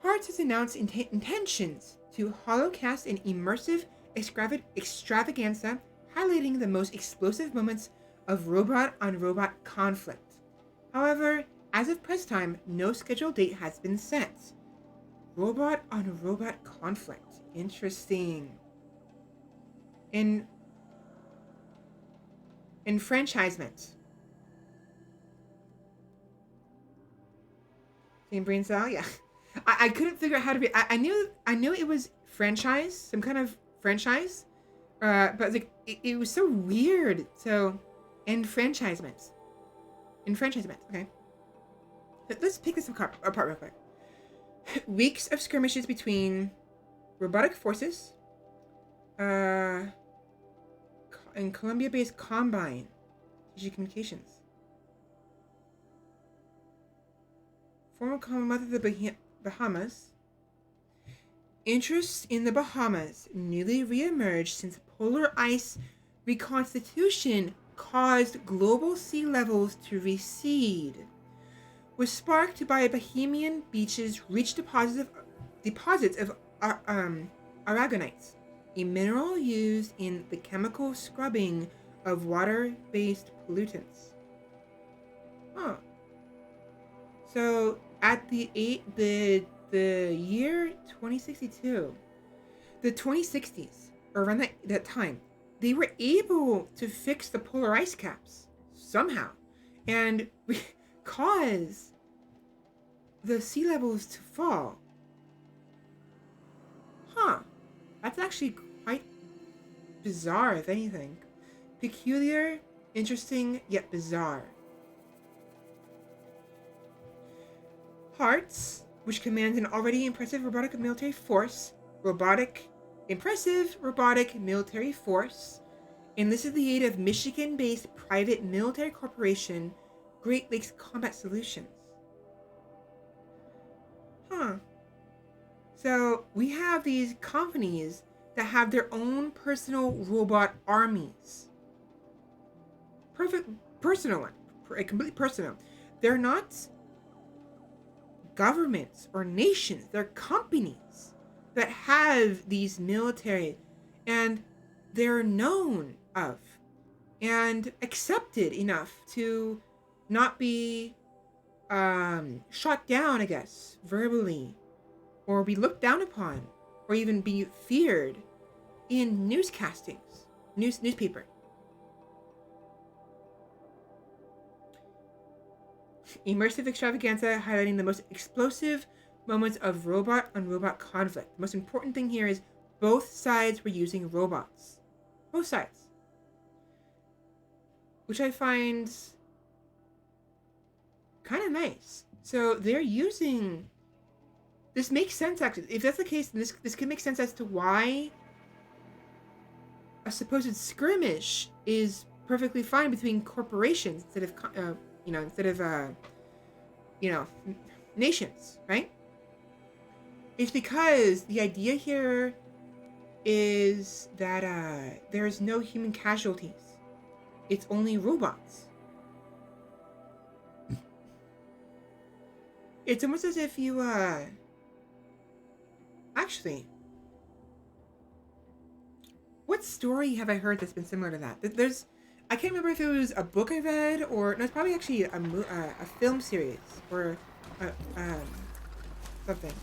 Hearts has announced intentions to holocast an immersive extravaganza highlighting the most explosive moments of robot-on-robot conflict. However, as of press time, no scheduled date has been set. Robot-on-robot conflict. Interesting. Enfranchisement. Same brain cell? Yeah. I couldn't figure out how to be. I knew it was franchise, some kind of franchise. But like it was so weird. So enfranchisement. Okay. Let's pick this apart real quick. Weeks of skirmishes between robotic forces and Colombia-based Combine TG Communications. Former Commonwealth of the Bahamas. Interest in the Bahamas, newly re-emerged since polar ice reconstitution caused global sea levels to recede, was sparked by Bahamian beaches' rich deposits of aragonites, a mineral used in the chemical scrubbing of water-based pollutants. So at the year 2062, the 2060s, or around that time, they were able to fix the polar ice caps somehow, and cause the sea levels to fall. That's actually quite bizarre, if anything. Peculiar, interesting, yet bizarre. Hearts, which commands an already impressive robotic military force, enlisted the aid of Michigan-based private military corporation Great Lakes Combat Solutions. So we have these companies that have their own personal robot armies. Completely personal. They're not governments or nations. They're companies that have these military, and they're known of and accepted enough to not be shot down, I guess, verbally, or be looked down upon, or even be feared in newscastings, newspaper. Immersive extravaganza highlighting the most explosive moments of robot on robot conflict. The most important thing here is both sides were using robots. Both sides. Which I find kind of nice. So they're using... This makes sense, actually. If that's the case, then this could make sense as to why a supposed skirmish is perfectly fine between corporations instead of, nations, right? It's because the idea here is that there's no human casualties. It's only robots. It's almost as if you, actually, what story have I heard that's been similar to that? I can't remember if it was a book I read or, no, it's probably actually a film series or something.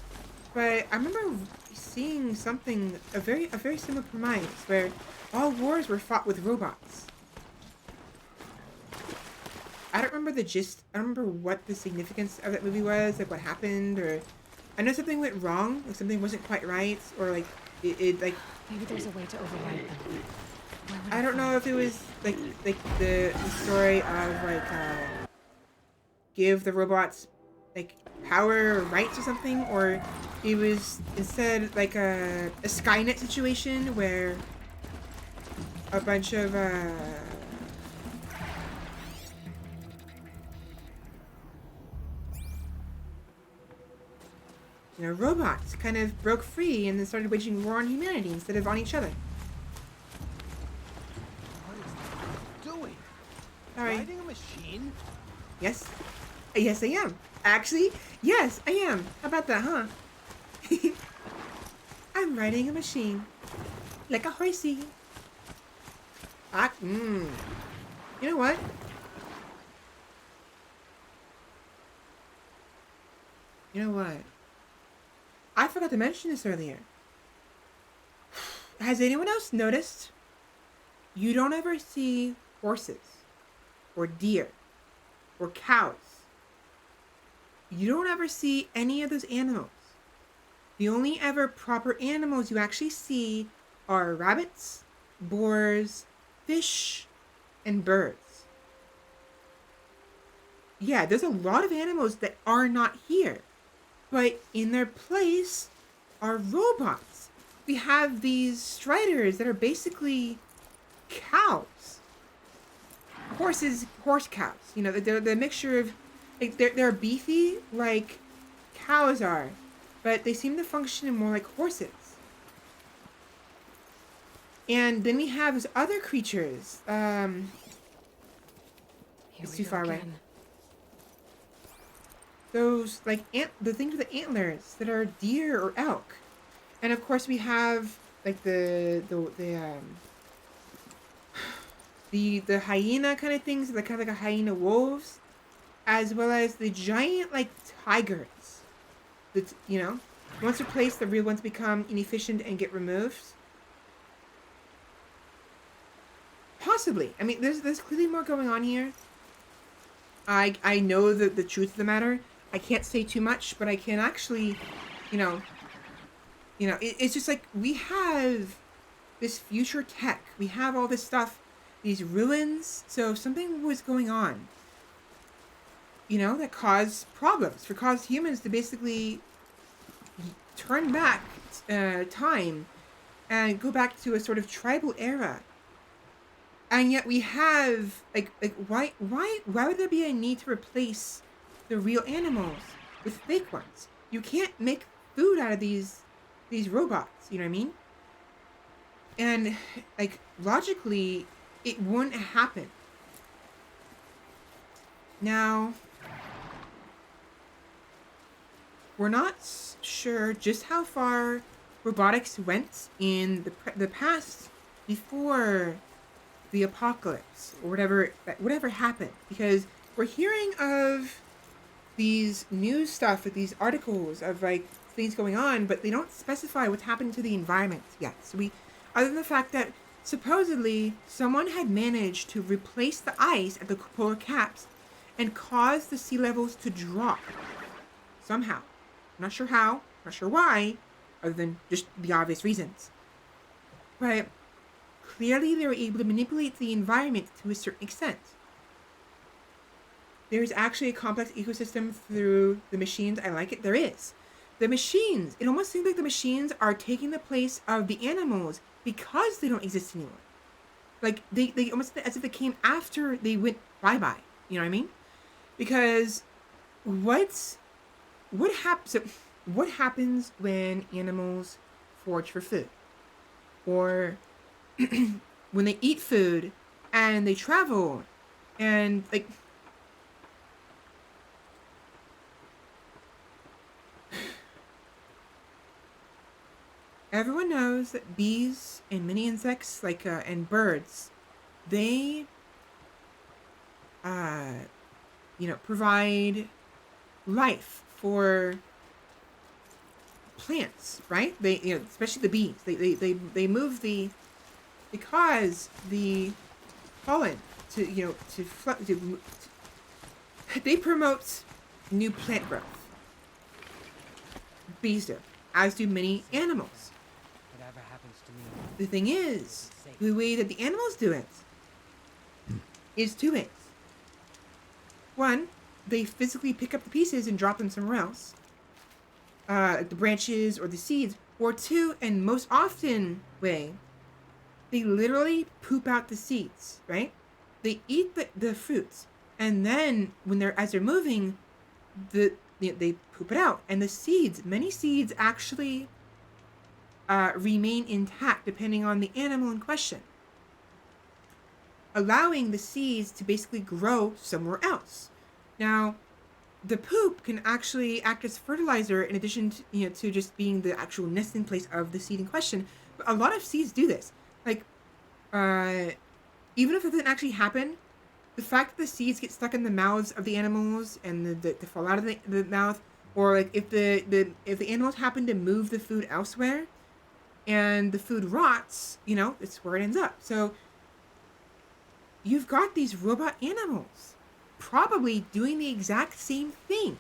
But I remember seeing something, a very similar premise where all wars were fought with robots. I don't remember the gist. I don't remember what the significance of that movie was, like what happened, or I know something went wrong, like something wasn't quite right, or like it like. Maybe there's a way to override them. I don't know if it was like the story of like give the robots like power or rights or something, or it was instead like a Skynet situation where a bunch of robots kind of broke free and then started waging war on humanity instead of on each other. What is that doing? Sorry. Riding a machine? Yes. Yes, I am. Actually, yes, I am. How about that, huh? I'm riding a machine. Like a horsey. You know what? You know what? I forgot to mention this earlier. Has anyone else noticed? You don't ever see horses or deer or cows. You don't ever see any of those animals. The only ever proper animals you actually see are rabbits, boars, fish, and birds. Yeah, there's a lot of animals that are not here. But in their place are robots. We have these striders that are basically cows. Horse cows. You know, they're the mixture of, like, they're beefy like cows are, but they seem to function more like horses. And then we have these other creatures. It's too far away. Those, like, the things with the antlers that are deer or elk. And of course we have, like, the hyena kind of things, like kind of like a hyena wolves, as well as the giant, like, tigers. That, you know, once replaced, the real ones become inefficient and get removed. Possibly. I mean, there's clearly more going on here. I know the truth of the matter. I can't say too much, but I can actually, it's just like we have this future tech. We have all this stuff, these ruins. So if something was going on, that caused problems, caused humans to basically turn back time and go back to a sort of tribal era. And yet we have, why would there be a need to replace the real animals with fake ones? You can't make food out of these robots, you know what I mean? And, like, logically, it wouldn't happen. Now, we're not sure just how far robotics went in the past before the apocalypse or whatever happened, because we're hearing of these news stuff with these articles of like things going on, but they don't specify what's happened to the environment yet. So other than the fact that supposedly someone had managed to replace the ice at the polar caps and cause the sea levels to drop somehow. I'm not sure how, not sure why, other than just the obvious reasons. But clearly they were able to manipulate the environment to a certain extent. There's actually a complex ecosystem through the machines. I like it. There is. The machines, it almost seems like the machines are taking the place of the animals because they don't exist anymore. Like, they almost as if they came after they went bye-bye. You know what I mean? Because what happens when animals forage for food? Or when they eat food and they travel and like everyone knows that bees and many insects like and birds, they provide life for plants, right? They, especially the bees. They move they cause the pollen they promote new plant growth. Bees do, as do many animals. Whatever happens to me. The thing is, the way that the animals do it is two ways. One, they physically pick up the pieces and drop them somewhere else. Like the branches or the seeds. Or two, and most often way, they literally poop out the seeds, right? They eat the fruits, and then as they're moving, they poop it out. And the seeds, many seeds actually remain intact depending on the animal in question, allowing the seeds to basically grow somewhere else. Now, the poop can actually act as fertilizer in addition to, to just being the actual nesting place of the seed in question. But a lot of seeds do this. Like, even if it doesn't actually happen, the fact that the seeds get stuck in the mouths of the animals and they fall out of the mouth, or like if the animals happen to move the food elsewhere and the food rots, it's where it ends up. So you've got these robot animals probably doing the exact same thing.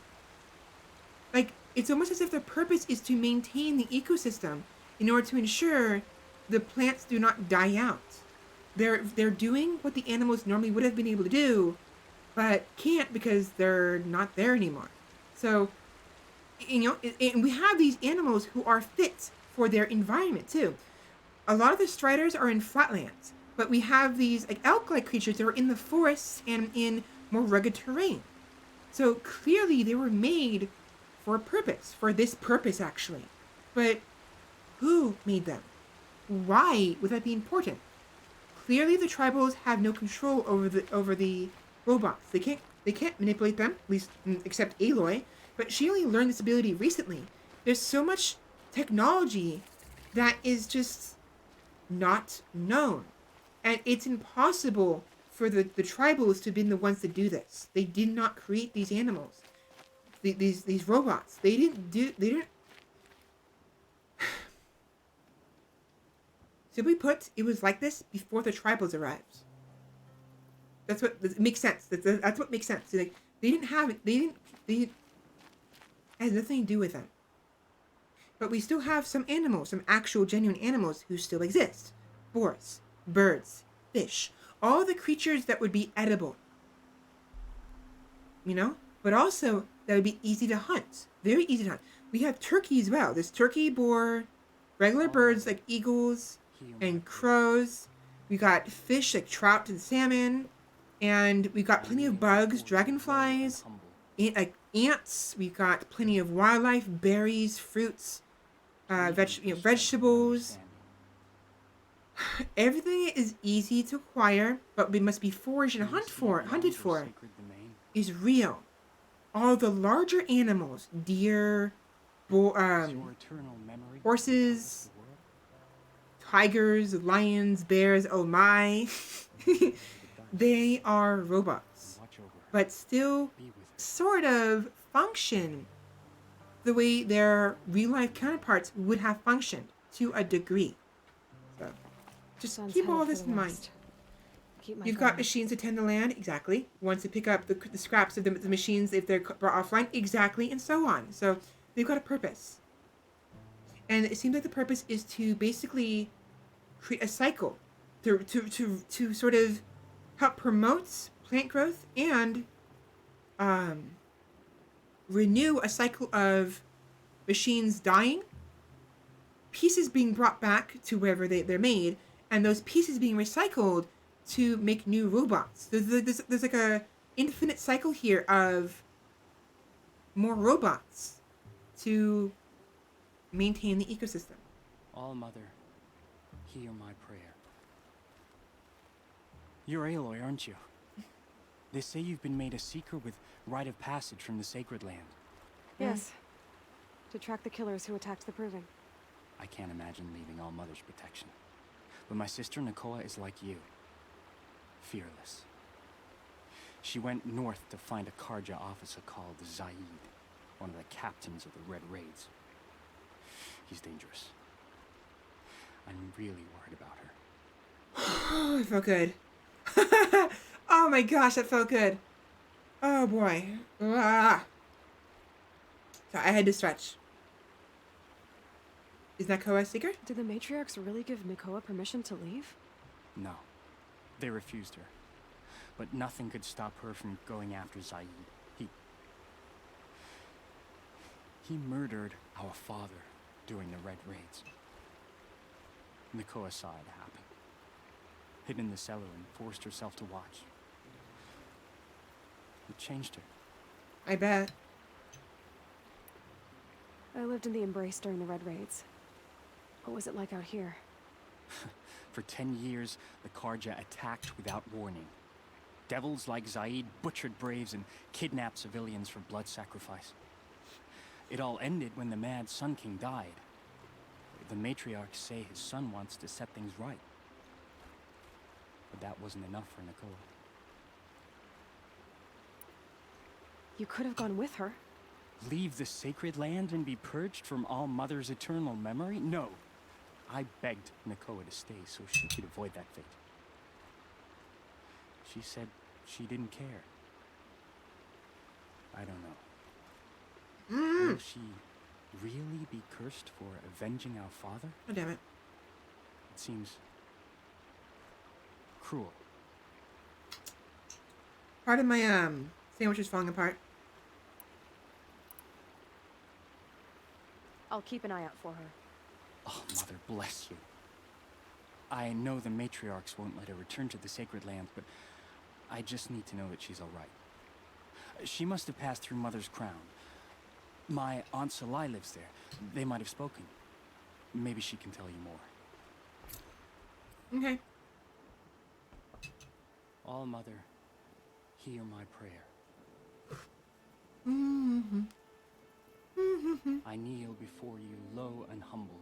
Like, it's almost as if their purpose is to maintain the ecosystem in order to ensure the plants do not die out. They're doing what the animals normally would have been able to do, but can't because they're not there anymore. So, and we have these animals who are fit for their environment too. A lot of the striders are in flatlands, but we have these like elk-like creatures that are in the forests and in more rugged terrain. So clearly they were made for a purpose, for this purpose actually. But who made them? Why would that be important? Clearly the tribals have no control over the robots. They can't manipulate them, at least except Aloy, but she only learned this ability recently. There's so much technology that is just not known. And it's impossible for the tribals to have been the ones to do this. They did not create these animals. These robots. They didn't Simply put, it was like this before the tribals arrived. That's what it makes sense. That's what makes sense. Like, it has nothing to do with them. But we still have some animals, some actual genuine animals who still exist. Boars, birds, fish, all the creatures that would be edible. But also that would be easy to hunt. Very easy to hunt. We have turkey as well. There's turkey, boar, regular birds like eagles and crows. We got fish like trout and salmon. And we've got plenty of bugs, dragonflies, ants. We've got plenty of wildlife, berries, fruits, vegetables. Everything is easy to acquire, but we must be foraged and hunted for, is real. All the larger animals, deer, horses, tigers, lions, bears, oh my, they are robots, but still sort of function the way their real life counterparts would have functioned to a degree. So just keep all this in mind. You've got machines to tend the land, exactly. Ones to pick up the scraps of the machines if they're brought offline, exactly, and so on. So they've got a purpose. And it seems like the purpose is to basically create a cycle to sort of help promote plant growth and renew a cycle of machines dying, pieces being brought back to wherever they're made, and those pieces being recycled to make new robots. There's like a infinite cycle here of more robots to maintain the ecosystem. All Mother, hear my prayer. You're Aloy, aren't you? They say you've been made a seeker with rite of passage from the Sacred Land. Yes. To track the killers who attacked the Proving. I can't imagine leaving All Mother's protection. But my sister Nakoa is like you. Fearless. She went north to find a Karja officer called Zaid, one of the captains of the Red Raids. He's dangerous. I'm really worried about her. Oh, it felt good. Oh my gosh, that felt good. Oh boy. Ah. So I had to stretch. Is Nakoa secret? Did the matriarchs really give Nakoa permission to leave? No. They refused her. But nothing could stop her from going after Zaid. He murdered our father during the Red Raids. Nakoa saw it happen. Hid in the cellar and forced herself to watch. It changed her. I bet. I lived in the Embrace during the Red Raids. What was it like out here? For 10 years, the Karja attacked without warning. Devils like Zaid butchered braves and kidnapped civilians for blood sacrifice. It all ended when the Mad Sun King died. The matriarchs say his son wants to set things right. But that wasn't enough for Nakoa. You could have gone with her. Leave the Sacred Land and be purged from All Mother's eternal memory? No. I begged Nakoa to stay so she could avoid that fate. She said she didn't care. I don't know. Will she really be cursed for avenging our father? Oh, damn it. It seems cruel. Part of my sandwich is falling apart. I'll keep an eye out for her. Oh, Mother, bless you. I know the matriarchs won't let her return to the Sacred Land, but I just need to know that she's all right. She must have passed through Mother's crown. My Aunt Salai lives there. They might have spoken. Maybe she can tell you more. Okay. All Mother, hear my prayer. I kneel before you low and humble.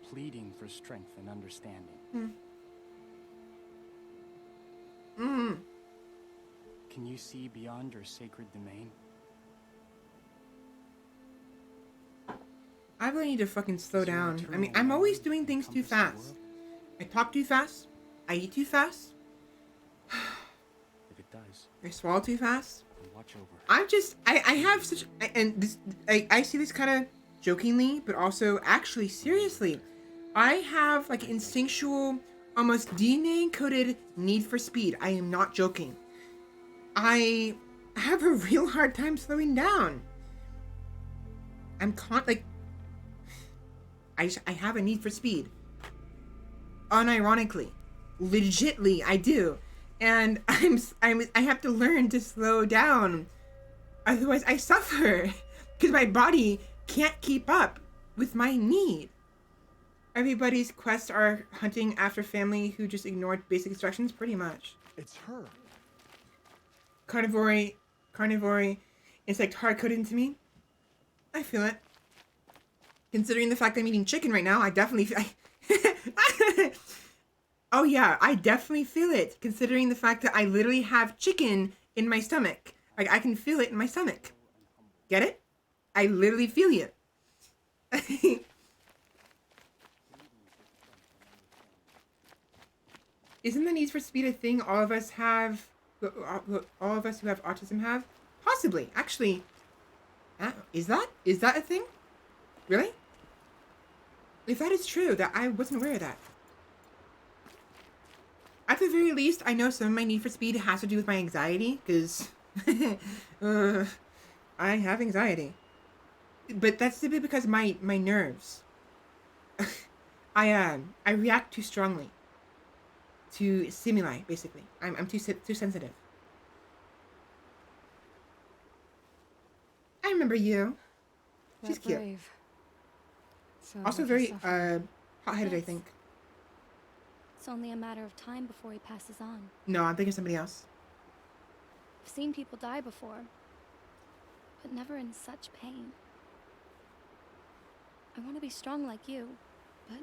Pleading for strength and understanding. Can you see beyond your sacred domain? I really need to fucking slow down. I mean, I'm always doing things too fast. I talk too fast. I eat too fast. If it does, I swallow too fast. watch over. I'm just, I have such, and this, I see this kind of jokingly, but also actually seriously. I have like instinctual, almost DNA encoded need for speed. I am not joking. I have a real hard time slowing down. I have a need for speed. Unironically, legitly, I do, and I have to learn to slow down. Otherwise, I suffer because my body can't keep up with my need. Everybody's quests are hunting after family who just ignored basic instructions, pretty much. It's her. Carnivory, it's like hard-coded into me. I feel it. Considering the fact I'm eating chicken right now, I definitely feel... Oh yeah, I definitely feel it, considering the fact that I literally have chicken in my stomach. Like, I can feel it in my stomach. Get it? I literally feel you. Isn't the Need for Speed a thing all of us have, all of us who have autism have? Possibly. Actually, is that a thing? Really? If that is true, that I wasn't aware of that. At the very least, I know some of my Need for Speed has to do with my anxiety, because I have anxiety. But that's simply because my nerves. I react too strongly to stimuli, basically. I'm too sensitive. I remember you. She's cute. Brave. Sounds Also like very you're suffering. hot-headed, I Yes. think. It's only a matter of time before he passes on. No, I'm thinking of somebody else. I've seen people die before, but never in such pain. I want to be strong like you, but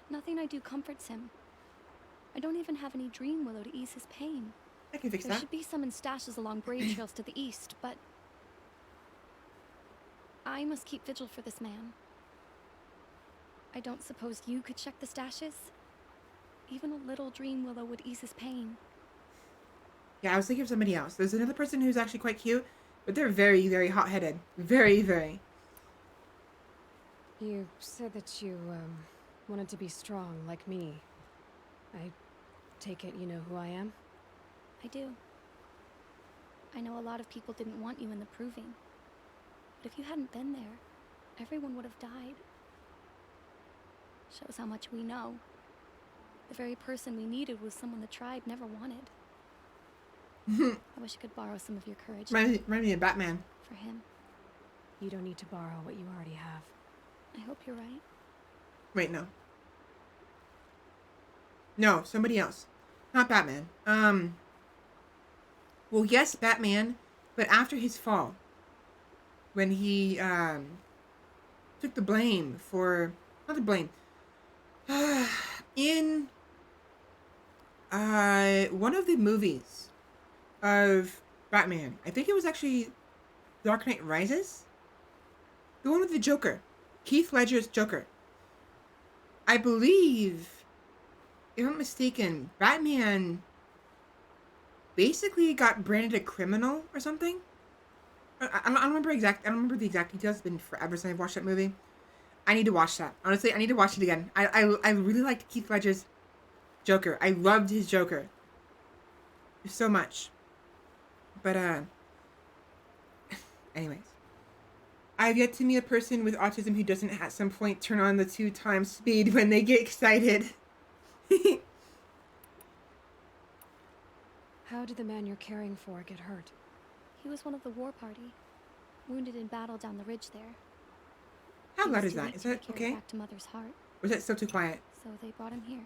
nothing I do comforts him. I don't even have any dream willow to ease his pain. I can fix There that. should be some in stashes along brave trails to the east, but I must keep vigil for this man. I don't suppose you could check the stashes? Even a little dream willow would ease his pain. Yeah, I was thinking of somebody else. There's another person who's actually quite cute, but they're very, very hot-headed. Very, very. You said that you, wanted to be strong, like me. I take it you know who I am? I do. I know a lot of people didn't want you in the proving. But if you hadn't been there, everyone would have died. Shows how much we know. The very person we needed was someone the tribe never wanted. I wish I could borrow some of your courage. Remind me of Batman. For him. You don't need to borrow what you already have. I hope you're right. Wait, no. No, somebody else. Not Batman. Well, yes, Batman, but after his fall, when he, took the blame for, not the blame, in, one of the movies of Batman, I think it was actually Dark Knight Rises? The one with the Joker. Heath Ledger's Joker. I believe, if I'm not mistaken, Batman basically got branded a criminal or something. I don't remember the exact details. It's been forever since I've watched that movie. I need to watch that. Honestly, I need to watch it again. I really liked Heath Ledger's Joker. I loved his Joker so much. But anyways, I've yet to meet a person with autism who doesn't at some point turn on the 2x speed when they get excited. How did the man you're caring for get hurt? He was one of the war party. Wounded in battle down the ridge there. How He loud was is too that? weak Is to that be carried okay? back to Mother's heart. Or is that still too quiet? So they brought him here.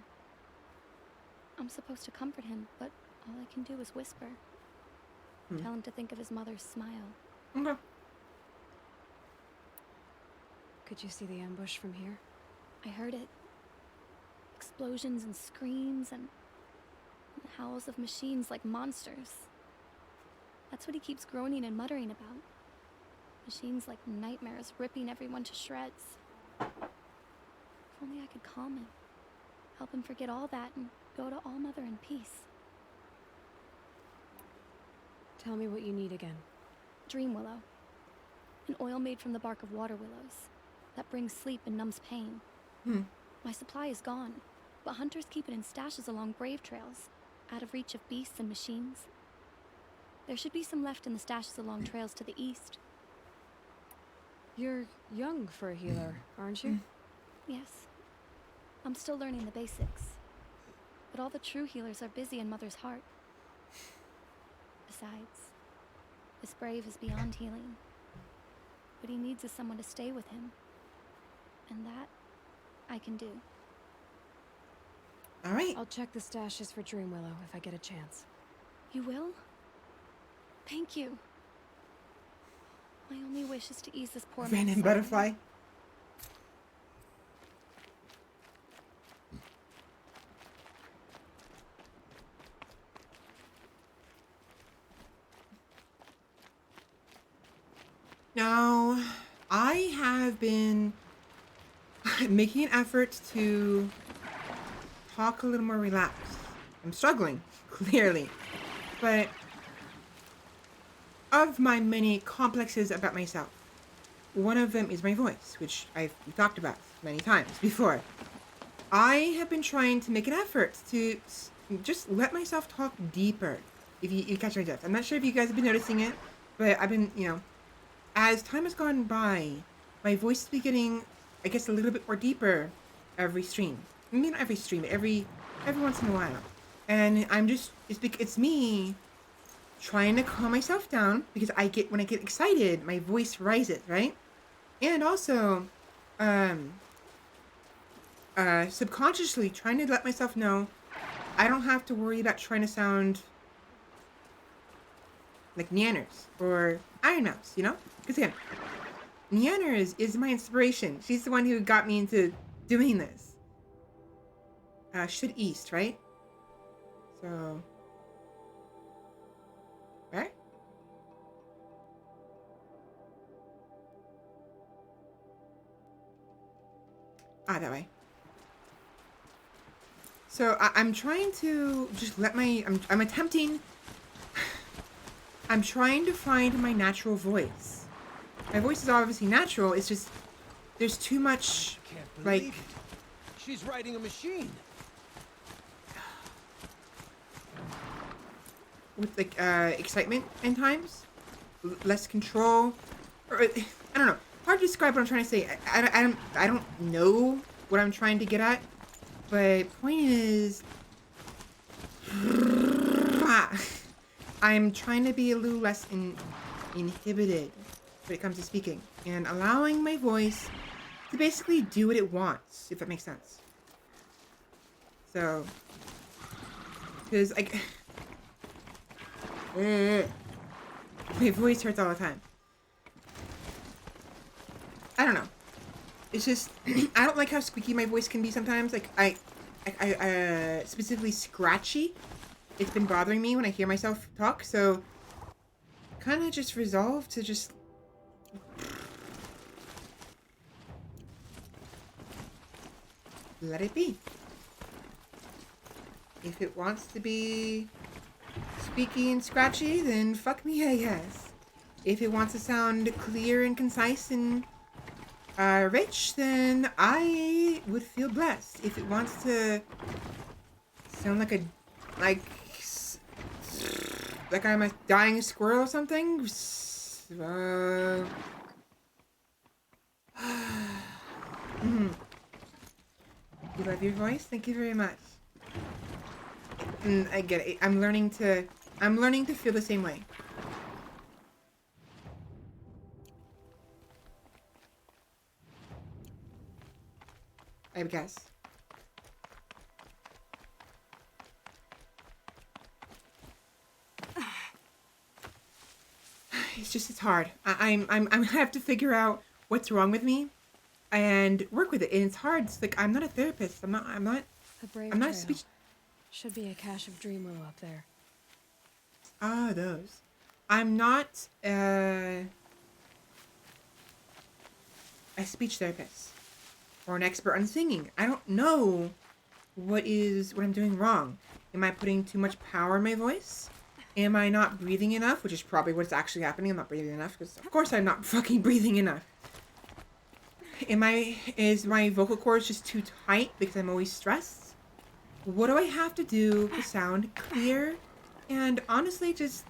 I'm supposed to comfort him, but all I can do is whisper. Tell him to think of his mother's smile. Okay. Could you see the ambush from here? I heard it. Explosions and screams and howls of machines like monsters. That's what he keeps groaning and muttering about. Machines like nightmares ripping everyone to shreds. If only I could calm him. Help him forget all that and go to All Mother in peace. Tell me what you need again. Dream willow. An oil made from the bark of water willows. That brings sleep and numbs pain. My supply is gone, but hunters keep it in stashes along brave trails, out of reach of beasts and machines. There should be some left in the stashes along trails to the east. You're young for a healer, aren't you? Yes. I'm still learning the basics. But all the true healers are busy in Mother's heart. Besides, this brave is beyond healing. What he needs is someone to stay with him. And that, I can do. All right. I'll check the stashes for Dream Willow if I get a chance. You will? Thank you. My only wish is to ease this poor man's Random suffering. butterfly. Now, I have been making an effort to talk a little more relaxed. I'm struggling, clearly. But of my many complexes about myself, one of them is my voice, which I've talked about many times before. I have been trying to make an effort to just let myself talk deeper, if you catch my drift. I'm not sure if you guys have been noticing it, but I've been, as time has gone by, my voice has been getting, I guess, a little bit more deeper every stream. I mean, not every stream, but every once in a while. And I'm just, it's me trying to calm myself down, because when I get excited, my voice rises, right? And also, subconsciously trying to let myself know I don't have to worry about trying to sound like Neanners or Iron Mouse, Because again, Neanners is my inspiration. She's the one who got me into doing this. Should east, right? So, where? That way. So I'm trying to just let I'm attempting, I'm trying to find my natural voice. My voice is obviously natural, it's just, there's too much, like... She's riding a machine. With, like, excitement in times. Less control. Or, I don't know. Hard to describe what I'm trying to say. I don't know what I'm trying to get at. But point is... I'm trying to be a little less inhibited when it comes to speaking. And allowing my voice to basically do what it wants, if that makes sense. So... Because, like... my voice hurts all the time. I don't know. It's just, I don't like how squeaky my voice can be sometimes. Like, I specifically scratchy. It's been bothering me when I hear myself talk, so kind of just resolved to just let it be. If it wants to be squeaky and scratchy, then fuck me, I guess. If it wants to sound clear and concise and rich, then I would feel blessed. If it wants to sound like like I'm a dying squirrel or something, You love your voice? Thank you very much. I get it. I'm learning to feel the same way. I guess. It's hard. I have to figure out what's wrong with me and work with it. And it's hard. It's like, I'm not a therapist. I'm not a speech. Should be a cache of dream willow up there. Ah, those. I'm not a speech therapist or an expert on singing. I don't know what I'm doing wrong. Am I putting too much power in my voice? Am I not breathing enough? Which is probably what's actually happening. I'm not breathing enough because, of course, I'm not fucking breathing enough. Is my vocal cords just too tight because I'm always stressed? What do I have to do to sound clear and honestly just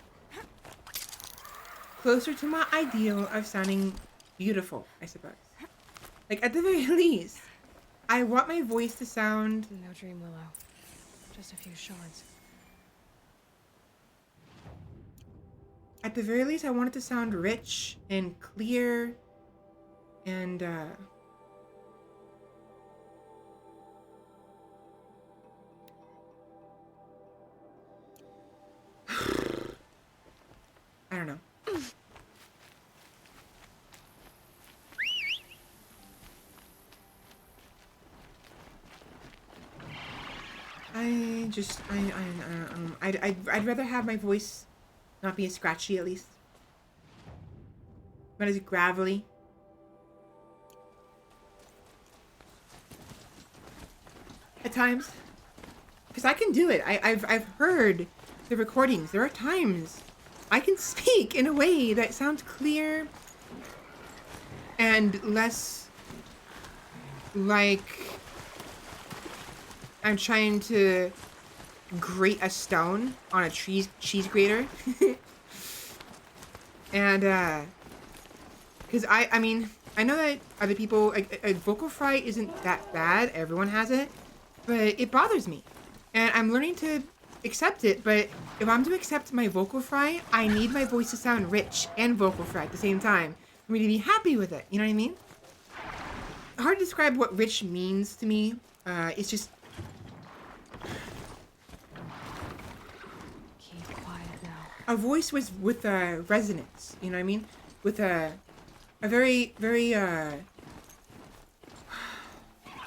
closer to my ideal of sounding beautiful, I suppose? Like, at the very least, I want my voice to sound... No dream willow. Just a few shards. At the very least, I want it to sound rich and clear and, I don't know. I'd rather have my voice not be as scratchy, at least. Not as gravelly. At times. Because I can do it. I've heard the recordings. There are times I can speak in a way that sounds clear and less like I'm trying to grate a stone on a cheese grater. And because I mean, I know that other people, like, a vocal fry isn't that bad. Everyone has it, but it bothers me, and I'm learning to accept it. But if I'm to accept my vocal fry, I need my voice to sound rich and vocal fry at the same time for me to be happy with it. You know what I mean? Hard to describe what rich means to me. It's just. Keep quiet now. A voice was with a resonance. You know what I mean? With a very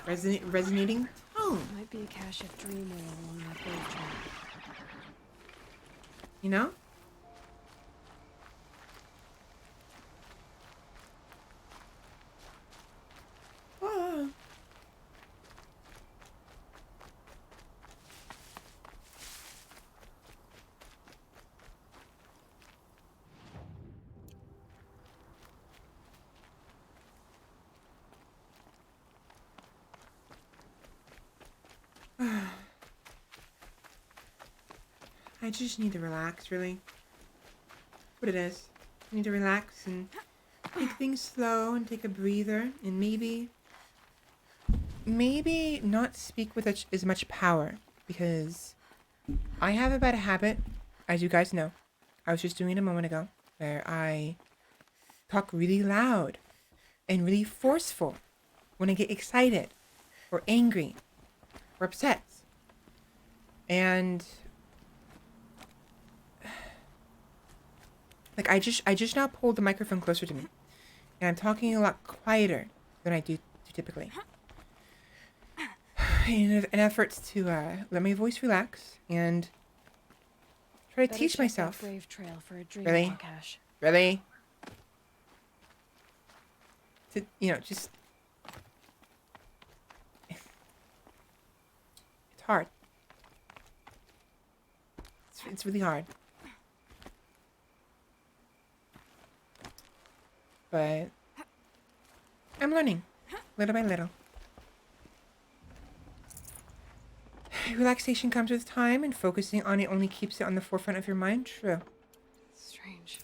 resonating tone. Might be a cache of dream oil along that brave trail. You know? Oh. I just need to relax, really. What it is. I need to relax and take things slow and take a breather and maybe not speak with as much power, because I have a bad habit, as you guys know. I was just doing it a moment ago, where I talk really loud and really forceful when I get excited or angry or upset. And like I just now pulled the microphone closer to me, and I'm talking a lot quieter than I do typically, in an effort to let my voice relax and try to Better teach check myself. that brave trail for a dream Really? oil cache. Really? To, just it's hard. It's really hard. But I'm learning, little by little. Relaxation comes with time, and focusing on it only keeps it on the forefront of your mind. True. Strange.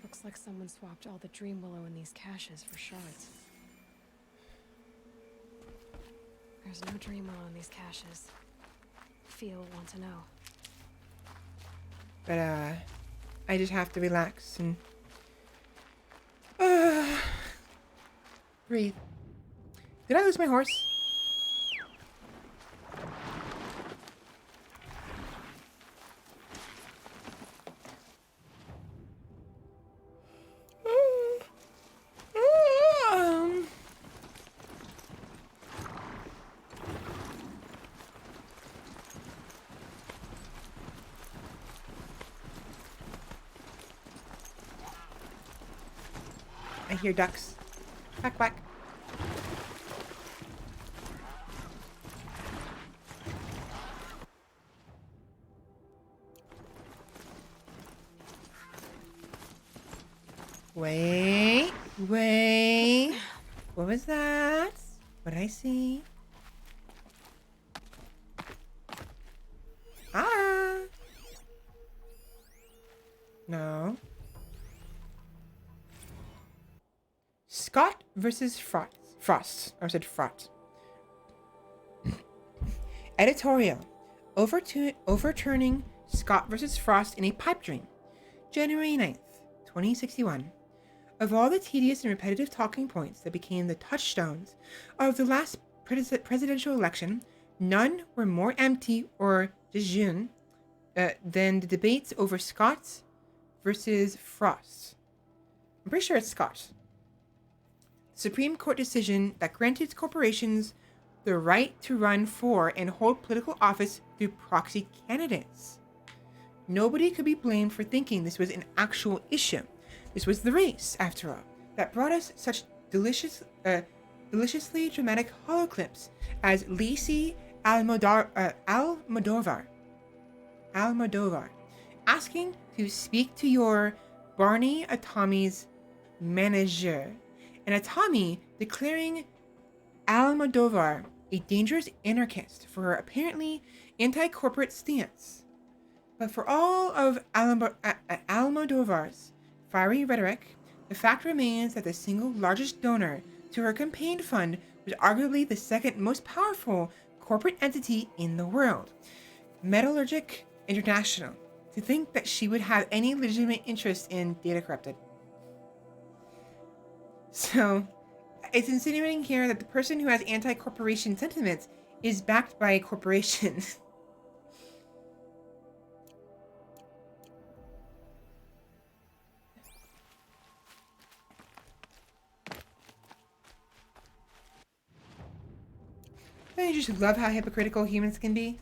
Looks like someone swapped all the dream willow in these caches for shards. There's no dream willow in these caches. Feel will want to know. But I just have to relax and breathe. Did I lose my horse? I hear ducks. Quack, quack. Wait. What was that? What did I see? Ah. No. Scott versus Frost. I said Frot. Editorial. Overturning Scott versus Frost in a pipe dream. January 9th, 2061. Of all the tedious and repetitive talking points that became the touchstones of the last presidential election, none were more empty or disjoint than the debates over Scott versus Frost. I'm pretty sure it's Scott. Supreme Court decision that granted corporations the right to run for and hold political office through proxy candidates. Nobody could be blamed for thinking this was an actual issue, This was the race, after all, that brought us such deliciously dramatic holoclips as Lacey Almodovar, asking to speak to your Barney Atomi's manager, and Atomi declaring Almodovar a dangerous anarchist for her apparently anti-corporate stance. But for all of Almodovar's fiery rhetoric, the fact remains that the single largest donor to her campaign fund was arguably the second most powerful corporate entity in the world, Metallurgic International. To think that she would have any legitimate interest in Data Corrupted. So, it's insinuating here that the person who has anti-corporation sentiments is backed by a corporation. I just love how hypocritical humans can be.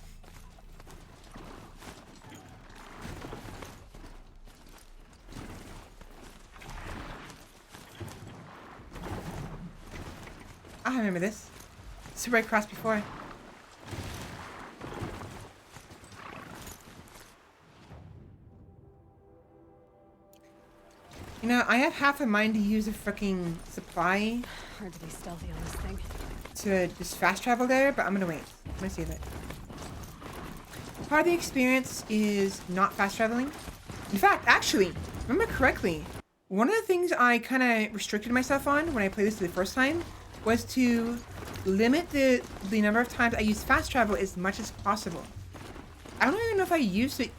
I remember this. It's where I crossed before. You know, I have half a mind to use a freaking supply. Hard to be stealthy on this thing. To just fast travel there, but I'm gonna wait. I'm gonna save it. Part of the experience is not fast traveling. In fact, actually, if I remember correctly, one of the things I kind of restricted myself on when I played this the first time was to limit the number of times I use fast travel as much as possible. I don't even know if I used it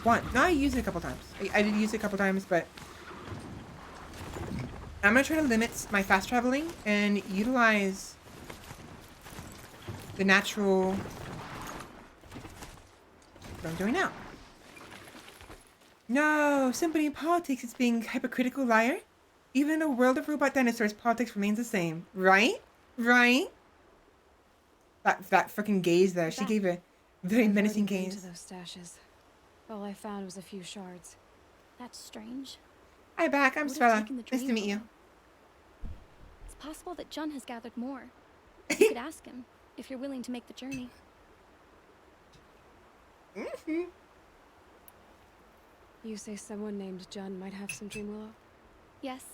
once. No, I used it a couple times. I did use it a couple times, but I'm gonna try to limit my fast traveling and utilize the natural what I'm doing now. No, somebody in politics is being a hypocritical liar. Even in a world of robot dinosaurs, politics remains the same. Right? Right? That freaking gaze there. She gave a very menacing gaze. To those stashes. All I found was a few shards. That's strange. Hi, back. I'm Svela. Nice to meet you. It's possible that Jun has gathered more. You could ask him if you're willing to make the journey. Mm-hmm. You say someone named Jun might have some dream willow? Yes.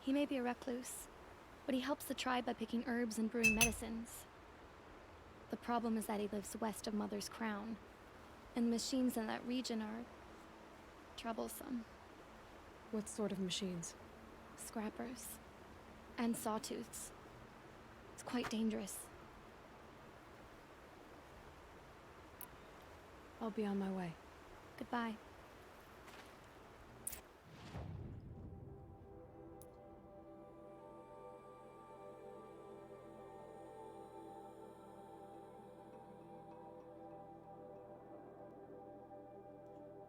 He may be a recluse, but he helps the tribe by picking herbs and brewing medicines. The problem is that he lives west of Mother's Crown, and machines in that region are troublesome. What sort of machines? Scrappers. And sawtooths. It's quite dangerous. I'll be on my way. Goodbye.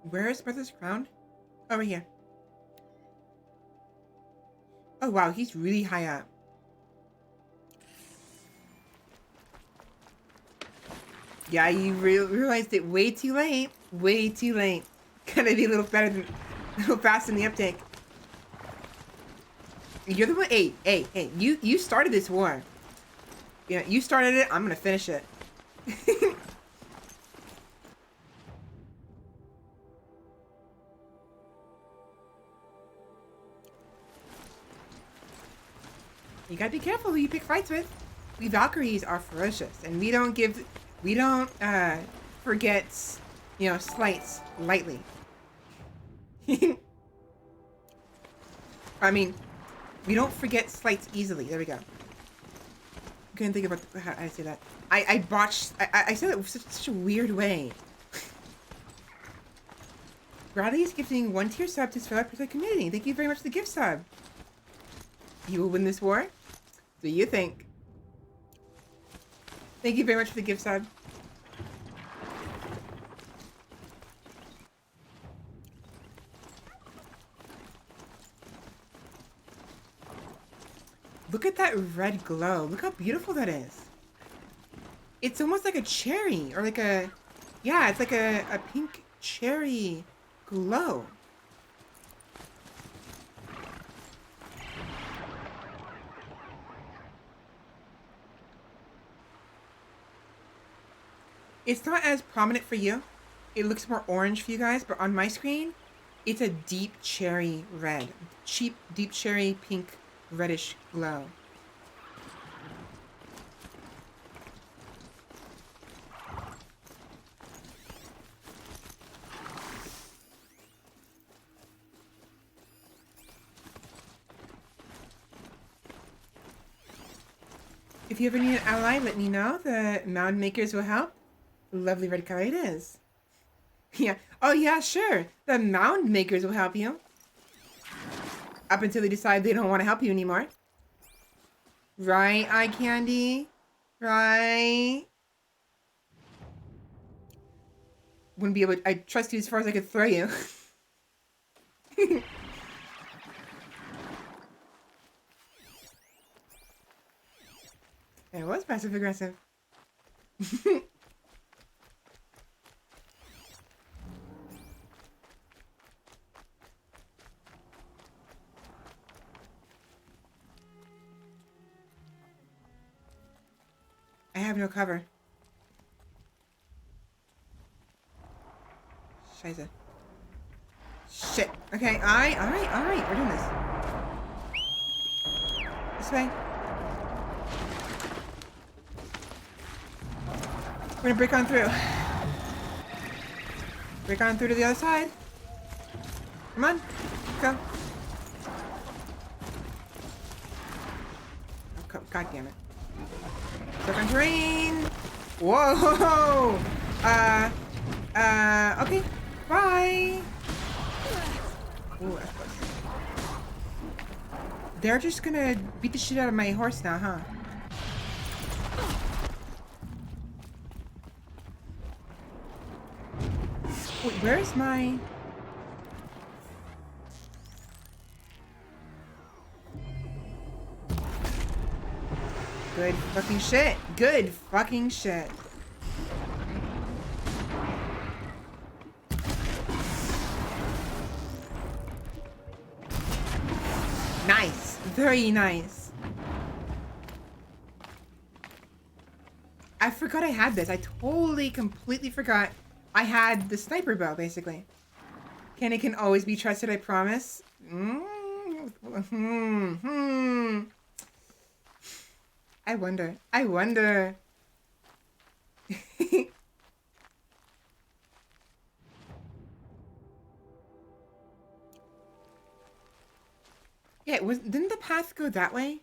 Where is Mother's Crown? Over here. Oh wow, he's really high up. Yeah, you realized it way too late. Way too late. Gotta be a little better than, a little faster in the uptake. You're the one. Hey. You started this war. Yeah, you started it. I'm gonna finish it. You gotta be careful who you pick fights with. We Valkyries are ferocious, and we don't forget, slights lightly. I mean, we don't forget slights easily. There we go. Couldn't think about how I say that. I botched. I said it in such a weird way. Bradley is gifting 1-tier sub to Svela Protect Community. Thank you very much for the gift sub. You will win this war? Do you think? Thank you very much for the gift sub. Look at that red glow. Look how beautiful that is. It's almost like a cherry or like a, yeah, it's like a pink cherry glow. It's not as prominent for you. It looks more orange for you guys, but on my screen, it's a deep cherry red. Deep cherry pink reddish glow. If you ever need an ally, let me know. The mound makers will help. Lovely red color it is. Yeah. Oh, yeah, sure. The mound makers will help you. Up until they decide they don't want to help you anymore. Right, eye candy? Right? Wouldn't be able to... I'd trust you as far as I could throw you. It was passive aggressive. I have no cover. Scheiße. Shit. Okay, alright. We're doing this. This way. We're gonna break on through. Break on through to the other side. Come on. Go. Oh, God damn it. Stuck on terrain. Whoa. Okay. Bye. Ooh, that's close. They're just gonna beat the shit out of my horse now, huh? Wait, where's my... Good fucking shit. Good fucking shit. Nice. Very nice. I forgot I had this. I totally, completely forgot I had the sniper bow, basically. Kenny can always be trusted, I promise. I wonder. Yeah, didn't the path go that way?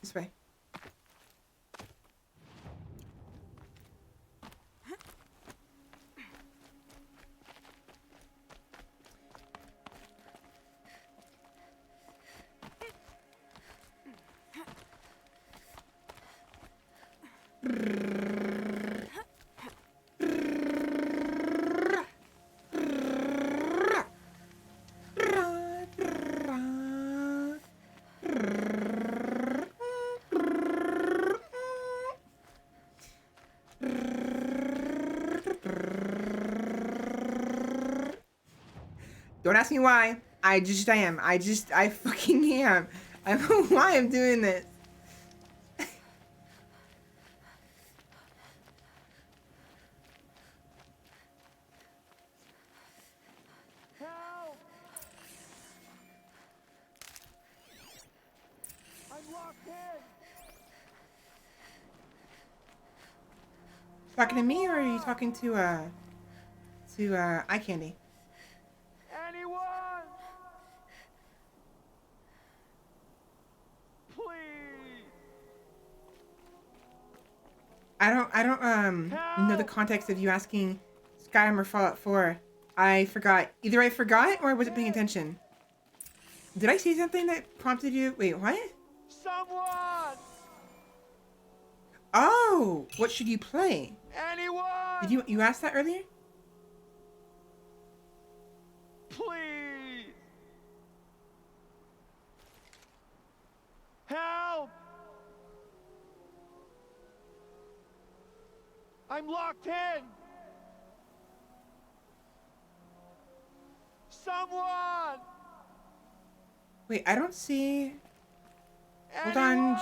This way. Don't ask me why. I am. I fucking am. I don't know why I'm doing this. Help! I'm locked in. Talking to me, or are you talking to eye candy? Anyone? Please. I don't know the context of you asking Skyrim or Fallout 4. I forgot. Either I forgot or I wasn't paying attention. Did I say something that prompted you? Wait, what? Someone. Oh, what should you play? Anyone? Did you ask that earlier? Please. Help! I'm locked in. Someone. Wait, I don't see. Hold on,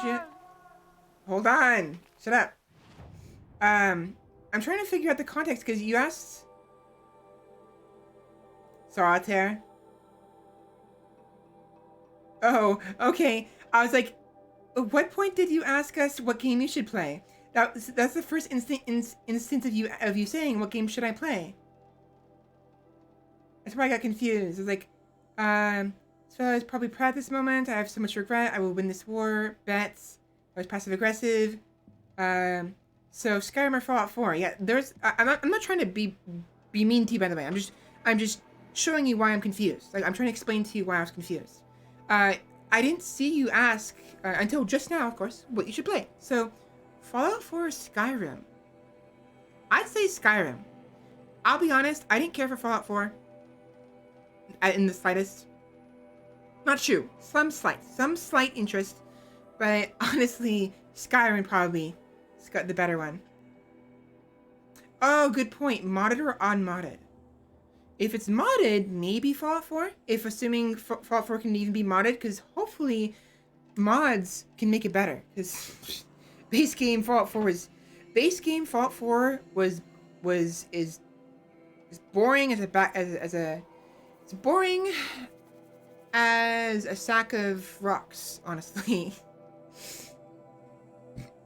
Hold on. Shut up. I'm trying to figure out the context because you asked Solitaire. Oh, okay. I was like, at what point did you ask us what game you should play? That's the first instance of you saying what game should I play. That's why I got confused. I was like, Svela is probably proud at this moment. I have so much regret. I will win this war. Bets. I was passive aggressive. So Skyrim or Fallout 4. Yeah, I'm not trying to be mean to you, by the way. I'm just showing you why I'm confused. Like, I'm trying to explain to you why I was confused. I didn't see you ask until just now, of course, what you should play. So, Fallout 4 or Skyrim? I'd say Skyrim. I'll be honest, I didn't care for Fallout 4 in the slightest. Not true. Some slight interest, but honestly, Skyrim probably has got the better one. Oh, good point. Modded or unmodded? If it's modded, maybe Fallout 4. If assuming Fallout 4 can even be modded, because hopefully mods can make it better. Because base game Fallout 4 is boring it's boring as a sack of rocks, honestly.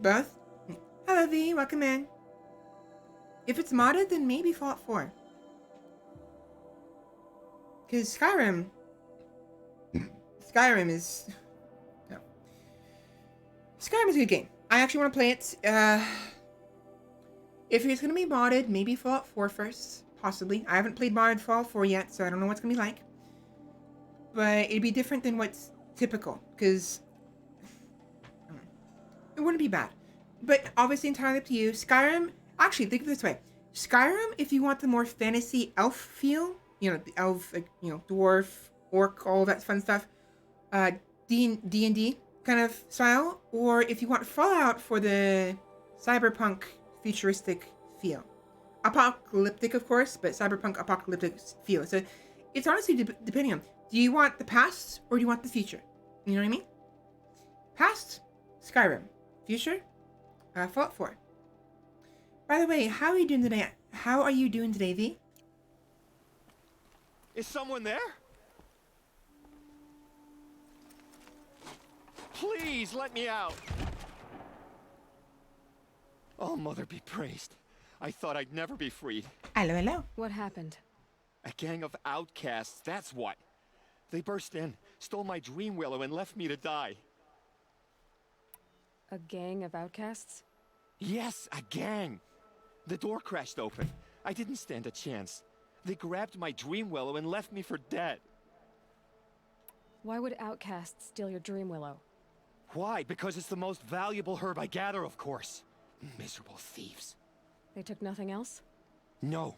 Both. Hello V, welcome in. If it's modded, then maybe Fallout 4. Because Skyrim is... No. Skyrim is a good game. I actually want to play it. If it's going to be modded, maybe Fallout 4 first. Possibly. I haven't played modded Fallout 4 yet, so I don't know what's going to be like. But it'd be different than what's typical. Because... it wouldn't be bad. But obviously entirely up to you. Skyrim... Actually, think of it this way. Skyrim, if you want the more fantasy elf feel... You know, the elf, like, you know, dwarf, orc, all that fun stuff. D&D kind of style. Or if you want Fallout for the cyberpunk futuristic feel. Apocalyptic, of course, but cyberpunk apocalyptic feel. So it's honestly depending on, do you want the past or do you want the future? You know what I mean? Past, Skyrim. Future, Fallout 4. By the way, how are you doing today? How are you doing today, V? Is someone there? Please let me out. Oh, Mother be praised. I thought I'd never be freed. Hello. What happened? A gang of outcasts, that's what. They burst in, stole my dream willow, and left me to die. A gang of outcasts? Yes, a gang. The door crashed open. I didn't stand a chance. They grabbed my dream willow and left me for dead. Why would outcasts steal your dream willow? Why? Because it's the most valuable herb I gather, of course. Miserable thieves. They took nothing else? No.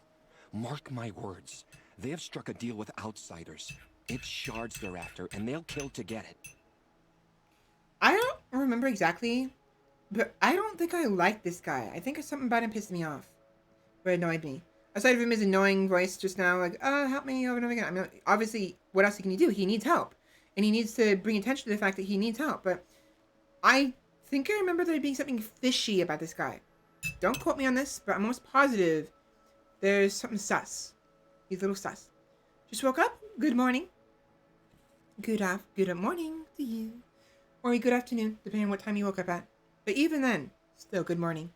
Mark my words. They have struck a deal with outsiders. It's shards they're after, and they'll kill to get it. I don't remember exactly, but I don't think I like this guy. I think something about him pissed me off. Or annoyed me. Aside from his annoying voice just now, like, help me over and over again. I mean, obviously, what else can he do? He needs help. And he needs to bring attention to the fact that he needs help. But I think I remember there being something fishy about this guy. Don't quote me on this, but I'm almost positive there's something sus. He's a little sus. Just woke up? Good morning. Good morning to you. Or good afternoon, depending on what time you woke up at. But even then, still good morning.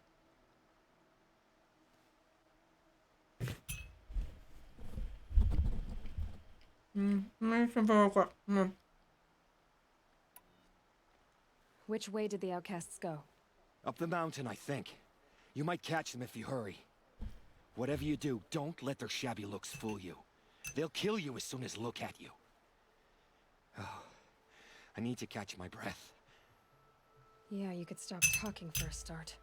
Which way did the outcasts go? Up the mountain, I think. You might catch them if you hurry. Whatever you do, don't let their shabby looks fool you. They'll kill you as soon as look at you. Oh, I need to catch my breath. Yeah, you could stop talking for a start.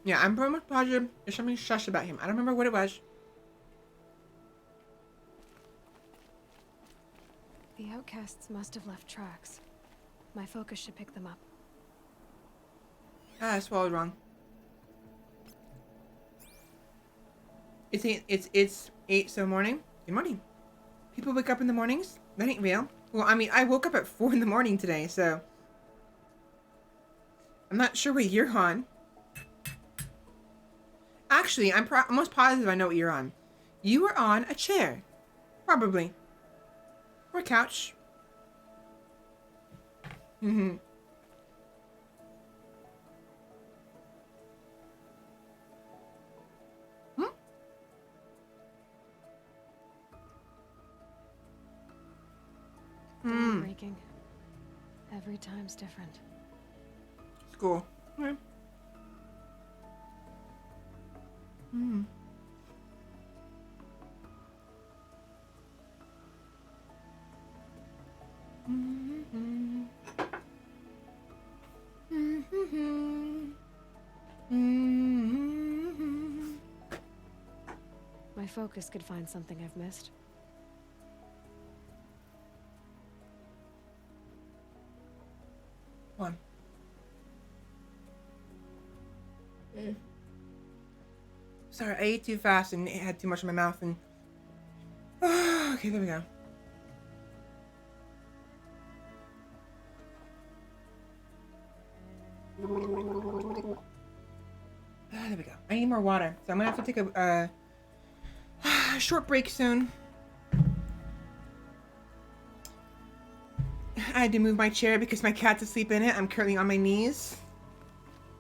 Yeah, I'm pretty much positive there's something sus about him. I don't remember what it was. The outcasts must have left tracks. My focus should pick them up. I swallowed wrong. It's 8 so morning. Good morning. People wake up in the mornings. That ain't real. Well, I mean, I woke up at 4 in the morning today, so I'm not sure what you're on. Actually, I'm almost positive I know what you're on. You were on a chair. Probably. Or a couch. Mm-hmm. Breaking. Every time's different. It's cool. Okay. My focus could find something I've missed. One. Sorry, I ate too fast and it had too much in my mouth and... okay, there we go. There we go. I need more water, so I'm gonna have to take a short break soon. I had to move my chair because my cat's asleep in it. I'm currently on my knees.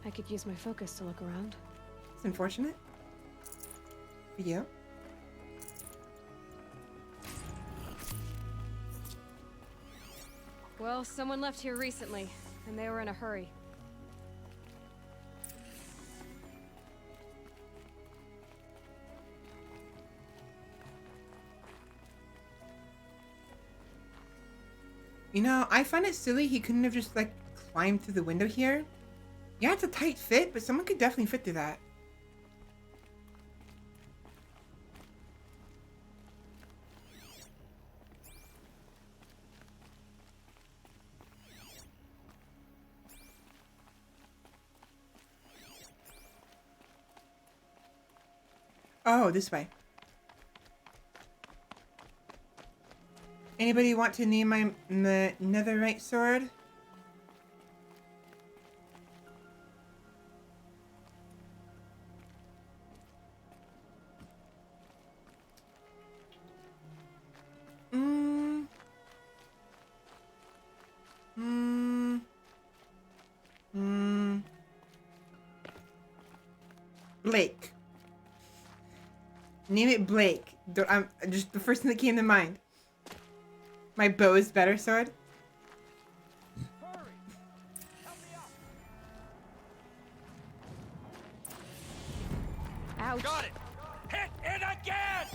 I could use my focus to look around. It's unfortunate. For you. Well, someone left here recently, and they were in a hurry. You know, I find it silly he couldn't have just, like, climbed through the window here. Yeah, it's a tight fit, but someone could definitely fit through that. Oh, this way. Anybody want to name my netherite sword? Blake. Name it Blake. I'm just the first thing that came to mind. My bow is better sword. Ouch. Got it! Hit it again!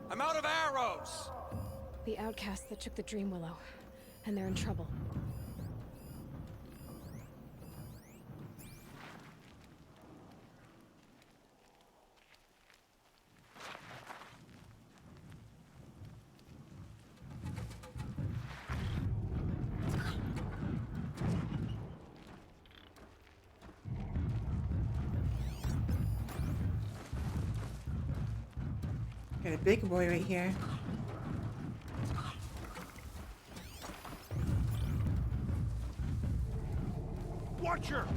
I'm out of arrows! The outcast that took the Dream Willow, and they're in trouble. Got a big boy right here. Watcher!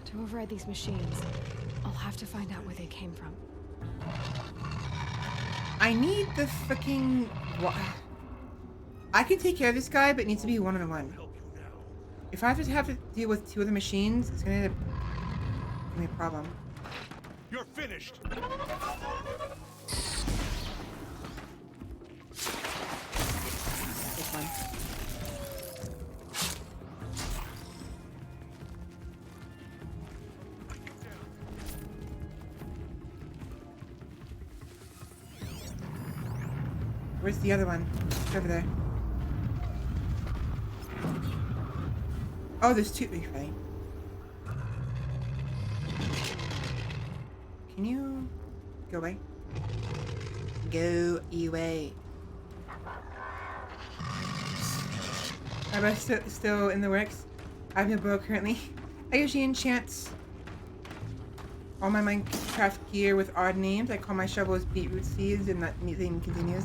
To override these machines, I'll have to find out where they came from. I need the fucking... I can take care of this guy, but it needs to be one-on-one. If I have to deal with two other machines, it's gonna end up giving me a problem. You're finished! This one. Where's the other one? It's over there. Oh, there's two. Right. Can you go away? Go away. Am I still in the works? I have no bow currently. I usually enchant all my Minecraft gear with odd names. I call my shovels beetroot seeds, and that thing continues.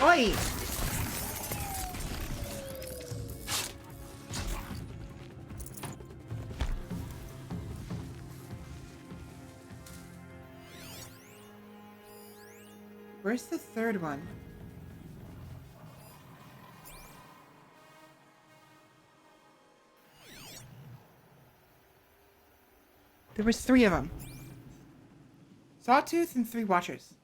Oi! Where's the third one? There was 3 of them. Sawtooth and 3 Watchers.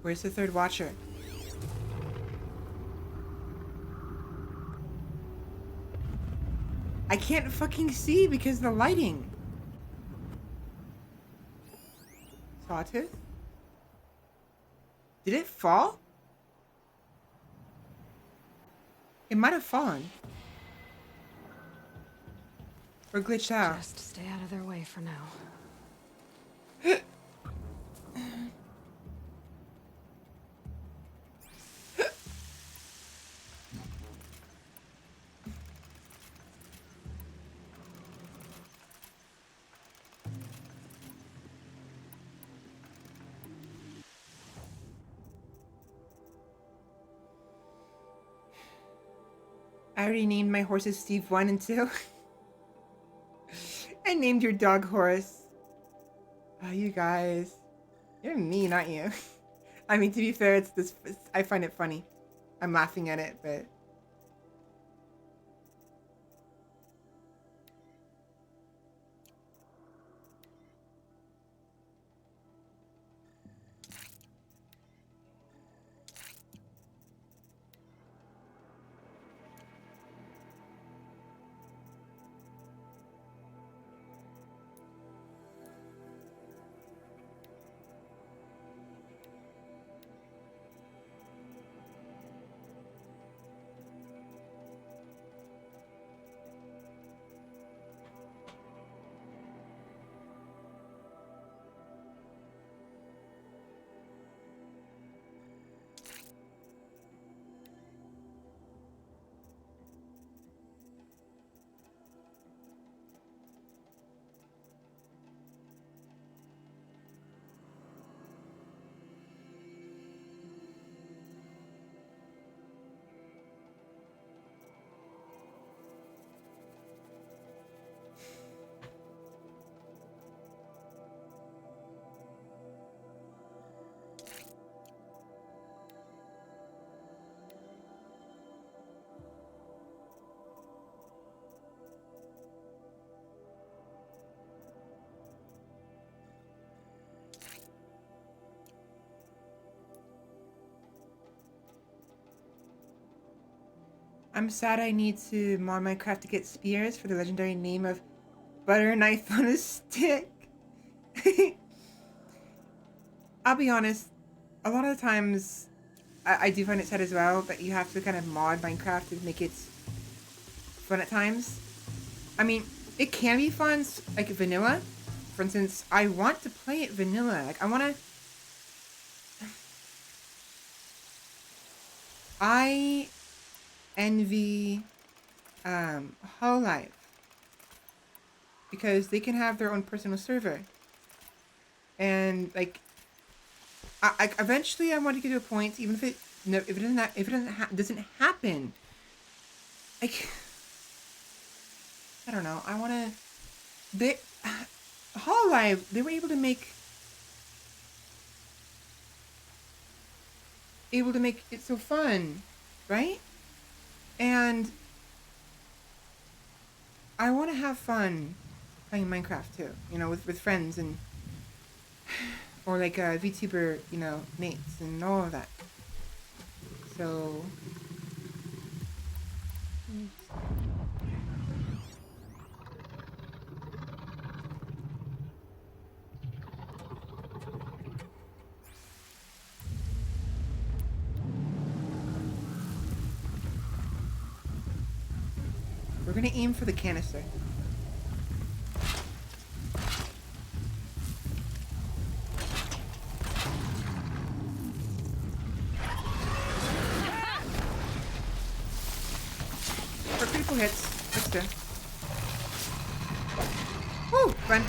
Where's the third Watcher? I can't fucking see because of the lighting. Sawtooth? Did it fall? It might have fallen. Or glitched out. Just stay out of their way for now. I already named my horses Steve 1 and 2. I named your dog Horace. Oh, you guys. You're mean, aren't you? I mean, to be fair, I find it funny. I'm laughing at it, but... I'm sad I need to mod Minecraft to get spears for the legendary name of butter knife on a stick. I'll be honest, a lot of the times I do find it sad as well that you have to kind of mod Minecraft to make it fun at times. I mean, it can be fun, like vanilla. For instance, I want to play it vanilla. Like, I want to... I envy Hololive because they can have their own personal server, and like I eventually I want to get to a point, even if it doesn't happen, like I don't know. I want to... They... Hololive, they were able to make it so fun, right? And I want to have fun playing Minecraft too, you know, with friends and or like VTuber, you know, mates and all of that. So we're gonna aim for the canister. For critical hits, let's do. Woo! Run.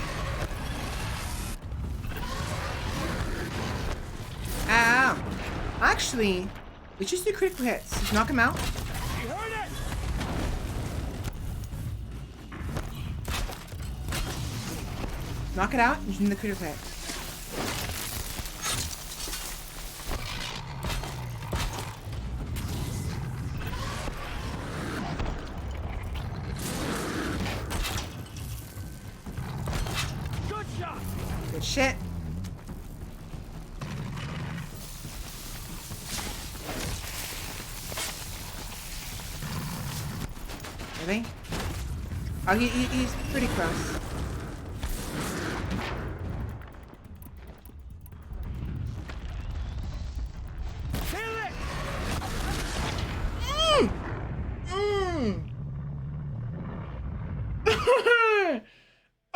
Ow! Actually, let's just do critical hits. Just knock him out. Knock it out using the critical hit. Good shot. Good shit. Really? Oh, he's pretty close.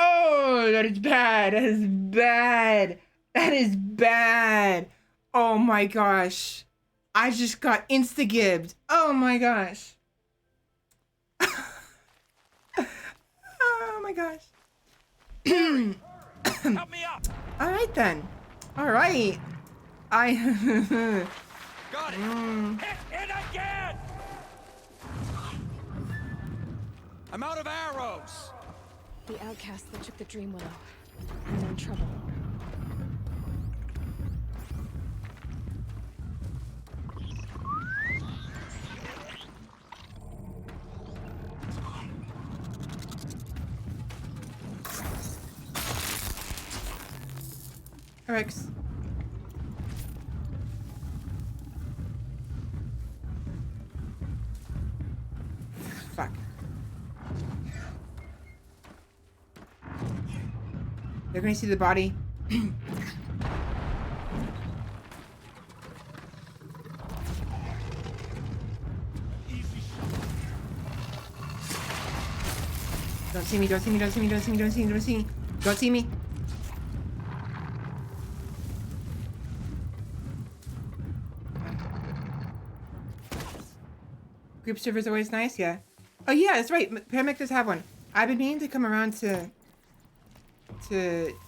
Oh, that is bad. That is bad. That is bad. Oh my gosh. I just got insta-gibbed. Oh my gosh. Oh my gosh. Help me up. All right then. All right. I Got it. Hit again. I'm out of arrows. The outcast that took the Dream Willow. I'm in trouble. Rex. Fuck. They're gonna see the body. Don't see me, don't see me, don't see me, don't see me, don't see me, don't see me. Don't see me. Group server's always nice, yeah. Oh yeah, that's right. Paramedic does have one. I've been meaning to come around to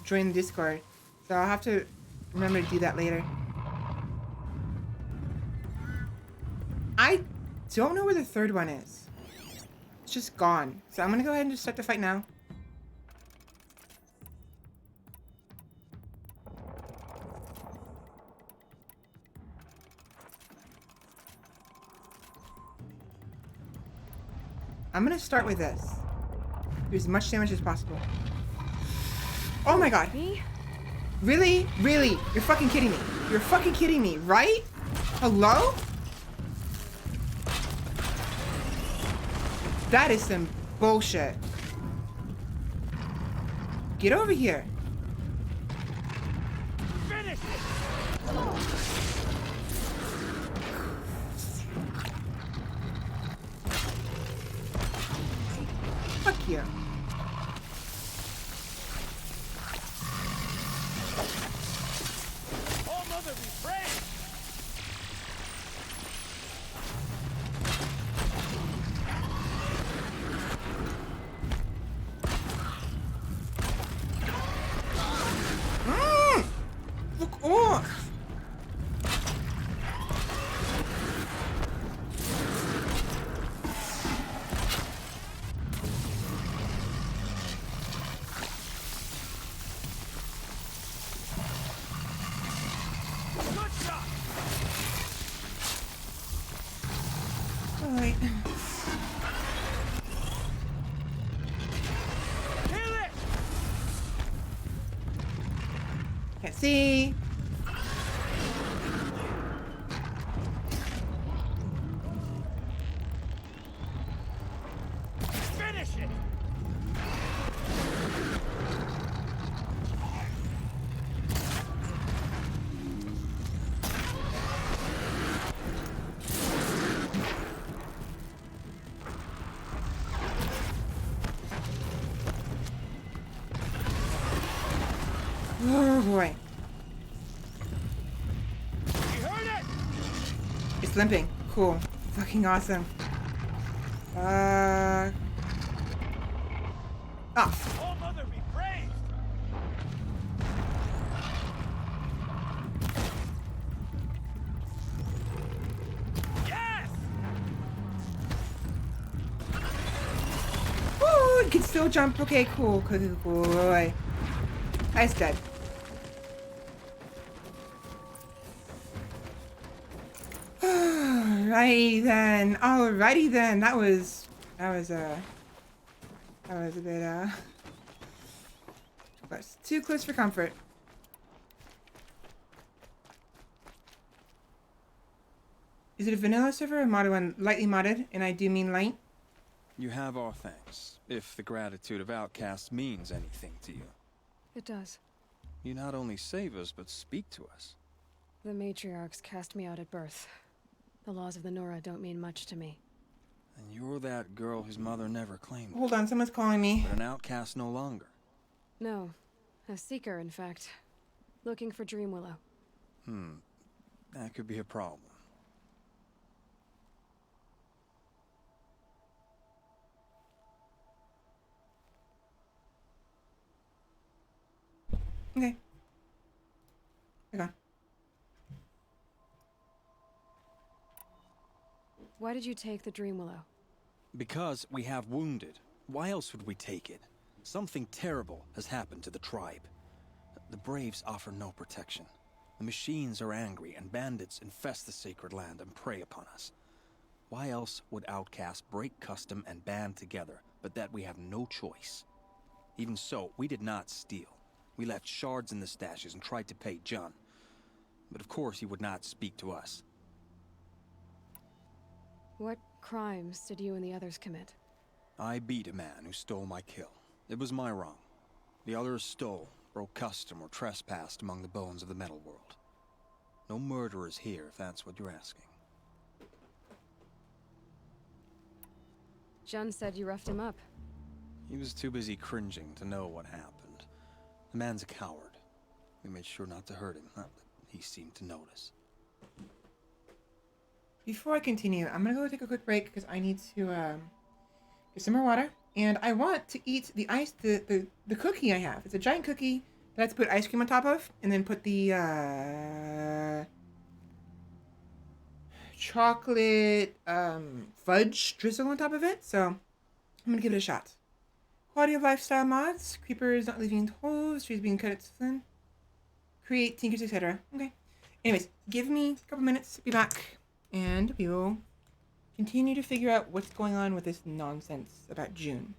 join the Discord, so I'll have to remember to do that later. I don't know where the third one is. It's just gone. So I'm gonna go ahead and just start the fight now. I'm gonna start with this. Do as much damage as possible. Oh my god. Really? Really? You're fucking kidding me. You're fucking kidding me, right? Hello? That is some bullshit. Get over here. Finish it. Fuck you. Oh, mother, be praised. Can't see. Finish it! Oh boy. You heard it? It's limping. Cool. Fucking awesome. Off. Oh, mother be praised! Yes! Woo! You can still jump. Okay, cool. Cool, cool, cool. I's dead. Alrighty then. Alrighty then. That was a bit close. Too close for comfort. Is it a vanilla server or a modded one? Lightly modded, and I do mean light. You have our thanks, if the gratitude of outcasts means anything to you. It does. You not only save us, but speak to us. The matriarchs cast me out at birth. The laws of the Nora don't mean much to me. And you're that girl whose mother never claimed. Hold on, someone's calling me. But an outcast no longer. No. A seeker, in fact. Looking for Dream Willow. That could be a problem. Okay. Okay. Why did you take the Dream Willow? Because we have wounded. Why else would we take it? Something terrible has happened to the tribe. The Braves offer no protection. The machines are angry, and bandits infest the sacred land and prey upon us. Why else would outcasts break custom and band together, but that we have no choice? Even so, we did not steal. We left shards in the stashes and tried to pay John. But of course he would not speak to us. What crimes did you and the others commit? I beat a man who stole my kill. It was my wrong. The others stole, broke custom, or trespassed among the bones of the metal world. No murderers here, if that's what you're asking. Jun said you roughed him up. He was too busy cringing to know what happened. The man's a coward. We made sure not to hurt him, not that he seemed to notice. Before I continue, I'm gonna go take a quick break because I need to get some more water, and I want to eat the cookie I have. It's a giant cookie that I have to put ice cream on top of, and then put the chocolate fudge drizzle on top of it. So I'm gonna give it a shot. Quality of lifestyle mods, creepers not leaving holes, trees being cut at thin, create tinkers, etc. Okay. Anyways, give me a couple minutes, be back, and we will continue to figure out what's going on with this nonsense about June.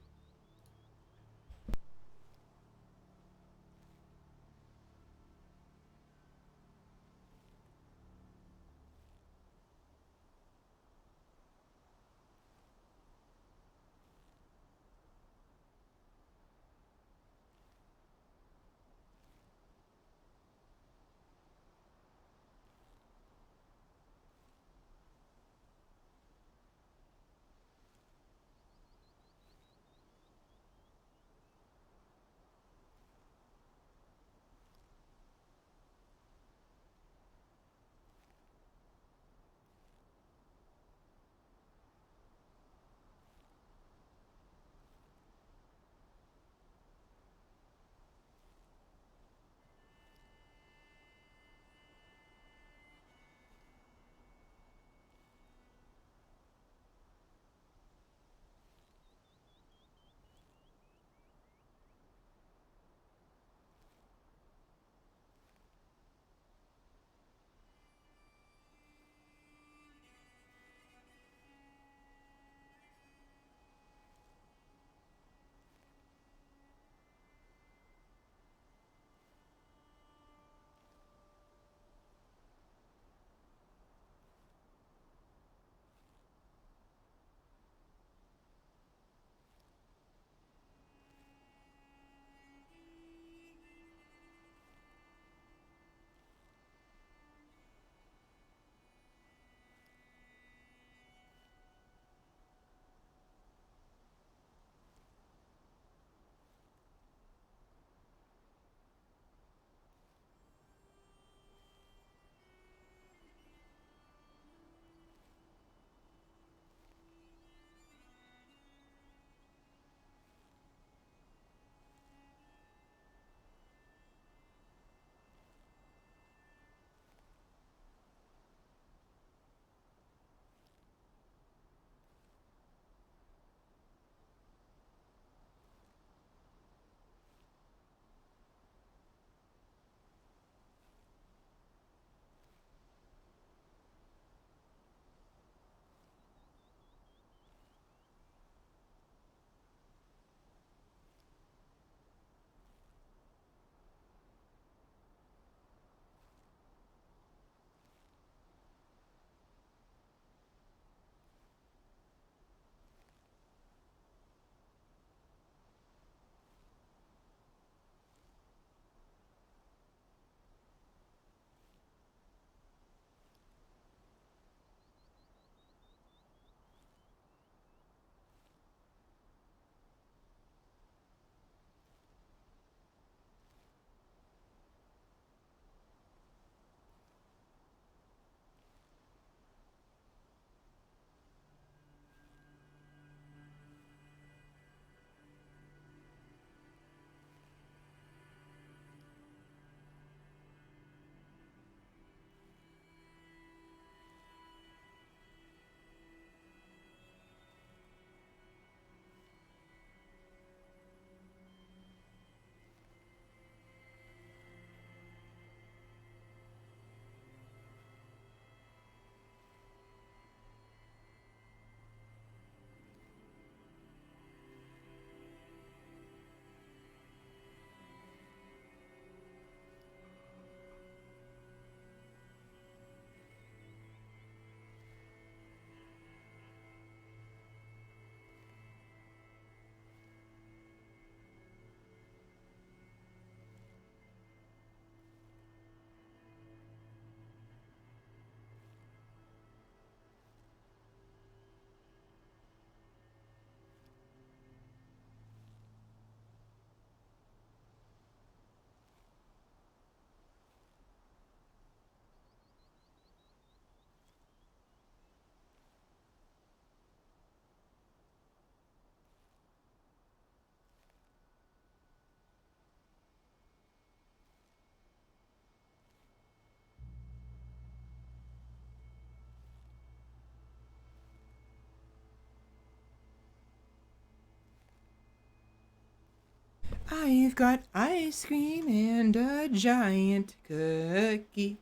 I've got ice cream and a giant cookie.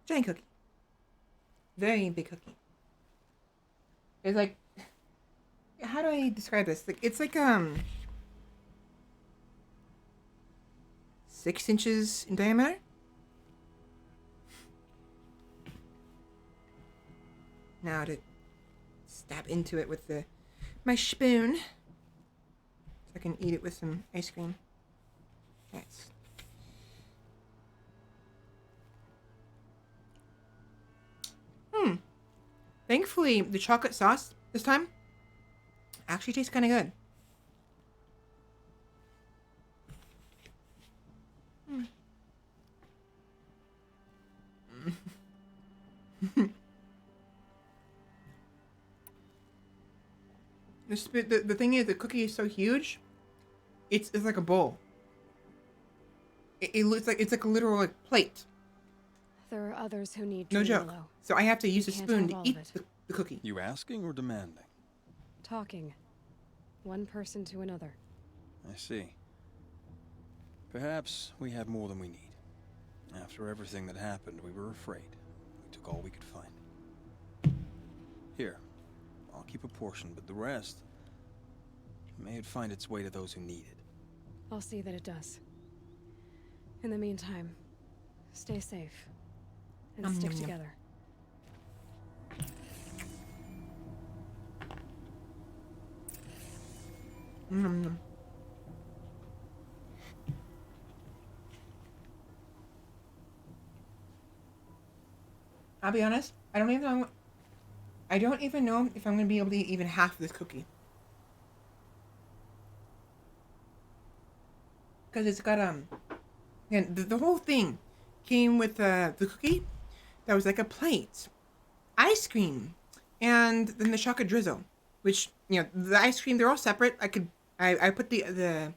Giant cookie. Very big cookie. It's like, how do I describe this? Like, it's like 6 inches in diameter. Now to stab into it with my spoon, so I can eat it with some ice cream. Nice. Thankfully, the chocolate sauce this time actually tastes kind of good. The thing is, the cookie is so huge. It's like a bowl. It looks like it's like a literal like plate. There are others who need No joke. Willow. So I have to use a You can't spoon have to all eat of it. the cookie. You asking or demanding? Talking. One person to another. I see. Perhaps we have more than we need. After everything that happened, we were afraid. We took all we could find. Here, I'll keep a portion, but the rest, may it find its way to those who need it. I'll see that it does. In the meantime, stay safe. And stick together. I'll be honest. I don't even know if I'm gonna be able to eat even half of this cookie. Because it's got and the whole thing came with the cookie that was like a plate, ice cream, and then the chocolate drizzle, which, you know, the ice cream, they're all separate. I put the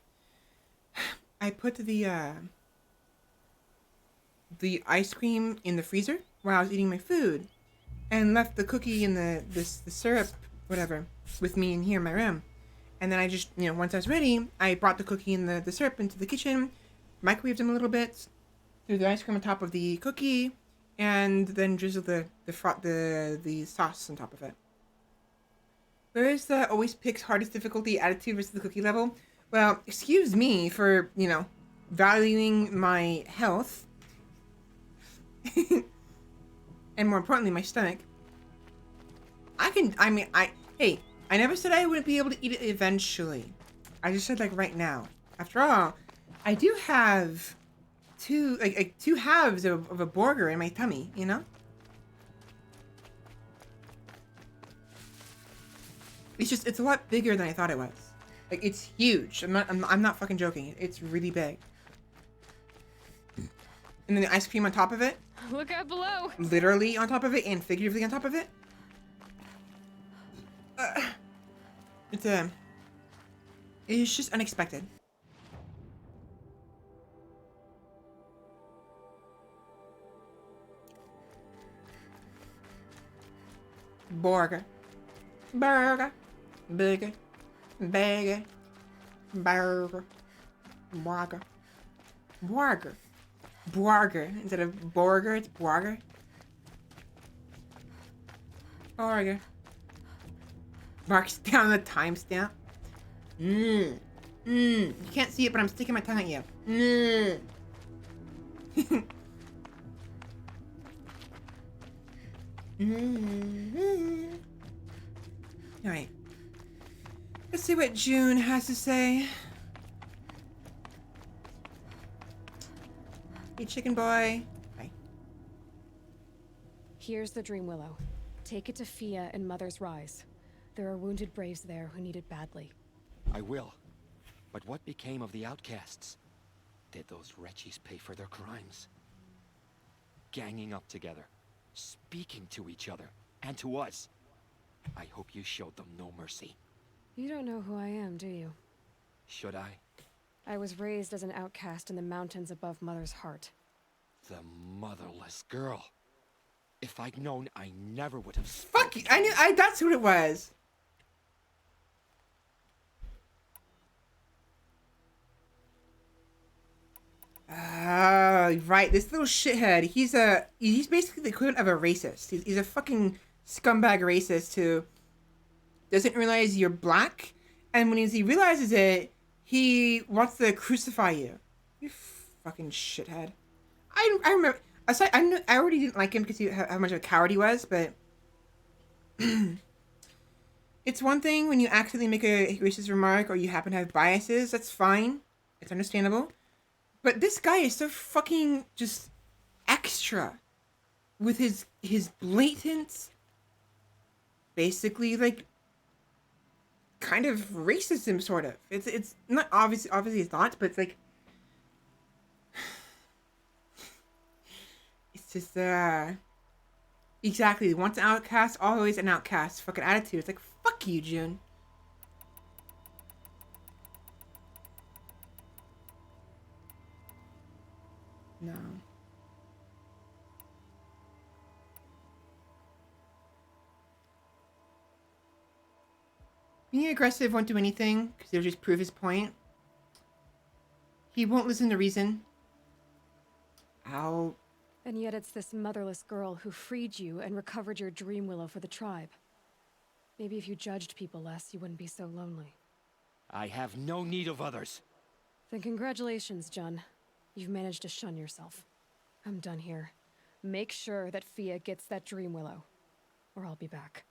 ice cream in the freezer while I was eating my food, and left the cookie in the syrup, whatever, with me in here in my room. And then I just, you know, once I was ready, I brought the cookie and the syrup into the kitchen, microwaved them a little bit, threw the ice cream on top of the cookie, and then drizzled the sauce on top of it. Where is the always picks hardest difficulty attitude versus the cookie level? Well, excuse me for, you know, valuing my health. And more importantly, my stomach. Hey, I never said I wouldn't be able to eat it eventually. I just said, like, right now. After all, I do have two halves of a burger in my tummy, you know? It's a lot bigger than I thought it was. Like, it's huge. I'm not fucking joking. It's really big. And then the ice cream on top of it. Look out below. Literally on top of it and figuratively on top of it. It's just unexpected. Burger. Burger. Burger. Burger. Burger. Burger. Burger. Burger. Instead of burger, it's burger. Burger. Marks down the timestamp. You can't see it, but I'm sticking my tongue at you. Alright. Let's see what June has to say. Hey, chicken boy. Hi. Here's the Dream Willow. Take it to Fia and Mother's Rise. There are wounded braves there who need it badly. I will. But what became of the outcasts? Did those wretches pay for their crimes? Ganging up together, speaking to each other, and to us. I hope you showed them no mercy. You don't know who I am, do you? Should I? I was raised as an outcast in the mountains above Mother's Heart. The motherless girl. If I'd known, I never would have... Fuck you! That's who it was! right. This little shithead. He's basically the equivalent of a racist. He's a fucking scumbag racist who doesn't realize you're black, and when he realizes it, he wants to crucify you. You fucking shithead. I remember. I already didn't like him because how much of a coward he was, but it's one thing when you accidentally make a racist remark or you happen to have biases. That's fine. It's understandable. But this guy is so fucking just extra with his blatant, basically like kind of racism, sort of. It's not obviously it's not, but it's like it's just exactly once an outcast, always an outcast. Fucking attitude. It's like fuck you, June. No. Being aggressive won't do anything because it'll just prove his point. He won't listen to reason. And yet it's this motherless girl who freed you and recovered your dream willow for the tribe. Maybe if you judged people less, you wouldn't be so lonely. I have no need of others. Then congratulations, Jun. You've managed to shun yourself. I'm done here. Make sure that Fia gets that dream willow, or I'll be back.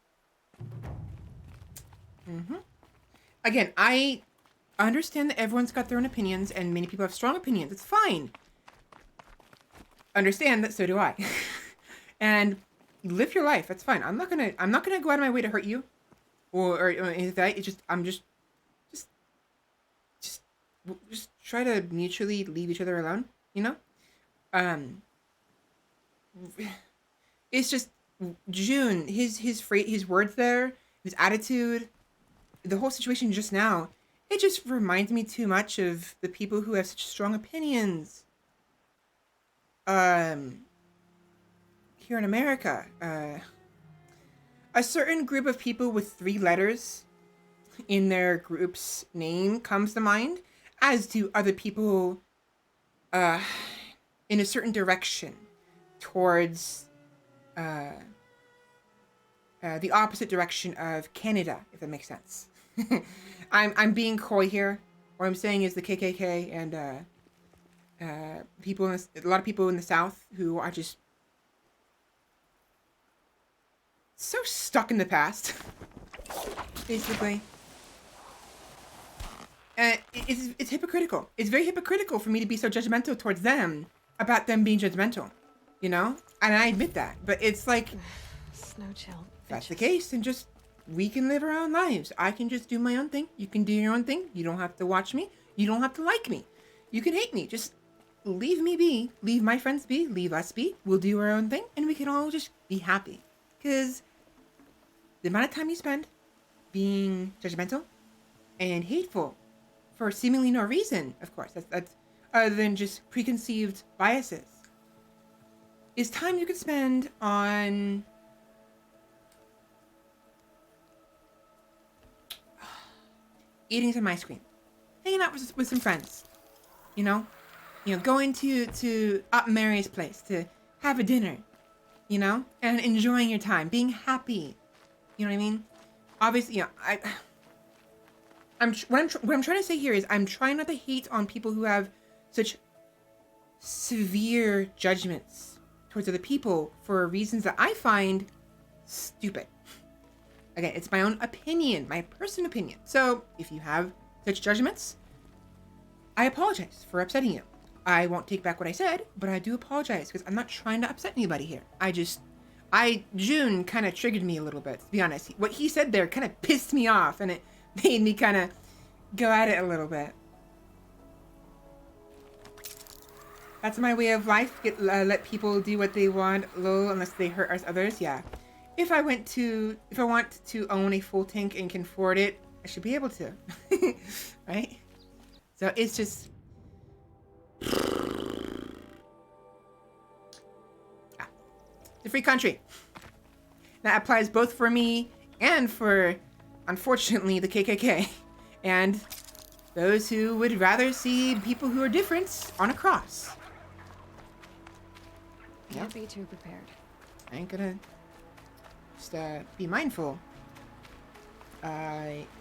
Again, I understand that everyone's got their own opinions, and many people have strong opinions. It's fine. Understand that so do I. And live your life. That's fine. I'm not gonna go out of my way to hurt you, or anything like that. It's just try to mutually leave each other alone. You know. It's just June. His words there, his attitude, the whole situation just now. It just reminds me too much of the people who have such strong opinions. Here in America, a certain group of people with 3 letters in their group's name comes to mind, as do other people in a certain direction towards the opposite direction of Canada, if that makes sense. I'm being coy here. What I'm saying is the KKK and a lot of people in the South who are just so stuck in the past, basically. It's hypocritical. It's very hypocritical for me to be so judgmental towards them about them being judgmental, you know? And I admit that, but it's like, Snow chill. If that's the case, then just we can live our own lives. I can just do my own thing. You can do your own thing. You don't have to watch me. You don't have to like me. You can hate me. Just leave me be. Leave my friends be. Leave us be. We'll do our own thing, and we can all just be happy. Because the amount of time you spend being judgmental and hateful for seemingly no reason, of course, that's other than just preconceived biases, is time you could spend on eating some ice cream, hanging out with some friends, you know, going to Aunt Mary's place to have a dinner, you know, and enjoying your time, being happy, you know what I mean? Obviously, what I'm trying to say here is I'm trying not to hate on people who have such severe judgments towards other people for reasons that I find stupid. Again, it's my own opinion, my personal opinion. So if you have such judgments, I apologize for upsetting you. I won't take back what I said, but I do apologize because I'm not trying to upset anybody here. June kind of triggered me a little bit, to be honest. What he said there kind of pissed me off, and it made me kind of go at it a little bit. That's my way of life. Let people do what they want, unless they hurt us others. Yeah. If I want to own a full tank and can afford it, I should be able to, right? So it's just, it's a free country. That applies both for me and for, unfortunately, the KKK and those who would rather see people who are different on a cross. Can't be too prepared. I ain't gonna just be mindful.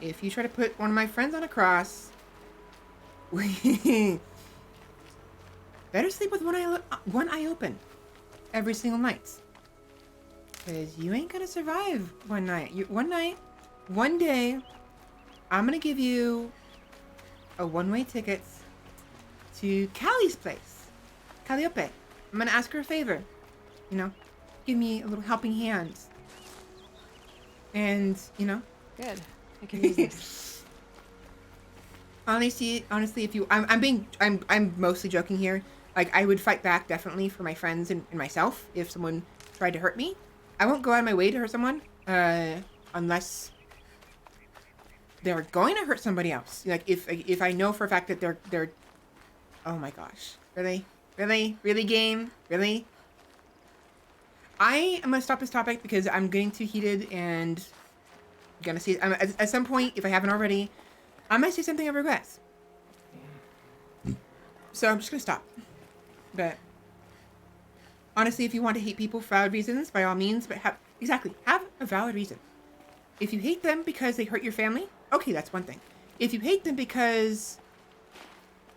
If you try to put one of my friends on a cross, better sleep with one eye open every single night. Because you ain't gonna survive one night. One day, I'm gonna give you a one-way ticket to Callie's place. Calliope. I'm gonna ask her a favor. You know, give me a little helping hand. And, you know. Good. I can use this. Honestly, if you, I'm mostly joking here. Like, I would fight back definitely for my friends and myself if someone tried to hurt me. I won't go out of my way to hurt someone, unless they're going to hurt somebody else. Like, if I know for a fact that they're, oh my gosh, really game, really. I am gonna stop this topic because I'm getting too heated and I'm gonna say at some point, if I haven't already, I might say something I regret. So I'm just gonna stop. But honestly, if you want to hate people for valid reasons, by all means, but have a valid reason. If you hate them because they hurt your family, okay, that's one thing. If you hate them because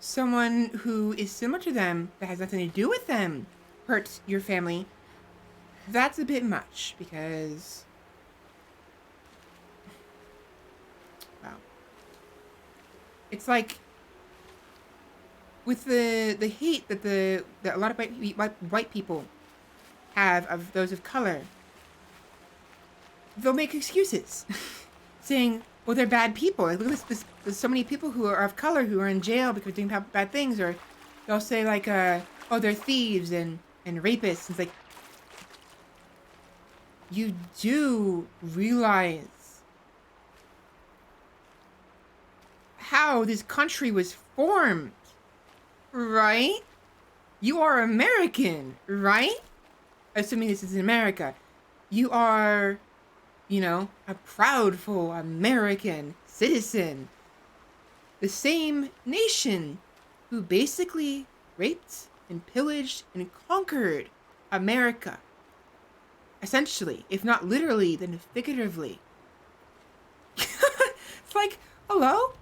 someone who is similar to them that has nothing to do with them hurts your family, that's a bit much because, wow. It's like with the hate that a lot of white people have of those of color, they'll make excuses saying, well, they're bad people. Like, look at this, there's so many people who are of color who are in jail because they're doing bad things. Or they'll say like, oh, they're thieves and rapists. It's like, you do realize how this country was formed, right? You are American, right? Assuming this is in America. You are, you know, a proudful American citizen. The same nation who basically raped and pillaged and conquered America. Essentially, if not literally, then figuratively. It's like, hello?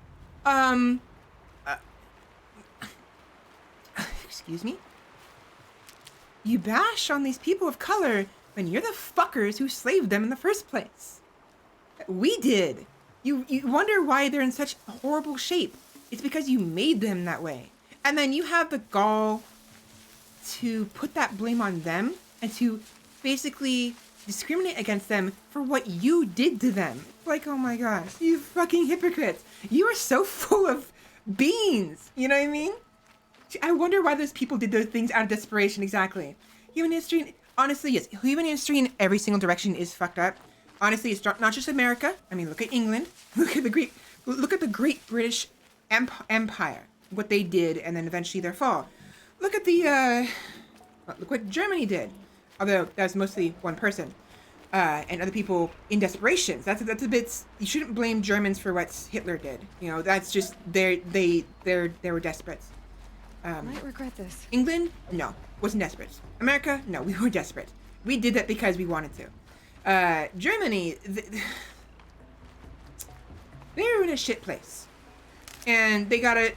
Excuse me? You bash on these people of color when you're the fuckers who slaved them in the first place. We did. You wonder why they're in such horrible shape. It's because you made them that way. And then you have the gall to put that blame on them and to basically discriminate against them for what you did to them. Like, oh my gosh, you fucking hypocrites. You are so full of beans. You know what I mean? I wonder why those people did those things out of desperation, exactly. Human history, honestly, yes. Human history in every single direction is fucked up. Honestly, it's not just America. I mean, look at England. Look at the Great British Empire. What they did, and then eventually their fall. Look at look what Germany did. Although that was mostly one person, and other people in desperation. That's a bit. You shouldn't blame Germans for what Hitler did. You know, that's just they were desperate. Might regret this. England, no, wasn't desperate. America, no, we were desperate. We did that because we wanted to. Germany, they were in a shit place, and they got a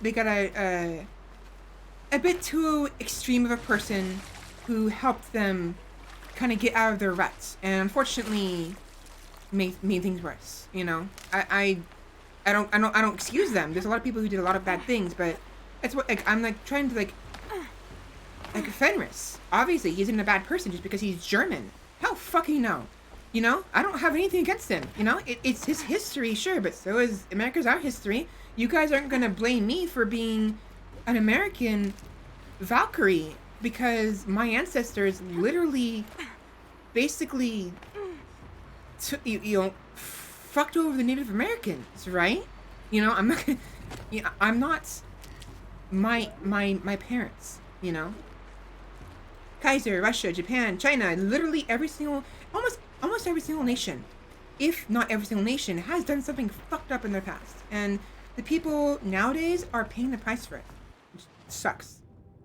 bit too extreme of a person who helped them kind of get out of their ruts, and unfortunately made things worse. You know, I don't excuse them. There's a lot of people who did a lot of bad things, but that's what, like, I'm like trying to like Fenris. Obviously, he isn't a bad person just because he's German. Hell fucking no. You know, I don't have anything against him. You know, it's his history, sure, but so is America's our history. You guys aren't gonna blame me for being an American Valkyrie because my ancestors literally, basically, fucked over the Native Americans, right? You know, I'm not gonna, I'm not my parents, you know. Kaiser, Russia, Japan, China, literally almost every single nation, if not every single nation, has done something fucked up in their past. And the people nowadays are paying the price for it. Which sucks.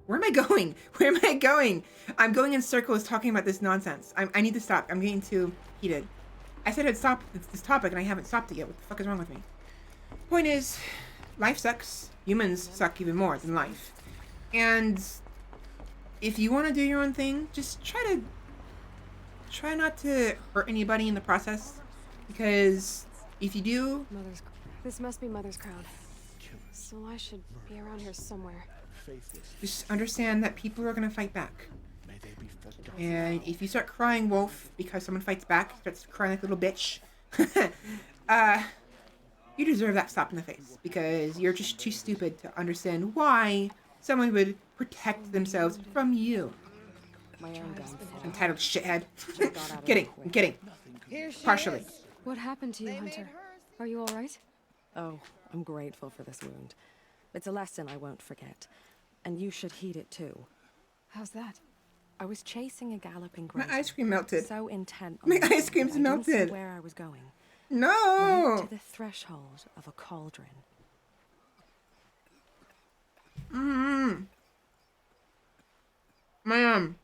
Where am I going? Where am I going? I'm going in circles talking about this nonsense. I need to stop. I'm getting too heated. I said I'd stop this topic and I haven't stopped it yet. What the fuck is wrong with me? Point is, life sucks. Humans suck even more than life. And if you want to do your own thing, just try not to hurt anybody in the process. Because if you do... This must be Mother's crowd. So I should be around here somewhere. Just understand that people are going to fight back. And if you start crying wolf because someone fights back, starts crying like a little bitch, you deserve that slap in the face. Because you're just too stupid to understand why someone would protect themselves from you. My own gun. Entitled shithead. I'm kidding. Partially. What happened to you, Hunter? Are you alright? Oh, I'm grateful for this wound. It's a lesson I won't forget. And you should heed it too. How's that? I was chasing a galloping My grazer. ice cream melted. So intent on My the ice cream's I didn't see melted. where I was going. No! Right to the threshold of a cauldron. My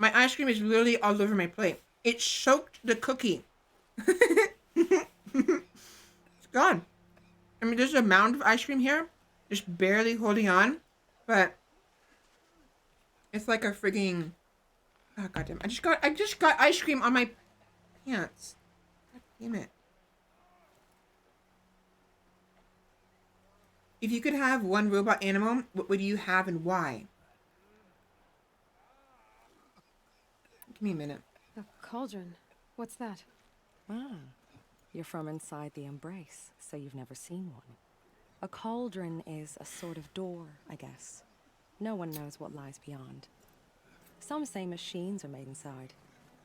ice cream is literally all over my plate. It soaked the cookie. It's gone. I mean, there's a mound of ice cream here, just barely holding on, but it's like a frigging... Oh, goddamn. I just got ice cream on my pants. God damn it. If you could have one robot animal, what would you have and why? Give me a minute. A cauldron. What's that? Ah, you're from inside the embrace, so you've never seen one. A cauldron is a sort of door, I guess. No one knows what lies beyond. Some say machines are made inside.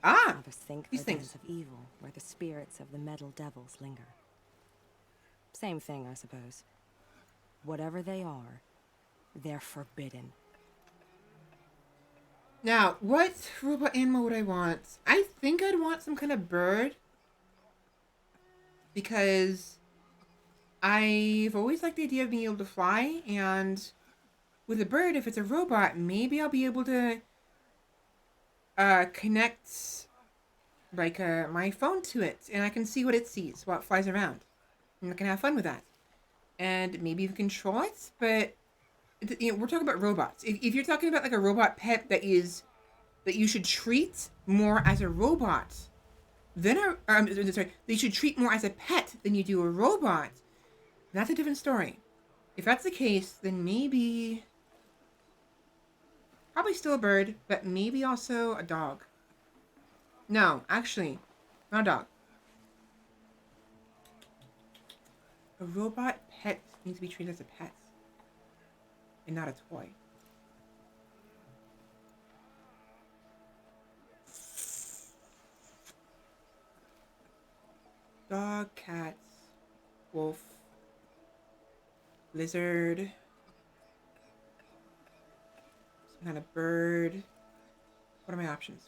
Ah! Others think These they're things. dens of evil, where the spirits of the metal devils linger. Same thing, I suppose. Whatever they are, they're forbidden. Now, what robot animal would I want? I think I'd want some kind of bird. Because I've always liked the idea of being able to fly. And with a bird, if it's a robot, maybe I'll be able to connect like my phone to it. And I can see what it sees while it flies around. And I can have fun with that. And maybe even control it. But we're talking about robots. If you're talking about like a robot pet that you should treat more as a robot than they should treat more as a pet than you do a robot. That's a different story. If that's the case, then maybe probably still a bird, but maybe also a dog. No, actually, not a dog. A robot pet needs to be treated as a pet and not a toy. Dog, cat, wolf, lizard, some kind of bird. What are my options?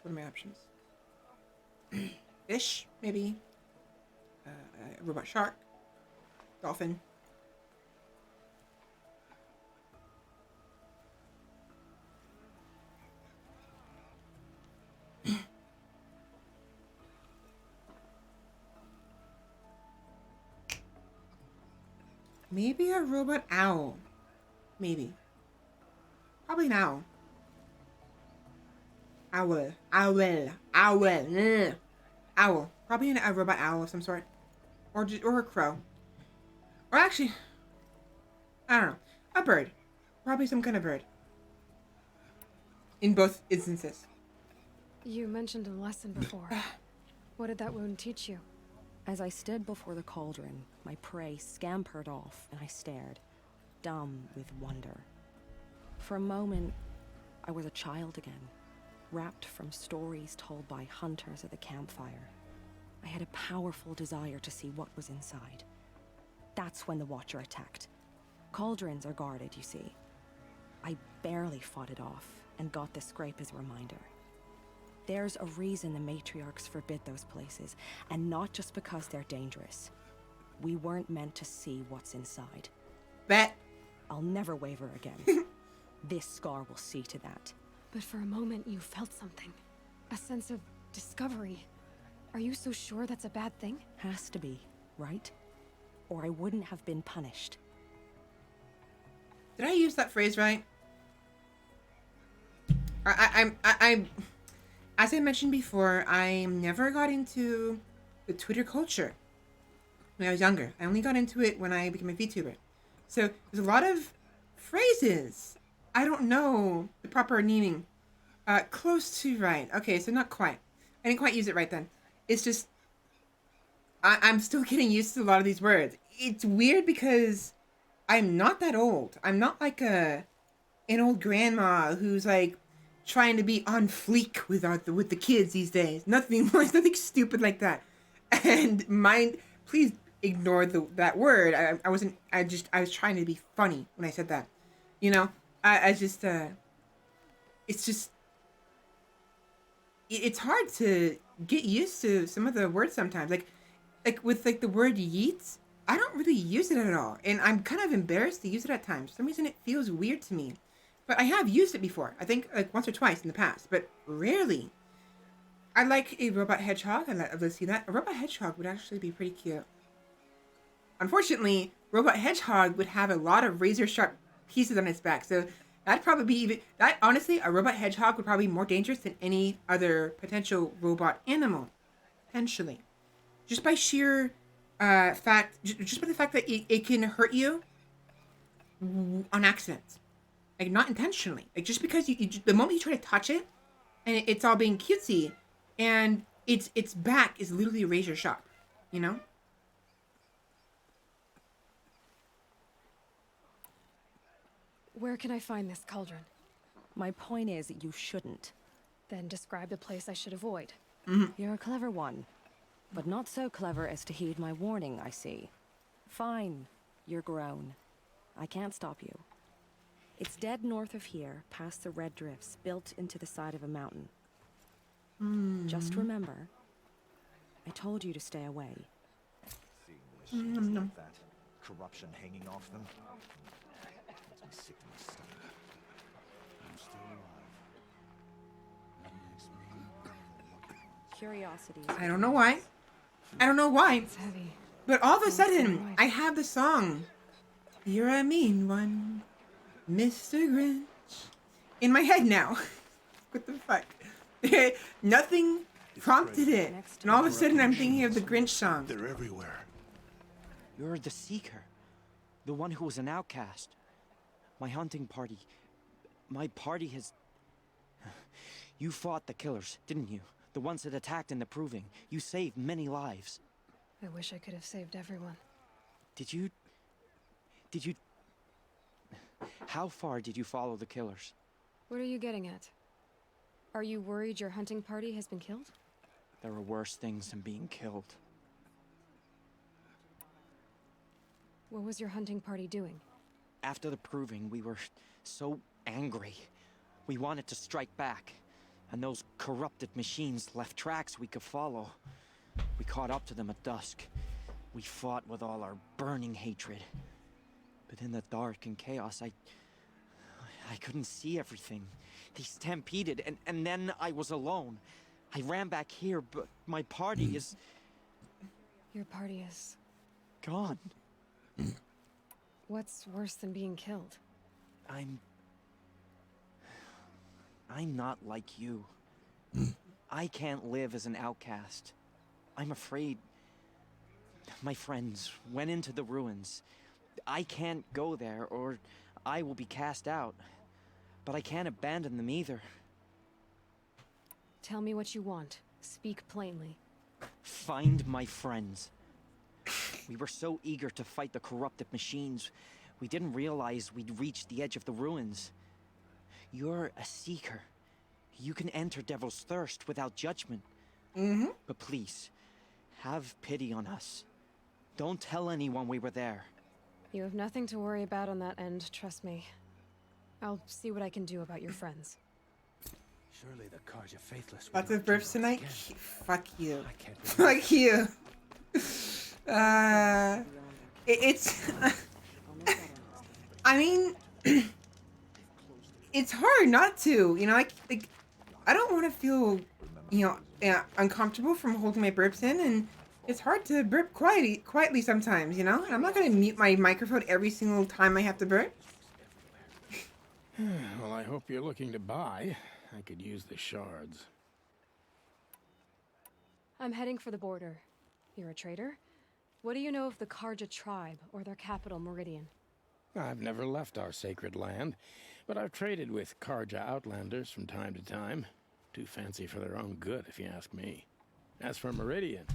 Fish, maybe. A robot shark, dolphin. Maybe a robot owl. Maybe. Probably an owl. Owl. Owl. Probably a robot owl of some sort. Or a crow. Or actually, I don't know. A bird. Probably some kind of bird. In both instances. You mentioned a lesson before. What did that wound teach you? As I stood before the cauldron, my prey scampered off, and I stared, dumb with wonder. For a moment, I was a child again, wrapped from stories told by hunters at the campfire. I had a powerful desire to see what was inside. That's when the Watcher attacked. Cauldrons are guarded, you see. I barely fought it off, and got the scrape as a reminder. There's a reason the matriarchs forbid those places, and not just because they're dangerous. We weren't meant to see what's inside. Bet. I'll never waver again. This scar will see to that. But for a moment, you felt something. A sense of discovery. Are you so sure that's a bad thing? Has to be, right? Or I wouldn't have been punished. Did I use that phrase right? I'm as I mentioned before, I never got into the Twitter culture when I was younger. I only got into it when I became a VTuber. So there's a lot of phrases I don't know the proper meaning. Close to right. Okay, so not quite. I didn't quite use it right then. It's just I'm still getting used to a lot of these words. It's weird because I'm not that old. I'm not like an old grandma who's like trying to be on fleek with the kids these days. Nothing stupid like that. And mind, please ignore that word. I was trying to be funny when I said that. You know, it's hard to get used to some of the words sometimes. Like with like the word yeets, I don't really use it at all. And I'm kind of embarrassed to use it at times. For some reason it feels weird to me. But I have used it before. I think like once or twice in the past, but rarely. I like a robot hedgehog. I'd love to see that. A robot hedgehog would actually be pretty cute. Unfortunately, robot hedgehog would have a lot of razor sharp pieces on its back. So that'd probably be honestly, a robot hedgehog would probably be more dangerous than any other potential robot animal. Potentially. Just by sheer just by the fact that it can hurt you on accident. Like, not intentionally. Like, just because the moment you try to touch it, and it's all being cutesy, and its back is literally razor sharp, you know? Where can I find this cauldron? My point is that you shouldn't. Then describe the place I should avoid. You're a clever one, but not so clever as to heed my warning, I see. Fine, you're grown. I can't stop you. It's dead north of here, past the red drifts, built into the side of a mountain. Just remember, I told you to stay away. Seeing machines like that, corruption hanging off them. Makes me sick to my stomach. I'm still alive. That makes me the lucky one. Curiosity. I don't know why. I don't know why. It's heavy. But all of a sudden, I have the song, "You're a Mean One, Mr. Grinch," in my head now. What the fuck? Nothing prompted it. And all of a sudden I'm thinking of the Grinch song. They're everywhere. You're the Seeker. The one who was an outcast. My hunting party. My party has... You fought the killers, didn't you? The ones that attacked in the Proving. You saved many lives. I wish I could have saved everyone. Did you... How far did you follow the killers? What are you getting at? Are you worried your hunting party has been killed? There are worse things than being killed. What was your hunting party doing? After the Proving, we were so angry. We wanted to strike back. And those corrupted machines left tracks we could follow. We caught up to them at dusk. We fought with all our burning hatred. But in the dark and chaos, I couldn't see everything. They stampeded, and then I was alone. I ran back here, but my party is... Your party is... gone. What's worse than being killed? I'm not like you. I can't live as an outcast. I'm afraid... My friends went into the ruins. I can't go there, or I will be cast out. But I can't abandon them either. Tell me what you want. Speak plainly. Find my friends. We were so eager to fight the corrupted machines, we didn't realize we'd reached the edge of the ruins. You're a seeker. You can enter Devil's Thirst without judgment. But please, have pity on us. Don't tell anyone we were there. You have nothing to worry about on that end, trust me. I'll see what I can do about your friends. Surely the Karja faithless. Lots of births tonight? Fuck you. Fuck you. It's... I mean... it's hard not to, you know, like I don't want to feel, you know, uncomfortable from holding my burps in, and it's hard to burp quietly sometimes, you know? And I'm not going to mute my microphone every single time I have to burp. Well, I hope you're looking to buy. I could use the shards. I'm heading for the border. You're a trader? What do you know of the Karja tribe or their capital, Meridian? I've never left our sacred land, but I've traded with Karja outlanders from time to time. Too fancy for their own good, if you ask me. As for Meridian,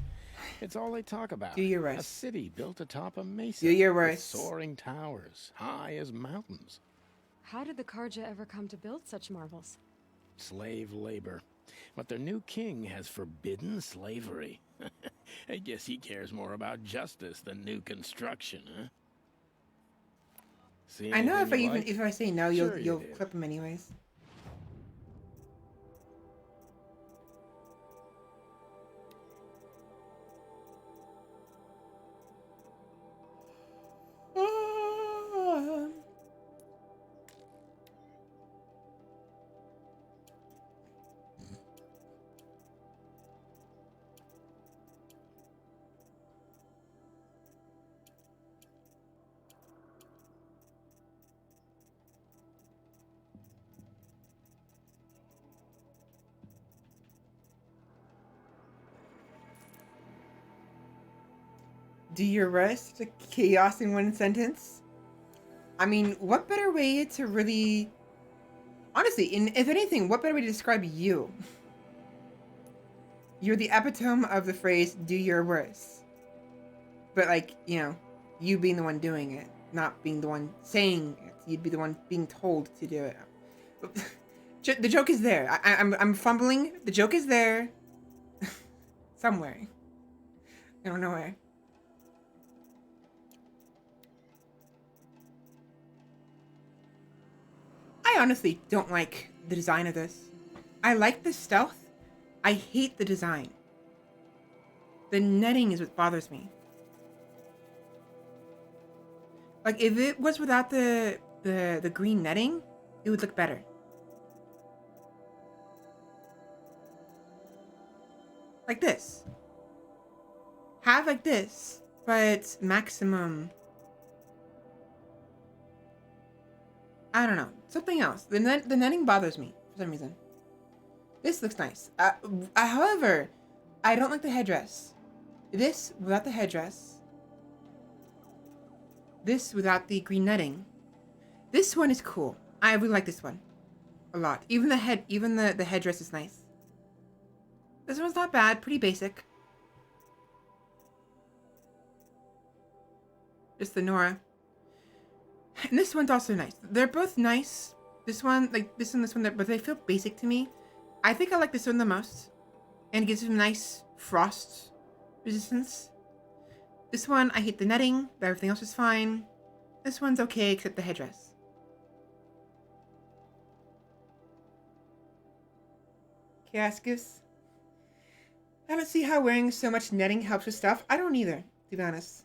it's all they talk about. Do your A worst. city built atop a mesa Do your with worst. soaring towers, high as mountains. How did the Karja ever come to build such marvels? Slave labor. But their new king has forbidden slavery. I guess he cares more about justice than new construction, huh? See I know anything if you I like? say no, Sure you'll you did. clip them anyways. Do your rest to chaos in one sentence? I mean, what better way to really... Honestly, if anything, what better way to describe you? You're the epitome of the phrase, do your worst. But like, you know, you being the one doing it, not being the one saying it. You'd be the one being told to do it. The joke is there. I'm fumbling. The joke is there. Somewhere. I don't know where. I honestly don't like the design of this. I like the stealth. I hate the design. The netting is what bothers me. Like, if it was without the green netting, it would look better. Like this. Have like this, but maximum. I don't know. Something else. The netting bothers me for some reason. This looks nice. However, I don't like the headdress. This without the headdress. This without the green netting. This one is cool. I really like this one a lot. Even the headdress is nice. This one's not bad. Pretty basic. Just the Nora. And this one's also nice. They're both nice. This one, like this one, but they feel basic to me. I think I like this one the most. And it gives them nice frost resistance. This one, I hate the netting, but everything else is fine. This one's okay, except the headdress. Chaos Goose. I don't see how wearing so much netting helps with stuff. I don't either, to be honest.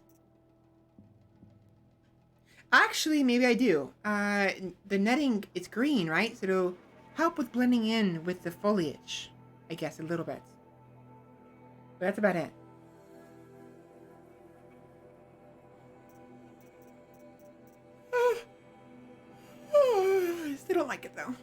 Actually, maybe I do. The netting, it's green, right? So it'll help with blending in with the foliage, I guess, a little bit. But that's about it. I still don't like it, though.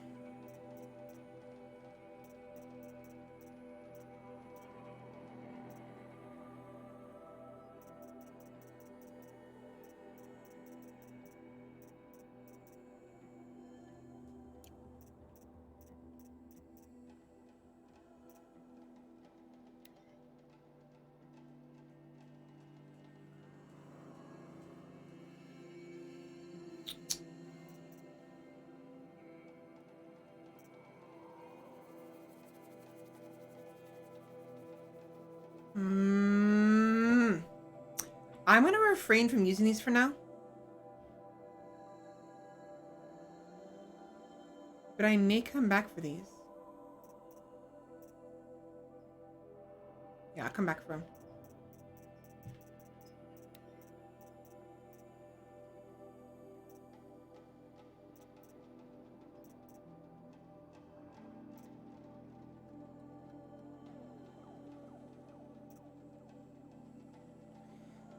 I'm gonna refrain from using these for now. But I may come back for these. Yeah, I'll come back for them.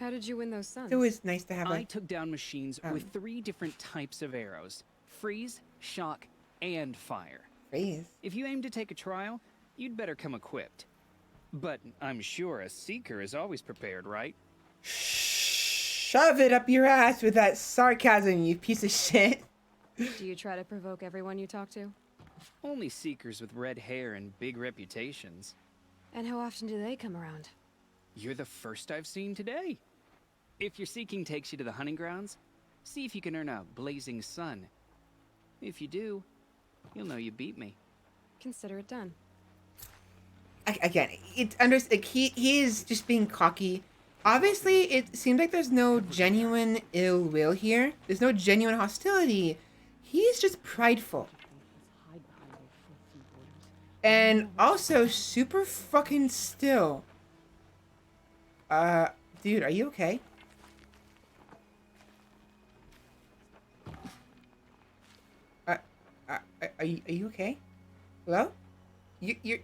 How did you win those suns? It's always nice to have I took down machines with 3 different types of arrows. Freeze, shock, and fire. Freeze? If you aim to take a trial, you'd better come equipped. But I'm sure a seeker is always prepared, right? Shove it up your ass with that sarcasm, you piece of shit. Do you try to provoke everyone you talk to? Only seekers with red hair and big reputations. And how often do they come around? You're the first I've seen today. If your seeking takes you to the hunting grounds, see if you can earn a blazing sun. If you do, you'll know you beat me. Consider it done. Again, he is just being cocky. Obviously, it seems like there's no genuine ill will here. There's no genuine hostility. He's just prideful. And also super fucking still. Dude, are you okay? Are you okay? Hello? You're...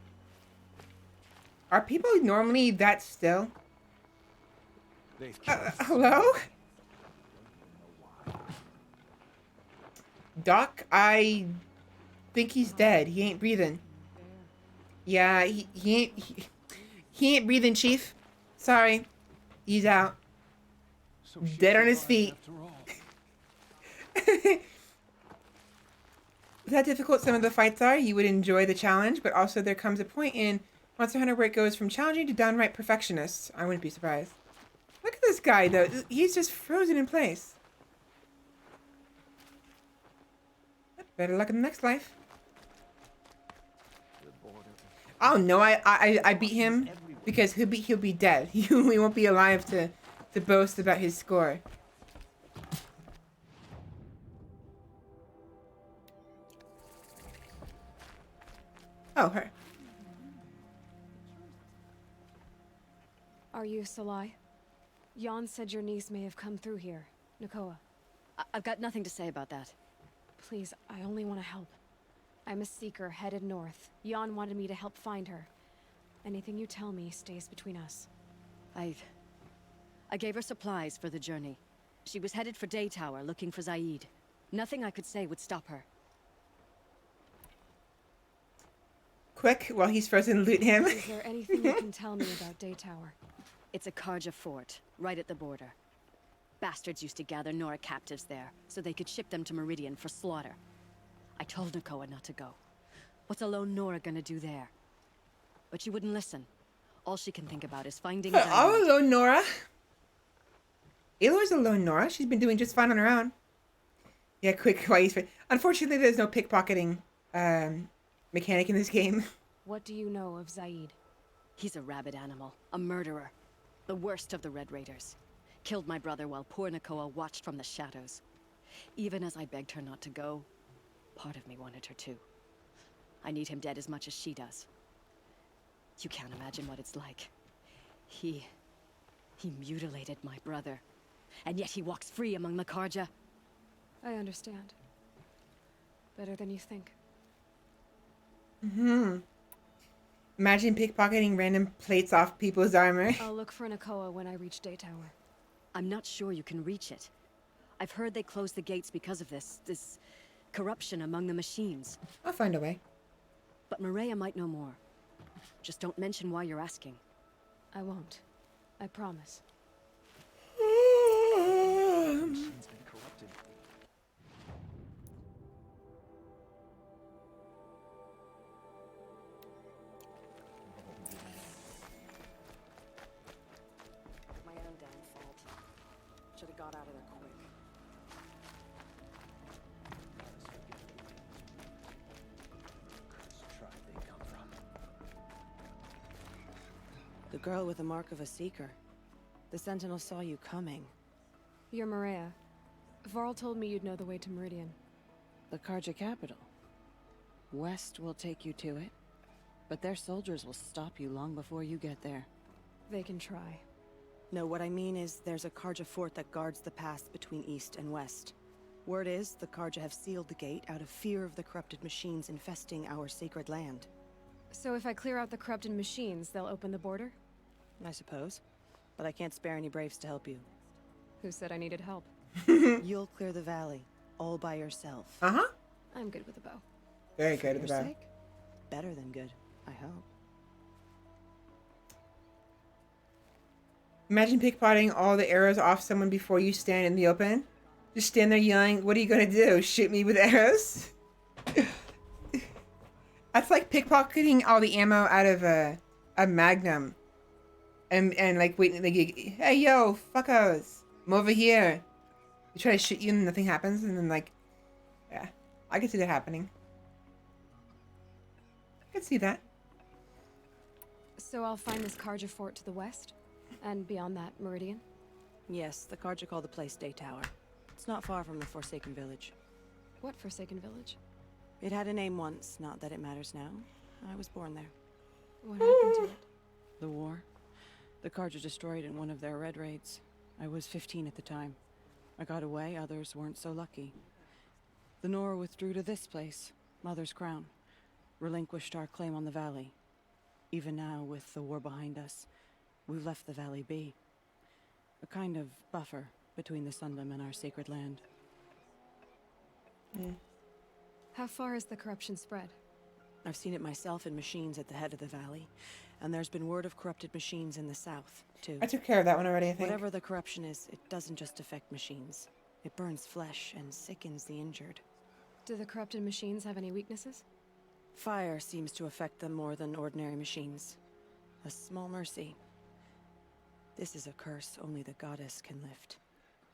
Are people normally that still? Hello? Doc, I think he's dead. He ain't breathing. Yeah, he ain't breathing, Chief. Sorry. He's out. Dead on his feet. With how difficult some of the fights are, you would enjoy the challenge, but also there comes a point in Monster Hunter where it goes from challenging to downright perfectionist. I wouldn't be surprised. Look at this guy, though. He's just frozen in place. Better luck in the next life. Oh no, I beat him because he'll be dead. He won't be alive to boast about his score. Oh, her. Are you Salai? Jan said your niece may have come through here. Nakoa. I've got nothing to say about that. Please, I only want to help. I'm a seeker headed north. Jan wanted me to help find her. Anything you tell me stays between us. I gave her supplies for the journey. She was headed for Day Tower looking for Zaid. Nothing I could say would stop her. Quick, while he's frozen, loot him. Is there anything you can tell me about Day Tower? It's a Karja fort, right at the border. Bastards used to gather Nora captives there, so they could ship them to Meridian for slaughter. I told Nakoa not to go. What's a lone Nora gonna do there? But she wouldn't listen. All she can think about is finding Zaid. I'm a lone Nora. Aloy's a lone Nora. She's been doing just fine on her own. Yeah, quick, while he's... Unfortunately, there's no pickpocketing mechanic in this game. What do you know of Zaid? He's a rabid animal, a murderer. The worst of the Red Raiders. Killed my brother while poor Nakoa watched from the shadows. Even as I begged her not to go, part of me wanted her to. I need him dead as much as she does. You can't imagine what it's like. He mutilated my brother. And yet he walks free among the Karja. I understand. Better than you think. Imagine pickpocketing random plates off people's armor. I'll look for Nakoa when I reach Day Tower. I'm not sure you can reach it. I've heard they closed the gates because of this corruption among the machines. I'll find a way. But Maria might know more. Just don't mention why you're asking. I won't. I promise. Machine's been corrupted. My own damn fault. Should have got out of there quick. The girl with the mark of a seeker. The Sentinel saw you coming. You're Maria. Varl told me you'd know the way to Meridian. The Karja capital. West will take you to it, but their soldiers will stop you long before you get there. They can try. No, what I mean is there's a Karja fort that guards the pass between east and west. Word is the Karja have sealed the gate out of fear of the corrupted machines infesting our sacred land. So if I clear out the corrupted machines, they'll open the border? I suppose. but I can't spare any braves to help you. Who said I needed help? You'll clear the valley, all by yourself. Uh-huh. I'm good with a bow. Very For good with your the bow. sake? Better than good, I hope. Imagine pickpocketing all the arrows off someone before you stand in the open. Just stand there yelling, what are you gonna do? Shoot me with arrows? That's like pickpocketing all the ammo out of a Magnum. And like waiting, like, hey yo, fuckos, I'm over here. They try to shoot you and nothing happens, and then like, yeah, I can see that happening. I can see that. So I'll find this Karja fort to the west? And beyond that, Meridian? Yes, the Karja call the place Day Tower. It's not far from the Forsaken Village. What Forsaken Village? It had a name once, not that it matters now. I was born there. What happened to it? The war. The Karja destroyed in one of their red raids. I was 15 at the time. I got away, others weren't so lucky. The Nora withdrew to this place, Mother's Crown. Relinquished our claim on the valley. Even now, with the war behind us, we've left the valley be. A kind of buffer between the Sunlim and our sacred land. How far has the corruption spread? I've seen it myself in machines at the head of the valley, and there's been word of corrupted machines in the south, too. I took care of that one already, I think. Whatever the corruption is, it doesn't just affect machines. It burns flesh and sickens the injured. Do the corrupted machines have any weaknesses? Fire seems to affect them more than ordinary machines. A small mercy. This is a curse only the goddess can lift.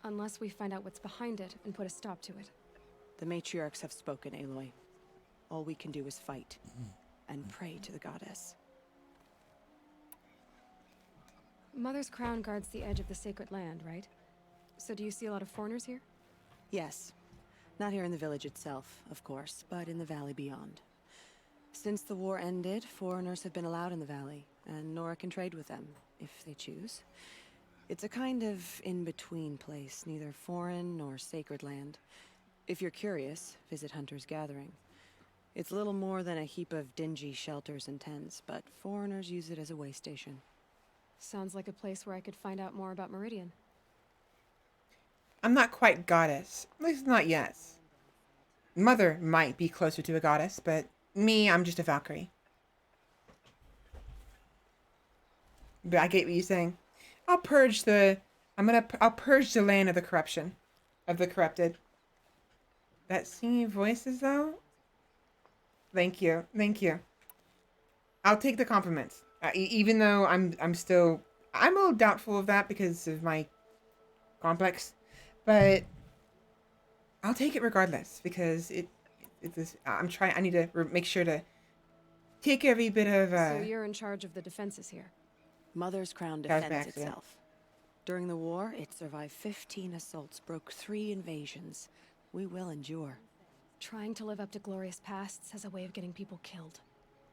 Unless we find out what's behind it and put a stop to it. The matriarchs have spoken, Aloy. All we can do is fight and pray to the goddess. Mother's Crown guards the edge of the sacred land, right? So do you see a lot of foreigners here? Yes. Not here in the village itself, of course, but in the valley beyond. Since the war ended, foreigners have been allowed in the valley, and Nora can trade with them, if they choose. It's a kind of in-between place, neither foreign nor sacred land. If you're curious, visit Hunter's Gathering. It's little more than a heap of dingy shelters and tents, but foreigners use it as a way station. Sounds like a place where I could find out more about Meridian. I'm not quite goddess. At least not yet. Mother might be closer to a goddess, but me, I'm just a Valkyrie. But I get what you're saying. I'll purge the land of the corruption. Of the corrupted. That singing voices though? Thank you. Thank you. I'll take the compliments. Even though I'm a little doubtful of that because of my complex. But I'll take it regardless because I need to make sure to take every bit of So you're in charge of the defenses here? Mother's Crown defends itself. During the war, it survived 15 assaults, broke 3 invasions. We will endure. Trying to live up to glorious pasts has a way of getting people killed.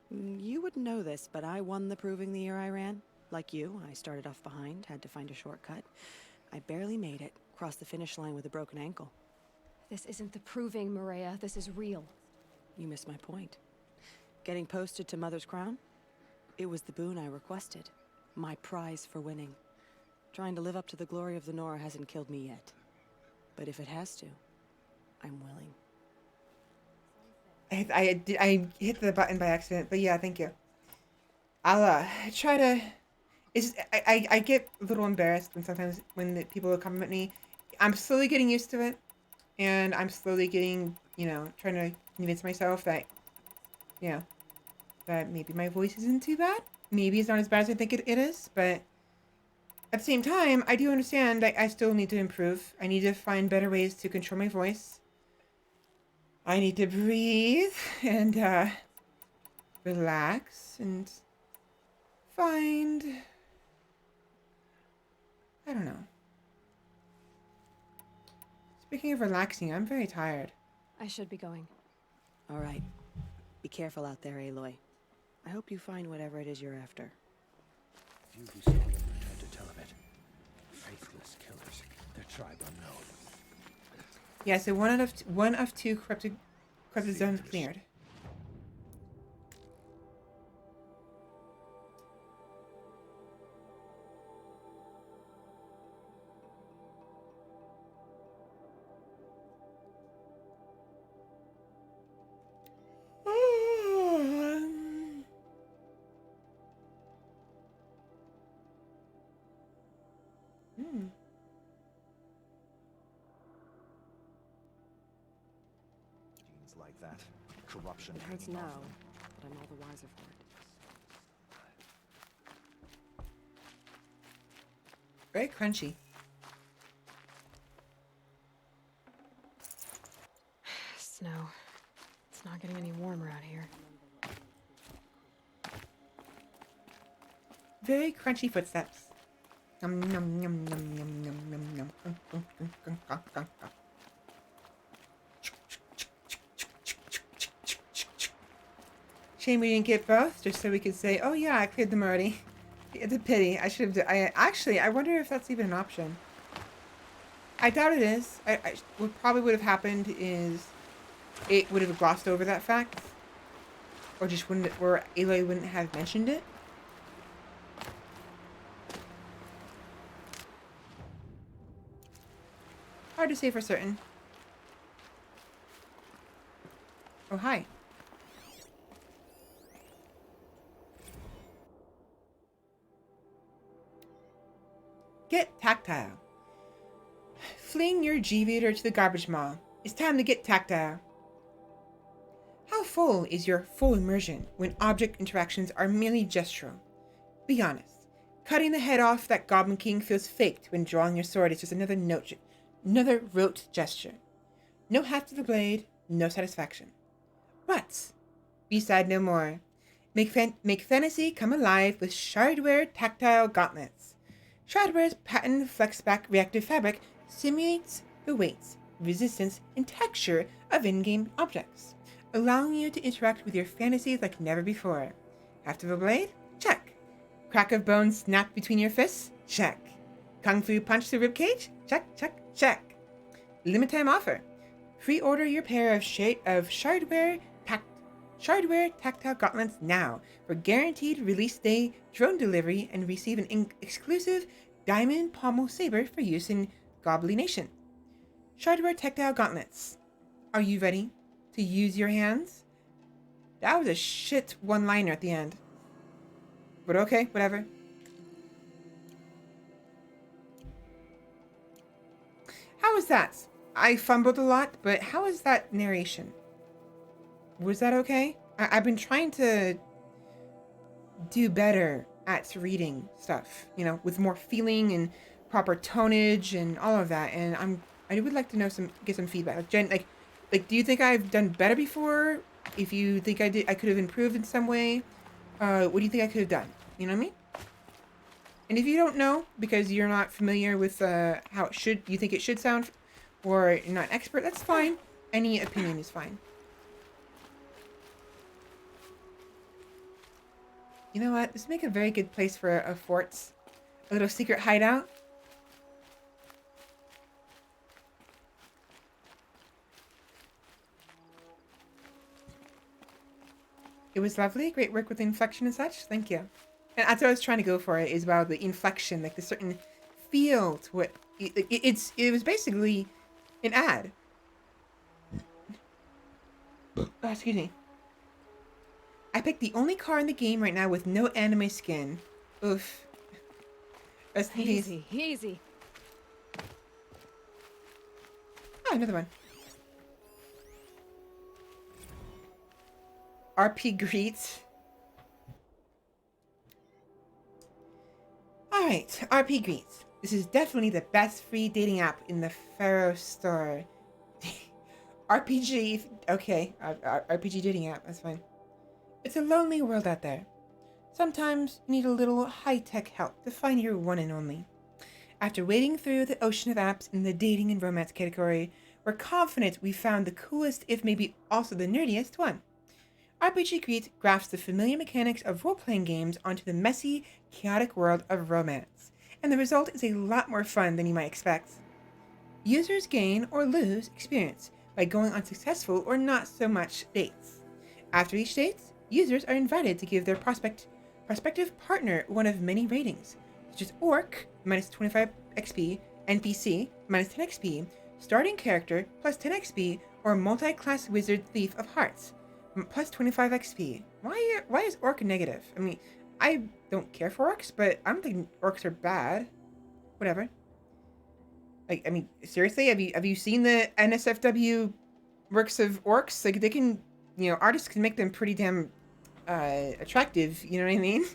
You wouldn't know this, but I won the proving the year I ran. Like you, I started off behind, had to find a shortcut. I barely made it, crossed the finish line with a broken ankle. This isn't the proving, Maria. This is real. You missed my point. Getting posted to Mother's Crown? It was the boon I requested. My prize for winning. Trying to live up to the glory of the Nora hasn't killed me yet. But if it has to, I'm willing. I hit the button by accident, but yeah, thank you. I'll try to. I get a little embarrassed when the people compliment me. I'm slowly getting used to it, and I'm slowly getting trying to convince myself that that maybe my voice isn't too bad. Maybe it's not as bad as I think it is, but at the same time, I do understand that I still need to improve. I need to find better ways to control my voice. I need to breathe and relax and find, I don't know. Speaking of relaxing, I'm very tired. I should be going. All right. Be careful out there, Aloy. I hope you find whatever it is you're after. Few who saw them returned to tell of it. Faithless killers, their tribe unknown. Yeah, so one of 2 corrupted zones cleared. things like that. Corruption. It hurts hanging now, off them. but I'm all the wiser for it. Very crunchy. Snow. It's not getting any warmer out here. Very crunchy footsteps. Yum, yum, yum, yum, yum, yum, yum, yum. Shame we didn't get both, just so we could say, oh yeah, I cleared them already. It's a pity. I should have. I wonder if that's even an option. I doubt it is. What probably would have happened is it would have glossed over that fact, or just wouldn't, or Aloy wouldn't have mentioned it. Hard to say for certain. Oh, hi. Get tactile. Fling your G-Vader to the garbage maw. It's time to get tactile. How full is your full immersion when object interactions are merely gestural? Be honest. Cutting the head off that Goblin King feels faked when drawing your sword is just another rote gesture. No heft to the blade, no satisfaction. But be sad no more. Make fantasy come alive with Shardware tactile gauntlets. Shardware's patent flexback reactive fabric simulates the weight, resistance, and texture of in-game objects, allowing you to interact with your fantasies like never before. Heft of a blade? Check. Crack of bone snapped between your fists? Check. Kung Fu punch through ribcage? Check, check, check. Limit time offer. Pre-order your pair of Shardware tactile gauntlets now for guaranteed release day drone delivery and receive an exclusive diamond pommel saber for use in Goblin Nation. Shardware tactile gauntlets. Are you ready to use your hands? That was a shit one-liner at the end. But okay, whatever. How was that? I fumbled a lot, but how is that narration? Was that okay? I've been trying to do better at reading stuff, you know, with more feeling and proper tonage and all of that. And I would like to know get some feedback. Like Jen, like, do you think I've done better before? If you think I could have improved in some way, what do you think I could have done? You know what I mean? And if you don't know because you're not familiar with how you think it should sound, or you're not an expert, that's fine. Any opinion is fine. You know what? This would make a very good place for a fort. A little secret hideout. It was lovely. Great work with the inflection and such. Thank you. And that's what I was trying to go for, is about the inflection, like the certain feel to what it was basically an ad. Oh, excuse me. I picked the only car in the game right now with no anime skin. Oof. Rest in peace. Easy, easy. Oh, another one. RP greet. Alright, RP greet. This is definitely the best free dating app in the Pharaoh store. RPG, okay, RPG dating app, that's fine. It's a lonely world out there. Sometimes you need a little high-tech help to find your one and only. After wading through the ocean of apps in the dating and romance category, we're confident we found the coolest, if maybe also the nerdiest one. RPG Greet grafts the familiar mechanics of role-playing games onto the messy, chaotic world of romance, and the result is a lot more fun than you might expect. Users gain or lose experience by going on successful or not so much dates. After each date, users are invited to give their prospective partner one of many ratings, such as Orc, minus 25 XP, NPC, minus 10 XP, starting character, plus 10 XP, or multi-class wizard thief of hearts, plus 25 XP. Why is Orc negative? I mean, I don't care for orcs, but I don't think orcs are bad. Whatever. Like, I mean, seriously, have you seen the NSFW works of orcs, like they can, artists can make them pretty damn attractive. You know what I mean?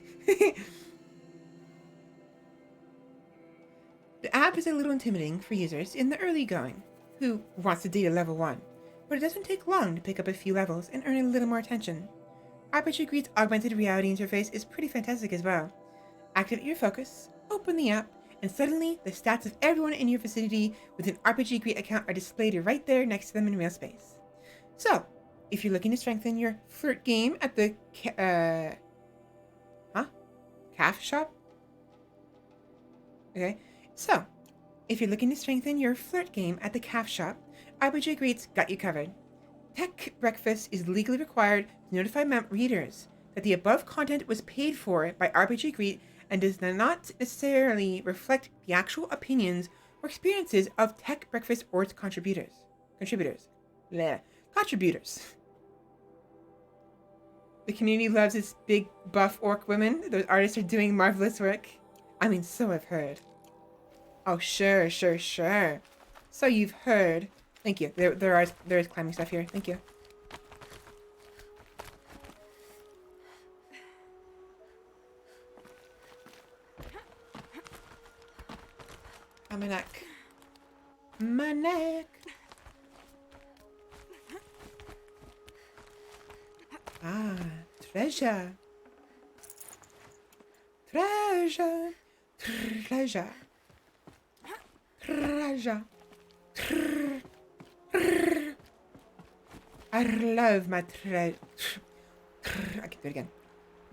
The app is a little intimidating for users in the early going who wants to date a level 1, but it doesn't take long to pick up a few levels and earn a little more attention. RPG Greed's augmented reality interface is pretty fantastic as well. Activate your focus, open the app, and suddenly the stats of everyone in your vicinity with an RPG Greed account are displayed right there next to them in real space. So, if you're looking to strengthen your flirt game at the calf shop? Okay, so, if you're looking to strengthen your flirt game at the calf shop, RPG Greed's got you covered. Tech Breakfast is legally required to notify readers that the above content was paid for by RPG Greed and does not necessarily reflect the actual opinions or experiences of Tech Breakfast or its contributors. Contributors. The community loves its big, buff orc women. Those artists are doing marvelous work. I mean, so I've heard. Oh, sure. So you've heard. Thank you. There is climbing stuff here. Thank you. My neck. My neck. Ah, treasure. Treasure. Treasure. Treasure. I love my treasure. I can do it again.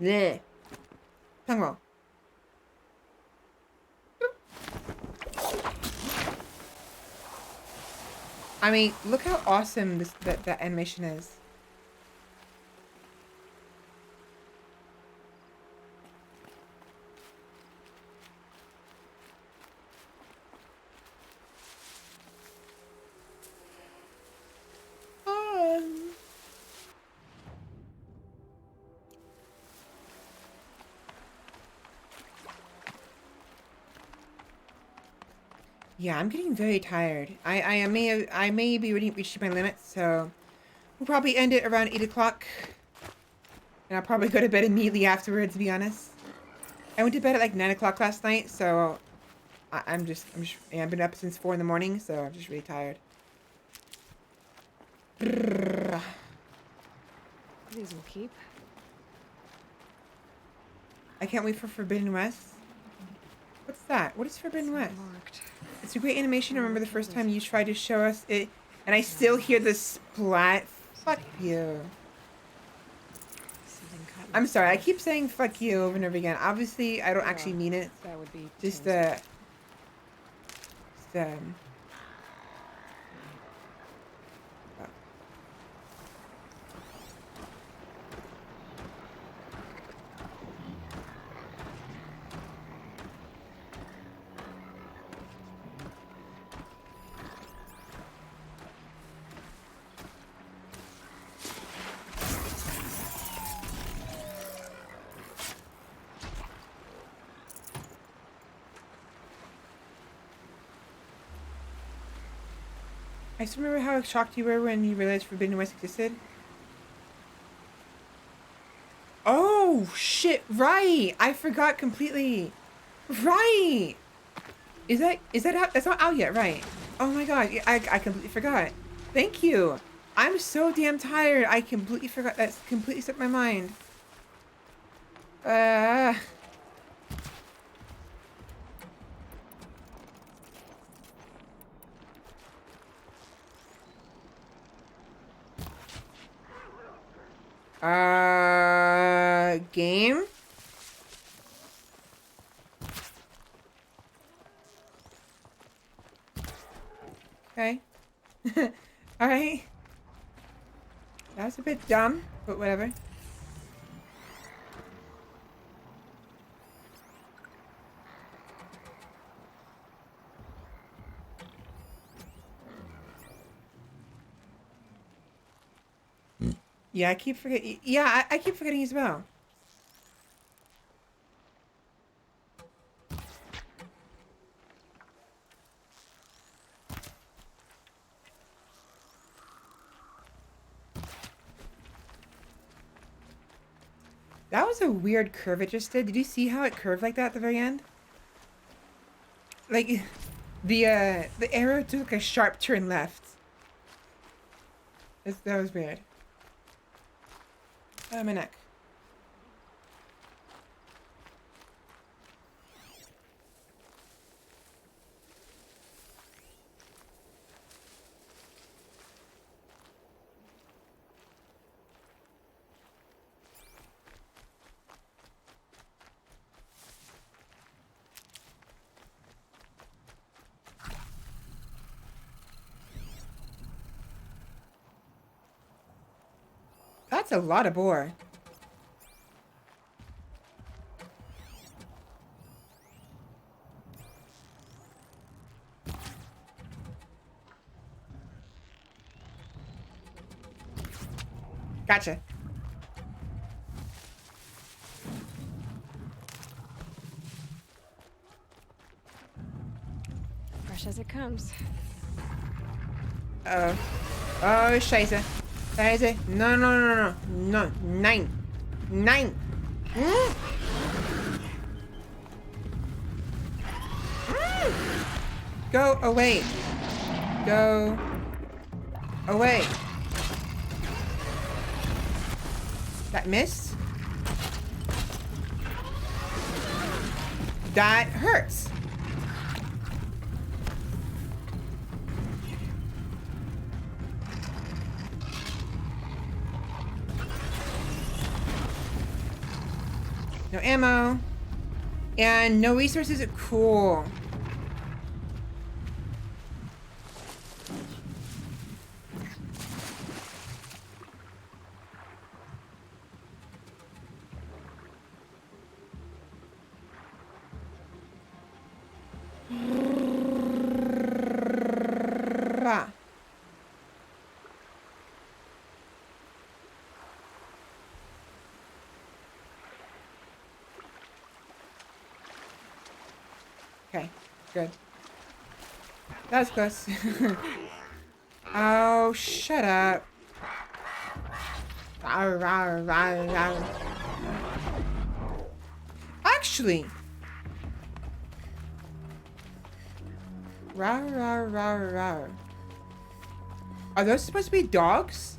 Bleh. Tongue roll. I mean, look how awesome that animation is. Yeah, I'm getting very tired. I may be reaching my limit, so we'll probably end it around 8 o'clock. And I'll probably go to bed immediately afterwards, to be honest. I went to bed at like 9 o'clock last night, so I've been up since 4 in the morning, so I'm just really tired. These will keep. I can't wait for Forbidden West. What's that? What is Forbidden West? It's a great animation. I remember the first time you tried to show us it, and I still hear the splat. Fuck you. I'm sorry, I keep saying fuck you over and over again. Obviously, I don't actually mean it. That would be Just, I still remember how shocked you were when you realized Forbidden West existed. Oh, shit, right! I forgot completely. Right! Is that out? That's not out yet, right? Oh my god, I completely forgot. Thank you. I'm so damn tired. I completely forgot. That's completely slipped my mind. Game? Okay. Alright. That was a bit dumb, but whatever. Yeah, I keep forgetting. Yeah, I keep forgetting as well. That was a weird curve it just did. Did you see how it curved like that at the very end? Like, the arrow took a sharp turn left. That was weird. Oh, my neck. That's a lot of boar. Gotcha. Fresh as it comes. Oh. Oh, scheiße. Scheiße. No, no, no, no, no. No. Nein. Nein. Mm. Mm. Go away. Go away. That missed? That hurts. No ammo. And no resources. Cool. Okay, good. That was close. Oh, shut up. Actually. Are those supposed to be dogs?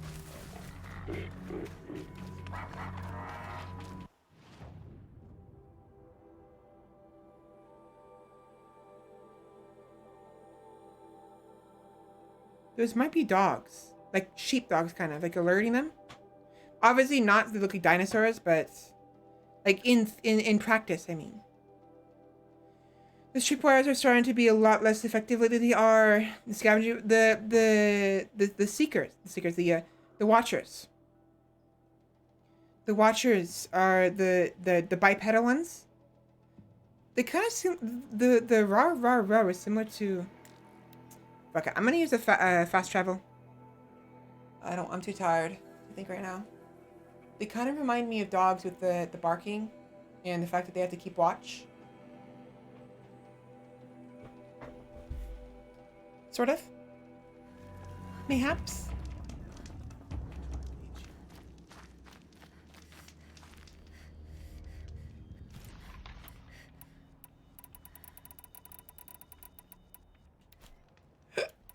Those might be dogs. Like sheepdogs, kind of. Like alerting them. Obviously not they look like dinosaurs, but like in practice, I mean. The tripwires are starting to be a lot less effective lately. They are the scavenger, the seekers, the watchers. The watchers are the bipedal ones. They kind of seem the raw is similar to. Okay, I'm gonna use a fast travel. I'm too tired to think right now. They kind of remind me of dogs with the barking, and the fact that they have to keep watch. Sort of. Mayhaps.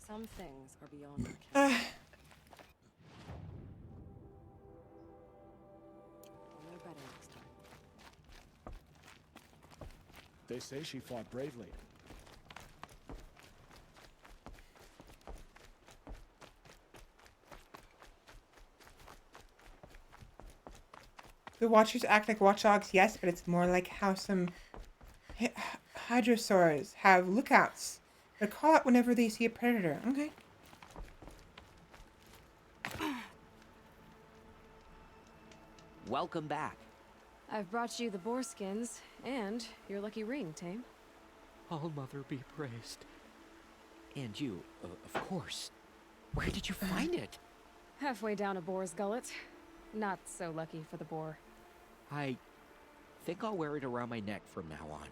Some things are beyond our control. We'll know better next time. They say she fought bravely. The Watchers act like watchdogs, yes, but it's more like how some hadrosaurs have lookouts. They call out whenever they see a predator. Okay. Welcome back. I've brought you the boar skins and your lucky ring, Tame. All Mother be praised. And you, of course. Where did you find it? Halfway down a boar's gullet. Not so lucky for the boar. I think I'll wear it around my neck from now on.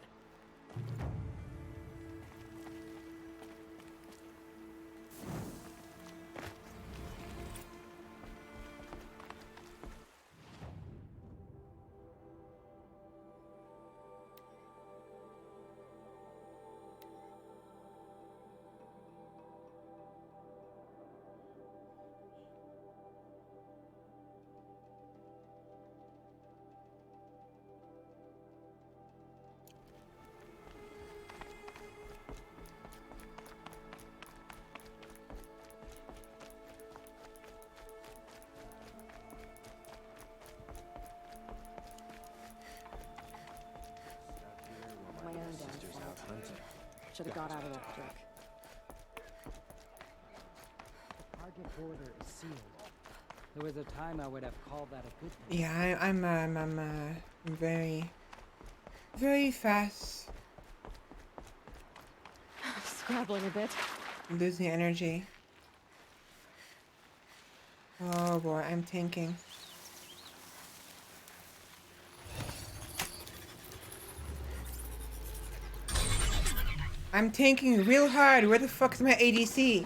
Should have got out of that quick. The target border is sealed. There was a time I would have called that a good thing. Yeah, I'm very, very fast. Scrabbling a bit. I'm losing energy. Oh boy, I'm tanking. I'm tanking real hard. Where the fuck is my ADC?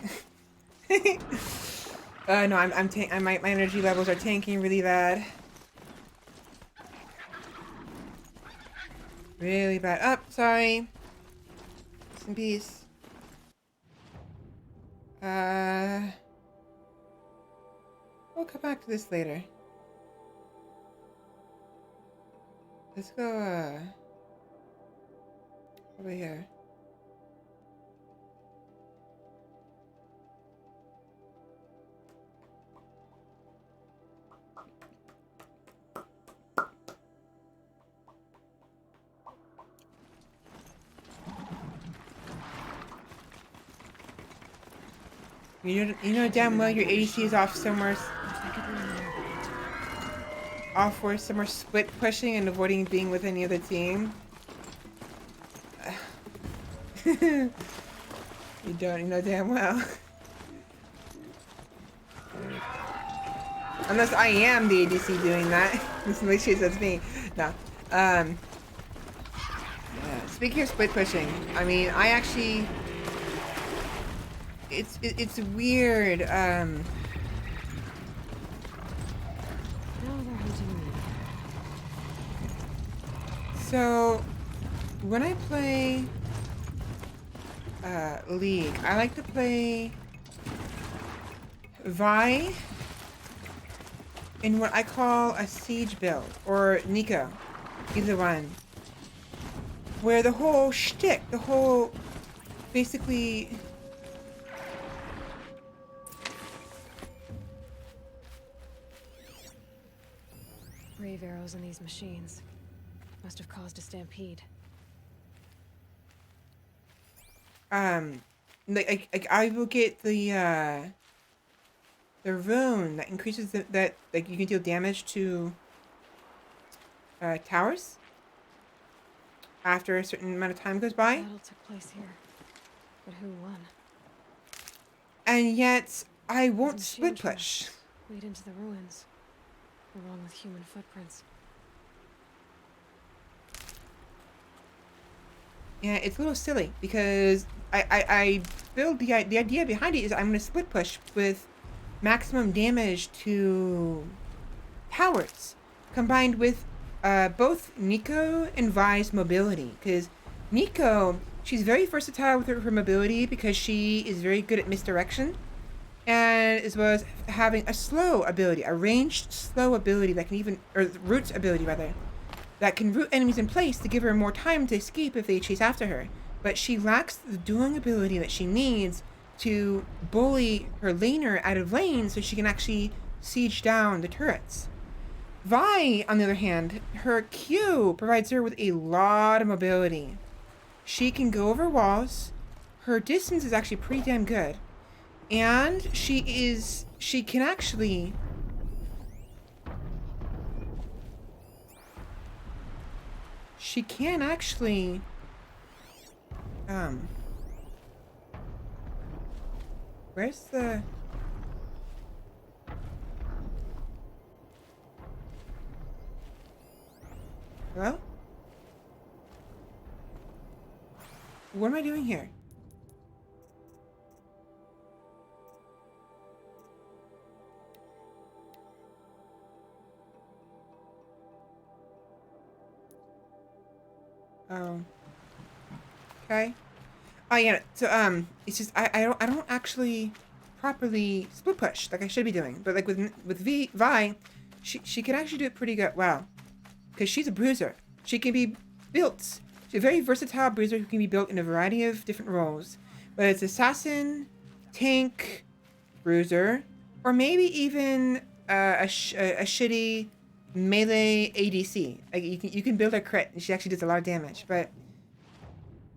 No, my energy levels are tanking really bad. Really bad. Up, sorry. Rest in peace. We'll come back to this later. Let's go, over here. You know damn well your ADC is off somewhere. Off for somewhere split pushing and avoiding being with any other team. You know damn well. Unless I am the ADC doing that. In which case that's me. No. Yeah. Speaking of split pushing, I mean I actually it's weird. So when I play League, I like to play Vi in what I call a siege build, or Nico, either one, where the whole shtick, the whole basically Brave arrows in these machines. Must have caused a stampede. like I will get the rune that increases that like you can deal damage to towers after a certain amount of time goes by. Battle took place here, but who won? And yet I won't These split machine push. tracks lead into the ruins, along with human footprints. Yeah, it's a little silly because I build the idea behind it is I'm gonna split push with maximum damage to towers combined with both Nico and Vi's mobility, because Nico, she's very versatile with her mobility because she is very good at misdirection, and as well as having a slow ability, a ranged slow ability that can even, or roots ability rather, that can root enemies in place to give her more time to escape if they chase after her. But she lacks the dueling ability that she needs to bully her laner out of lane so she can actually siege down the turrets. Vi, on the other hand, her Q provides her with a lot of mobility. She can go over walls, her distance is actually pretty damn good, and she can actually where's the hello? What am I doing here? Oh. Okay. Oh yeah. So it's just I don't actually properly split push like I should be doing, but like with Vi, she can actually do it pretty good. Wow, because she's a bruiser. She can be built. She's a very versatile bruiser who can be built in a variety of different roles, whether it's assassin, tank, bruiser, or maybe even a shitty melee ADC. Like you can build a crit and she actually does a lot of damage. But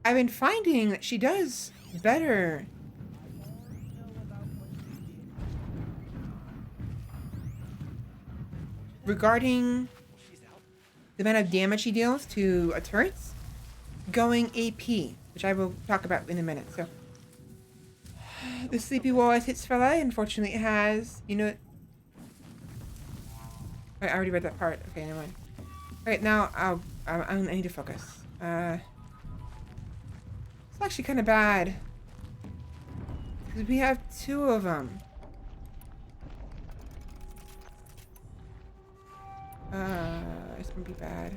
I've been finding that she does better. Regarding the amount of damage she deals to turrets, going AP, which I will talk about in a minute. So, the sleepy wall has hit Svela. Unfortunately, it has. You know it. I already read that part. Okay, never mind. Alright, now I need to focus. It's actually kind of bad. Because we have 2 of them. It's gonna be bad.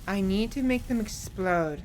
I need to make them explode.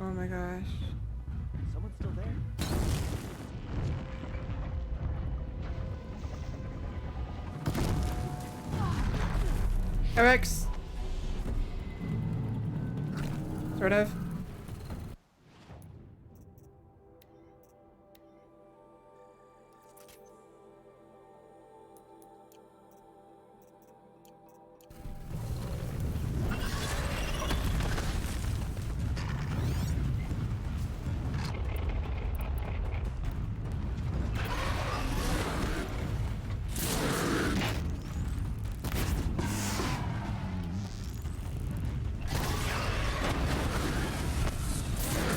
Oh my gosh. Someone's still there? Rex. Sort of.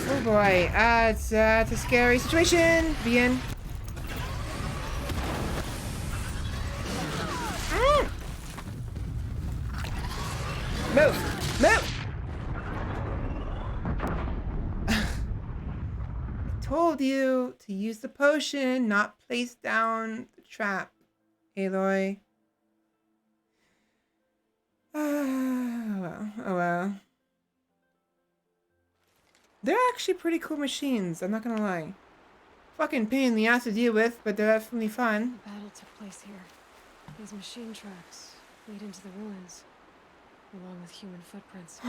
Oh boy, it's a scary situation to be in. Move! Move! I told you to use the potion, not place down the trap, Aloy. Oh well, oh well. They're actually pretty cool machines, I'm not gonna lie. Fucking pain in the ass to deal with, but they're definitely fun. The battle took place here. These machine tracks lead into the ruins, along with human footprints.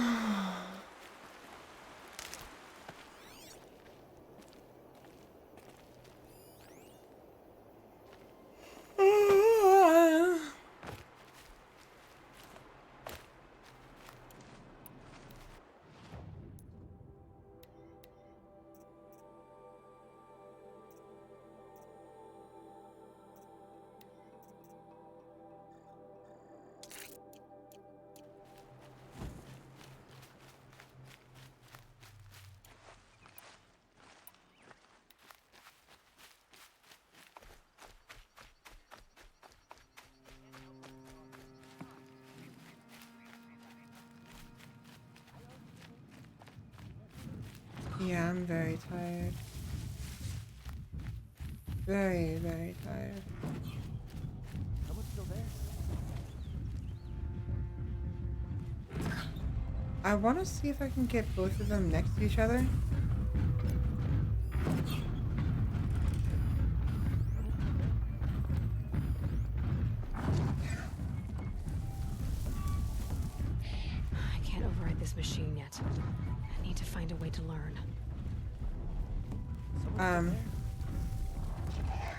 Yeah, I'm very tired. Very, very tired. Someone's still there? I want to see if I can get both of them next to each other. I can't override this machine yet. I need to find a way to learn.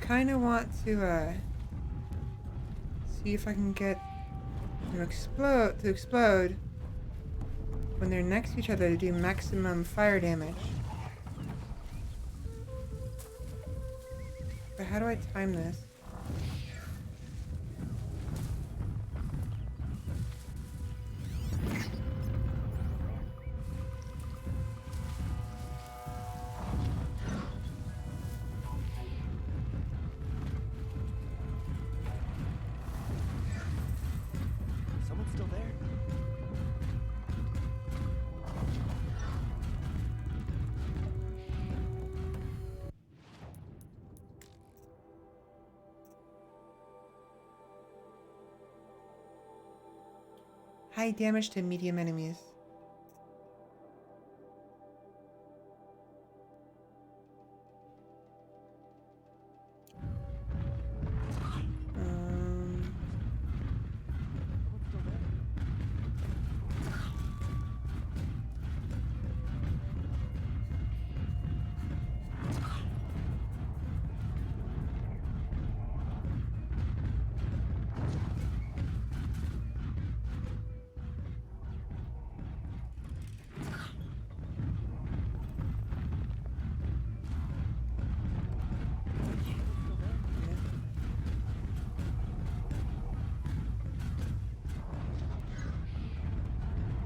kind of want to see if I can get them to explode when they're next to each other to do maximum fire damage. But how do I time this? Someone's still there? High damage to medium enemies.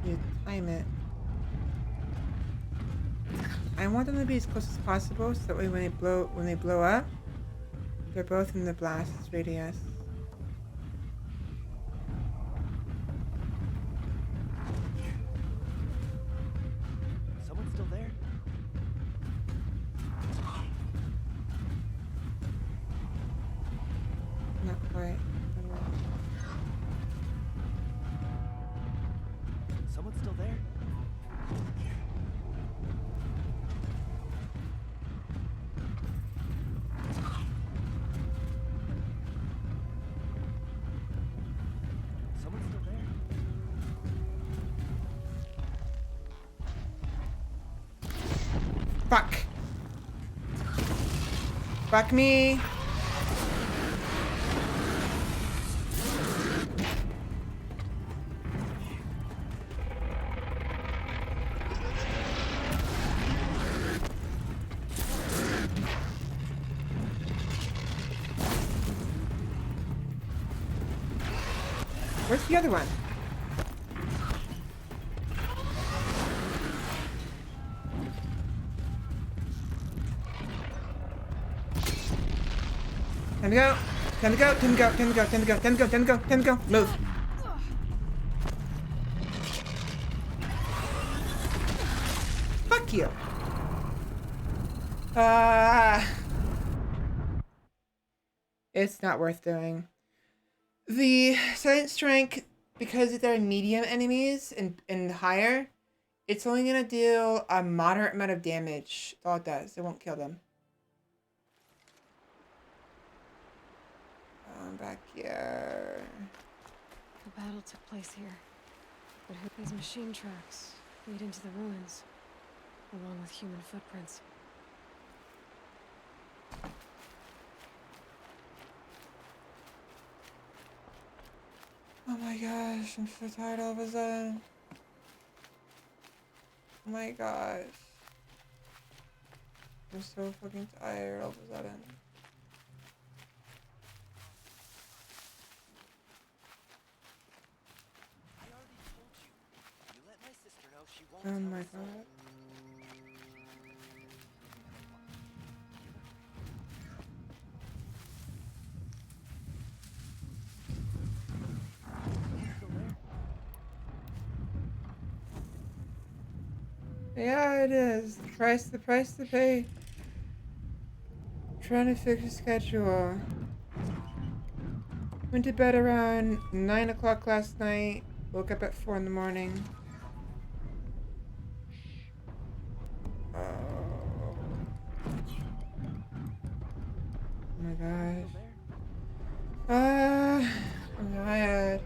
You time it. I want them to be as close as possible so that way when they blow up, they're both in the blast radius. Someone's still there? Not quite. Someone's still there? Someone's still there? Fuck! Fuck me! Where's the other one? Time to go. Time to go. Time to go. Time to go. Time to go. Time to go. Time to go. Time to go. Move. Fuck you. It's not worth doing. The silent strike, because they're medium enemies and higher, it's only gonna deal a moderate amount of damage. That's all it does. It won't kill them. Back here. The battle took place here. But these machine tracks lead into the ruins, along with human footprints. Oh my gosh, I'm so tired all of a sudden. Oh my gosh. I'm so fucking tired all of a sudden. Oh my god. Yeah, it is. The price to pay. Trying to fix a schedule. Went to bed around 9 o'clock last night. Woke up at 4 in the morning. Oh my gosh. I'm tired.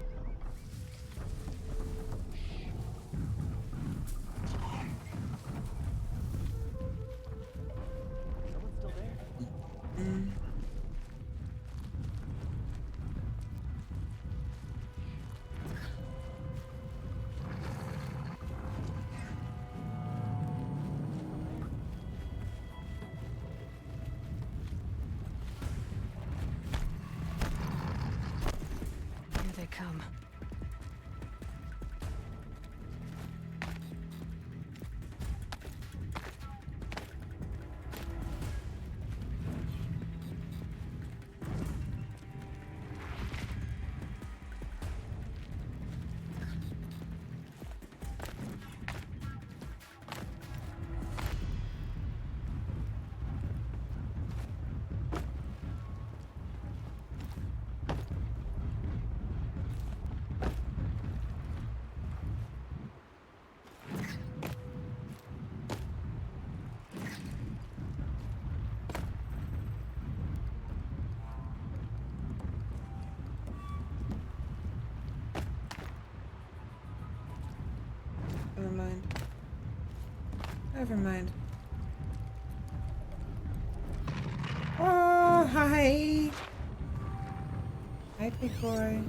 Never mind. Never mind. Oh, hi. Hi, big boy.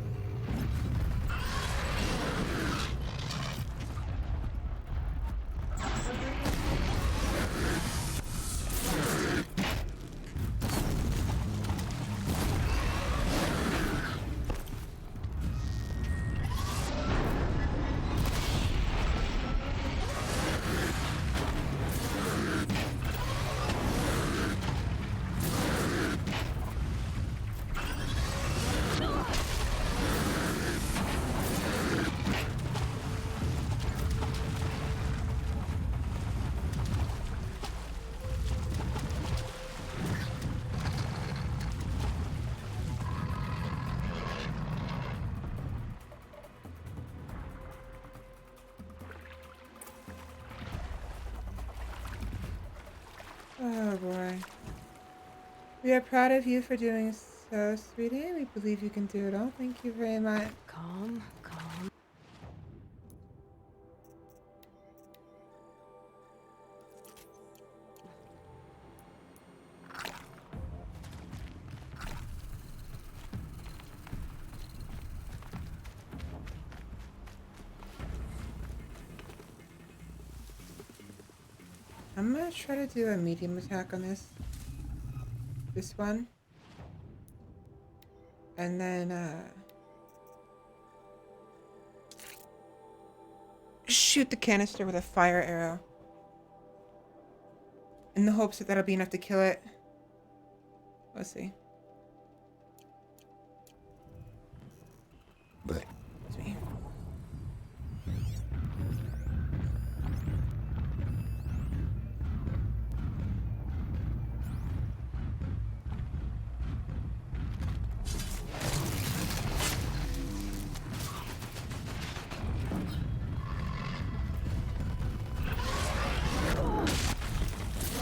Oh boy. We are proud of you for doing so, sweetie. We believe you can do it all. Thank you very much. Calm, calm. I'm gonna try to do a medium attack on this one. And then, shoot the canister with a fire arrow. In the hopes that that'll be enough to kill it. Let's see. But It's me.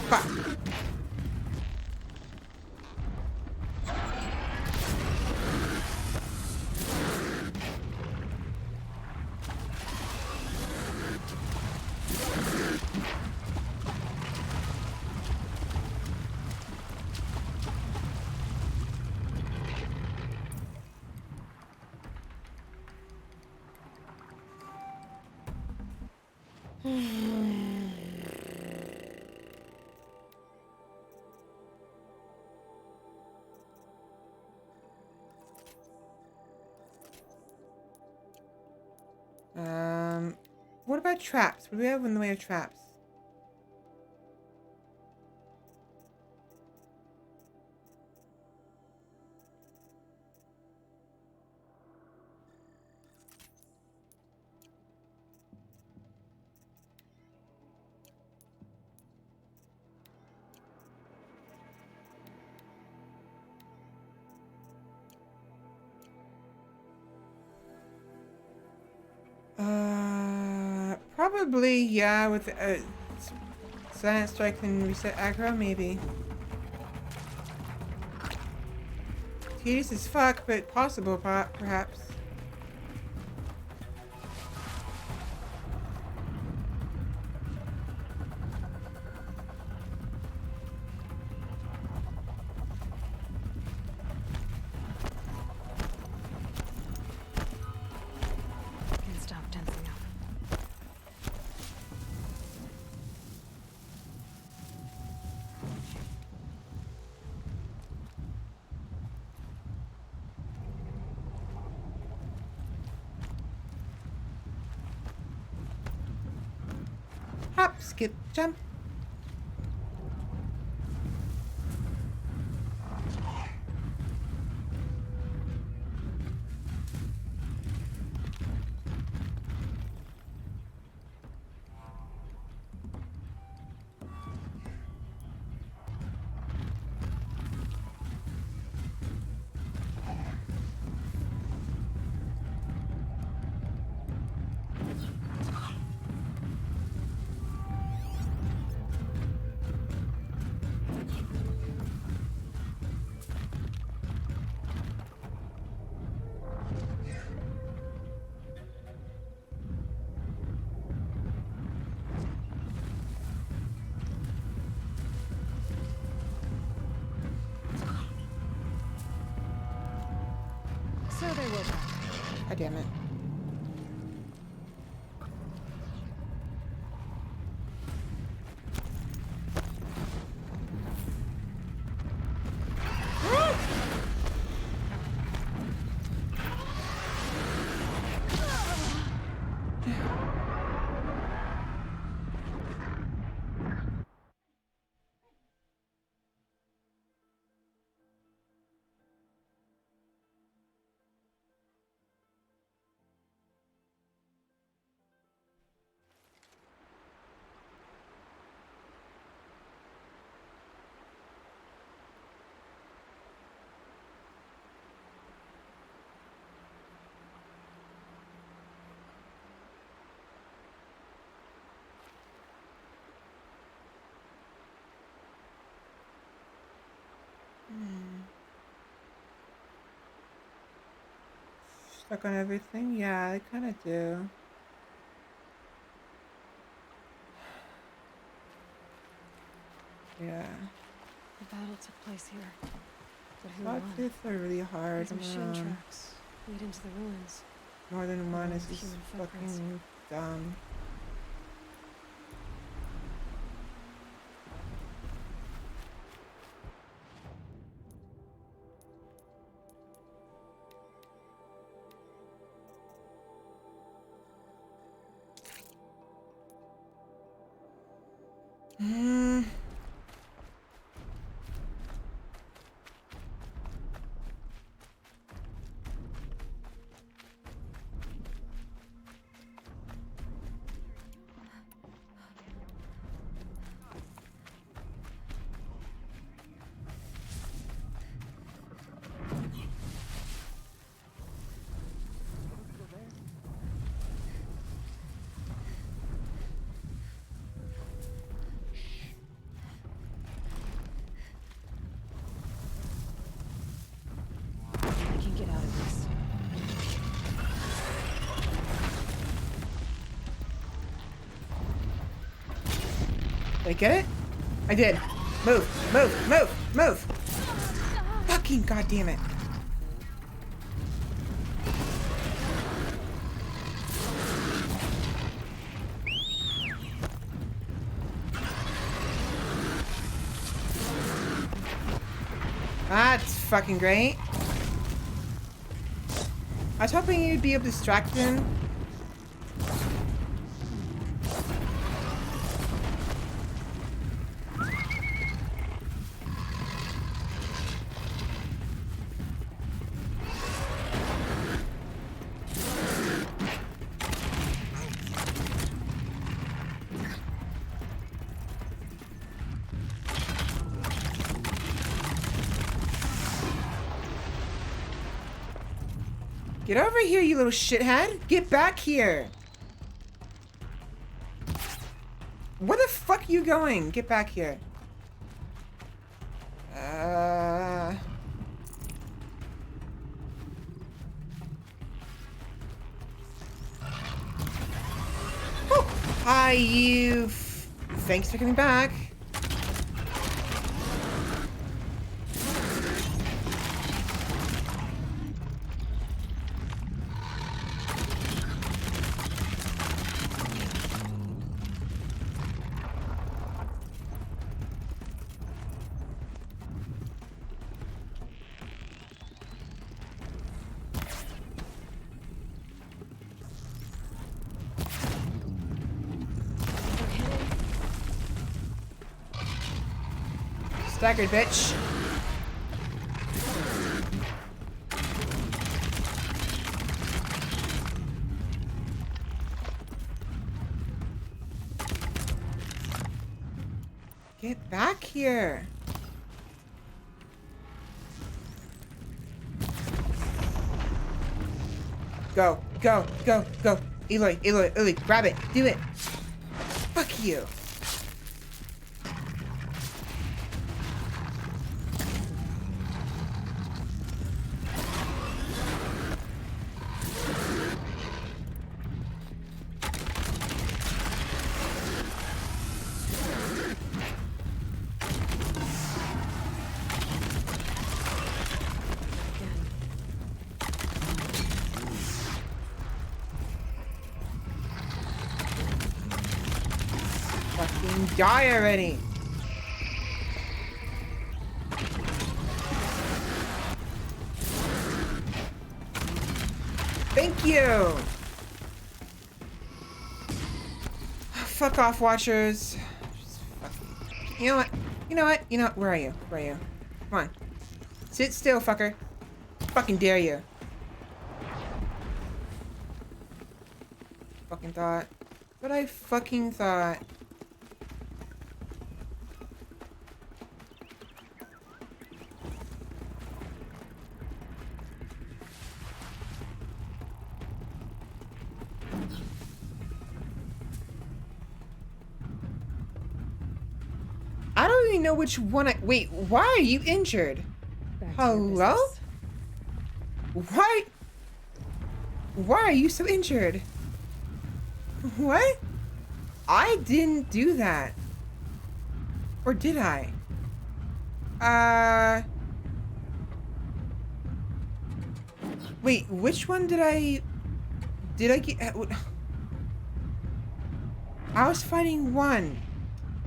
Fuck. What about traps? What do we have in the way of traps? Probably, yeah, with Silent Strike and reset aggro, maybe. Tedious as fuck, but possible, perhaps. Can stop tensing up. Hop, skip, jump. God damn it. Stuck on everything? Yeah, I kind of do. Yeah. The battle took place here. But who Plot won? twists are really hard. These machine tracks lead into the ruins. More than one Along is with just human footprints. fucking dumb. I can get out of this. Did I get it? I did. Move, move, move, move. Fucking goddamn it. That's fucking great. I was hoping you'd be able to distract him. Get over here, you little shithead. Get back here. Where the fuck are you going? Get back here. Whew. Hi, you. Thanks for coming back. Staggered, bitch. Get back here. Go, go, go, go. Eloy, Eloy, Eloy, grab it. Do it. Fuck you. Fucking die already. Thank you. Fuck off, watchers. You know what? You know what? You know what? Where are you? Where are you? Come on. Sit still, fucker. Fucking dare you. Fucking thought. What I fucking thought. I don't even know which one I— wait, why are you injured? Hello? Why? Why are you so injured? What? I didn't do that. Or did I? Wait, which one did I get? I was fighting one.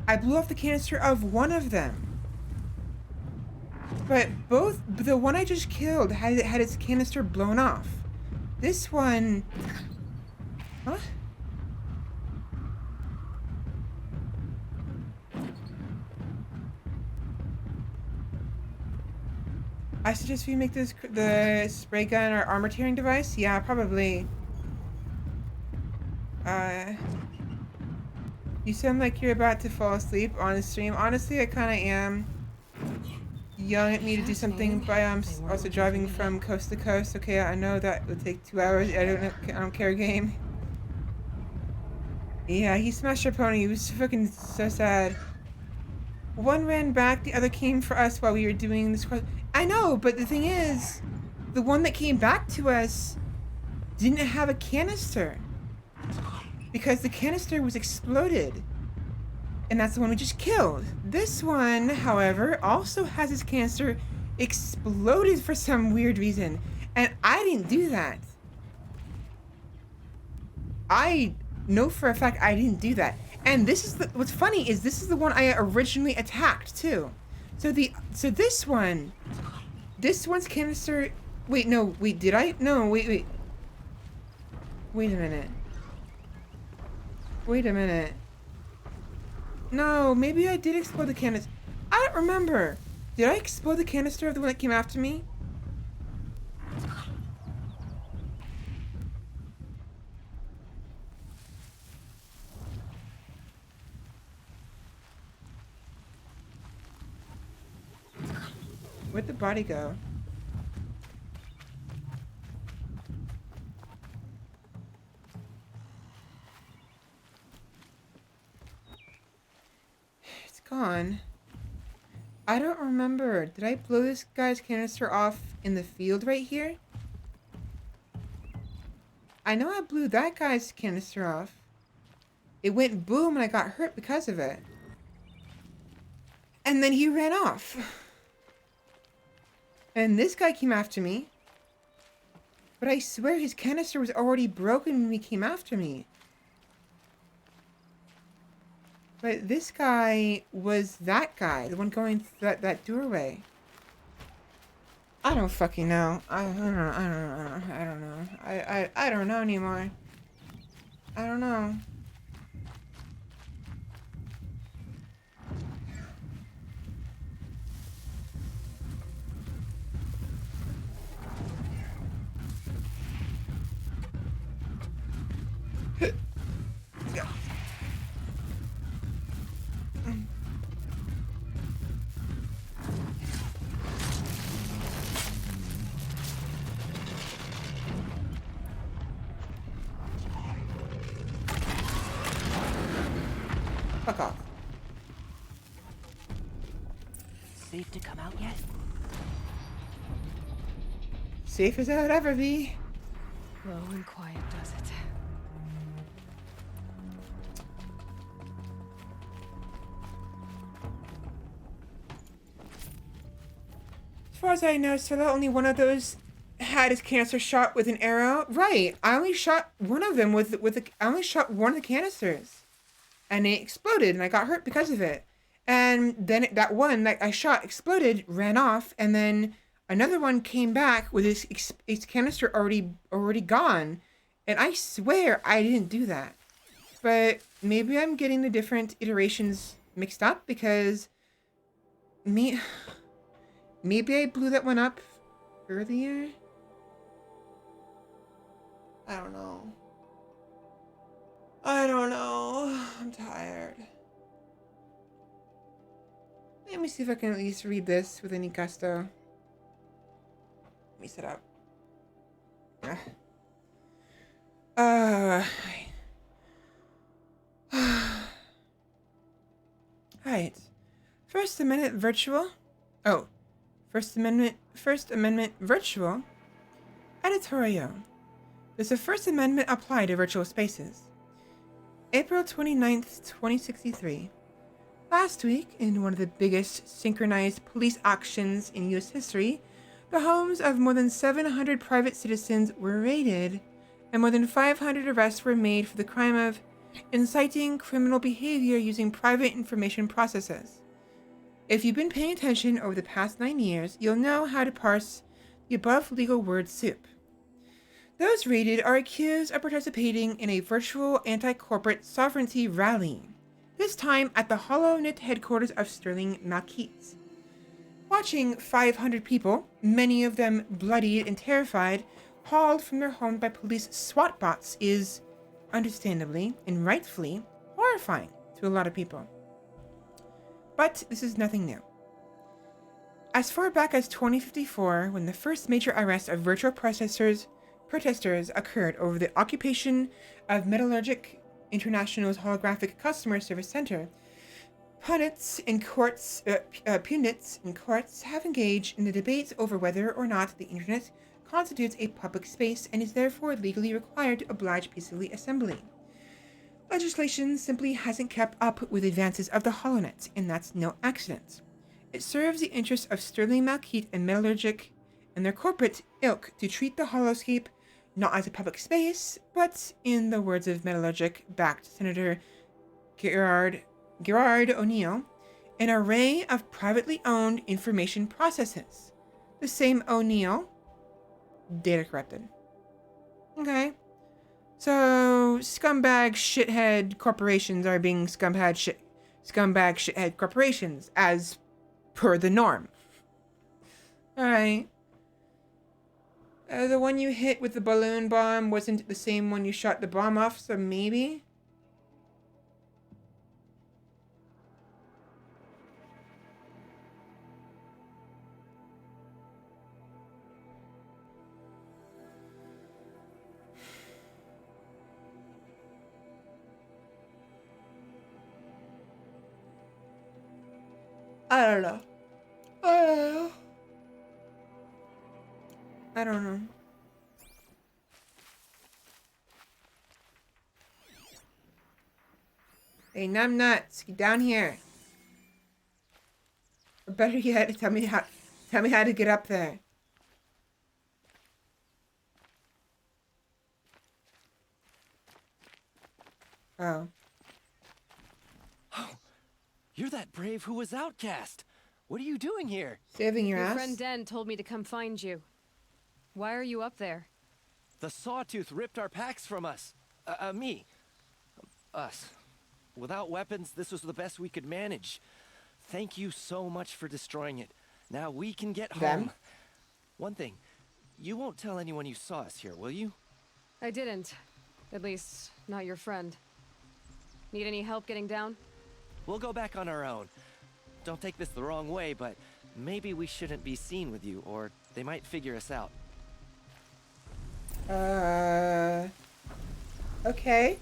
I blew off the canister of one of them. But the one I just killed had its canister blown off. This one... Huh? I suggest we make this the spray gun or armor tearing device. Yeah, probably. You sound like you're about to fall asleep on the stream. Honestly, I kind of am. Yelling at me to do something, but I'm also driving from coast to coast. Okay, I know that would take 2 hours. I don't care, game. Yeah, he smashed our pony. He was fucking so sad. One ran back, the other came for us while we were doing this. I know, but the thing is, the one that came back to us didn't have a canister. Because the canister was exploded. And that's the one we just killed. This one, however, also has its canister exploded for some weird reason. And I didn't do that. I know for a fact I didn't do that. And this is what's funny is this is the one I originally attacked too. So this one's canister. Wait, no, wait, did I? No, wait. Wait a minute. Wait a minute. No, maybe I did explode the canister. I don't remember. Did I explode the canister of the one that came after me? Where'd the body go? It's gone. I don't remember. Did I blow this guy's canister off in the field right here? I know I blew that guy's canister off. It went boom and I got hurt because of it. And then he ran off. And this guy came after me. But I swear his canister was already broken when he came after me. But this guy was that guy, the one going through that doorway. I don't fucking know. I don't know. I don't know anymore. I don't know. Fuck off. Safe to come out yet? Safe as I'd ever be. Low and quiet does it. As far as I know, Svela, only one of those had his canister shot with an arrow. Right. I only shot one of them with I only shot one of the canisters. and it exploded, and I got hurt because of it. And then that one that I shot exploded, ran off, and then another one came back with its canister already gone. And I swear I didn't do that. But maybe I'm getting the different iterations mixed up because maybe I blew that one up earlier. I don't know. I'm tired. Let me see if I can at least read this with any gusto. Let me set up. Alright. First Amendment virtual. Oh. First Amendment virtual. Editorial. Does the First Amendment apply to virtual spaces? April 29th, 2063. Last week, in one of the biggest synchronized police actions in U.S. history, the homes of more than 700 private citizens were raided, and more than 500 arrests were made for the crime of inciting criminal behavior using private information processes. If you've been paying attention over the past 9 years, you'll know how to parse the above legal word soup. Those raided are accused of participating in a virtual anti-corporate sovereignty rally, this time at the hollow-knit headquarters of Sterling Malkeets. Watching 500 people, many of them bloodied and terrified, hauled from their homes by police SWAT bots is, understandably and rightfully, horrifying to a lot of people. But this is nothing new. As far back as 2054, when the first major arrest of virtual protesters occurred over the occupation of Metallurgic International's holographic customer service center, pundits in courts have engaged in the debates over whether or not the internet constitutes a public space and is therefore legally required to oblige peacefully assembly. Legislation simply hasn't kept up with advances of the HoloNet, and that's no accident. It serves the interests of Sterling Malkeet and Metallurgic and their corporate ilk to treat the holoscape not as a public space, but, in the words of Metallurgic-backed Senator Gerard O'Neill, an array of privately owned information processes. The same O'Neill, data corrupted. Okay. So, scumbag shithead corporations are being scumbag shithead corporations, as per the norm. Alright. The one you hit with the balloon bomb wasn't the same one you shot the bomb off, so maybe? I don't know. I don't know. Hey, numbnuts, get down here. Or better yet, tell me how to get up there. Oh. You're that brave who was outcast. What are you doing here? Saving your ass? Your friend Den told me to come find you. Why are you up there? The Sawtooth ripped our packs from us. Us. Without weapons, this was the best we could manage. Thank you so much for destroying it. Now we can get home. One thing, you won't tell anyone you saw us here, will you? I didn't. At least, not your friend. Need any help getting down? We'll go back on our own. Don't take this the wrong way, but maybe we shouldn't be seen with you, or they might figure us out. Okay.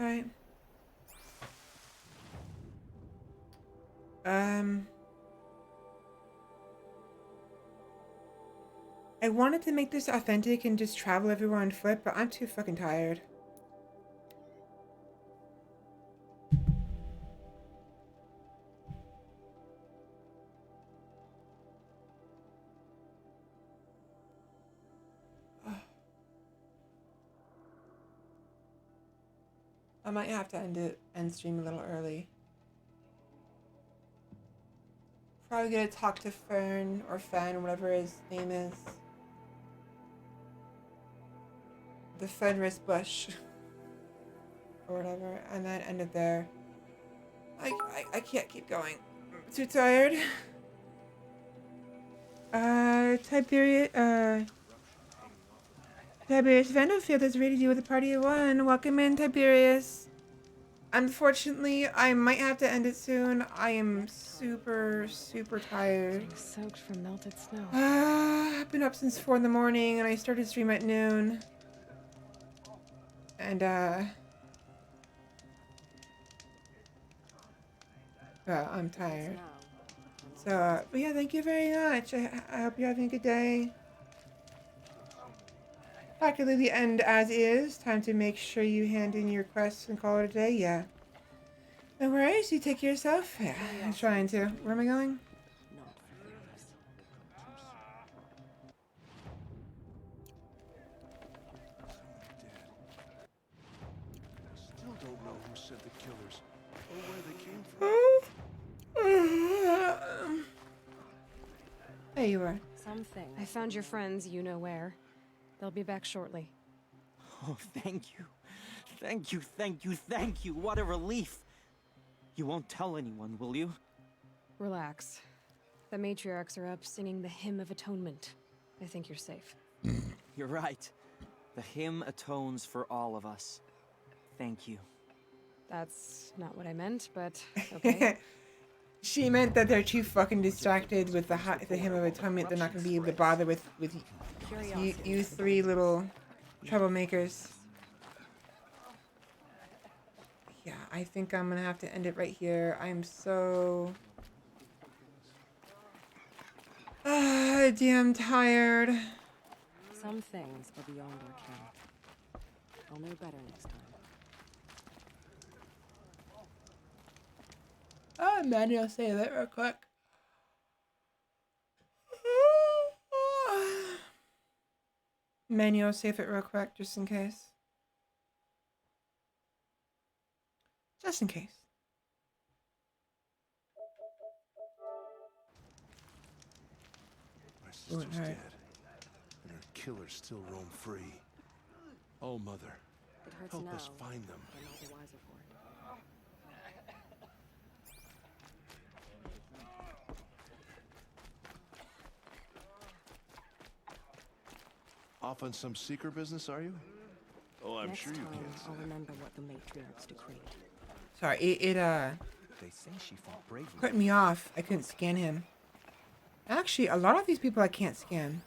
Alright. I wanted to make this authentic and just travel everywhere on foot, but I'm too fucking tired. I might have to end stream a little early. Probably gonna talk to Fern or Fen, whatever his name is. The Fenris Bush. Or whatever. And then end it there. I can't keep going. I'm too tired. Tiberius Vanderfield is ready to deal with the party of one. Welcome in, Tiberius. Unfortunately, I might have to end it soon. I am super, super tired. Getting soaked from melted snow. I've been up since 4 in the morning and I started stream at noon. And, well, I'm tired. So, but yeah, thank you very much. I hope you're having a good day. Practically the end as is. Time to make sure you hand in your quests and call it a day. Yeah. No worries. You take care of yourself. Yeah, I'm trying to. Where am I going? Still don't know who sent the killers or where they came from. There you are. Something. I found your friends, you know where. They'll be back shortly. Oh, thank you. Thank you, thank you, thank you. What a relief. You won't tell anyone, will you? Relax. The matriarchs are up singing the Hymn of Atonement. I think you're safe. You're right. The hymn atones for all of us. Thank you. That's not what I meant, but okay. She meant that they're too fucking distracted with the Hymn of Atonement. They're not going to be able to bother with you three little troublemakers. Yeah, I think I'm going to have to end it right here. I'm so... damn tired. Some things are beyond our ken. I'll know better next time. Oh, Manuel, say that real quick. Manuel, save it real quick, just in case. Just in case. My sister's dead, and her killers still roam free. Oh, Mother, It hurts help now, us find them. but not the wiser for it. Off on some seeker business, are you? Oh, I'm Next sure you time, can. I'll remember what the matriarchs decreed. Sorry, it They say she fought bravely. put me off. I couldn't scan him. Actually, a lot of these people I can't scan.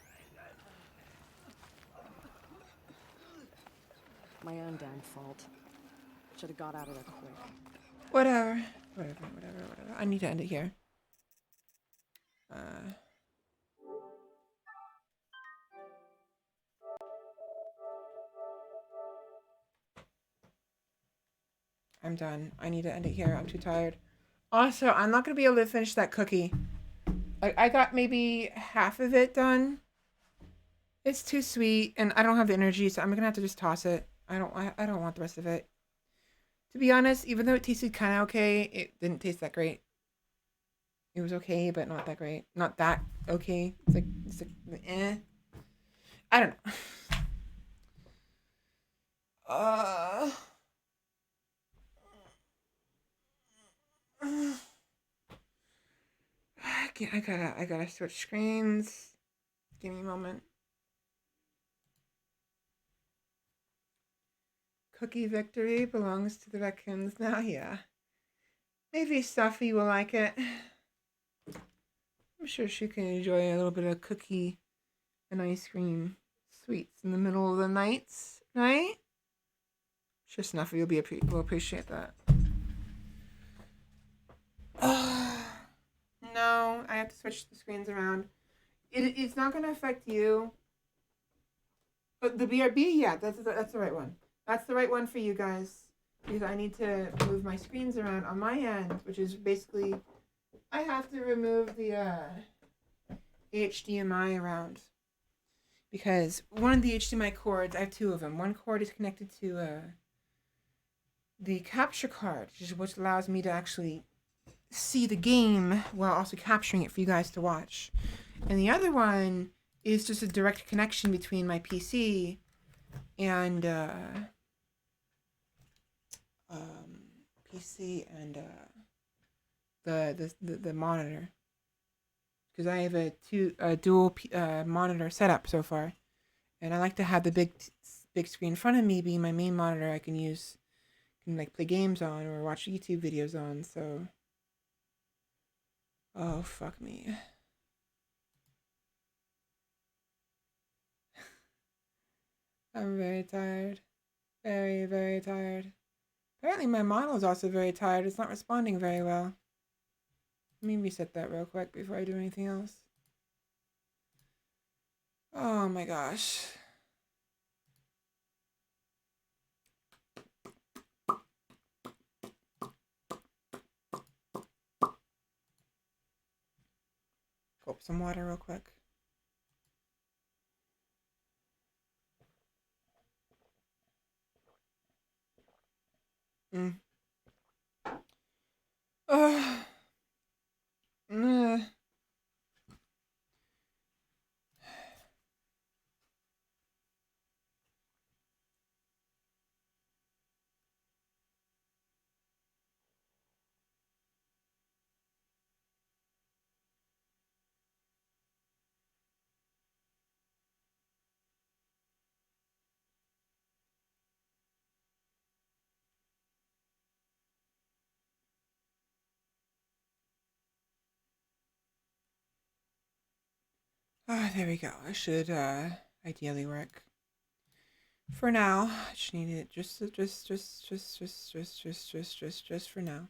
My own damn fault. Should have got out of there quick. Whatever. I need to end it here. I'm done. I need to end it here. I'm too tired. Also, I'm not going to be able to finish that cookie. Like, I got maybe half of it done. It's too sweet, and I don't have the energy, so I'm going to have to just toss it. I don't want the rest of it. To be honest, even though it tasted kind of okay, it didn't taste that great. It was okay, but not that great. Not that okay. It's like eh. I don't know. I gotta switch screens. Give me a moment. Cookie victory belongs to the raccoons now. Yeah. Maybe Stuffy will like it. I'm sure she can enjoy a little bit of cookie and ice cream sweets in the middle of the nights, right? Sure, Snuffy will appreciate that. No, I have to switch the screens around. It's not going to affect you. But the BRB, yeah, that's the right one. That's the right one for you guys. Because I need to move my screens around on my end, which is basically... I have to remove the HDMI around. Because one of the HDMI cords, I have two of them. One cord is connected to the capture card, which allows me to actually see the game while also capturing it for you guys to watch. And the other one is just a direct connection between my PC and the monitor, because I have a dual monitor setup so far, and I like to have the big screen in front of me being my main monitor. I can like play games on or watch YouTube videos on. So, oh fuck me. I'm very tired. Very, very tired. Apparently my model is also very tired. It's not responding very well. Let me reset that real quick before I do anything else. Oh my gosh. Gulp some water real quick. Mm. There we go. I should ideally work. For now, I just need it just for now.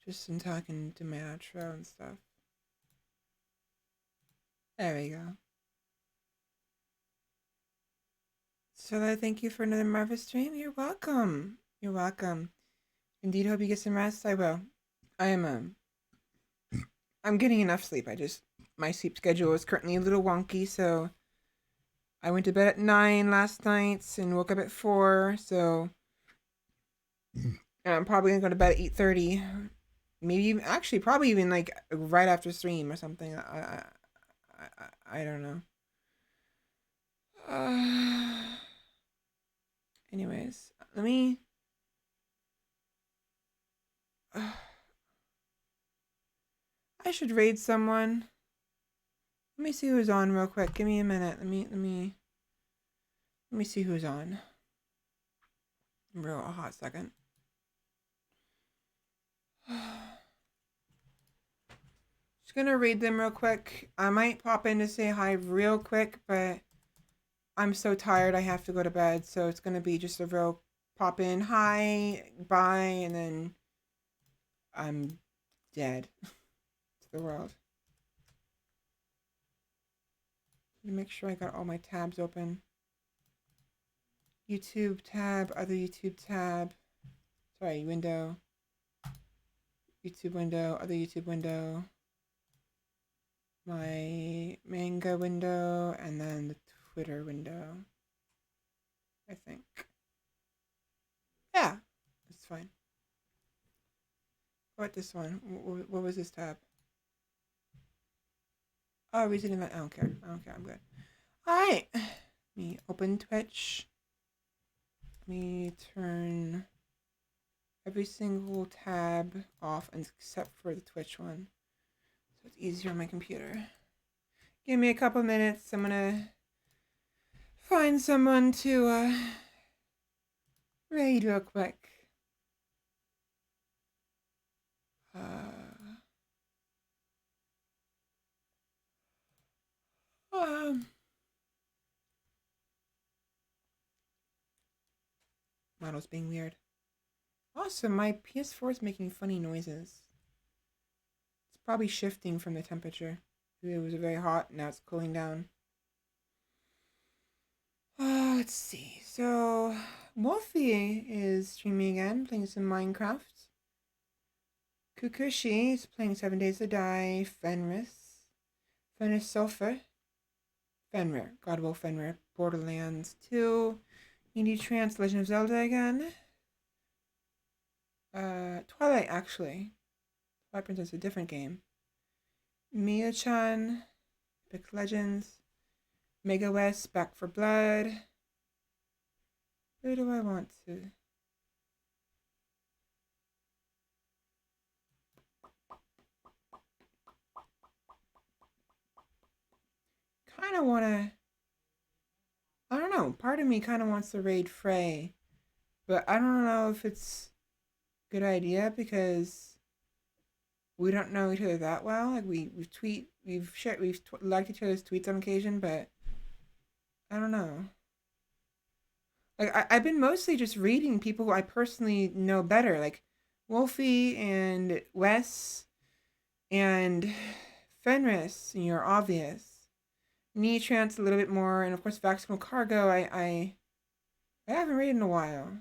Just until I can do my outro and stuff. There we go. So I thank you for another marvelous stream. You're welcome. You're welcome. Indeed, hope you get some rest. I will. I am I'm getting enough sleep. My sleep schedule is currently a little wonky, so I went to bed at 9 last night and woke up at 4, so I'm probably gonna go to bed at 8:30. Maybe actually probably even like right after stream or something. I don't know. Anyways, let me I should raid someone. Let me see who's on real quick. Give me a minute. Let me see who's on. Real a hot second. Just gonna read them real quick. I might pop in to say hi real quick, but I'm so tired I have to go to bed, so it's gonna be just a real pop in, hi, bye, and then I'm dead to the world. Let me make sure I got all my tabs open. YouTube tab, other YouTube tab. Sorry, window. YouTube window, other YouTube window. My manga window, and then the Twitter window. I think. Yeah, that's fine. What this one? What was this tab? Oh, reason event. I don't care. I'm good. Alright. Let me open Twitch. Let me turn every single tab off except for the Twitch one, so it's easier on my computer. Give me a couple minutes. I'm gonna find someone to raid real quick. Model's being weird. Also, my PS4 is making funny noises. It's probably shifting from the temperature. It was very hot, now it's cooling down. Let's see. So, Wolfie is streaming again, playing some Minecraft. Kukushi is playing 7 Days to Die. Fenris Sulfur. Fenrir. Godwell Fenrir. Borderlands 2. Indie Trance. Legend of Zelda again. Twilight, actually. Twilight Princess is a different game. Mia-chan, Epic Legends, Mega West, Back for Blood. Who do I want to? Kind of want to... I don't know. Part of me kind of wants to raid Frey. But I don't know if it's a good idea because we don't know each other that well. Like we tweet, we've liked each other's tweets on occasion, but I don't know. Like I've been mostly just reading people who I personally know better, like Wolfie and Wes and Fenris. You're obvious. Nitrance a little bit more, and of course Vaccinal Cargo. I haven't read in a while,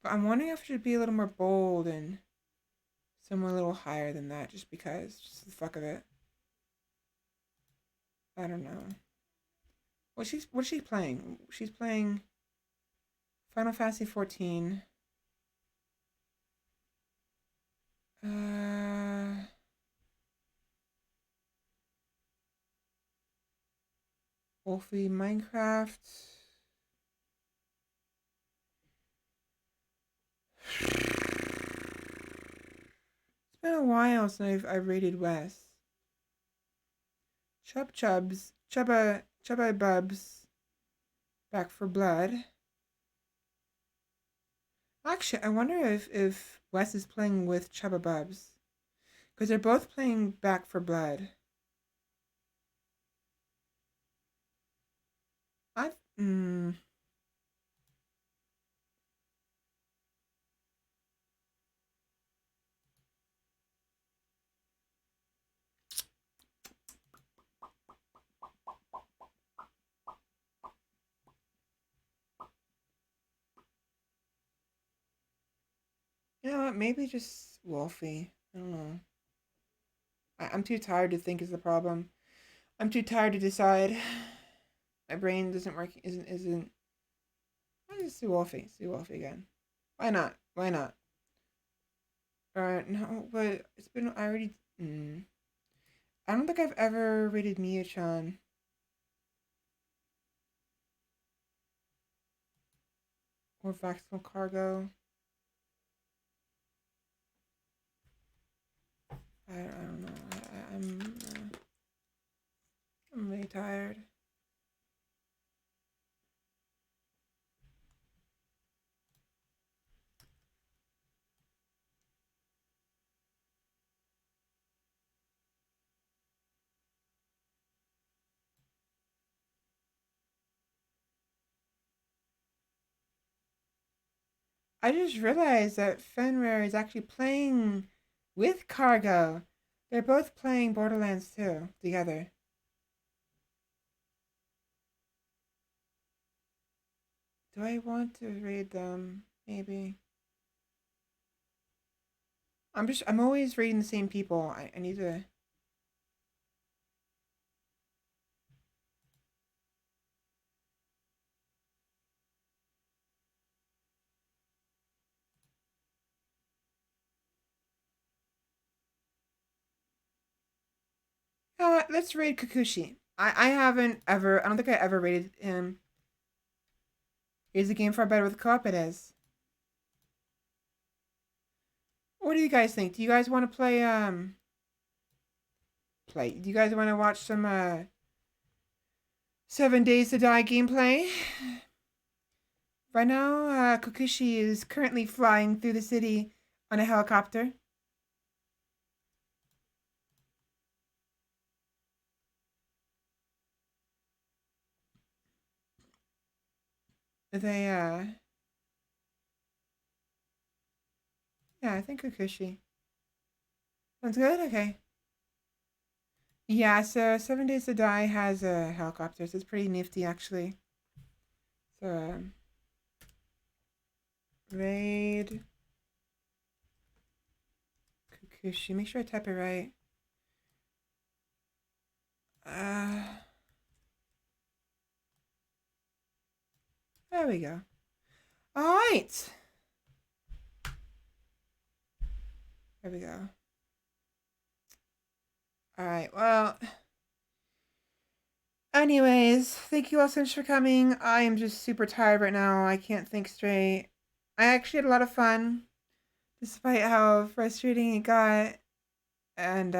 but I'm wondering if I should be a little more bold and somewhere a little higher than that, just because, just the fuck of it. I don't know. What's she playing? She's playing Final Fantasy 14. Wolfie Minecraft. It's been a while since I've rated Wes. Chubba Bubs, Back for Blood. Actually, I wonder if Wes is playing with Chubba Bubs, because they're both playing Back for Blood. You know what? Maybe just Wolfie. I don't know. I'm too tired to think is the problem. I'm too tired to decide. My brain doesn't work. Isn't. I'll just do Wolfie. Do Wolfie again. Why not? Why not? No, but it's been. I already. I don't think I've ever rated Mia-chan. Or Vaccinal Cargo. I don't know. I'm really tired. I just realized that Fenrir is actually playing with Cargo. They're both playing Borderlands 2 together. Do I want to read them? Maybe. I'm always reading the same people. I need to. You know what? Let's raid Kikuchi. I haven't ever. I don't think I ever rated him. Is the game far better with co-op? It is. What do you guys think? Do you guys want to play? Do you guys want to watch some 7 Days to Die gameplay? Right now, Kokushi is currently flying through the city on a helicopter. Yeah, I think Kokushi. Sounds good? Okay. Yeah, so 7 Days to Die has a helicopter, so it's pretty nifty, actually. So, raid Kokushi. Make sure I type it right. There we go. All right. There we go. All right. Well, anyways, thank you all so much for coming. I am just super tired right now. I can't think straight. I actually had a lot of fun, despite how frustrating it got. And,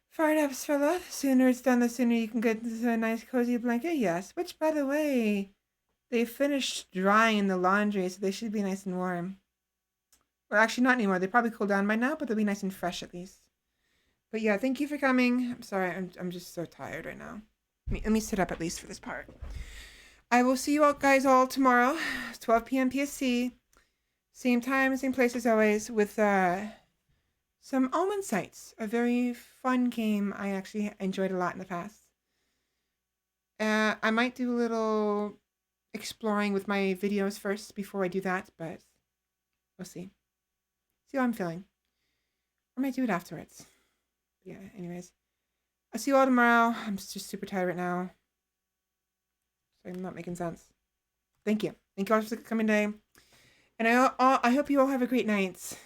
fired up, Svela. The sooner it's done, the sooner you can get into a nice cozy blanket. Yes. Which, by the way, they finished drying in the laundry, so they should be nice and warm. Well, actually, not anymore. They probably cool down by now, but they'll be nice and fresh at least. But yeah, thank you for coming. I'm sorry, I'm just so tired right now. Let me sit up at least for this part. I will see you all guys all tomorrow, 12 p.m. PST. Same time, same place as always, with some Almond Sites, a very fun game I actually enjoyed a lot in the past. I might do a little exploring with my videos first before I do that, but we'll see. See how I'm feeling. Or I might do it afterwards. Yeah, anyways. I'll see you all tomorrow. I'm just super tired right now. So I'm not making sense. Thank you. Thank you all for coming today. And I hope you all have a great night.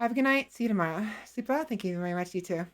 Have a good night. See you tomorrow. Sleep well. Thank you very much. You too.